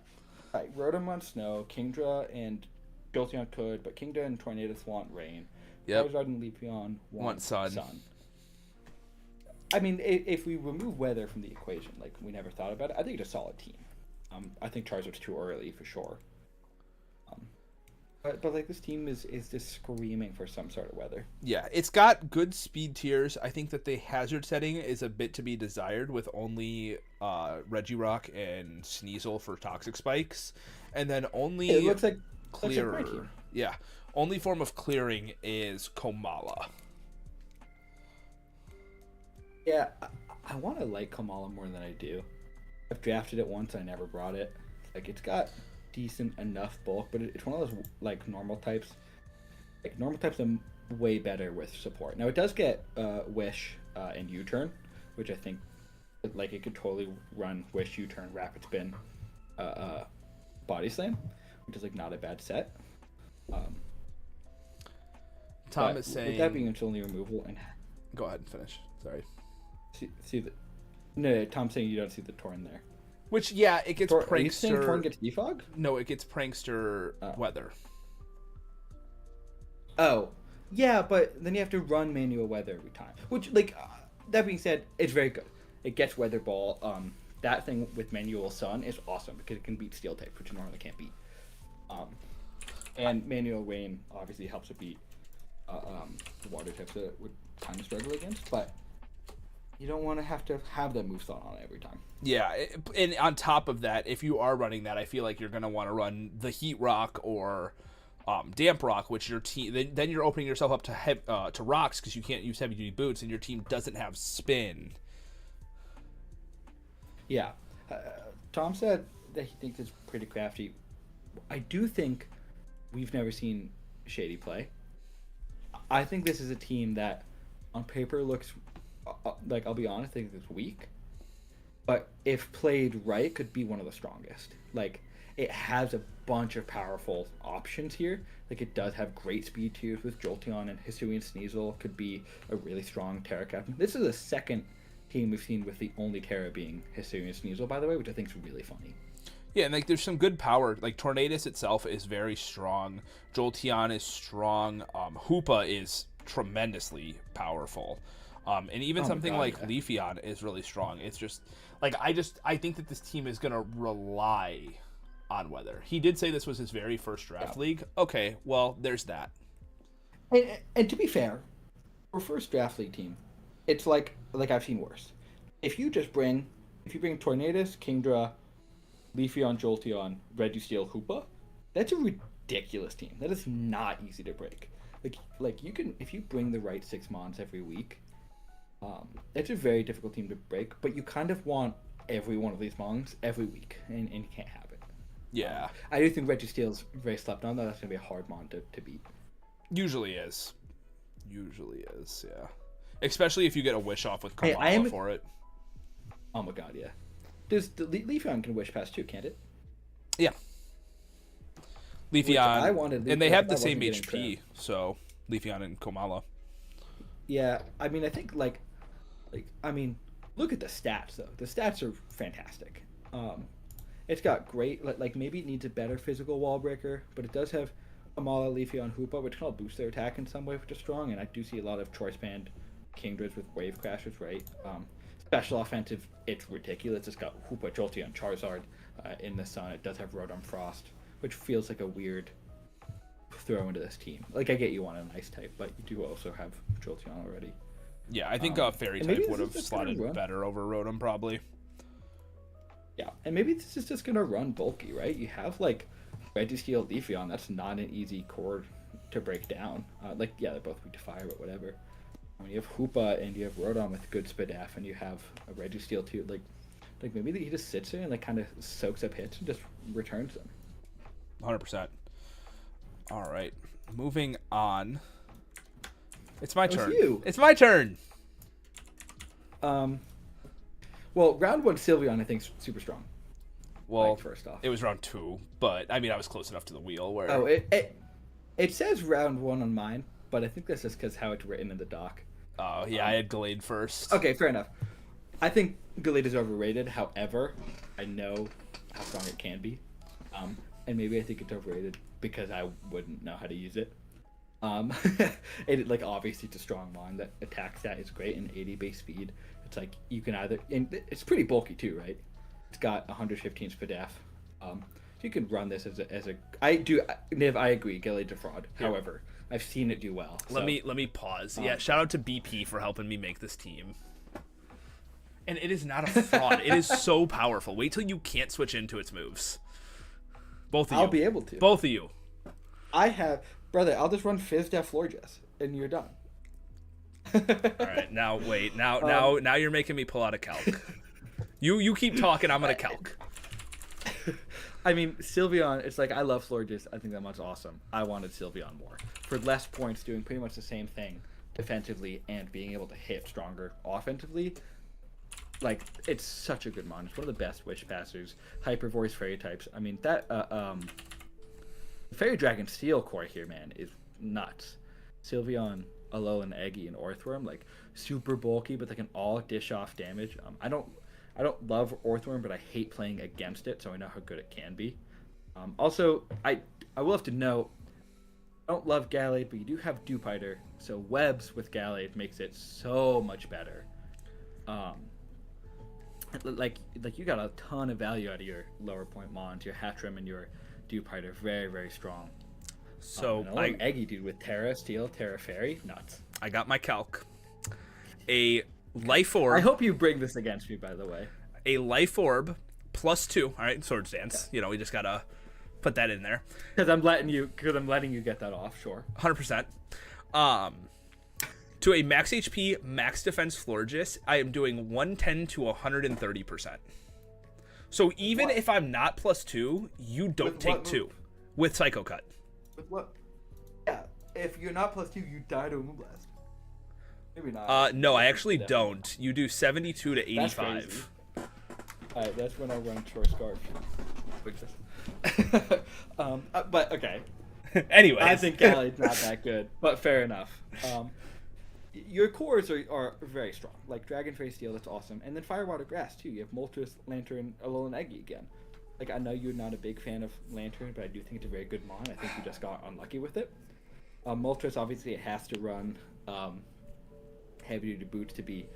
Speaker 5: Rotom on snow, Kingdra and Jolteon could, but Kingdra and Tornadus want rain.
Speaker 1: Yep.
Speaker 5: Charizard and Leafeon
Speaker 1: Want Sun.
Speaker 5: I mean, if we remove weather from the equation, like we never thought about it, I think it's a solid team. I think Charizard's too early for sure. But like this team is just screaming for some sort of weather.
Speaker 1: Yeah, it's got good speed tiers. I think that the hazard setting is a bit to be desired with only Regirock and Sneasel for toxic spikes, and then only
Speaker 5: It looks like
Speaker 1: clearer.
Speaker 5: my team.
Speaker 1: Yeah, only form of clearing is Komala.
Speaker 5: Yeah, I want to like Kamala more than I do. I've drafted it once. I never brought it. Like it's got decent enough bulk, but it's one of those like normal types. Like normal types are way better with support. Now it does get Wish and U-turn, which I think like it could totally run Wish, U-turn, Rapid Spin, Body Slam, which is like not a bad set.
Speaker 1: Tom is saying.
Speaker 5: With that being its only removal and
Speaker 1: Go ahead and finish. Sorry.
Speaker 5: see the no, Tom's saying you don't see the Torn there.
Speaker 1: Which yeah, it gets
Speaker 5: Are you saying Torn
Speaker 1: prankster.
Speaker 5: gets defog?
Speaker 1: No, it gets prankster weather.
Speaker 5: Oh, yeah, but then you have to run manual weather every time. Which, like, that being said, it's very good. It gets weather ball. That thing with manual sun is awesome because it can beat steel type, which you normally can't beat. And manual rain obviously helps it beat the water types that it would kind of struggle against, but you don't want to have that moveset on it every time.
Speaker 1: Yeah, and on top of that, if you are running that, I feel like you're going to want to run the Heat Rock or Damp Rock, which your team then you're opening yourself up to rocks because you can't use heavy duty boots, and your team doesn't have spin.
Speaker 5: Yeah, Tom said that he thinks it's pretty crafty. I do think we've never seen Shady play. I think this is a team that, on paper, looks like, I'll be honest, I think it's weak. But if played right, could be one of the strongest. Like, it has a bunch of powerful options here. Like, it does have great speed tiers with Jolteon and Hisuian Sneasel. Could be a really strong Terra captain. This is the second team we've seen with the only Terra being Hisuian Sneasel, by the way, which I think is really funny.
Speaker 1: Yeah, and like there's some good power. Like Tornadus itself is very strong. Jolteon is strong. Hoopa is tremendously powerful. And even something like Leafeon is really strong. It's just like I think that this team is gonna rely on weather. He did say this was his very first draft league. Okay, well there's that.
Speaker 5: And to be fair, for first draft league team, it's like I've seen worse. If you bring Tornadus, Kingdra, Leafeon, Jolteon, Registeel, Hoopa, that's a ridiculous team. That is not easy to break. Like you can, if you bring the right 6 mons every week, it's a very difficult team to break. But you kind of want every one of these mons every week, and you can't have it.
Speaker 1: Yeah,
Speaker 5: I do think Registeel's very slept on. That's gonna be a hard mon to beat.
Speaker 1: Usually is, yeah. Especially if you get a wish off with Kamala for it.
Speaker 5: Oh my god, yeah. Does the Leafeon can wish past too, can't it?
Speaker 1: Yeah. Leafeon,
Speaker 5: I wanted
Speaker 1: and they
Speaker 5: Leafeon,
Speaker 1: have the
Speaker 5: I
Speaker 1: same
Speaker 5: wasn't
Speaker 1: HP, so Leafeon and Komala.
Speaker 5: Yeah, I mean, I think like, I mean, look at the stats though. The stats are fantastic. It's got great, like maybe it needs a better physical wall breaker, but it does have Kamala, Leafeon, Hoopa, which can all boost their attack in some way, which is strong. And I do see a lot of choice band Kingdras with wave crashers, right? Special offensive, it's ridiculous. It's got Hoopa, Jolteon, Charizard in the sun. It does have Rotom Frost, which feels like a weird throw into this team. Like, I get you want an ice type, but you do also have Jolteon already.
Speaker 1: Yeah, I think Fairy type would have slotted better over Rotom, probably.
Speaker 5: Yeah, and maybe this is just going to run bulky, right? You have, like, Registeel, Leafeon. That's not an easy core to break down. Like, yeah, they're both weak to fire, but whatever. When you have Hoopa and you have Rotom with good Spadaf and you have a Registeel too, like maybe he just sits there and like kind of soaks up hits and just returns them.
Speaker 1: 100%. All right, moving on. It's my turn. It's my turn.
Speaker 5: Well, round 1 Sylveon I think is super strong.
Speaker 1: Well,
Speaker 5: first off,
Speaker 1: it was round 2, but I mean I was close enough to the wheel where.
Speaker 5: Oh, it says round 1 on mine, but I think that's just because how it's written in the doc.
Speaker 1: Oh, yeah, I had Gallade first.
Speaker 5: Okay, fair enough. I think Gallade is overrated. However, I know how strong it can be. And maybe I think it's overrated because I wouldn't know how to use it. It like obviously it's a strong mon. That attack stat is great and 80 base speed. It's like you can either, and it's pretty bulky too, right? It's got 115 SPDF. So you can run this as a. I do, Niv. I agree. Gilly's a fraud. However, I've seen it do well.
Speaker 1: Let me pause. Yeah, shout out to BP for helping me make this team. And it is not a fraud. It is so powerful. Wait till you can't switch into its moves. Both of you.
Speaker 5: I'll be able to.
Speaker 1: Both of you.
Speaker 5: I have, brother. I'll just run Fizz Florges, and you're done.
Speaker 1: All right, now wait. Now you're making me pull out a calc. You keep talking. I'm gonna calc.
Speaker 5: I mean, Sylveon, it's like, I love Florges. I think that mon's awesome. I wanted Sylveon more. For less points, doing pretty much the same thing defensively and being able to hit stronger offensively. Like, it's such a good mon. It's one of the best Wish Passers. Hyper Voice Fairy types. I mean, that, Fairy Dragon Steel core here, man, is nuts. Sylveon, Alolan, Eggy, and Orthworm, like, super bulky, but they can all dish off damage. I don't love Orthworm, but I hate playing against it, so I know how good it can be. Also, I will have to note, I don't love Gallade, but you do have Dewpider, so webs with Gallade makes it so much better. Like you got a ton of value out of your lower point mons, your Hatchrim and your Dewpider, very, very strong.
Speaker 1: So
Speaker 5: Eggy dude with Terra, Steel, Terra Fairy, nuts.
Speaker 1: I got my calc. A Life Orb.
Speaker 5: I hope you bring this against me, by the way.
Speaker 1: A Life Orb +2. All right, Swords Dance. Yeah. You know, we just gotta put that in there.
Speaker 5: Because I'm letting you get that off. Sure.
Speaker 1: 100%. To a max HP, max defense Florges, I am doing 110 to 130%. So even if I'm not +2, you don't take 2 with Psycho Cut.
Speaker 5: With what? Yeah. If you're not +2, you die to a Moonblast. Maybe not.
Speaker 1: No, I actually don't. You do 72 to 85.
Speaker 5: That's crazy. Alright, that's when I run Chore Scarf. But okay.
Speaker 1: Anyways.
Speaker 5: I think Gallade's not that good, but fair enough. Your cores are very strong. Like Dragon Fairy Steel, that's awesome. And then Firewater Grass, too. You have Moltres, Lantern, Alolan, Eggy again. Like, I know you're not a big fan of Lantern, but I do think it's a very good mon. I think you just got unlucky with it. Moltres, obviously, it has to run heavy-duty boots to be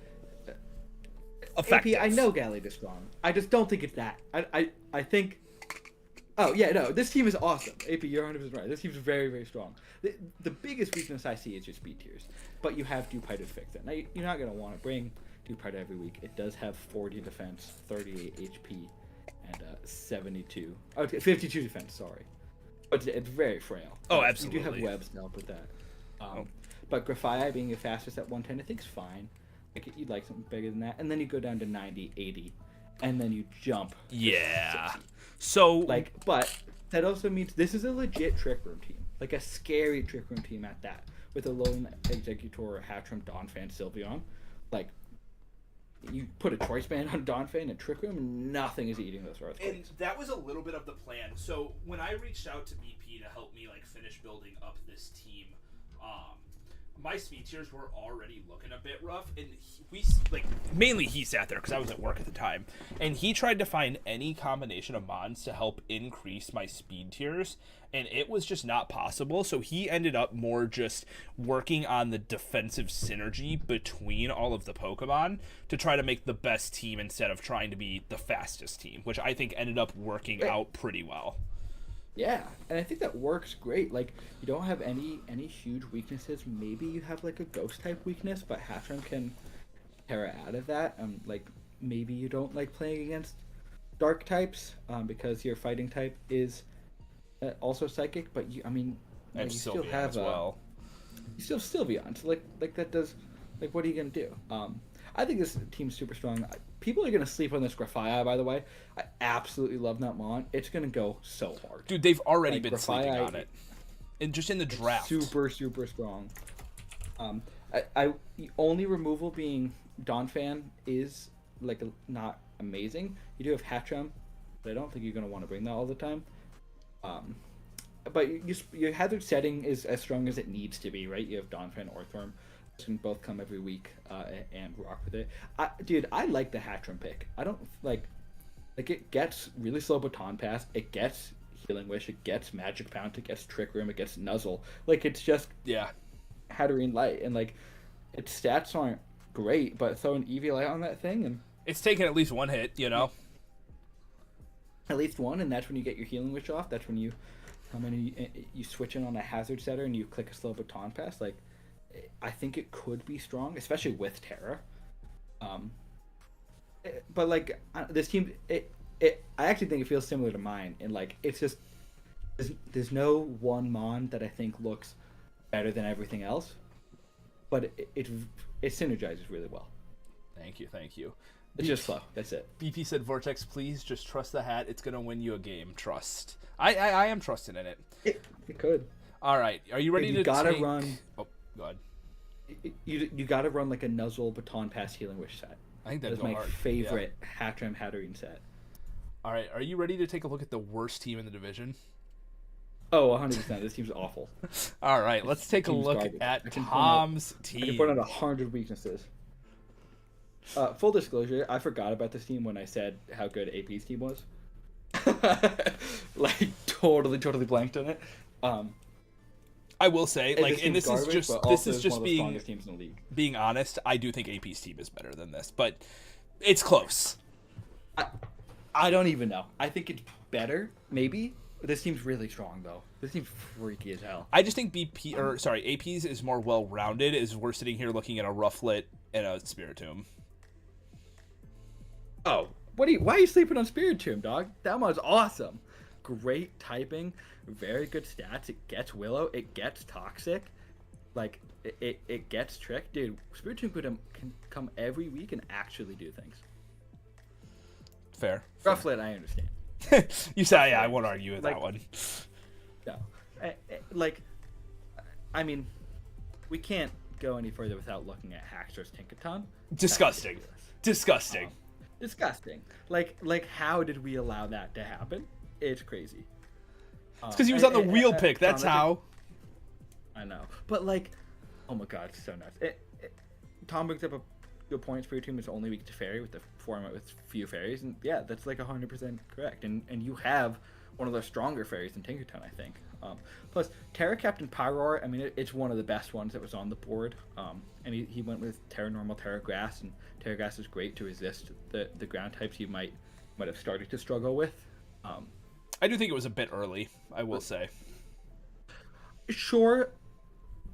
Speaker 1: effective.
Speaker 5: AP, I know Gallade is strong. I just don't think it's that. I think... Oh, yeah, no, this team is awesome. AP, you're 100% right. This team's very, very strong. The biggest weakness I see is your speed tiers, but you have Dewpider to fix that. Now, you're not going to want to bring Dewpider every week. It does have 40 defense, 38 HP, and 52 defense, sorry. But it's very frail.
Speaker 1: Oh, absolutely.
Speaker 5: You do have webs to help with that. But Grafaiai being your fastest at 110, I think is fine. Like, you'd like something bigger than that. And then you go down to 90, 80, and then you jump.
Speaker 1: Yeah.
Speaker 5: 60.
Speaker 1: So,
Speaker 5: like, but that also means this is a legit Trick Room team, like a scary Trick Room team at that, with a Alolan, Exeggutor, Hatchrim, Donphan, Sylveon. Like, you put a Choice Band on Donphan and Trick Room, and nothing is eating those Earthquakes.
Speaker 1: And that was a little bit of the plan. So when I reached out to BP to help me like finish building up this team, my speed tiers were already looking a bit rough, and mainly he sat there because I was at work at the time, and he tried to find any combination of mons to help increase my speed tiers, and it was just not possible. So he ended up more just working on the defensive synergy between all of the Pokemon to try to make the best team instead of trying to be the fastest team, which I think ended up working out pretty well.
Speaker 5: Yeah, and I think that works great. Like, you don't have any huge weaknesses. Maybe you have, like, a ghost type weakness, but Hatchrim can Terra out of that. Like, maybe you don't like playing against dark types because your fighting type is also psychic, but you still have
Speaker 1: as well.
Speaker 5: You still have Sylveon, so like that does, like, what are you gonna do? I think this team's super strong. People are gonna sleep on this Grafaiai, by the way. I absolutely love that mon. It's gonna go so hard.
Speaker 1: Dude, they've already been
Speaker 5: Grafaiai,
Speaker 1: sleeping on it. And just in the draft.
Speaker 5: Super, super strong. The only removal being Donphan is like not amazing. You do have Hatchrim, but I don't think you're gonna want to bring that all the time. But your hazard setting is as strong as it needs to be, right? You have Donphan, Orthworm, which can both come every week and rock with it. Dude, I like the Hatchrim pick. I don't like it gets really slow baton pass. It gets Healing Wish, it gets Magic Bounce, it gets Trick Room, it gets Nuzzle. Like, it's just
Speaker 1: Yeah.
Speaker 5: Hatterene Light, and like, its stats aren't great, but throw an Eevee Light on that thing, and
Speaker 1: It's taken at least one hit, you know?
Speaker 5: at least one, and that's when you get your Healing Wish off. That's when you switch in on a Hazard Setter and you click a slow Baton Pass. Like, I think it could be strong, especially with Terra. But like this team, I actually think it feels similar to mine, and like it's just there's no one Mon that I think looks better than everything else, but it synergizes really well.
Speaker 1: Thank you.
Speaker 5: It's just slow. That's it.
Speaker 1: BP said, Vortex, please just trust the hat. It's going to win you a game. Trust. I am trusting in it.
Speaker 5: It could.
Speaker 1: All right. Are you ready
Speaker 5: You
Speaker 1: to
Speaker 5: gotta
Speaker 1: take...
Speaker 5: run.
Speaker 1: Oh, go ahead.
Speaker 5: You gotta run like a Nuzzle Baton Pass Healing Wish set.
Speaker 1: I think
Speaker 5: That's
Speaker 1: that'd
Speaker 5: my
Speaker 1: go hard.
Speaker 5: favorite Hatterene Hatterene set.
Speaker 1: All right. Are you ready to take a look at the worst team in the division?
Speaker 5: Oh, 100%. This team's awful.
Speaker 1: All right. Let's take a
Speaker 5: team's
Speaker 1: look
Speaker 5: garbage.
Speaker 1: at
Speaker 5: I can point
Speaker 1: Tom's
Speaker 5: I can
Speaker 1: team.
Speaker 5: point out 100 weaknesses. Full disclosure, I forgot about this team when I said how good AP's team was. Like, totally blanked on it.
Speaker 1: I will say, like, and
Speaker 5: team's
Speaker 1: this is
Speaker 5: garbage,
Speaker 1: just
Speaker 5: but also is one of the
Speaker 1: being
Speaker 5: strongest teams in the league.
Speaker 1: being honest. I do think AP's team is better than this, but it's close.
Speaker 5: I don't even know. I think it's better, maybe. This team's really strong, though. This team's freaky as hell.
Speaker 1: I just think AP's is more well-rounded. As we're sitting here looking at a Rufflet and a Spiritomb.
Speaker 5: Oh, why are you sleeping on Spiritomb, dog? That one's awesome. Great typing, very good stats. It gets Willow, it gets Toxic, like it gets Trick. Dude, Spiritomb can come every week and actually do things.
Speaker 1: Fair.
Speaker 5: Rufflet, I understand.
Speaker 1: You say, yeah, I won't argue with that one.
Speaker 5: No, I mean, we can't go any further without looking at Haxor's Tinkaton.
Speaker 1: Disgusting. Disgusting.
Speaker 5: Disgusting. Like, how did we allow that to happen? It's crazy.
Speaker 1: It's because he was on the wheel pick. That's how.
Speaker 5: I know, but like, oh my god, it's so nuts. Tom brings up a good point. Spiritomb is only weak to fairy with the format with few fairies, and yeah, that's like 100% correct. And you have one of the stronger fairies in Tinkerton, I think. Plus, Terra Captain Pyroar, I mean, it's one of the best ones that was on the board. And he went with Terra Normal, Terra Grass, and Terra Grass is great to resist the ground types you might have started to struggle with.
Speaker 1: I do think it was a bit early, I will say.
Speaker 5: Sure,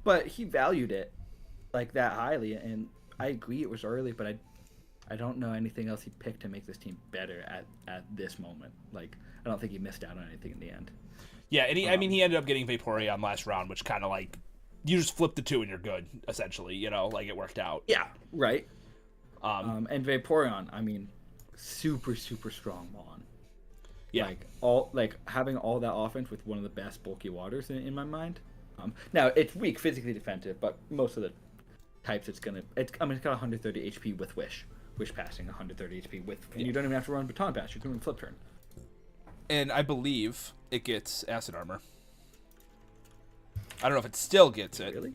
Speaker 5: but he valued it like that highly, and I agree it was early, but I don't know anything else he picked to make this team better at this moment. Like, I don't think he missed out on anything in the end.
Speaker 1: Yeah, and he ended up getting Vaporeon last round, which kind of like, you just flip the two and you're good, essentially, you know, like it worked out.
Speaker 5: Yeah, right. And Vaporeon, I mean, super strong Mon.
Speaker 1: Yeah.
Speaker 5: Like having all that offense with one of the best bulky waters in my mind. Now it's weak physically defensive, but most of the types it's got 130 HP with Wish passing, 130 HP with, and you don't even have to run Baton Pass. You're doing Flip Turn.
Speaker 1: And I believe it gets Acid Armor. I don't know if it still gets it.
Speaker 5: Really?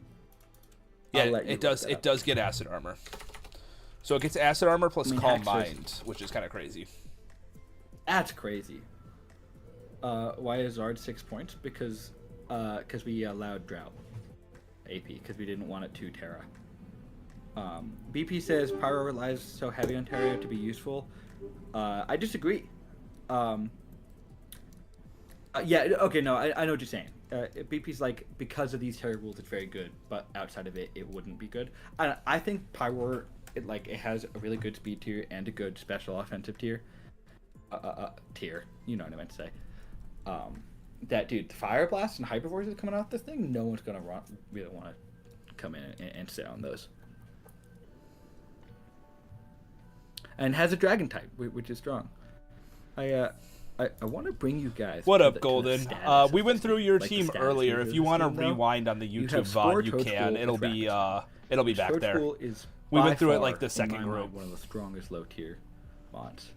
Speaker 1: Yeah, it does. It does get Acid Armor. So it gets Acid Armor plus Calm Mind, which is kind of crazy.
Speaker 5: That's crazy. Why is Zard 6 points? Because we allowed Drought AP because we didn't want it to Terra. BP says Pyro relies so heavy on Terra to be useful. I disagree. Yeah, okay, no, I know what you're saying. BP's like, because of these Terra rules, it's very good, but outside of it, it wouldn't be good. I think Pyro, it has a really good speed tier and a good special offensive tier. You know what I meant to say. That dude, the Fire Blast and Hyper Force is coming out this thing. No one's gonna really want to come in and sit on those. And has a Dragon type, which is strong. I want to bring you guys.
Speaker 1: What up, Golden? We went through your
Speaker 5: like
Speaker 1: team earlier. If you want to rewind on the YouTube VOD, you can. It'll be back there. We went through it like the second group.
Speaker 5: One of the strongest low tier mods.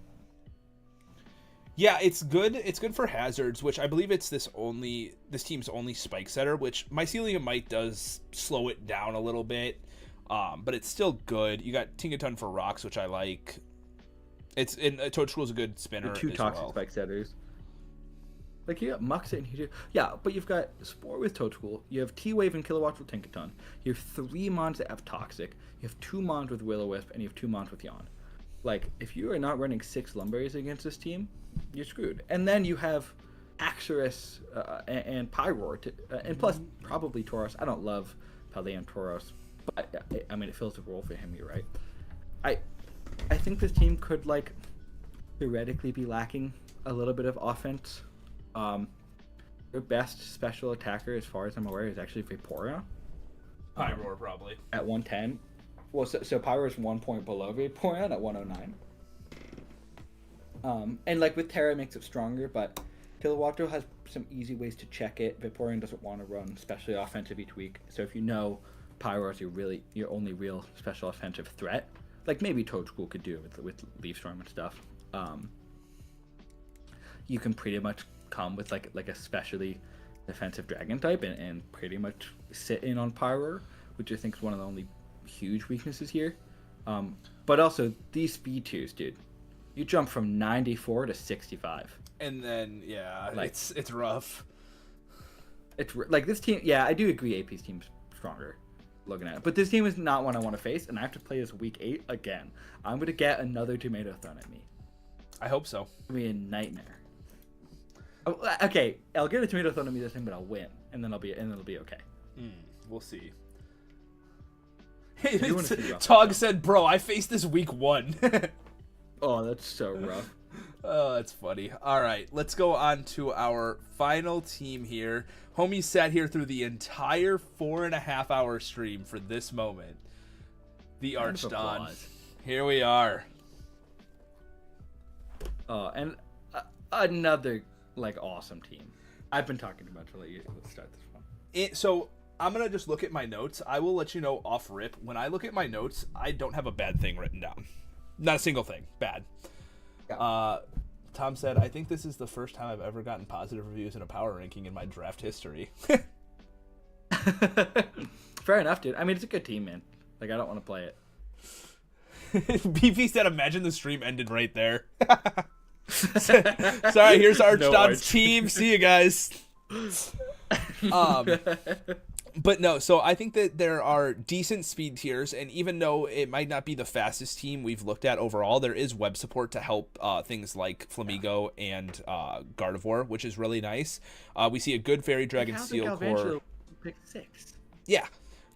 Speaker 1: Yeah, it's good. It's good for hazards, which I believe it's this team's only spike setter, which Mycelium Might does slow it down a little bit, but it's still good. You got Tinkaton for rocks, which I like. It's in Toadstool's a good spinner.
Speaker 5: The two
Speaker 1: as
Speaker 5: toxic
Speaker 1: well.
Speaker 5: spike setters. Like, you got Muxa in here too. Yeah, but you've got Spore with Toad School. You have T-Wave and Kilowatt with Tinkaton. You have 3 Mons that have Toxic. You have 2 Mons with Will-O-Wisp, and you have 2 Mons with Yawn. Like, if you are not running 6 Lumberries against this team, you're screwed. And then you have Axorus and Pyroar, and plus probably Tauros. I don't love Paldea and Tauros, but I mean, it fills the role for him. You're right. I think this team could, like, theoretically be lacking a little bit of offense. Their best special attacker, as far as I'm aware, is actually Vaporeon.
Speaker 1: Pyroar, probably.
Speaker 5: At 110. Well, so Pyroar is 1 point below Vaporeon at 109. And, like, with Terra, it makes it stronger, but Kilowatto has some easy ways to check it. Vaporeon doesn't want to run especially offensive each week. So if you know Pyroar is your only real special offensive threat, like maybe Toad School could do it with Leaf Storm and stuff. You can pretty much come with like a specially defensive dragon type and pretty much sit in on Pyroar, which I think is one of the only huge weaknesses here. But also these speed tiers, dude. You jump from 94 to 65.
Speaker 1: And then
Speaker 5: Like-
Speaker 1: it's rough.
Speaker 5: It's like this team. Yeah, I do agree. AP's team's stronger. Looking at it, but this team is not one I want to face, and I have to play this week 8 again. I'm gonna get another tomato thrown at me.
Speaker 1: I hope so.
Speaker 5: It's gonna be a nightmare. Oh, okay, I'll get a tomato thrown at me this time, but I'll win, and then it'll be okay.
Speaker 1: We'll see.
Speaker 5: do wanna see rough,
Speaker 1: Tog said, "Bro, I faced this week 1."
Speaker 5: Oh, that's so rough.
Speaker 1: Oh, that's funny. All right, let's go on to our final team here. Homie sat here through the entire 4.5-hour stream for this moment. The
Speaker 5: Round of
Speaker 1: Archdon.
Speaker 5: applause.
Speaker 1: Here we are.
Speaker 5: And another like awesome team. I've been talking about to let you. Let's start this one.
Speaker 1: So I'm gonna just look at my notes. I will let you know off rip. When I look at my notes, I don't have a bad thing written down. Not a single thing bad.
Speaker 5: Yeah.
Speaker 1: Tom said, "I think this is the first time I've ever gotten positive reviews in a power ranking in my draft history."
Speaker 5: Fair enough, dude. I mean, it's a good team, man. Like, I don't want to play it.
Speaker 1: BP said, "Imagine the stream ended right there." Sorry, here's Archdon's team. See you guys. But no, so I think that there are decent speed tiers, and even though it might not be the fastest team we've looked at overall, there is web support to help things like Flamigo and Gardevoir, which is really nice. We see a good Fairy Dragon Steel Core.
Speaker 5: Pick 6.
Speaker 1: Yeah.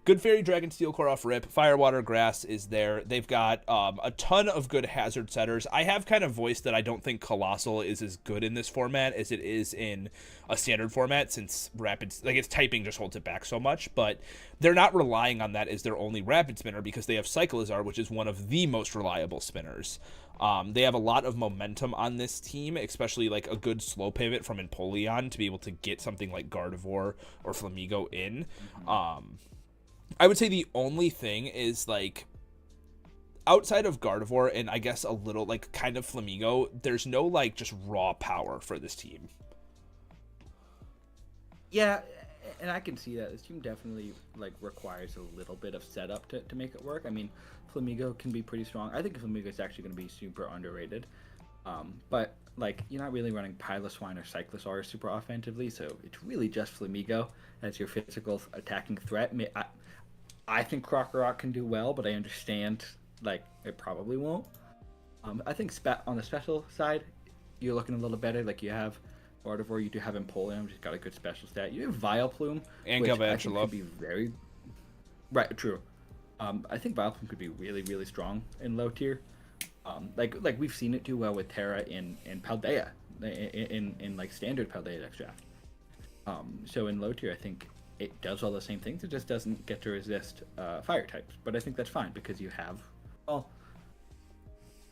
Speaker 1: Good Fairy Dragon Steel Core off rip. Fire, Water, Grass is there. They've got a ton of good hazard setters. I have kind of voiced that I don't think Colossal is as good in this format as it is in a standard format, since rapid, like, its typing just holds it back so much. But they're not relying on that as their only rapid spinner, because they have Cyclizar, which is one of the most reliable spinners. They have a lot of momentum on this team, especially like a good slow pivot from Empoleon to be able to get something like Gardevoir or Flamigo in. I would say the only thing is, like, outside of Gardevoir and I guess a little, like, kind of Flamigo, there's no, like, just raw power for this team.
Speaker 5: Yeah, and I can see that. This team definitely, like, requires a little bit of setup to make it work. I mean, Flamigo can be pretty strong. I think Flamigo is actually going to be super underrated. But, like, you're not really running Piloswine or Cyclizar super offensively, so it's really just Flamigo as your physical attacking threat. I think Krokorok can do well, but I understand, like, it probably won't. I think on the special side, you're looking a little better. Like, you have Gardevoir, you do have Empoleon, which has got a good special stat. You have Vileplume,
Speaker 1: And
Speaker 5: which I think
Speaker 1: Galvantula.
Speaker 5: could be very... Right, true. I think Vileplume could be really, really strong in low tier. Like we've seen it do well with Terra in Paldea, in like standard Paldea deck draft. So in low tier, I think it does all the same things. It just doesn't get to resist fire types. But I think that's fine because you have, well,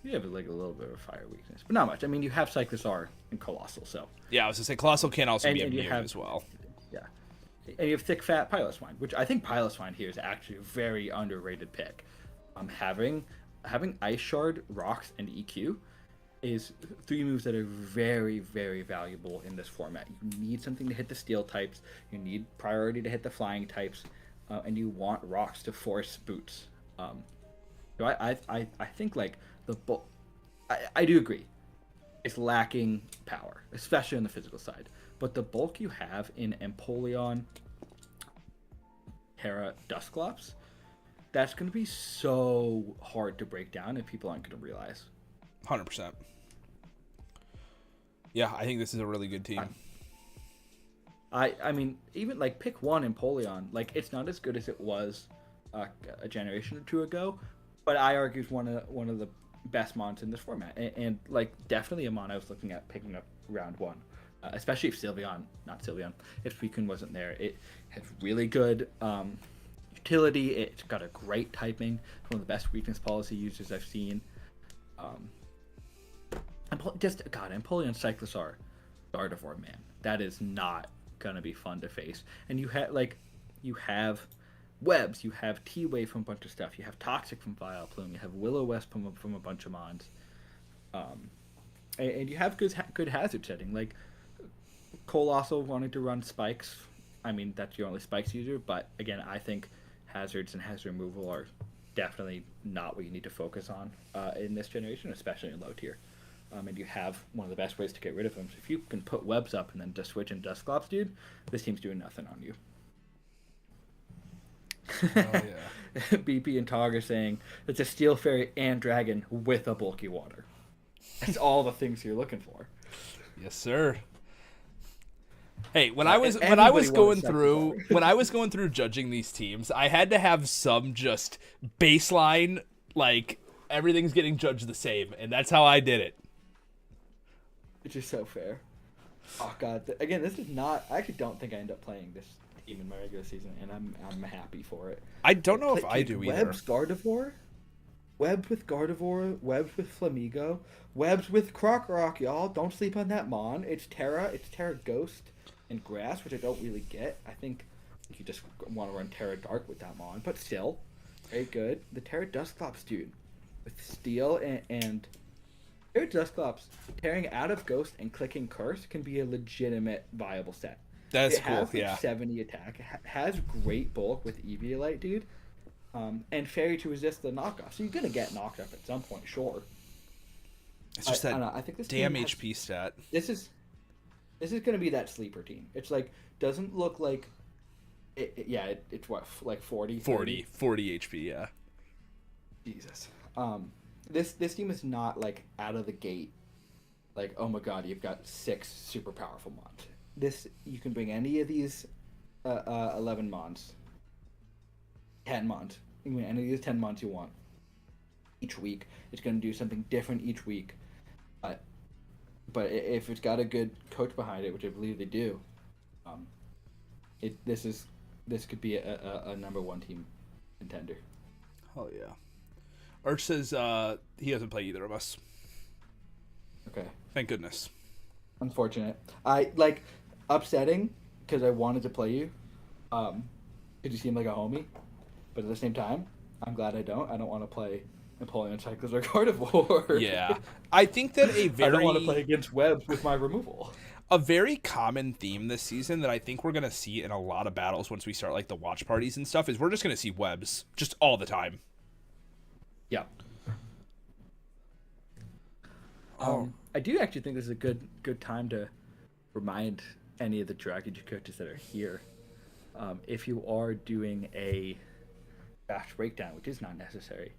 Speaker 5: you have like a little bit of a fire weakness, but not much. I mean, you have Cyclizar and Colossal, so
Speaker 1: Yeah, I was going to say, Colossal can also be
Speaker 5: and you
Speaker 1: immune
Speaker 5: have-
Speaker 1: as well.
Speaker 5: yeah. And you have thick fat Piloswine, which I think Piloswine here is actually a very underrated pick. Having Ice Shard, Rocks, and EQ is 3 moves that are very, very valuable in this format. You need something to hit the steel types, you need priority to hit the flying types, and you want Rocks to force boots. So I think like I do agree. is lacking power, especially on the physical side. But the bulk you have in Empoleon, Terra, Dusclops, that's going to be so hard to break down, and people aren't going to realize.
Speaker 1: 100%. Yeah, I think this is a really good team.
Speaker 5: I mean, even like pick one Empoleon, like it's not as good as it was a generation or two ago, but I argue it's one of the best mons in this format, and like definitely a mon I was looking at picking up round one, especially if if Suicune wasn't there. It has really good utility. It's got a great typing. It's one of the best weakness policy users I've seen. Empoleon Cyclosaur, Gardevoir, man, that is not gonna be fun to face. And you have Webs, you have T-Wave from a bunch of stuff, you have Toxic from Vileplume, you have Will-O-Wisp from a bunch of mons, and you have good hazard setting. Like Cole also wanted to run Spikes. I mean, that's your only Spikes user, but again, I think hazards and hazard removal are definitely not what you need to focus on in this generation, especially in low tier. And you have one of the best ways to get rid of them. So if you can put Webs up and then just switch in Dusclops, dude, this team's doing nothing on you.
Speaker 1: Oh, yeah.
Speaker 5: BP and Tog are saying it's a Steel Fairy and Dragon with a bulky water. That's all the things you're looking for.
Speaker 1: Yes, sir. Hey, when I was going through judging these teams, I had to have some just baseline, like everything's getting judged the same, and that's how I did it.
Speaker 5: Which is so fair. Oh god, again, this is not. I actually don't think I end up playing this team in my regular season, and I'm happy for it.
Speaker 1: I don't know if I do either.
Speaker 5: Webs Gardevoir, Webs with Gardevoir, Webs with Flamigo, Webs with Crocorock, y'all. Don't sleep on that mon. It's Terra Ghost and Grass, which I don't really get. I think you just want to run Terra Dark with that mon, but still, very good. The Terra Dusclops, dude, with Steel and Terra Dusclops, tearing out of Ghost and clicking Curse can be a legitimate viable set.
Speaker 1: That's
Speaker 5: it
Speaker 1: cool,
Speaker 5: has, like,
Speaker 1: yeah.
Speaker 5: 70 attack, has great bulk with Eviolite, dude, and Fairy to resist the knockoff. So you're going to get knocked up at some point, sure.
Speaker 1: It's just
Speaker 5: I think this
Speaker 1: damn
Speaker 5: team has,
Speaker 1: HP stat.
Speaker 5: This is going to be that sleeper team. It's like, doesn't look like, it's what, like 40
Speaker 1: HP, yeah.
Speaker 5: Jesus. This team is not like out of the gate, like, oh my god, you've got 6 super powerful mons. This, you can bring any of these 11 mons, 10 mons. You can bring any of these 10 mons you want. Each week, it's going to do something different each week. But if it's got a good coach behind it, which I believe they do, this could be a number one team contender.
Speaker 1: Oh yeah. Arch says he doesn't play either of us.
Speaker 5: Okay.
Speaker 1: Thank goodness.
Speaker 5: Unfortunate. I like upsetting because I wanted to play you, because you seem like a homie, but at the same time, I'm glad I don't. I don't want to play Empoleon Cycles or Gardevoir.
Speaker 1: Yeah, I think that
Speaker 5: I don't want to play against Webs with my removal.
Speaker 1: A very common theme this season that I think we're gonna see in a lot of battles once we start like the watch parties and stuff is we're just gonna see Webs just all the time.
Speaker 5: Yeah. I do actually think this is a good time to remind any of the Dragon coaches that are here, if you are doing a fast breakdown, which is not necessary,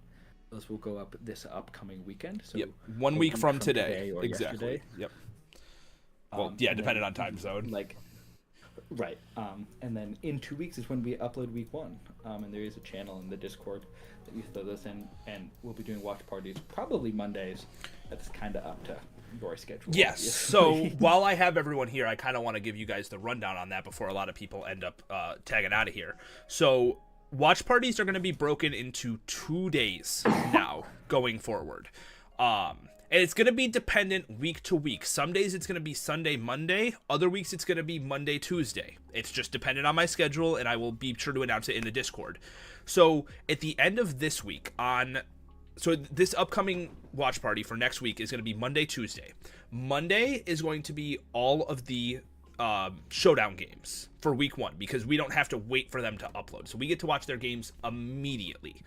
Speaker 5: those will go up this upcoming weekend. So
Speaker 1: yep. 1 week from today.
Speaker 5: or
Speaker 1: Exactly.
Speaker 5: Yesterday.
Speaker 1: Yep. Well, yeah, depending on time zone.
Speaker 5: Like, right. And then in 2 weeks is when we upload week 1. And there is a channel in the Discord that you throw this in, and we'll be doing watch parties probably Mondays. That's kind of up to your schedule.
Speaker 1: Yes.
Speaker 5: obviously.
Speaker 1: So while I have everyone here, I kind of want to give you guys the rundown on that before a lot of people end up tagging out of here. So watch parties are going to be broken into 2 days now going forward. And it's going to be dependent week to week. Some days it's going to be Sunday, Monday. Other weeks it's going to be Monday, Tuesday. It's just dependent on my schedule, and I will be sure to announce it in the Discord. So at the end of this week so this upcoming watch party for next week is going to be Monday, Tuesday. Monday is going to be all of the showdown games for week 1 because we don't have to wait for them to upload. So we get to watch their games immediately.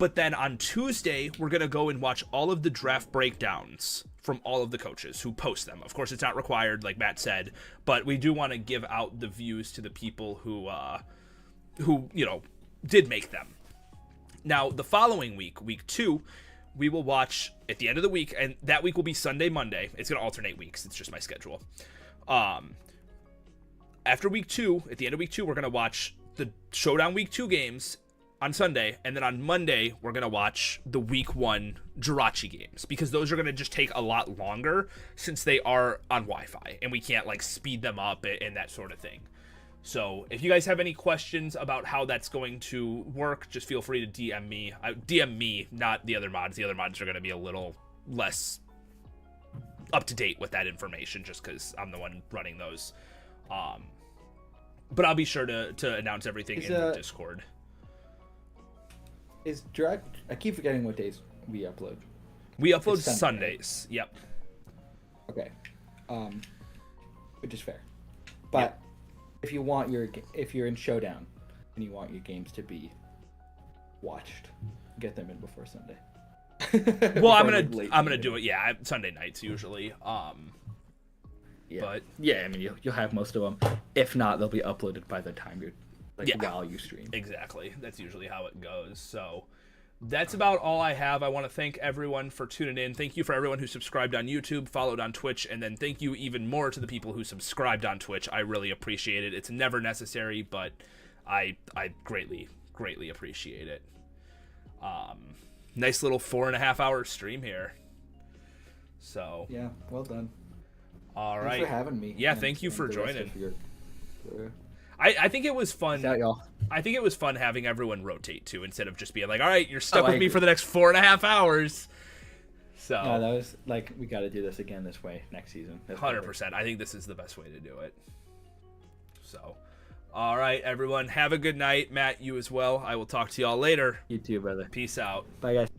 Speaker 1: But then on Tuesday, we're going to go and watch all of the draft breakdowns from all of the coaches who post them. Of course, it's not required, like Matt said, but we do want to give out the views to the people who did make them. Now, the following week, week 2, we will watch at the end of the week, and that week will be Sunday, Monday. It's going to alternate weeks. It's just my schedule. After week 2, at the end of week 2, we're going to watch the Showdown week 2 games on Sunday, and then on Monday, we're going to watch the week 1 Jirachi games, because those are going to just take a lot longer since they are on Wi-Fi, and we can't, like, speed them up and that sort of thing. So if you guys have any questions about how that's going to work, just feel free to DM me. DM me, not the other mods. The other mods are going to be a little less up to date with that information just because I'm the one running those. But I'll be sure to announce everything in the Discord.
Speaker 5: I keep forgetting what days we upload.
Speaker 1: We upload
Speaker 5: Sunday,
Speaker 1: Sundays. Right? Yep.
Speaker 5: Okay. Which is fair. But if you're in Showdown and you want your games to be watched, get them in before Sunday.
Speaker 1: Well, I'm gonna do it. Yeah, Sunday nights usually.
Speaker 5: Yeah.
Speaker 1: But
Speaker 5: yeah, I mean you'll have most of them. If not, they'll be uploaded by the time you're while you stream.
Speaker 1: Exactly. That's usually how it goes. So that's about all I have. I want to thank everyone for tuning in. Thank you for everyone who subscribed on YouTube, followed on Twitch, and then thank you even more to the people who subscribed on Twitch. I really appreciate it. It's never necessary, but I greatly appreciate it. Nice little 4.5 hour stream here. So
Speaker 5: yeah, well done.
Speaker 1: All right.
Speaker 5: Thanks for having me.
Speaker 1: Yeah, thank you for joining.
Speaker 5: Your...
Speaker 1: I think it was fun.
Speaker 5: Out, y'all.
Speaker 1: I think it was fun having everyone rotate too, instead of just being like, all right, you're stuck with me for the next 4.5 hours. So
Speaker 5: no, that was like, we got to do this again this way next season.
Speaker 1: 100%. I think this is the best way to do it. So, all right, everyone, have a good night. Matt, you as well. I will talk to y'all later.
Speaker 5: You too, brother.
Speaker 1: Peace out.
Speaker 5: Bye, guys.